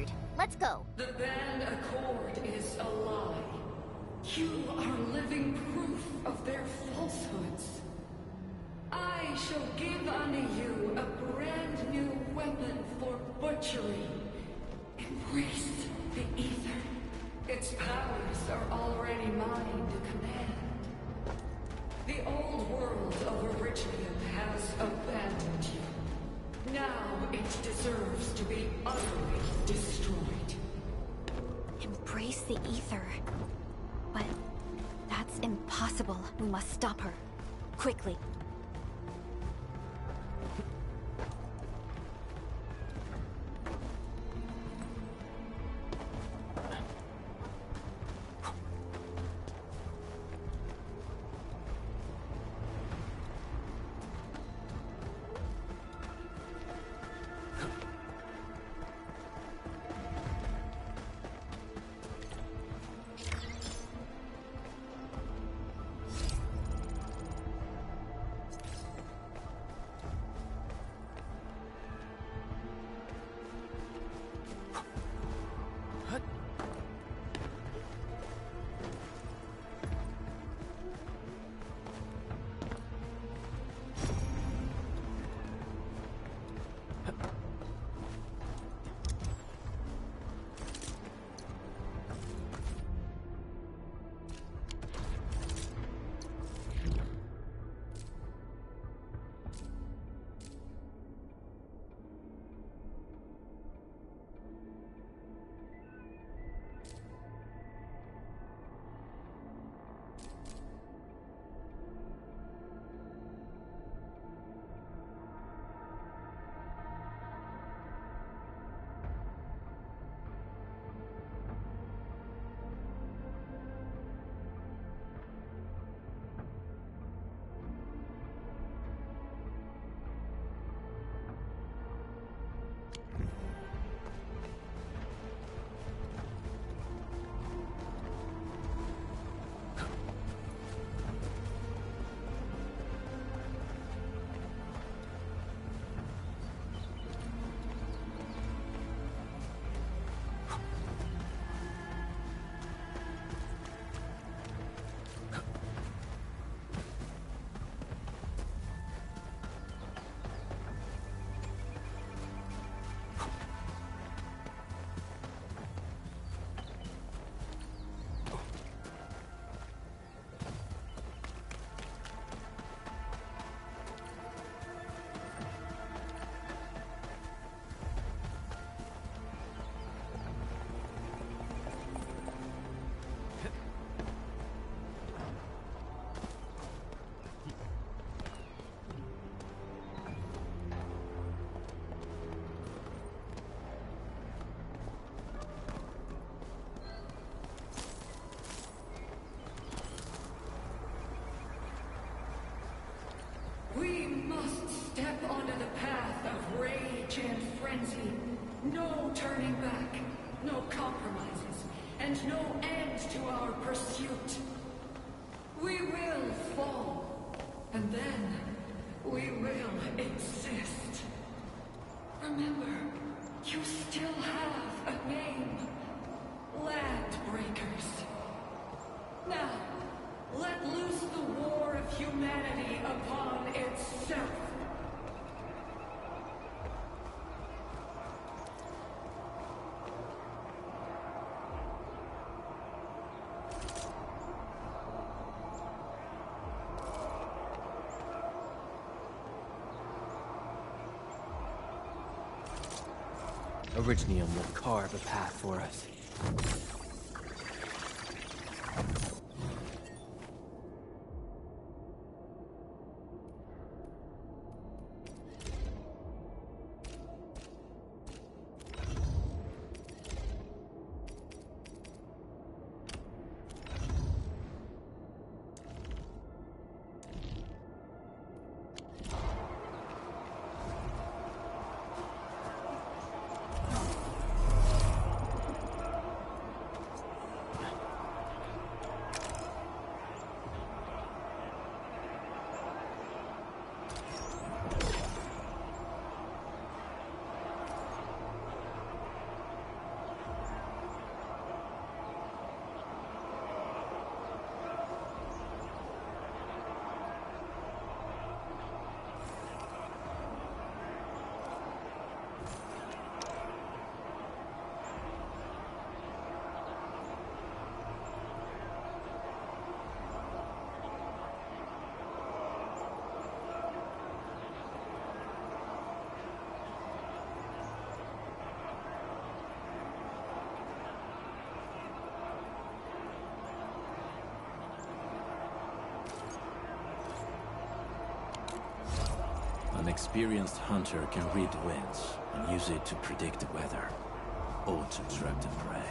Accord. Let's go. The Band Accord is a lie. You are living proof of their falsehoods. I shall give unto you a brand new weapon for butchery. Embrace the Ether. Its powers are already mine to command. The old world of Originum has abandoned you. Now it deserves to be utterly destroyed. Embrace the Ether. But that's impossible. We must stop her. Quickly. We must step onto the path of rage and frenzy. No turning back, no compromises, and no end to our pursuit. We will fall, and then we will exist. Remember, you still have a name. Landbreakers. Now, let loose the war of humanity upon itself. Originium will carve a path for us. experienced hunter can read the winds and use it to predict the weather, or to trap the prey.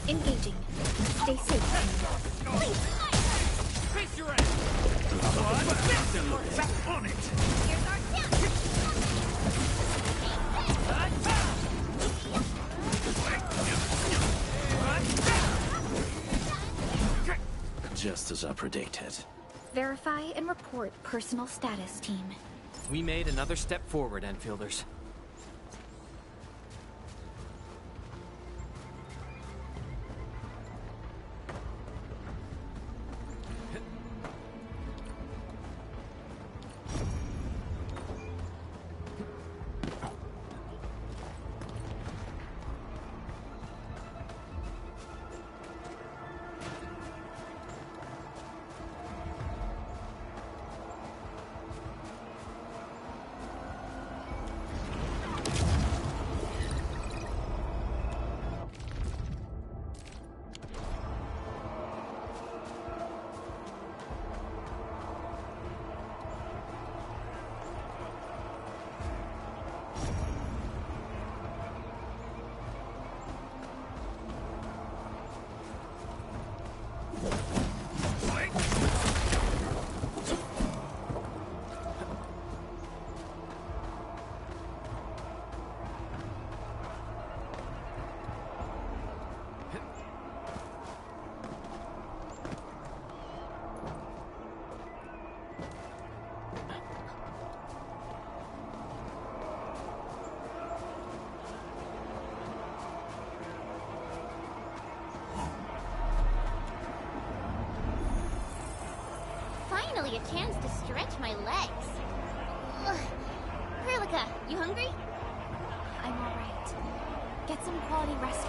Engaging. Stay safe. Face your ass! Back on it! Here's our Just as I predicted. Verify and report personal status, team. We made another step forward, Enfielders. Finally a chance to stretch my legs. Ugh. Perlica, you hungry? I'm alright. Get some quality rest.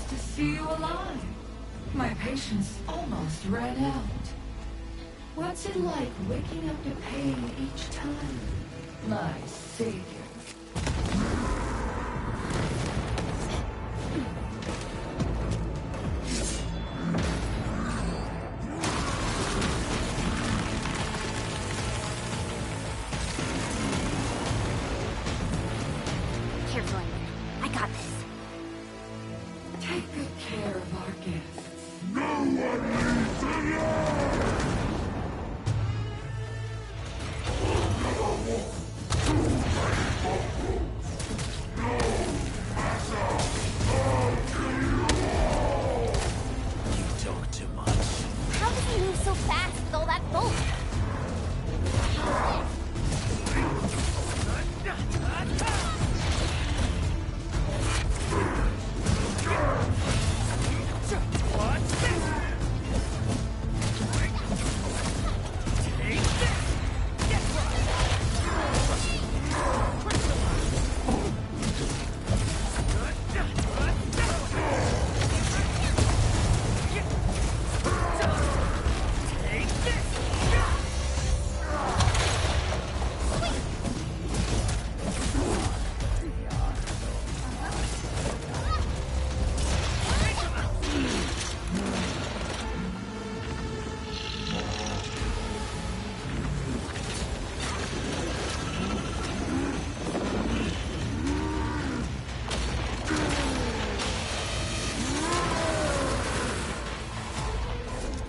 surprised to see you alive. My patience almost ran out. What's it like waking up to pain each time? My savior. Careful, Amy. I got this. Take good care of our guests. No one needs to learn! You talk too much. How does he move so fast with all that bulk?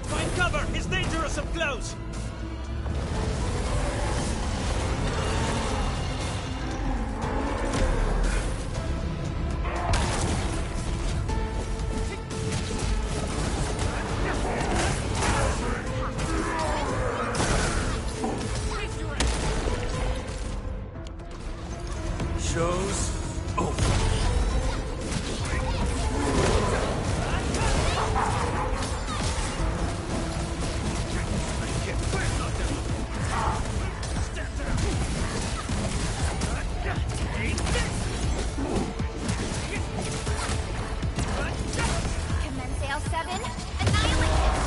Find cover! It's dangerous up close! Show's over. Commence L7, annihilate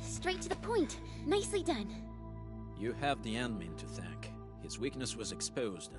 Straight to the point. Nicely done. You have the admin to thank. His weakness was exposed.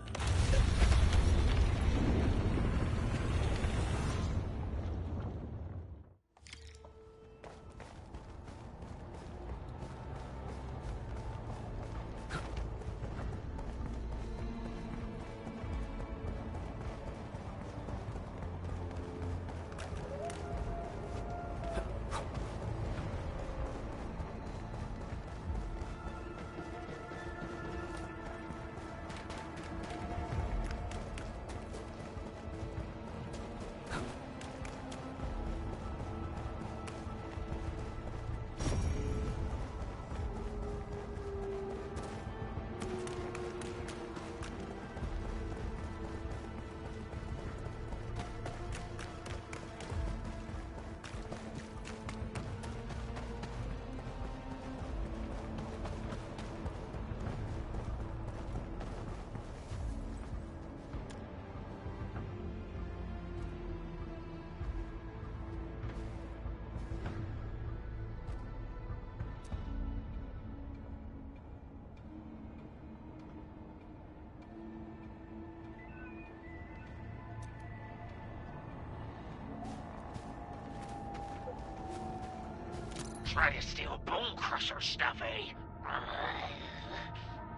try to steal Bone Crusher stuff, eh?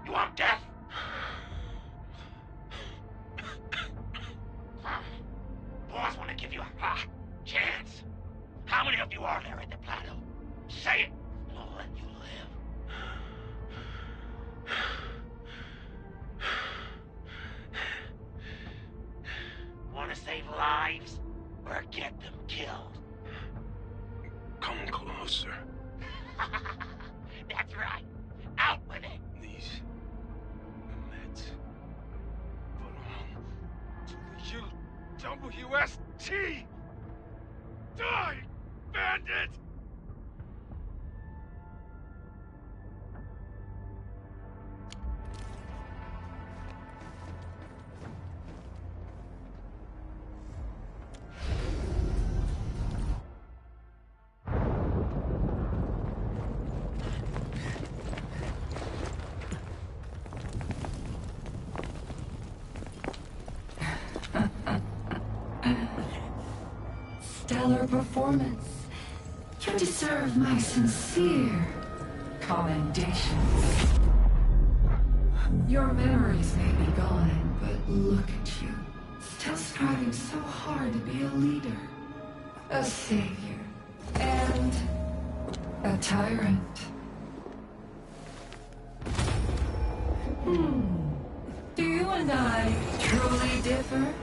You want death? Boys want to give you a chance. How many of you are there at the plateau? Say it, and I'll let you live. Want to save lives, or get them killed? Come closer. That's right. Out with it. These meds belong to the UWST. Die, bandit! Stellar performance. You deserve my sincere commendation. Your memories may be gone, but look at you. Still striving so hard to be a leader, a savior, and a tyrant. Do you and I truly differ?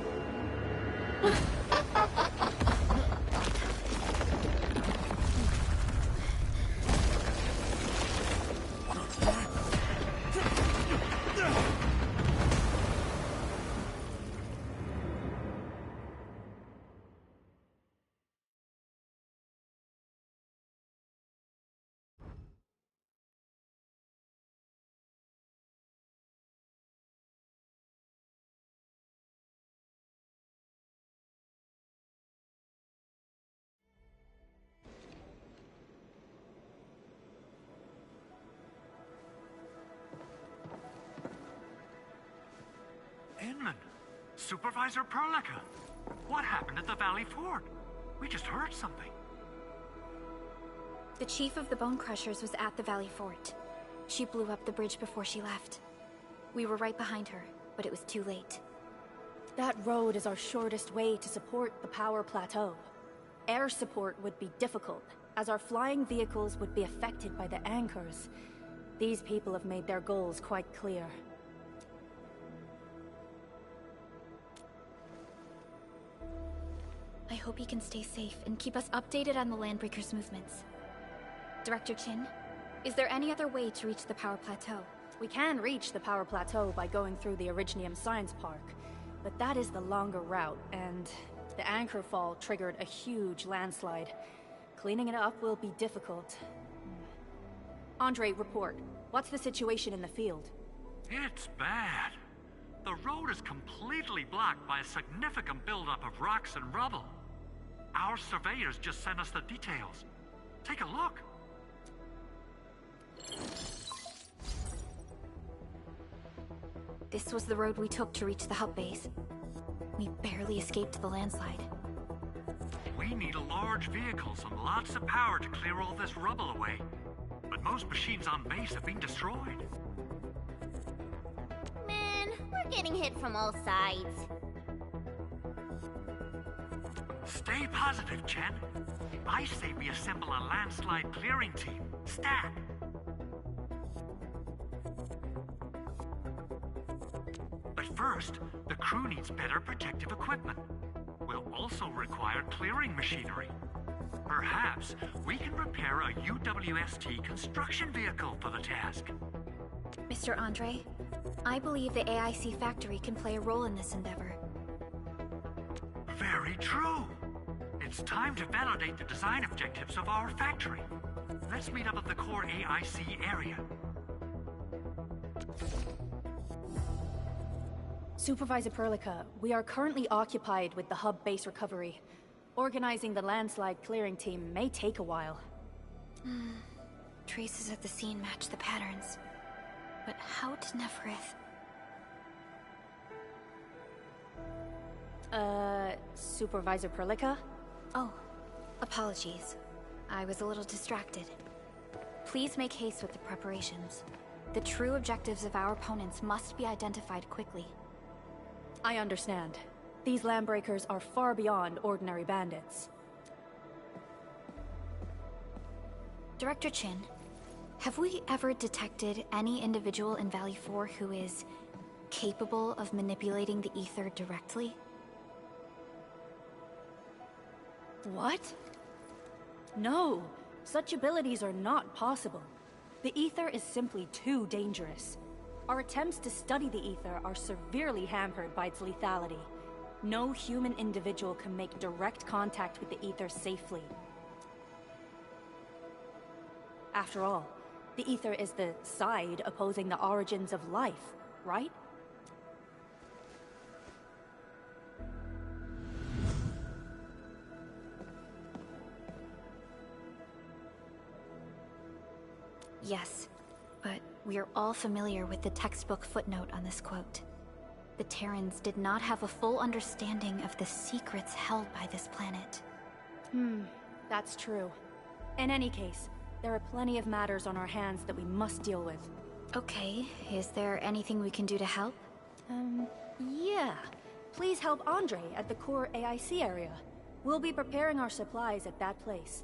Inman, Supervisor Perlica, what happened at the Valley Fort? We just heard something. The chief of the Bone Crushers was at the Valley Fort. She blew up the bridge before she left. We were right behind her, but it was too late. That road is our shortest way to support the power plateau. Air support would be difficult, as our flying vehicles would be affected by the anchors. These people have made their goals quite clear. I hope he can stay safe and keep us updated on the Landbreakers' movements. Director Chin, is there any other way to reach the power plateau? We can reach the power plateau by going through the Originium Science Park, but that is the longer route, and the anchor fall triggered a huge landslide. Cleaning it up will be difficult. Andre, report. What's the situation in the field? It's bad. The road is completely blocked by a significant buildup of rocks and rubble. Our surveyors just sent us the details. Take a look. This was the road we took to reach the hub base. We barely escaped the landslide. We need large vehicles and lots of power to clear all this rubble away. But most machines on base have been destroyed. Man, we're getting hit from all sides. Stay positive, Chen. I say we assemble a landslide clearing team. Stat! But first, the crew needs better protective equipment. We'll also require clearing machinery. Perhaps we can prepare a UWST construction vehicle for the task. Mr. Andre, I believe the AIC factory can play a role in this endeavor. Very true. It's time to validate the design objectives of our factory. Let's meet up at the core AIC area. Supervisor Perlica, we are currently occupied with the hub base recovery. Organizing the landslide clearing team may take a while. Traces at the scene match the patterns. But how did Neferith... Supervisor Perlica? Oh, apologies. I was a little distracted. Please make haste with the preparations. The true objectives of our opponents must be identified quickly. I understand. These landbreakers are far beyond ordinary bandits. Director Chin, have we ever detected any individual in Valley 4 who is capable of manipulating the ether directly? What? No, such abilities are not possible. The ether is simply too dangerous. Our attempts to study the ether are severely hampered by its lethality. No human individual can make direct contact with the ether safely. After all, the ether is the side opposing the origins of life, right? Yes, but we are all familiar with the textbook footnote on this quote. The Terrans did not have a full understanding of the secrets held by this planet. That's true. In any case, there are plenty of matters on our hands that we must deal with. Okay, is there anything we can do to help? Yeah. Please help Andre at the core AIC area. We'll be preparing our supplies at that place.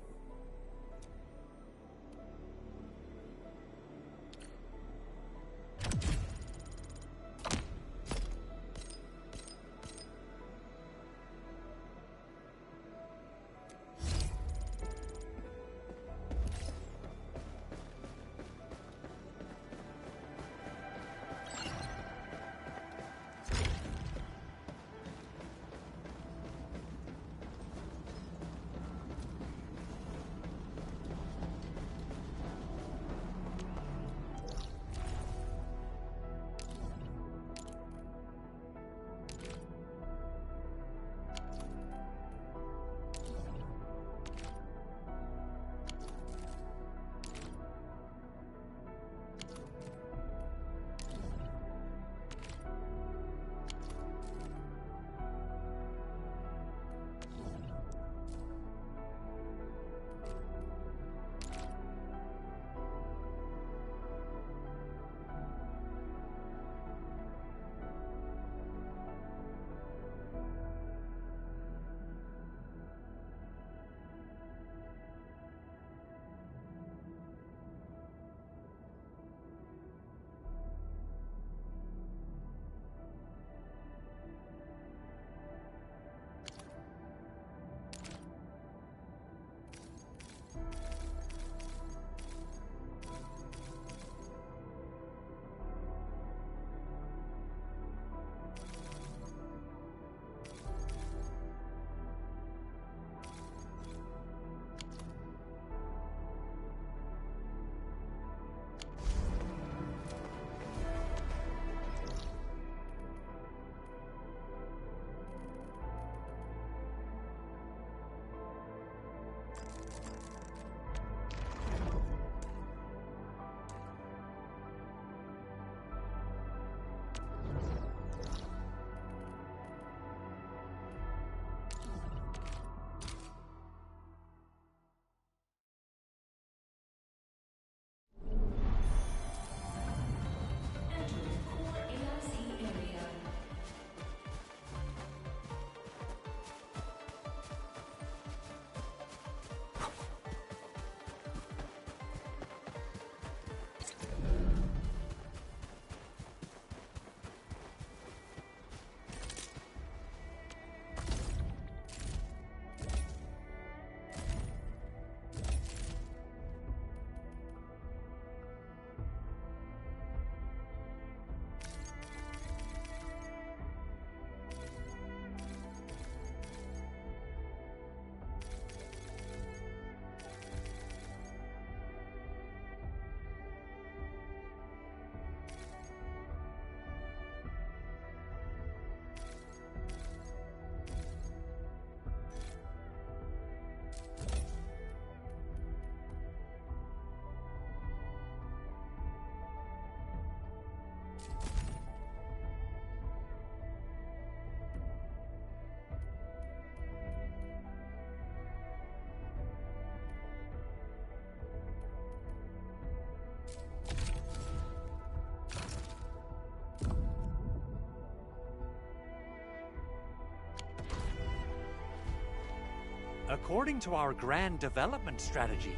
According to our grand development strategy,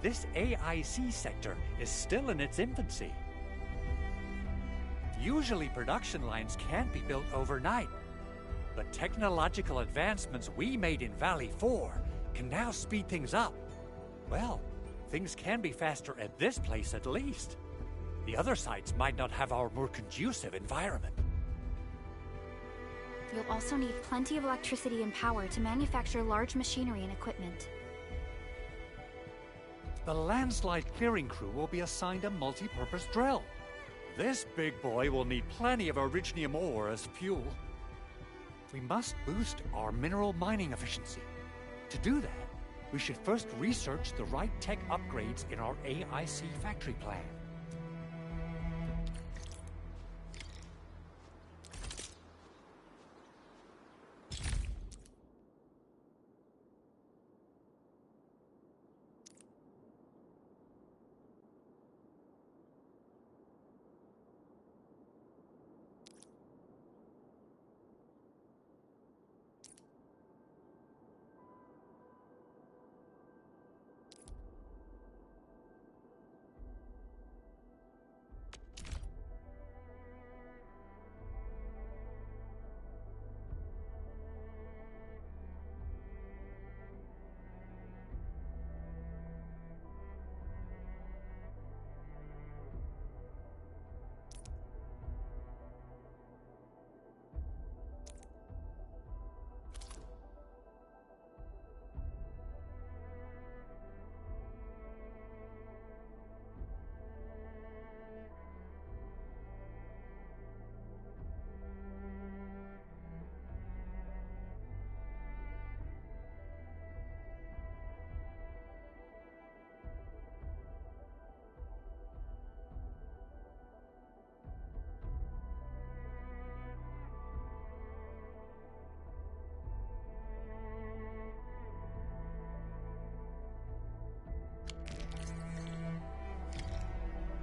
this AIC sector is still in its infancy. Usually production lines can't be built overnight, but technological advancements we made in Valley 4 can now speed things up. Well, things can be faster at this place at least. The other sites might not have our more conducive environment. You'll also need plenty of electricity and power to manufacture large machinery and equipment. The landslide clearing crew will be assigned a multi-purpose drill. This big boy will need plenty of Originium ore as fuel. We must boost our mineral mining efficiency. To do that, we should first research the right tech upgrades in our AIC factory plan.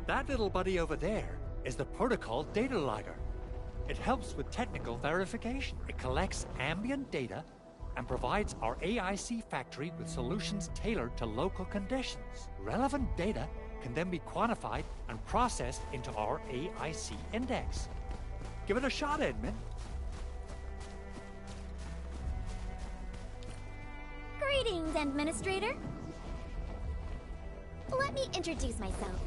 That little buddy over there is the protocol data logger. It helps with technical verification. It collects ambient data and provides our AIC factory with solutions tailored to local conditions. Relevant data can then be quantified and processed into our AIC index. Give it a shot, Edmund. Greetings, Administrator. Let me introduce myself.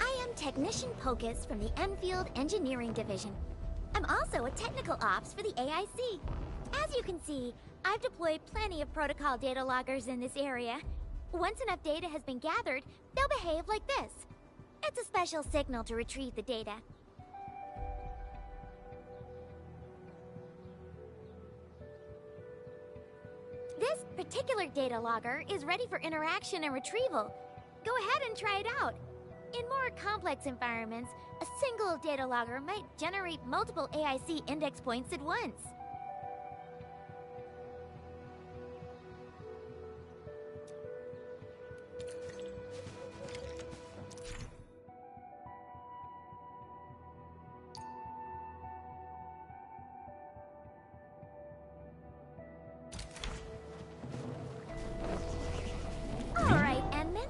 I am Technician Pocus from the Enfield Engineering Division. I'm also a technical ops for the AIC. As you can see, I've deployed plenty of protocol data loggers in this area. Once enough data has been gathered, they'll behave like this. It's a special signal to retrieve the data. This particular data logger is ready for interaction and retrieval. Go ahead and try it out. In more complex environments, a single data logger might generate multiple AIC index points at once. Alright, Enman.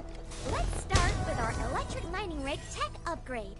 Let's start with our electric mining rig tech upgrade.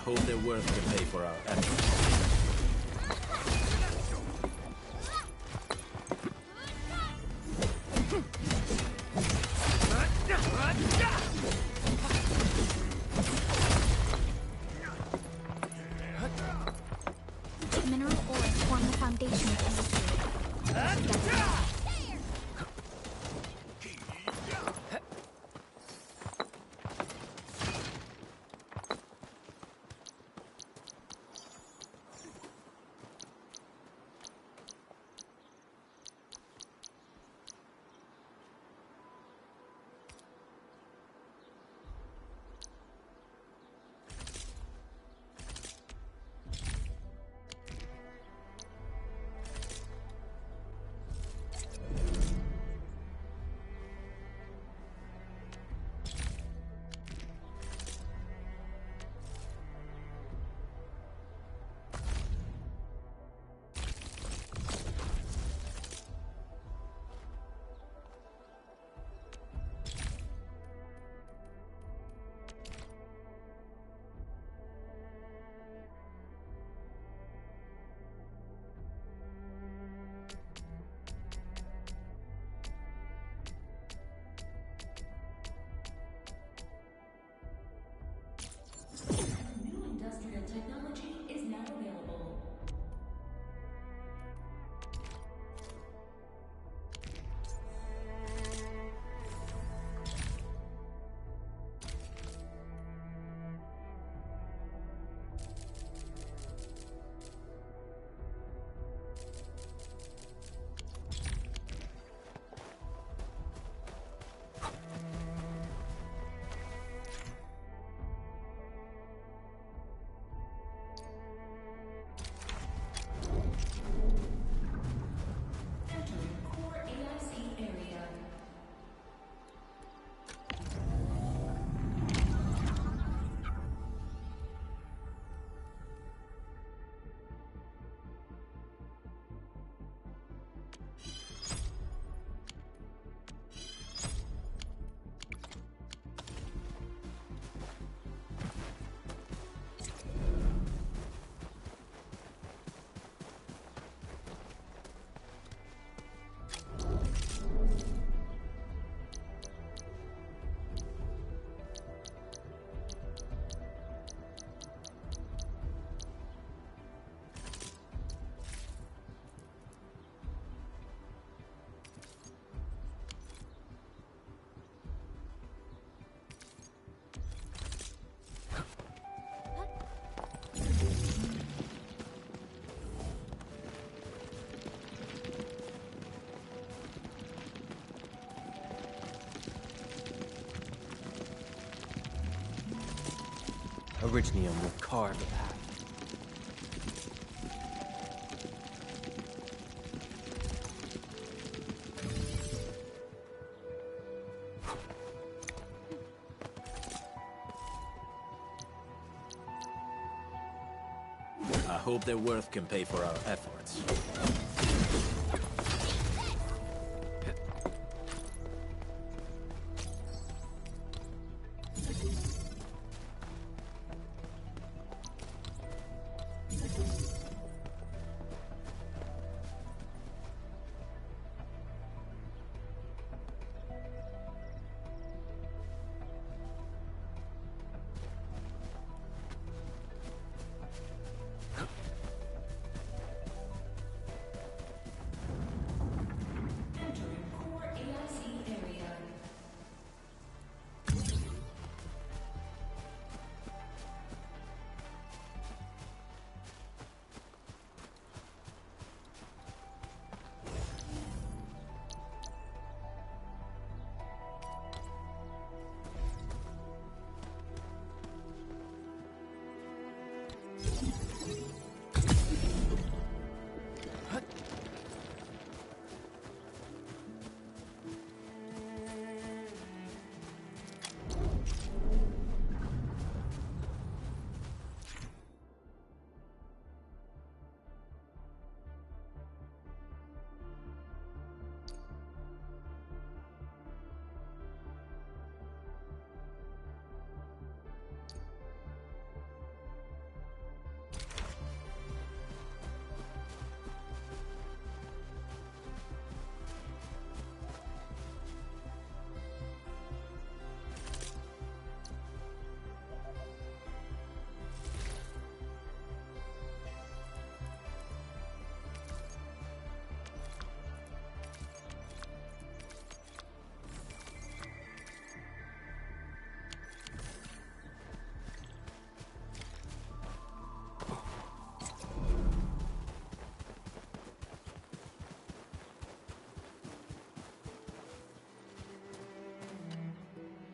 hope they're worth the pay for our efforts. station closely. New industrial technology is now available. Originium will carve a path. I hope their worth can pay for our efforts.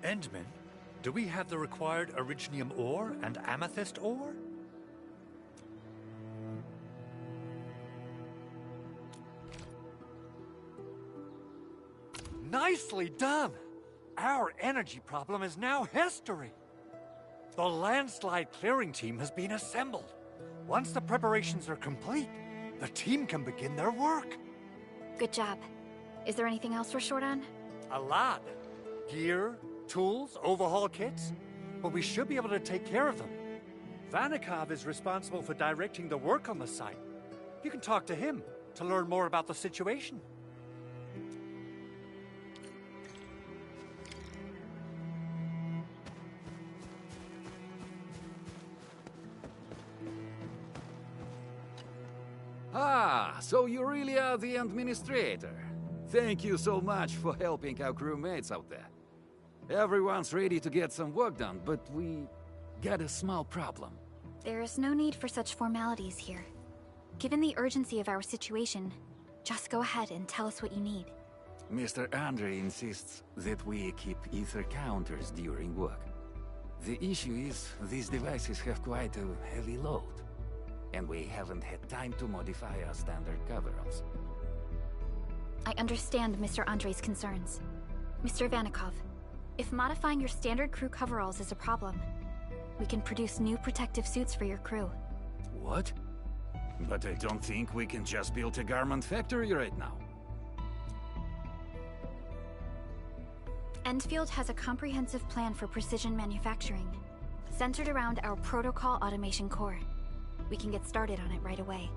Endman, do we have the required Originium ore and Amethyst ore? Nicely done! Our energy problem is now history. The landslide clearing team has been assembled. Once the preparations are complete, the team can begin their work. Good job. Is there anything else we're short on? A lot. Gear, tools, overhaul kits. But we should be able to take care of them. Vanikov is responsible for directing the work on the site. You can talk to him to learn more about the situation. Ah, so you really are the administrator. Thank you so much for helping our crewmates out there. Everyone's ready to get some work done, but we got a small problem. There is no need for such formalities here. Given the urgency of our situation, just go ahead and tell us what you need. Mr. Andre insists that we keep ether counters during work. The issue is, these devices have quite a heavy load, and we haven't had time to modify our standard coveralls. I understand Mr. Andre's concerns. Mr. Vanikov, if modifying your standard crew coveralls is a problem, we can produce new protective suits for your crew. What? But I don't think we can just build a garment factory right now. Endfield has a comprehensive plan for precision manufacturing, centered around our protocol automation core. We can get started on it right away.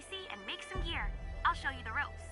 pricey and make some gear. I'll show you the ropes.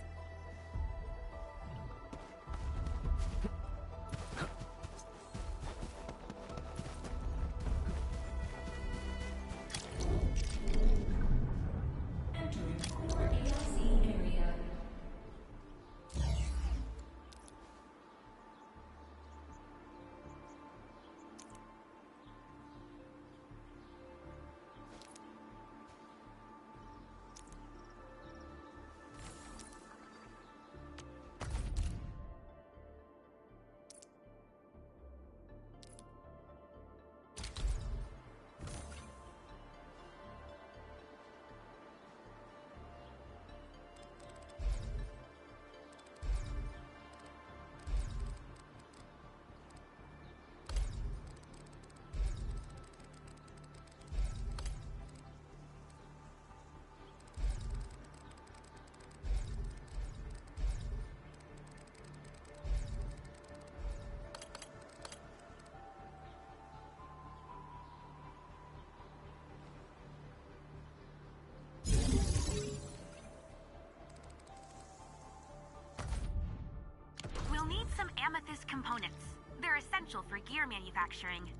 We'll need some amethyst components. They're essential for gear manufacturing.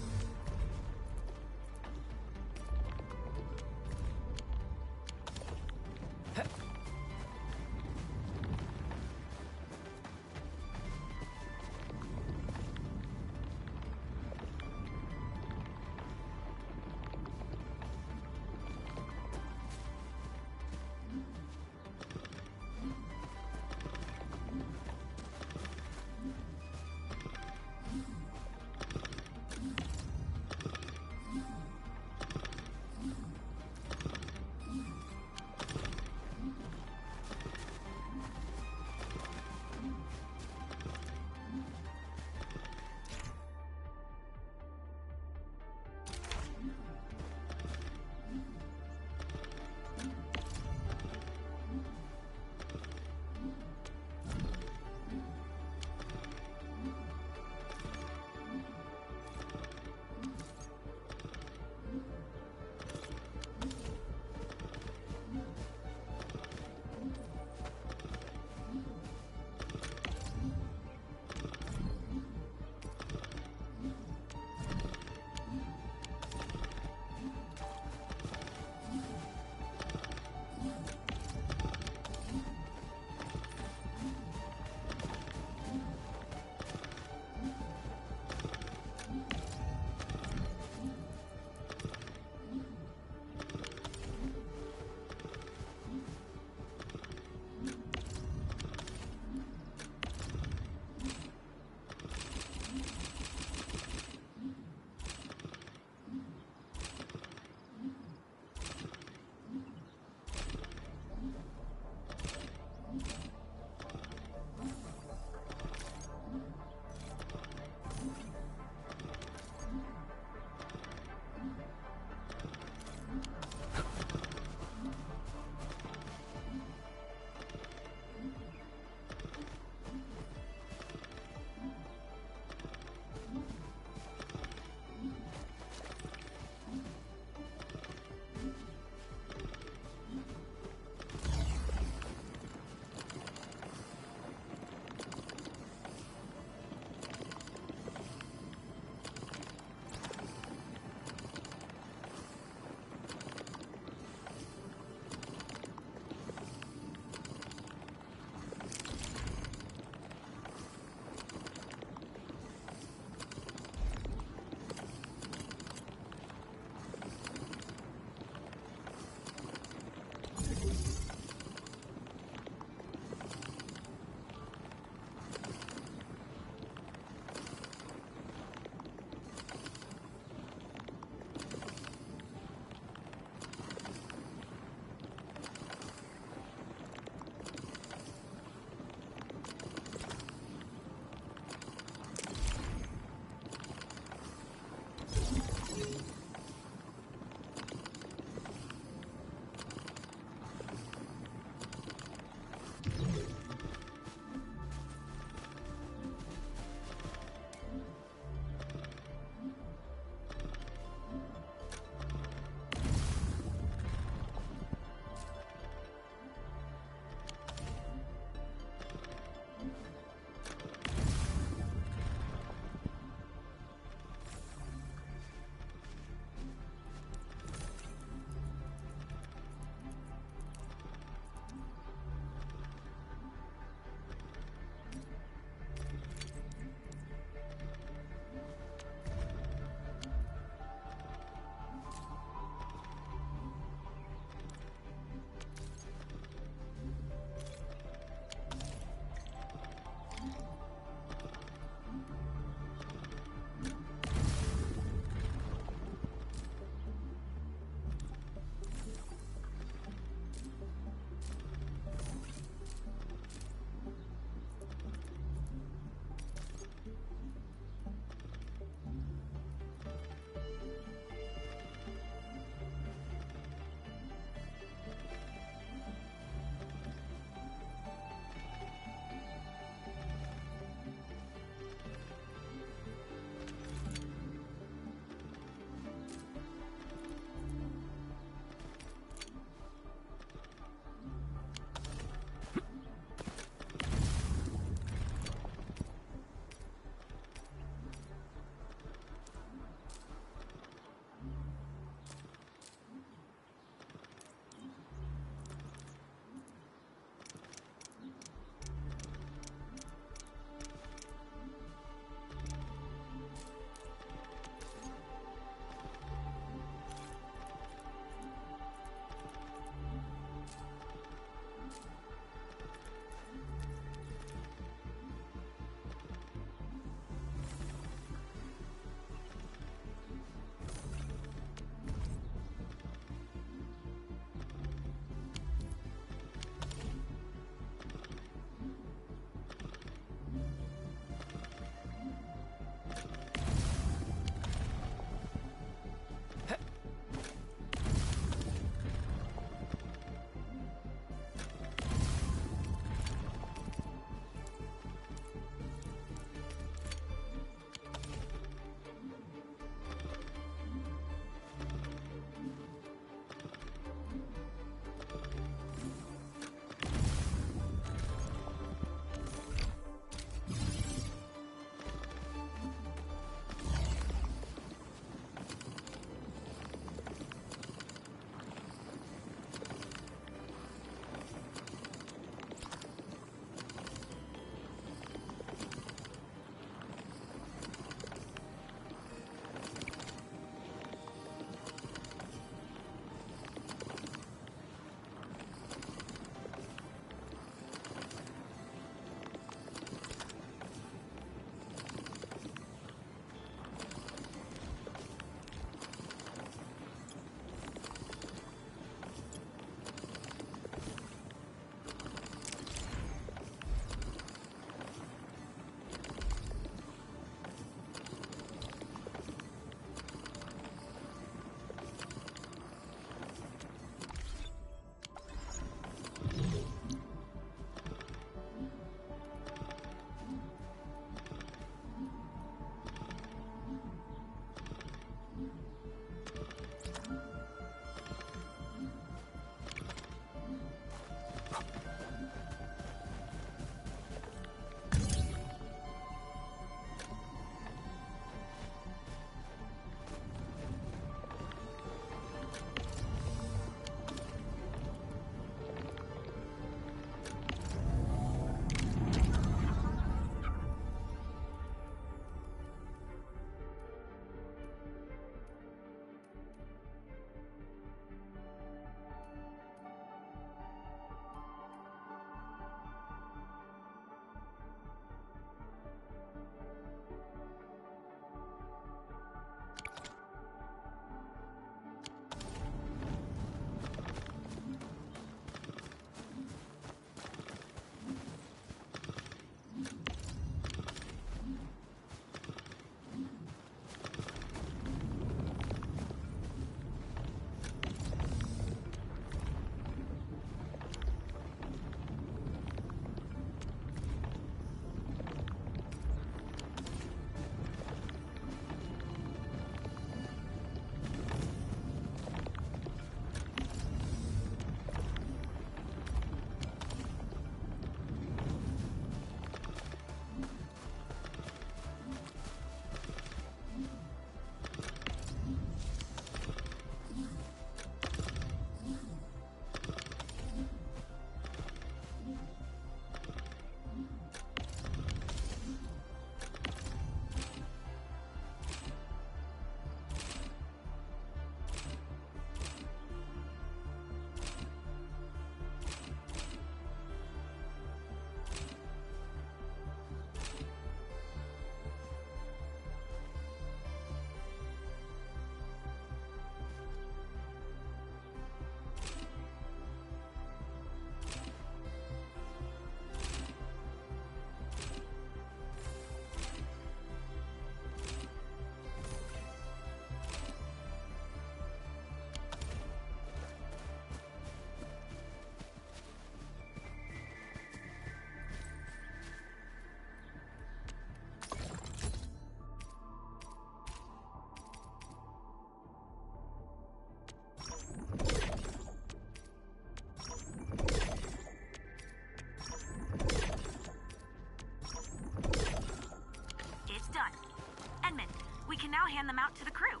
now hand them out to the crew.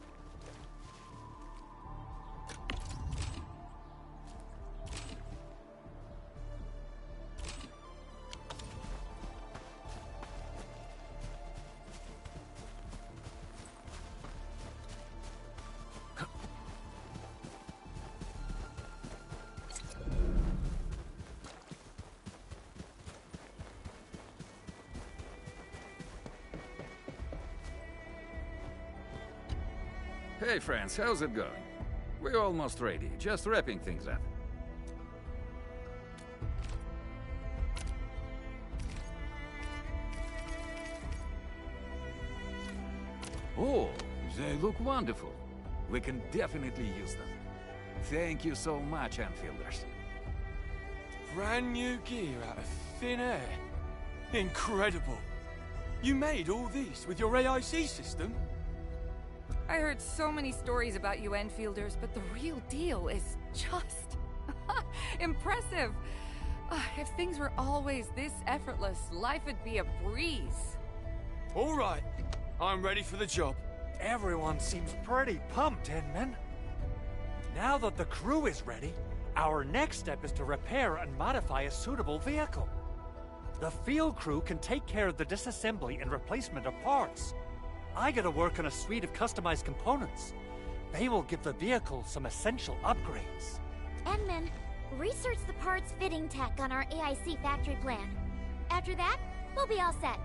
Hey friends, how's it going? We're almost ready, just wrapping things up. Oh, they look wonderful. We can definitely use them. Thank you so much, Enfielders. Brand new gear out of thin air. Incredible. You made all these with your AIC system? I heard so many stories about you Enfielders, but the real deal is just... impressive. If things were always this effortless, life would be a breeze. All right. I'm ready for the job. Everyone seems pretty pumped, Inman. Now that the crew is ready, our next step is to repair and modify a suitable vehicle. The field crew can take care of the disassembly and replacement of parts. I gotta work on a suite of customized components. They will give the vehicle some essential upgrades. Enman, research the parts fitting tech on our AIC factory plan. After that, we'll be all set.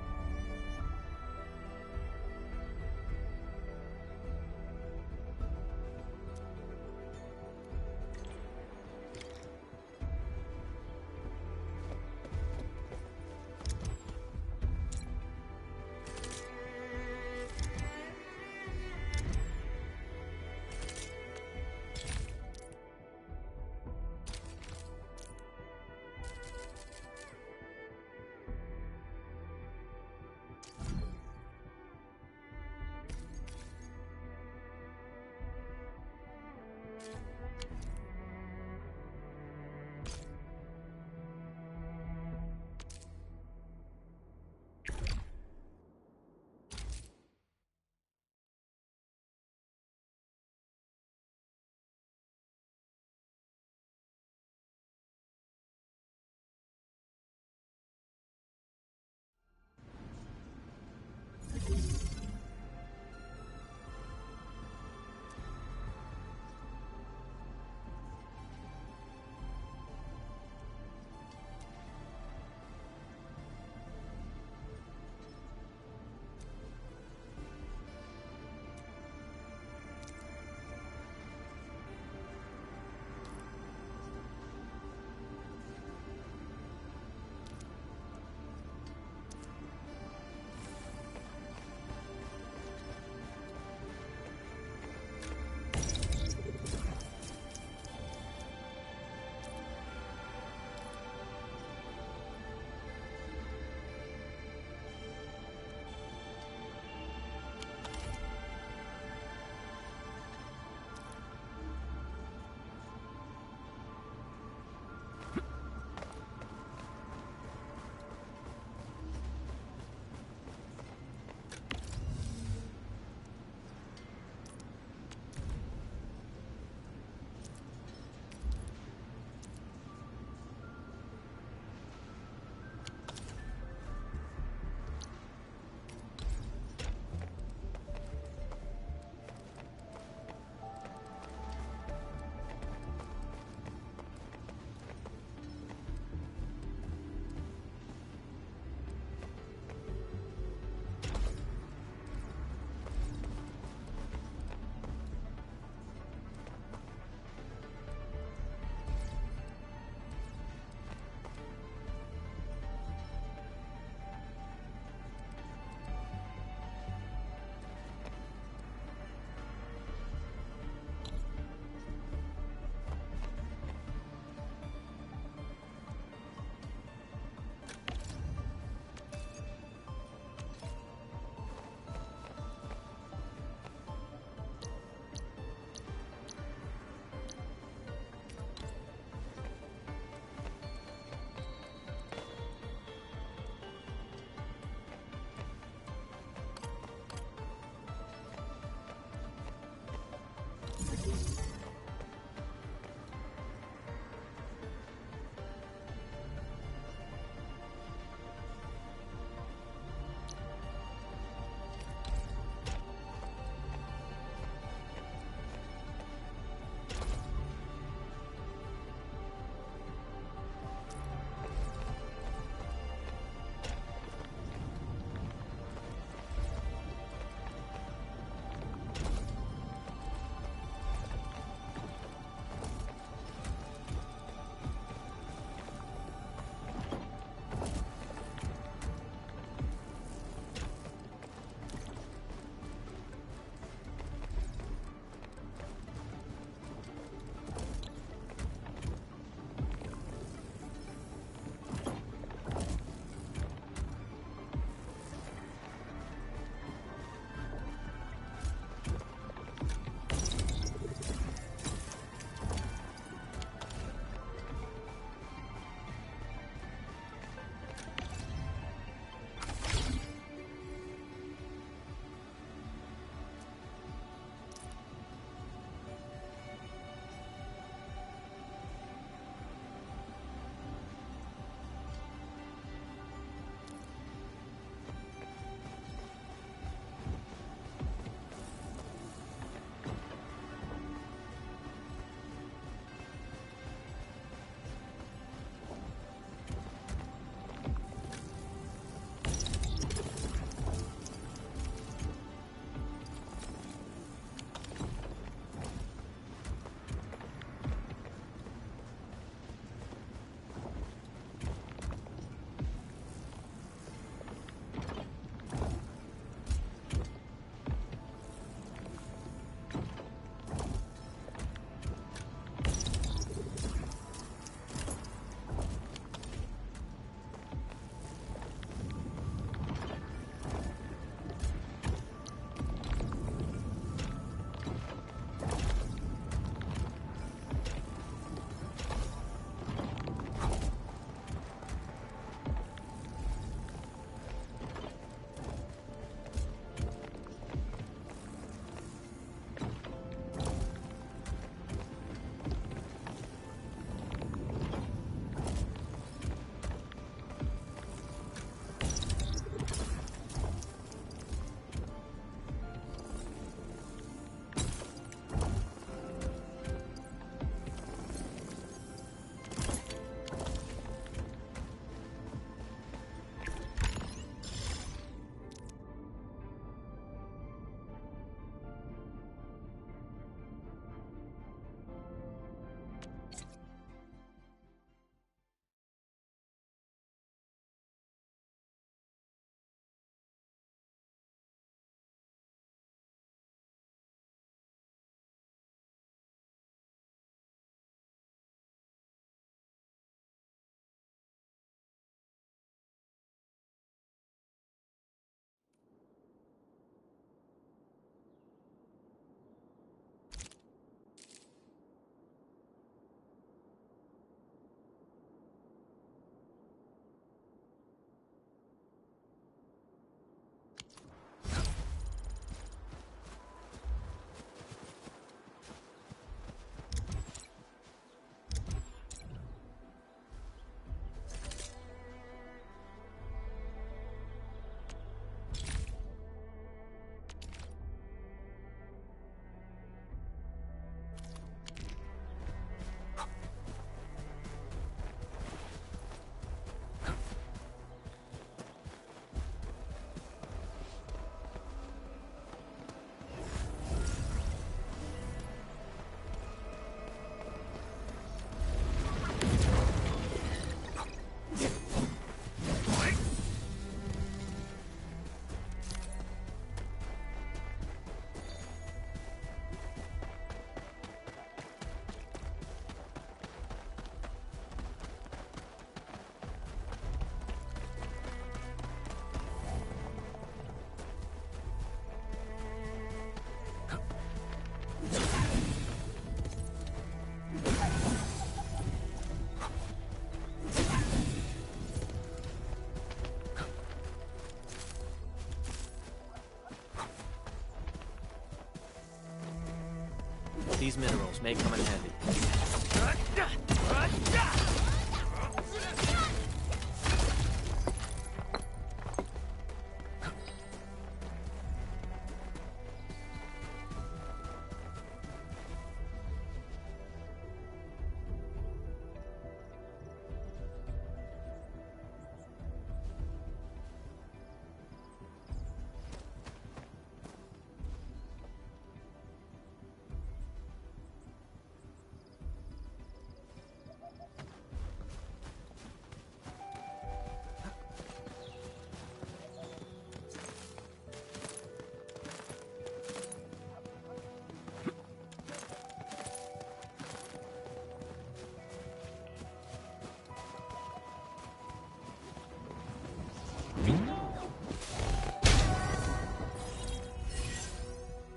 These minerals may come in handy.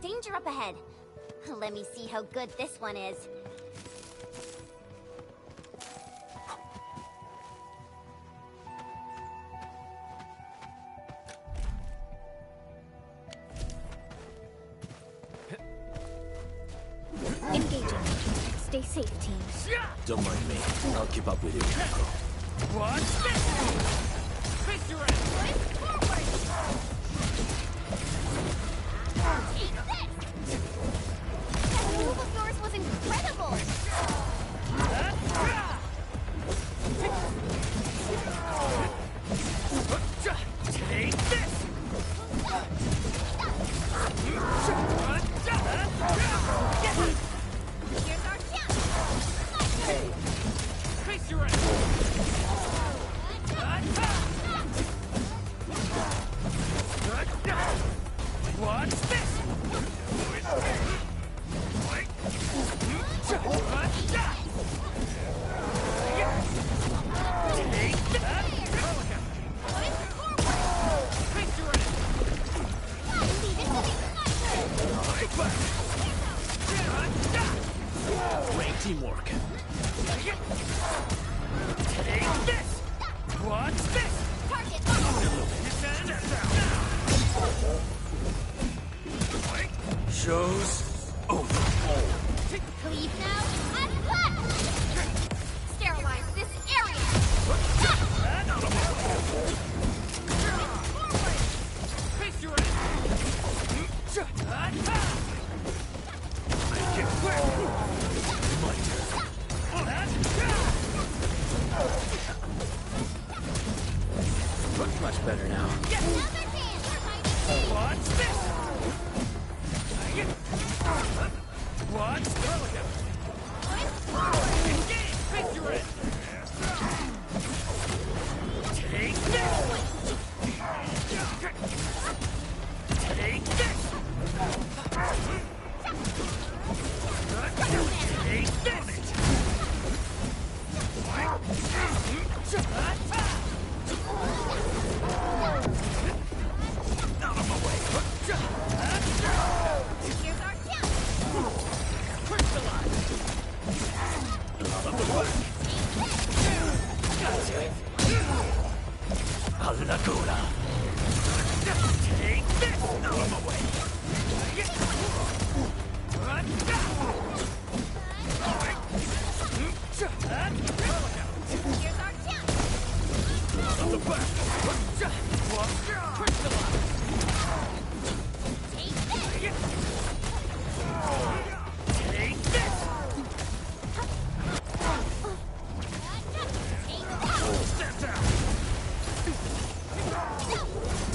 Danger up ahead. Let me see how good this one is. Engaging. Stay safe, team. Don't mind me. I'll keep up with you, Marco. Watch this! Face your ass! That move of yours was incredible! Take this! Here's our chance! Face your ass! Watch this! Great teamwork. Take this! Watch this! Target Show's over. Cleave now and cut! Sterilize this area! Face your Make it quick! Looks much better now. Watch this! Watch engage! Face your ass! Take this! Take this! Take this! Out of my way! Here's our chance! Crystallize! Out of the way! All'agola. Take this! Out of my way! Here's our chance! Out of the back! Crystallize! Take this! Take this! Step down!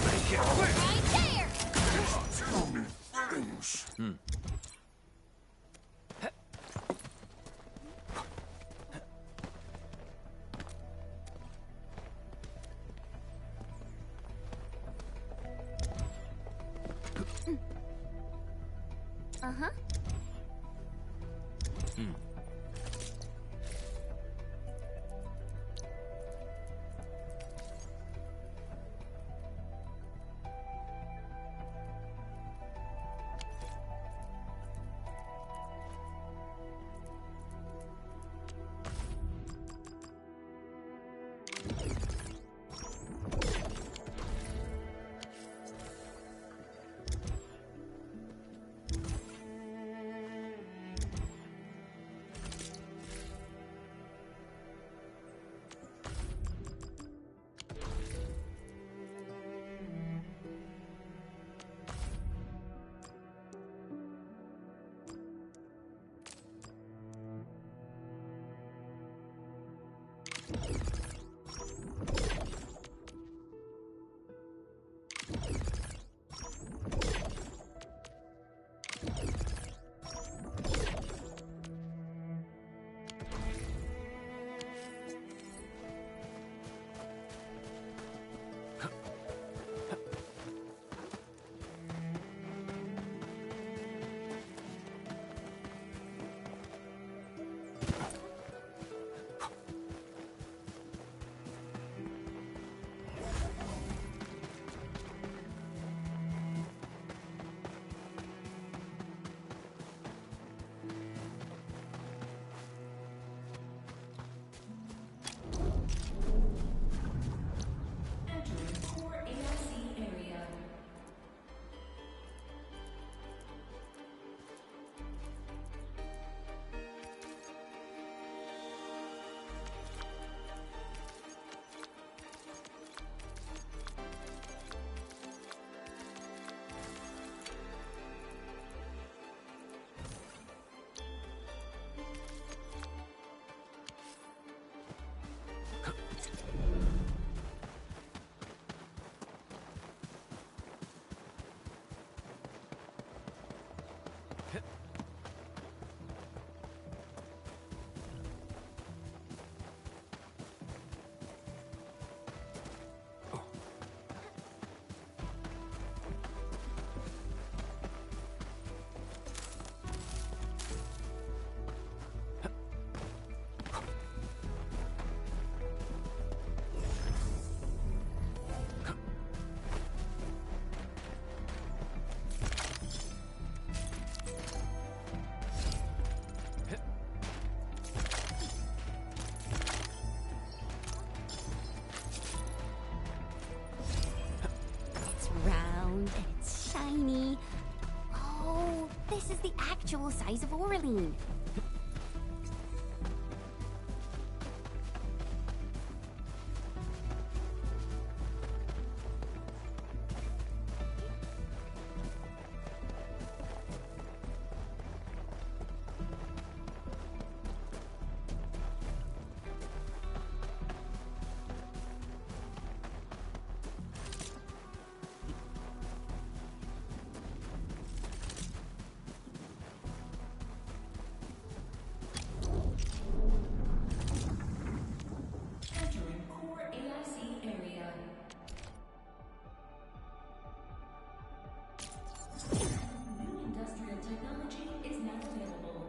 Make it quick! Right there! Tell me things. Uh-huh. tiny. Oh, this is the actual size of Orlean. Entering core AIC area. New industrial technology is now available.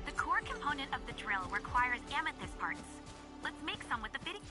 The core component of the drill requires amethyst parts. Let's make some with the fitting.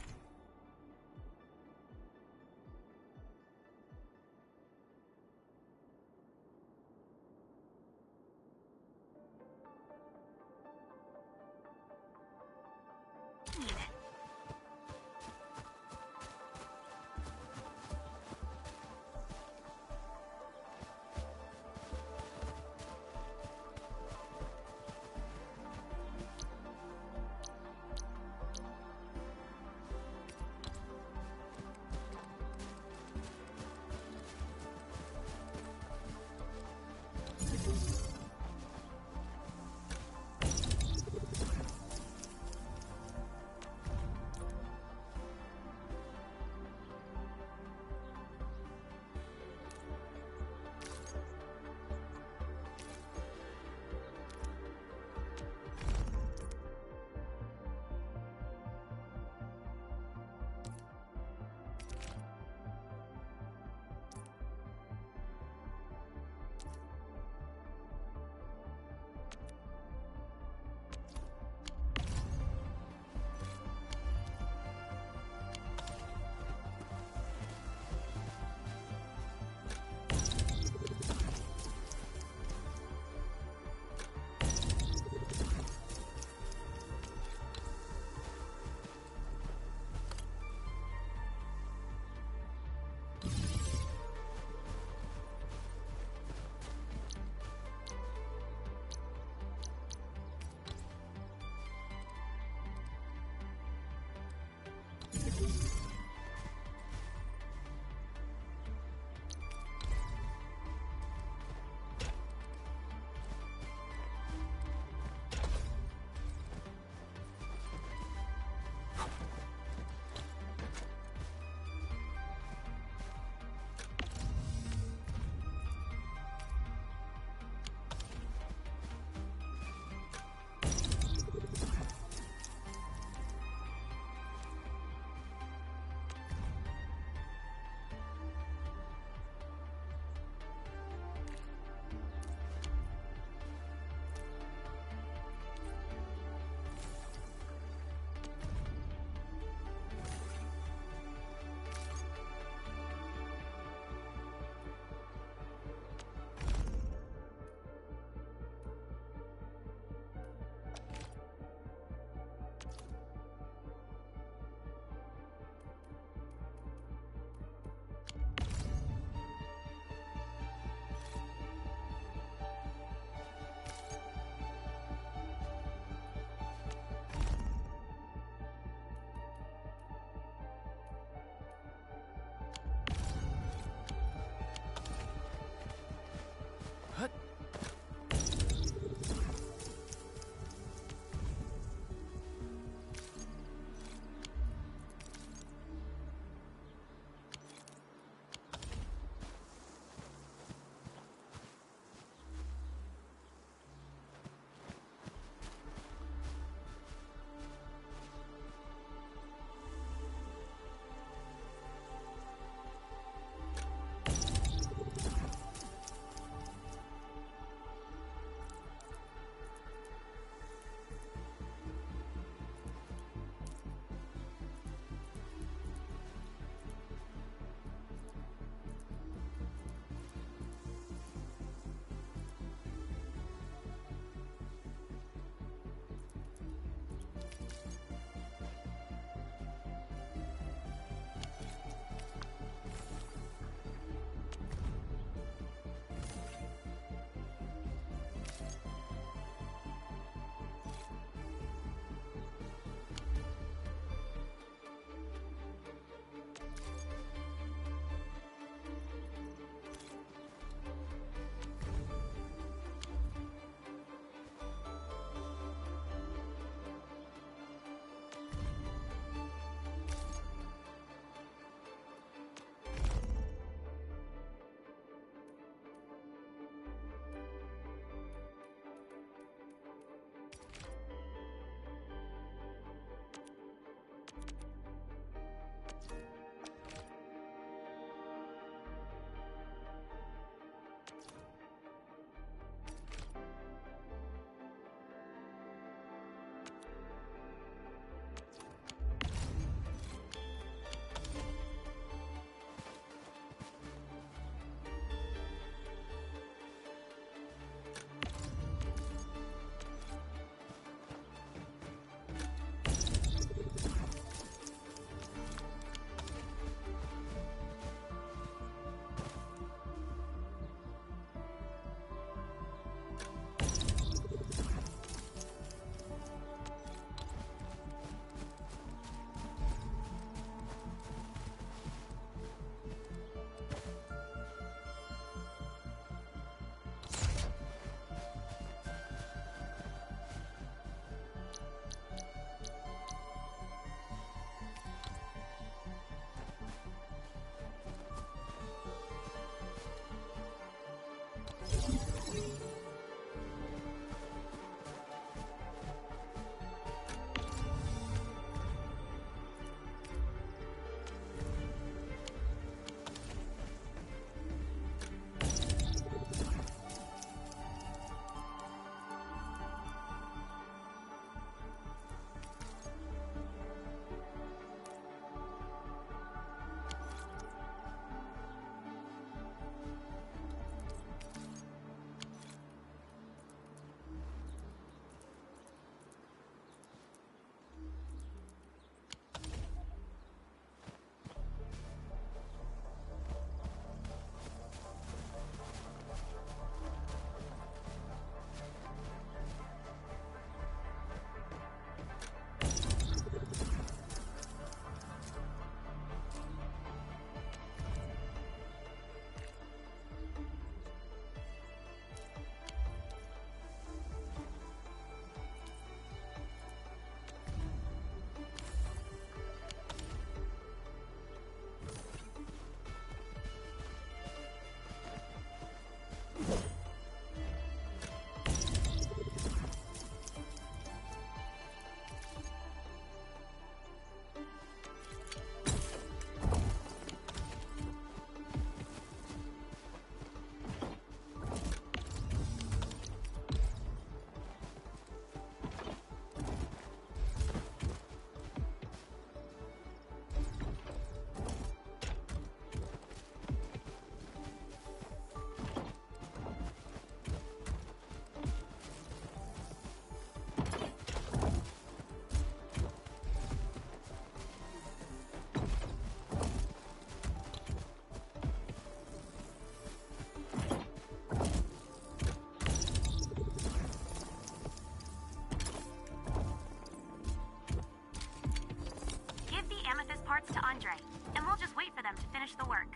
and we'll just wait for them to finish the work.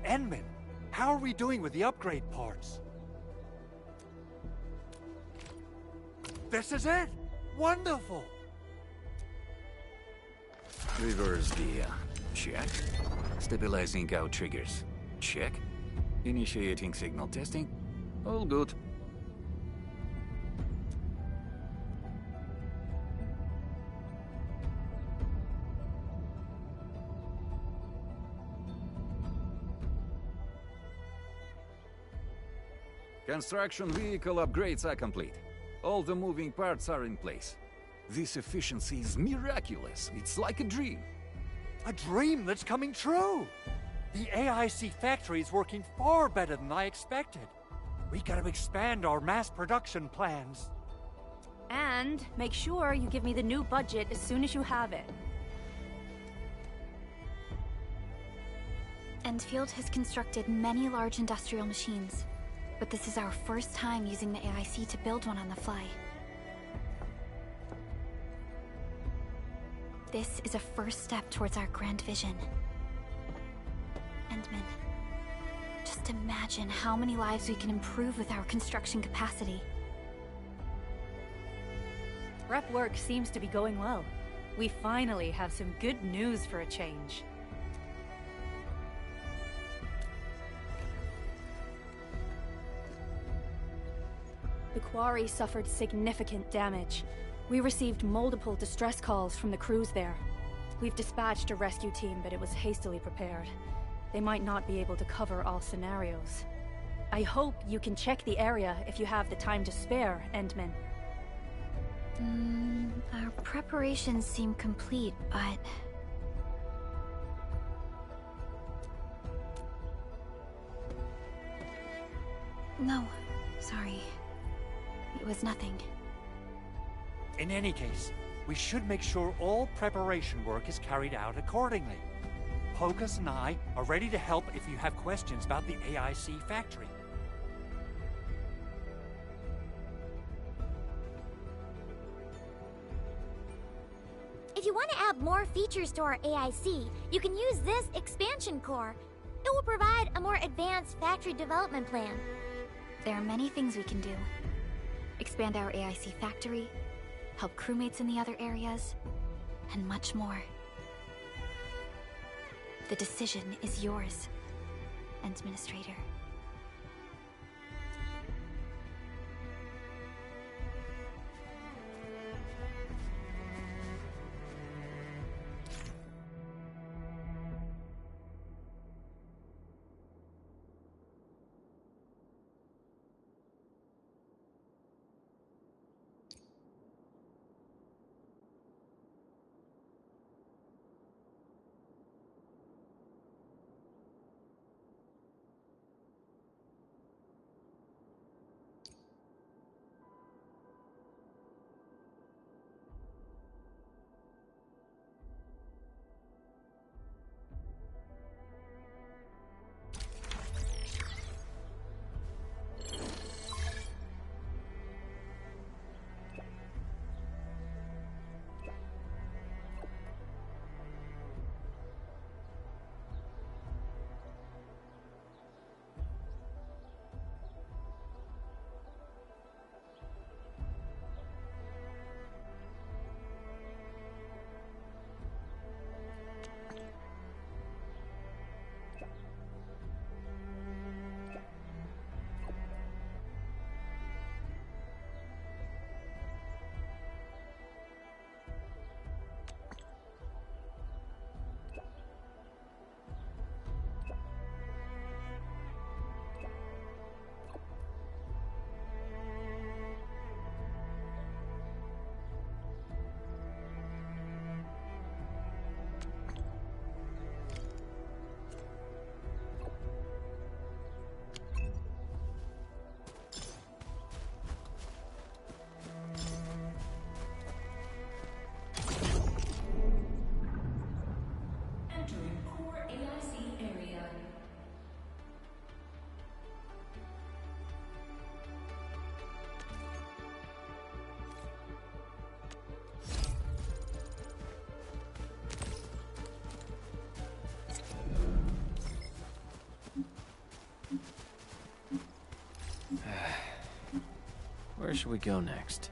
Enman, how are we doing with the upgrade parts? This is it! Wonderful! Reverse gear. Check. Stabilizing out triggers. Check. Initiating signal testing. All good. Construction vehicle upgrades are complete. All the moving parts are in place. This efficiency is miraculous. It's like a dream. A dream that's coming true! The AIC factory is working far better than I expected. We gotta expand our mass production plans. And make sure you give me the new budget as soon as you have it. Endfield has constructed many large industrial machines, but this is our first time using the AIC to build one on the fly. This is a first step towards our grand vision. Endman, just imagine how many lives we can improve with our construction capacity. Prep work seems to be going well. We finally have some good news for a change. The quarry suffered significant damage. We received multiple distress calls from the crews there. We've dispatched a rescue team, but it was hastily prepared. They might not be able to cover all scenarios. I hope you can check the area if you have the time to spare, Endman. Our preparations seem complete, but... No, sorry. It was nothing. In any case, we should make sure all preparation work is carried out accordingly. Pokus and I are ready to help if you have questions about the AIC factory. If you want to add more features to our AIC, you can use this expansion core. It will provide a more advanced factory development plan. There are many things we can do. Expand our AIC factory, help crewmates in the other areas, and much more. The decision is yours, Administrator. should we go next?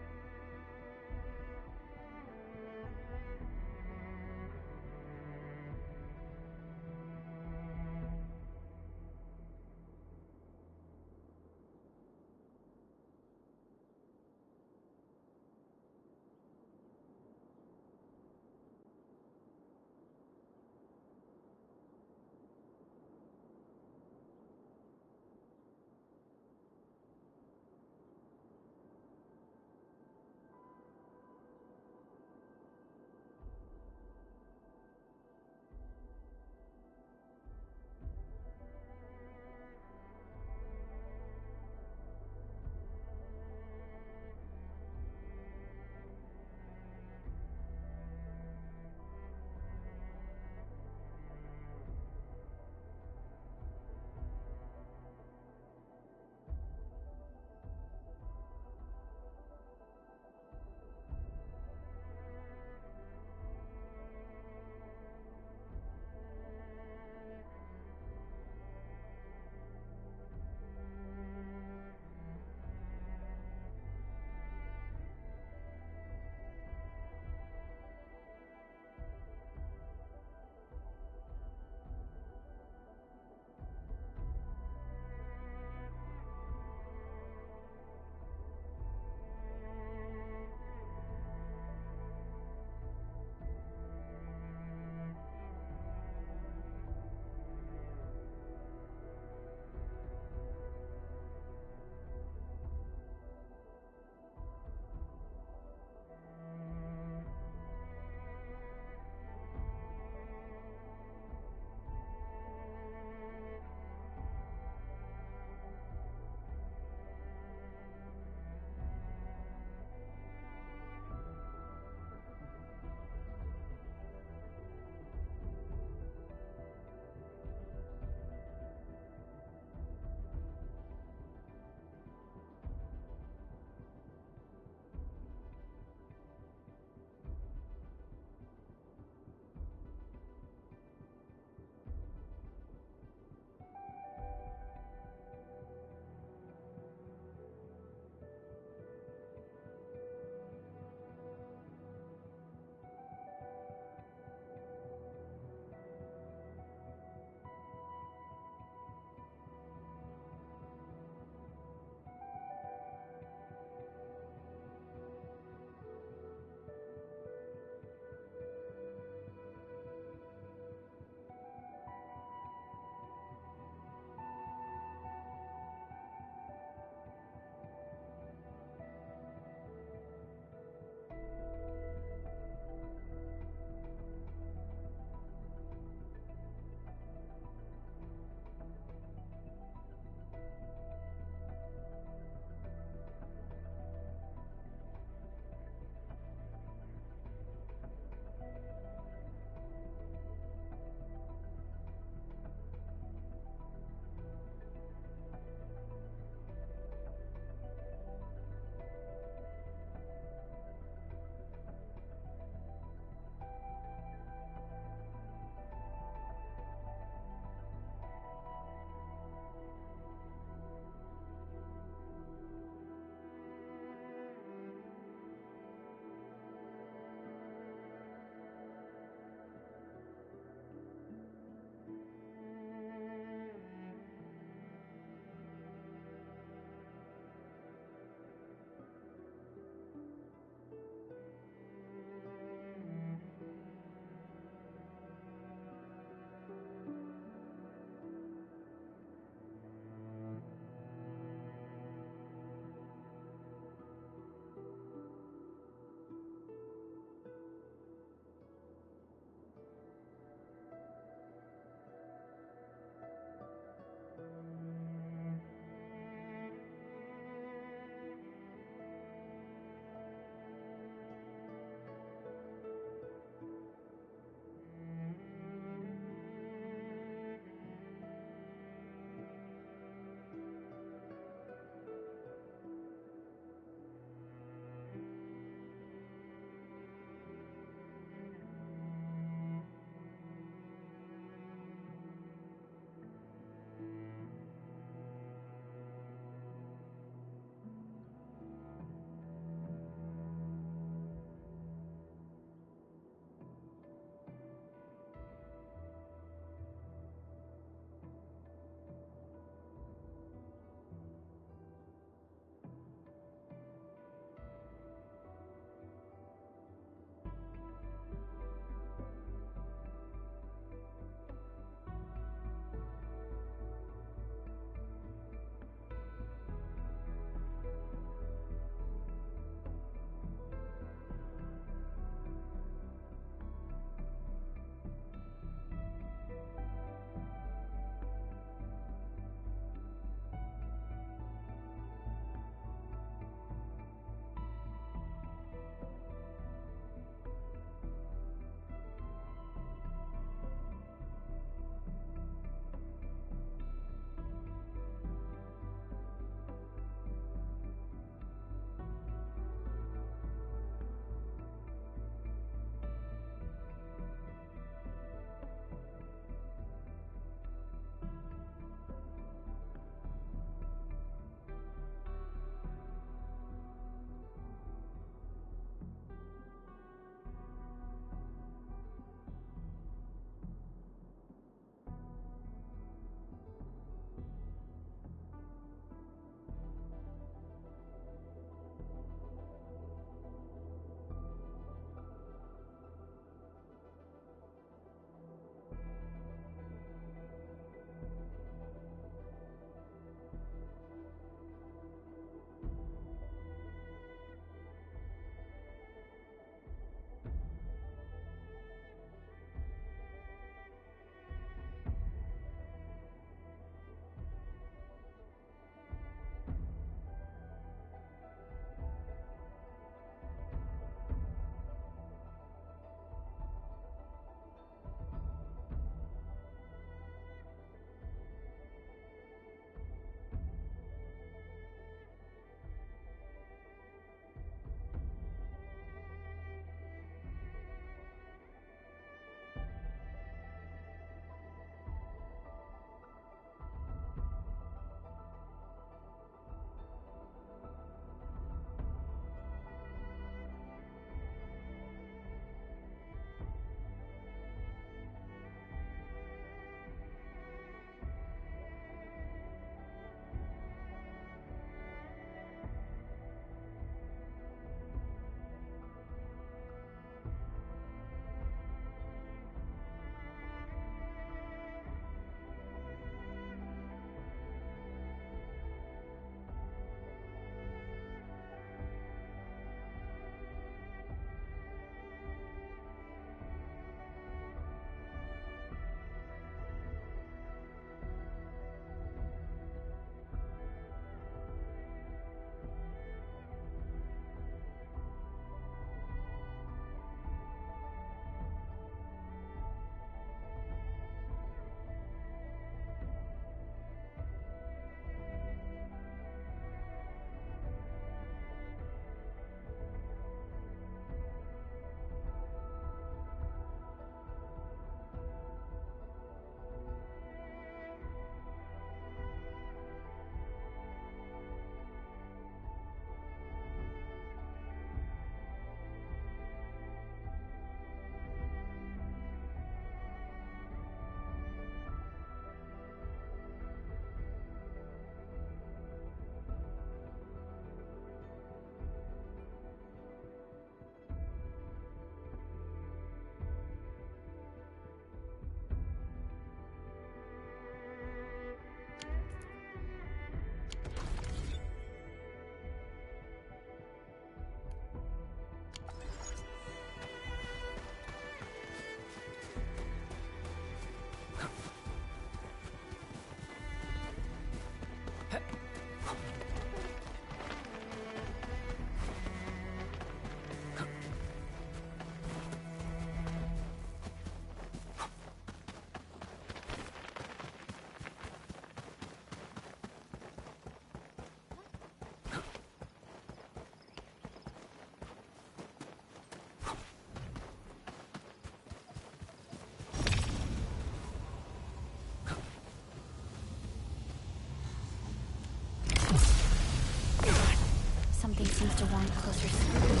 Something seems to warrant closer scrutiny.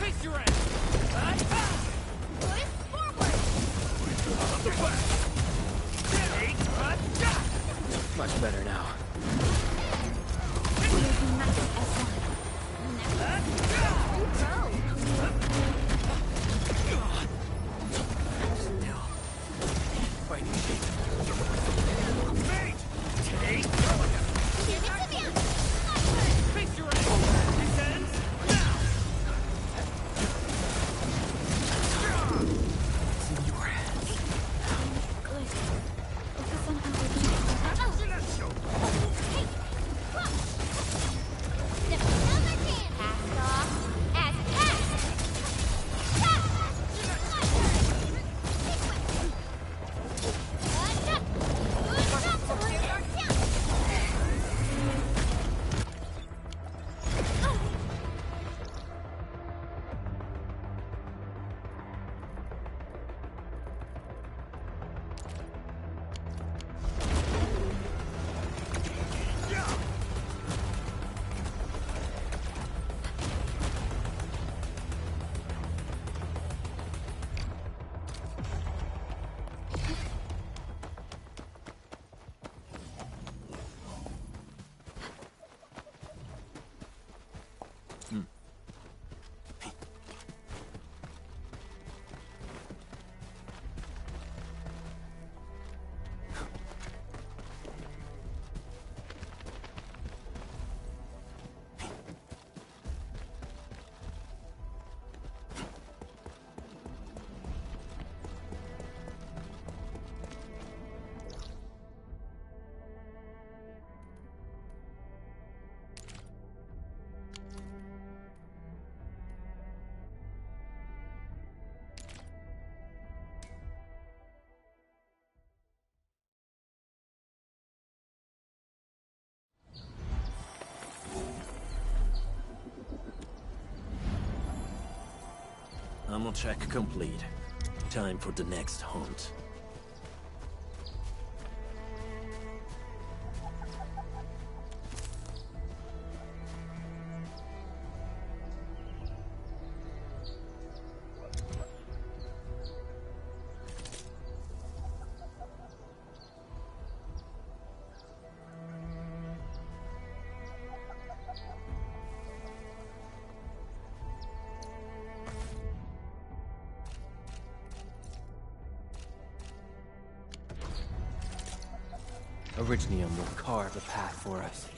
Face your ass! Push forward! On the back! Much better now. Ammo check complete. Time for the next hunt. Originium will carve a path for us.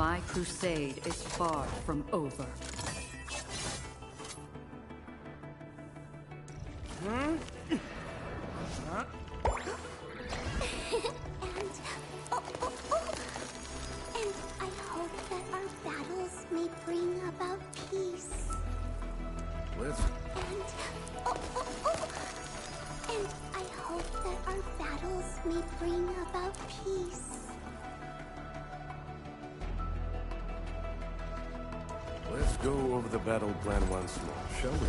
My crusade is far from over. And I hope that our battles may bring about peace. And I hope that our battles may bring about peace. Let's go over the battle plan once more, shall we?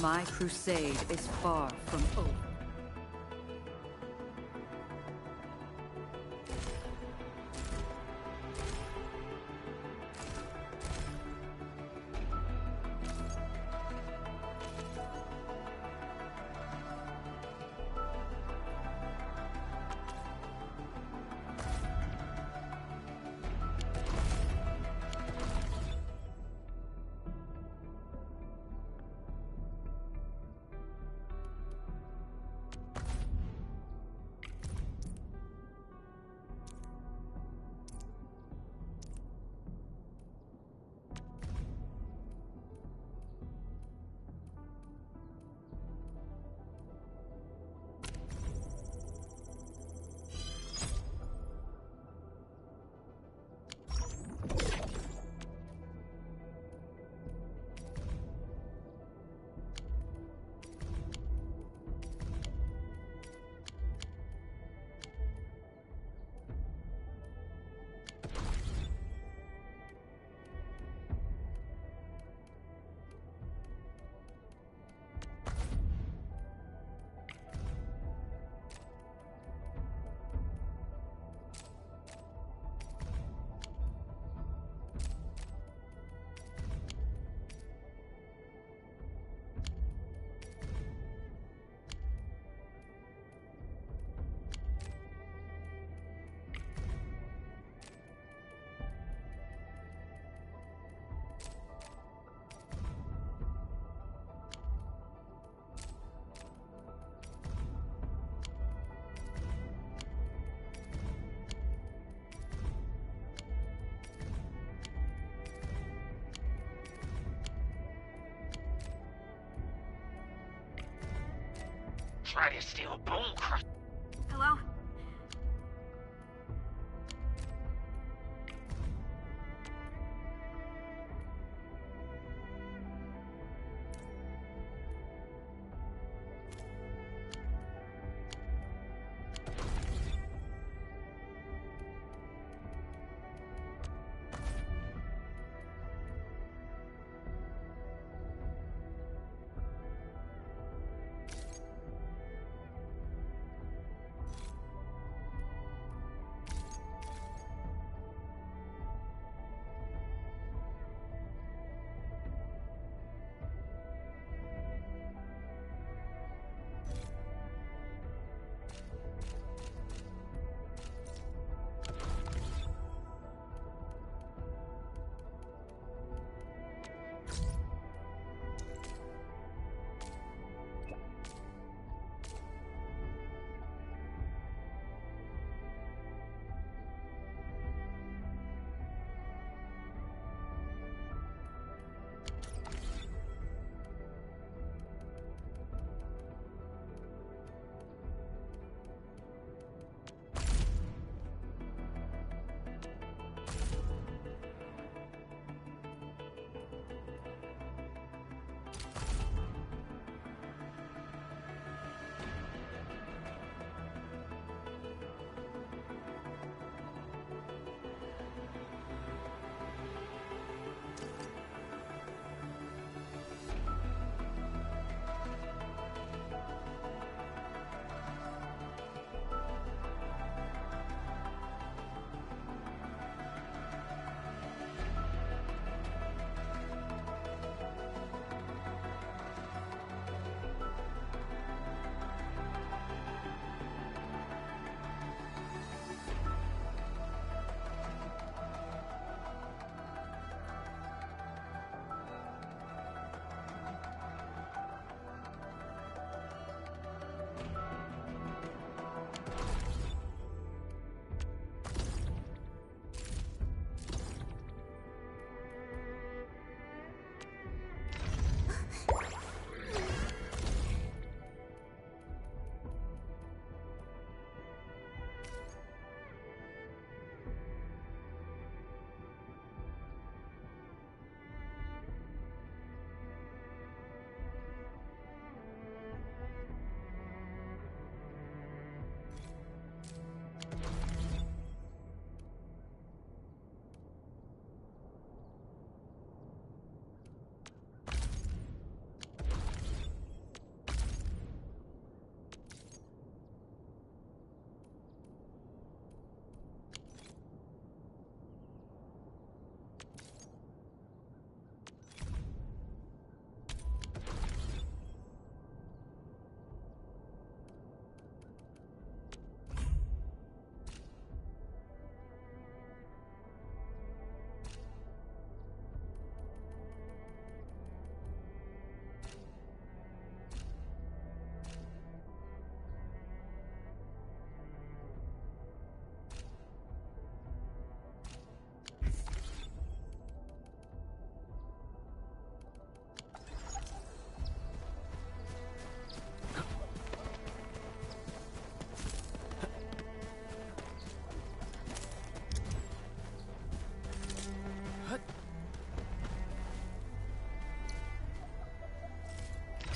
My crusade is far from over. Try to steal a bone crusher. Hello?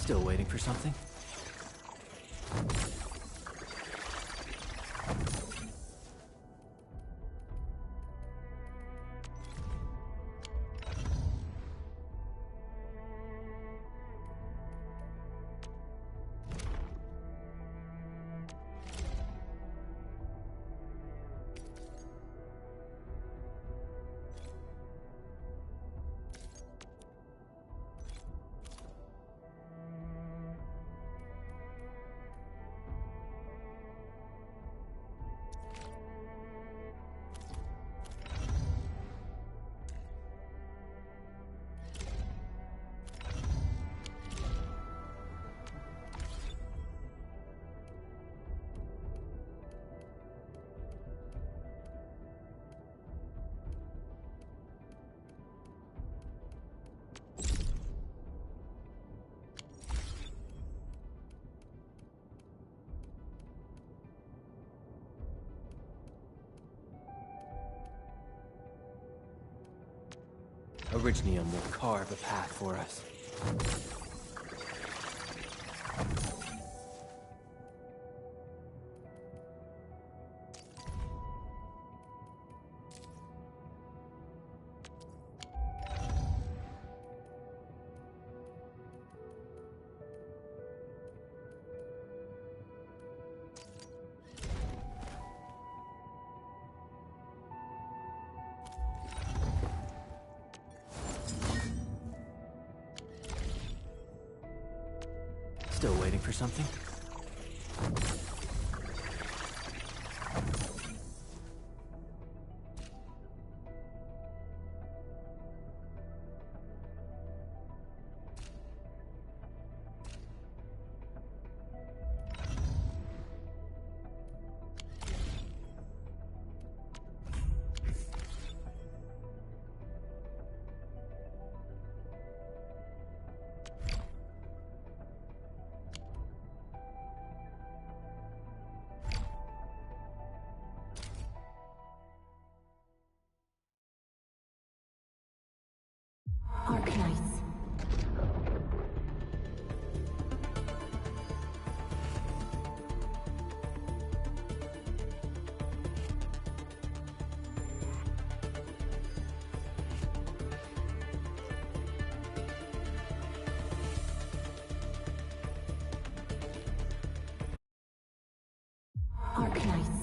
Still waiting for something? Originium will carve a path for us. Still waiting for something? Arknights. Arknights.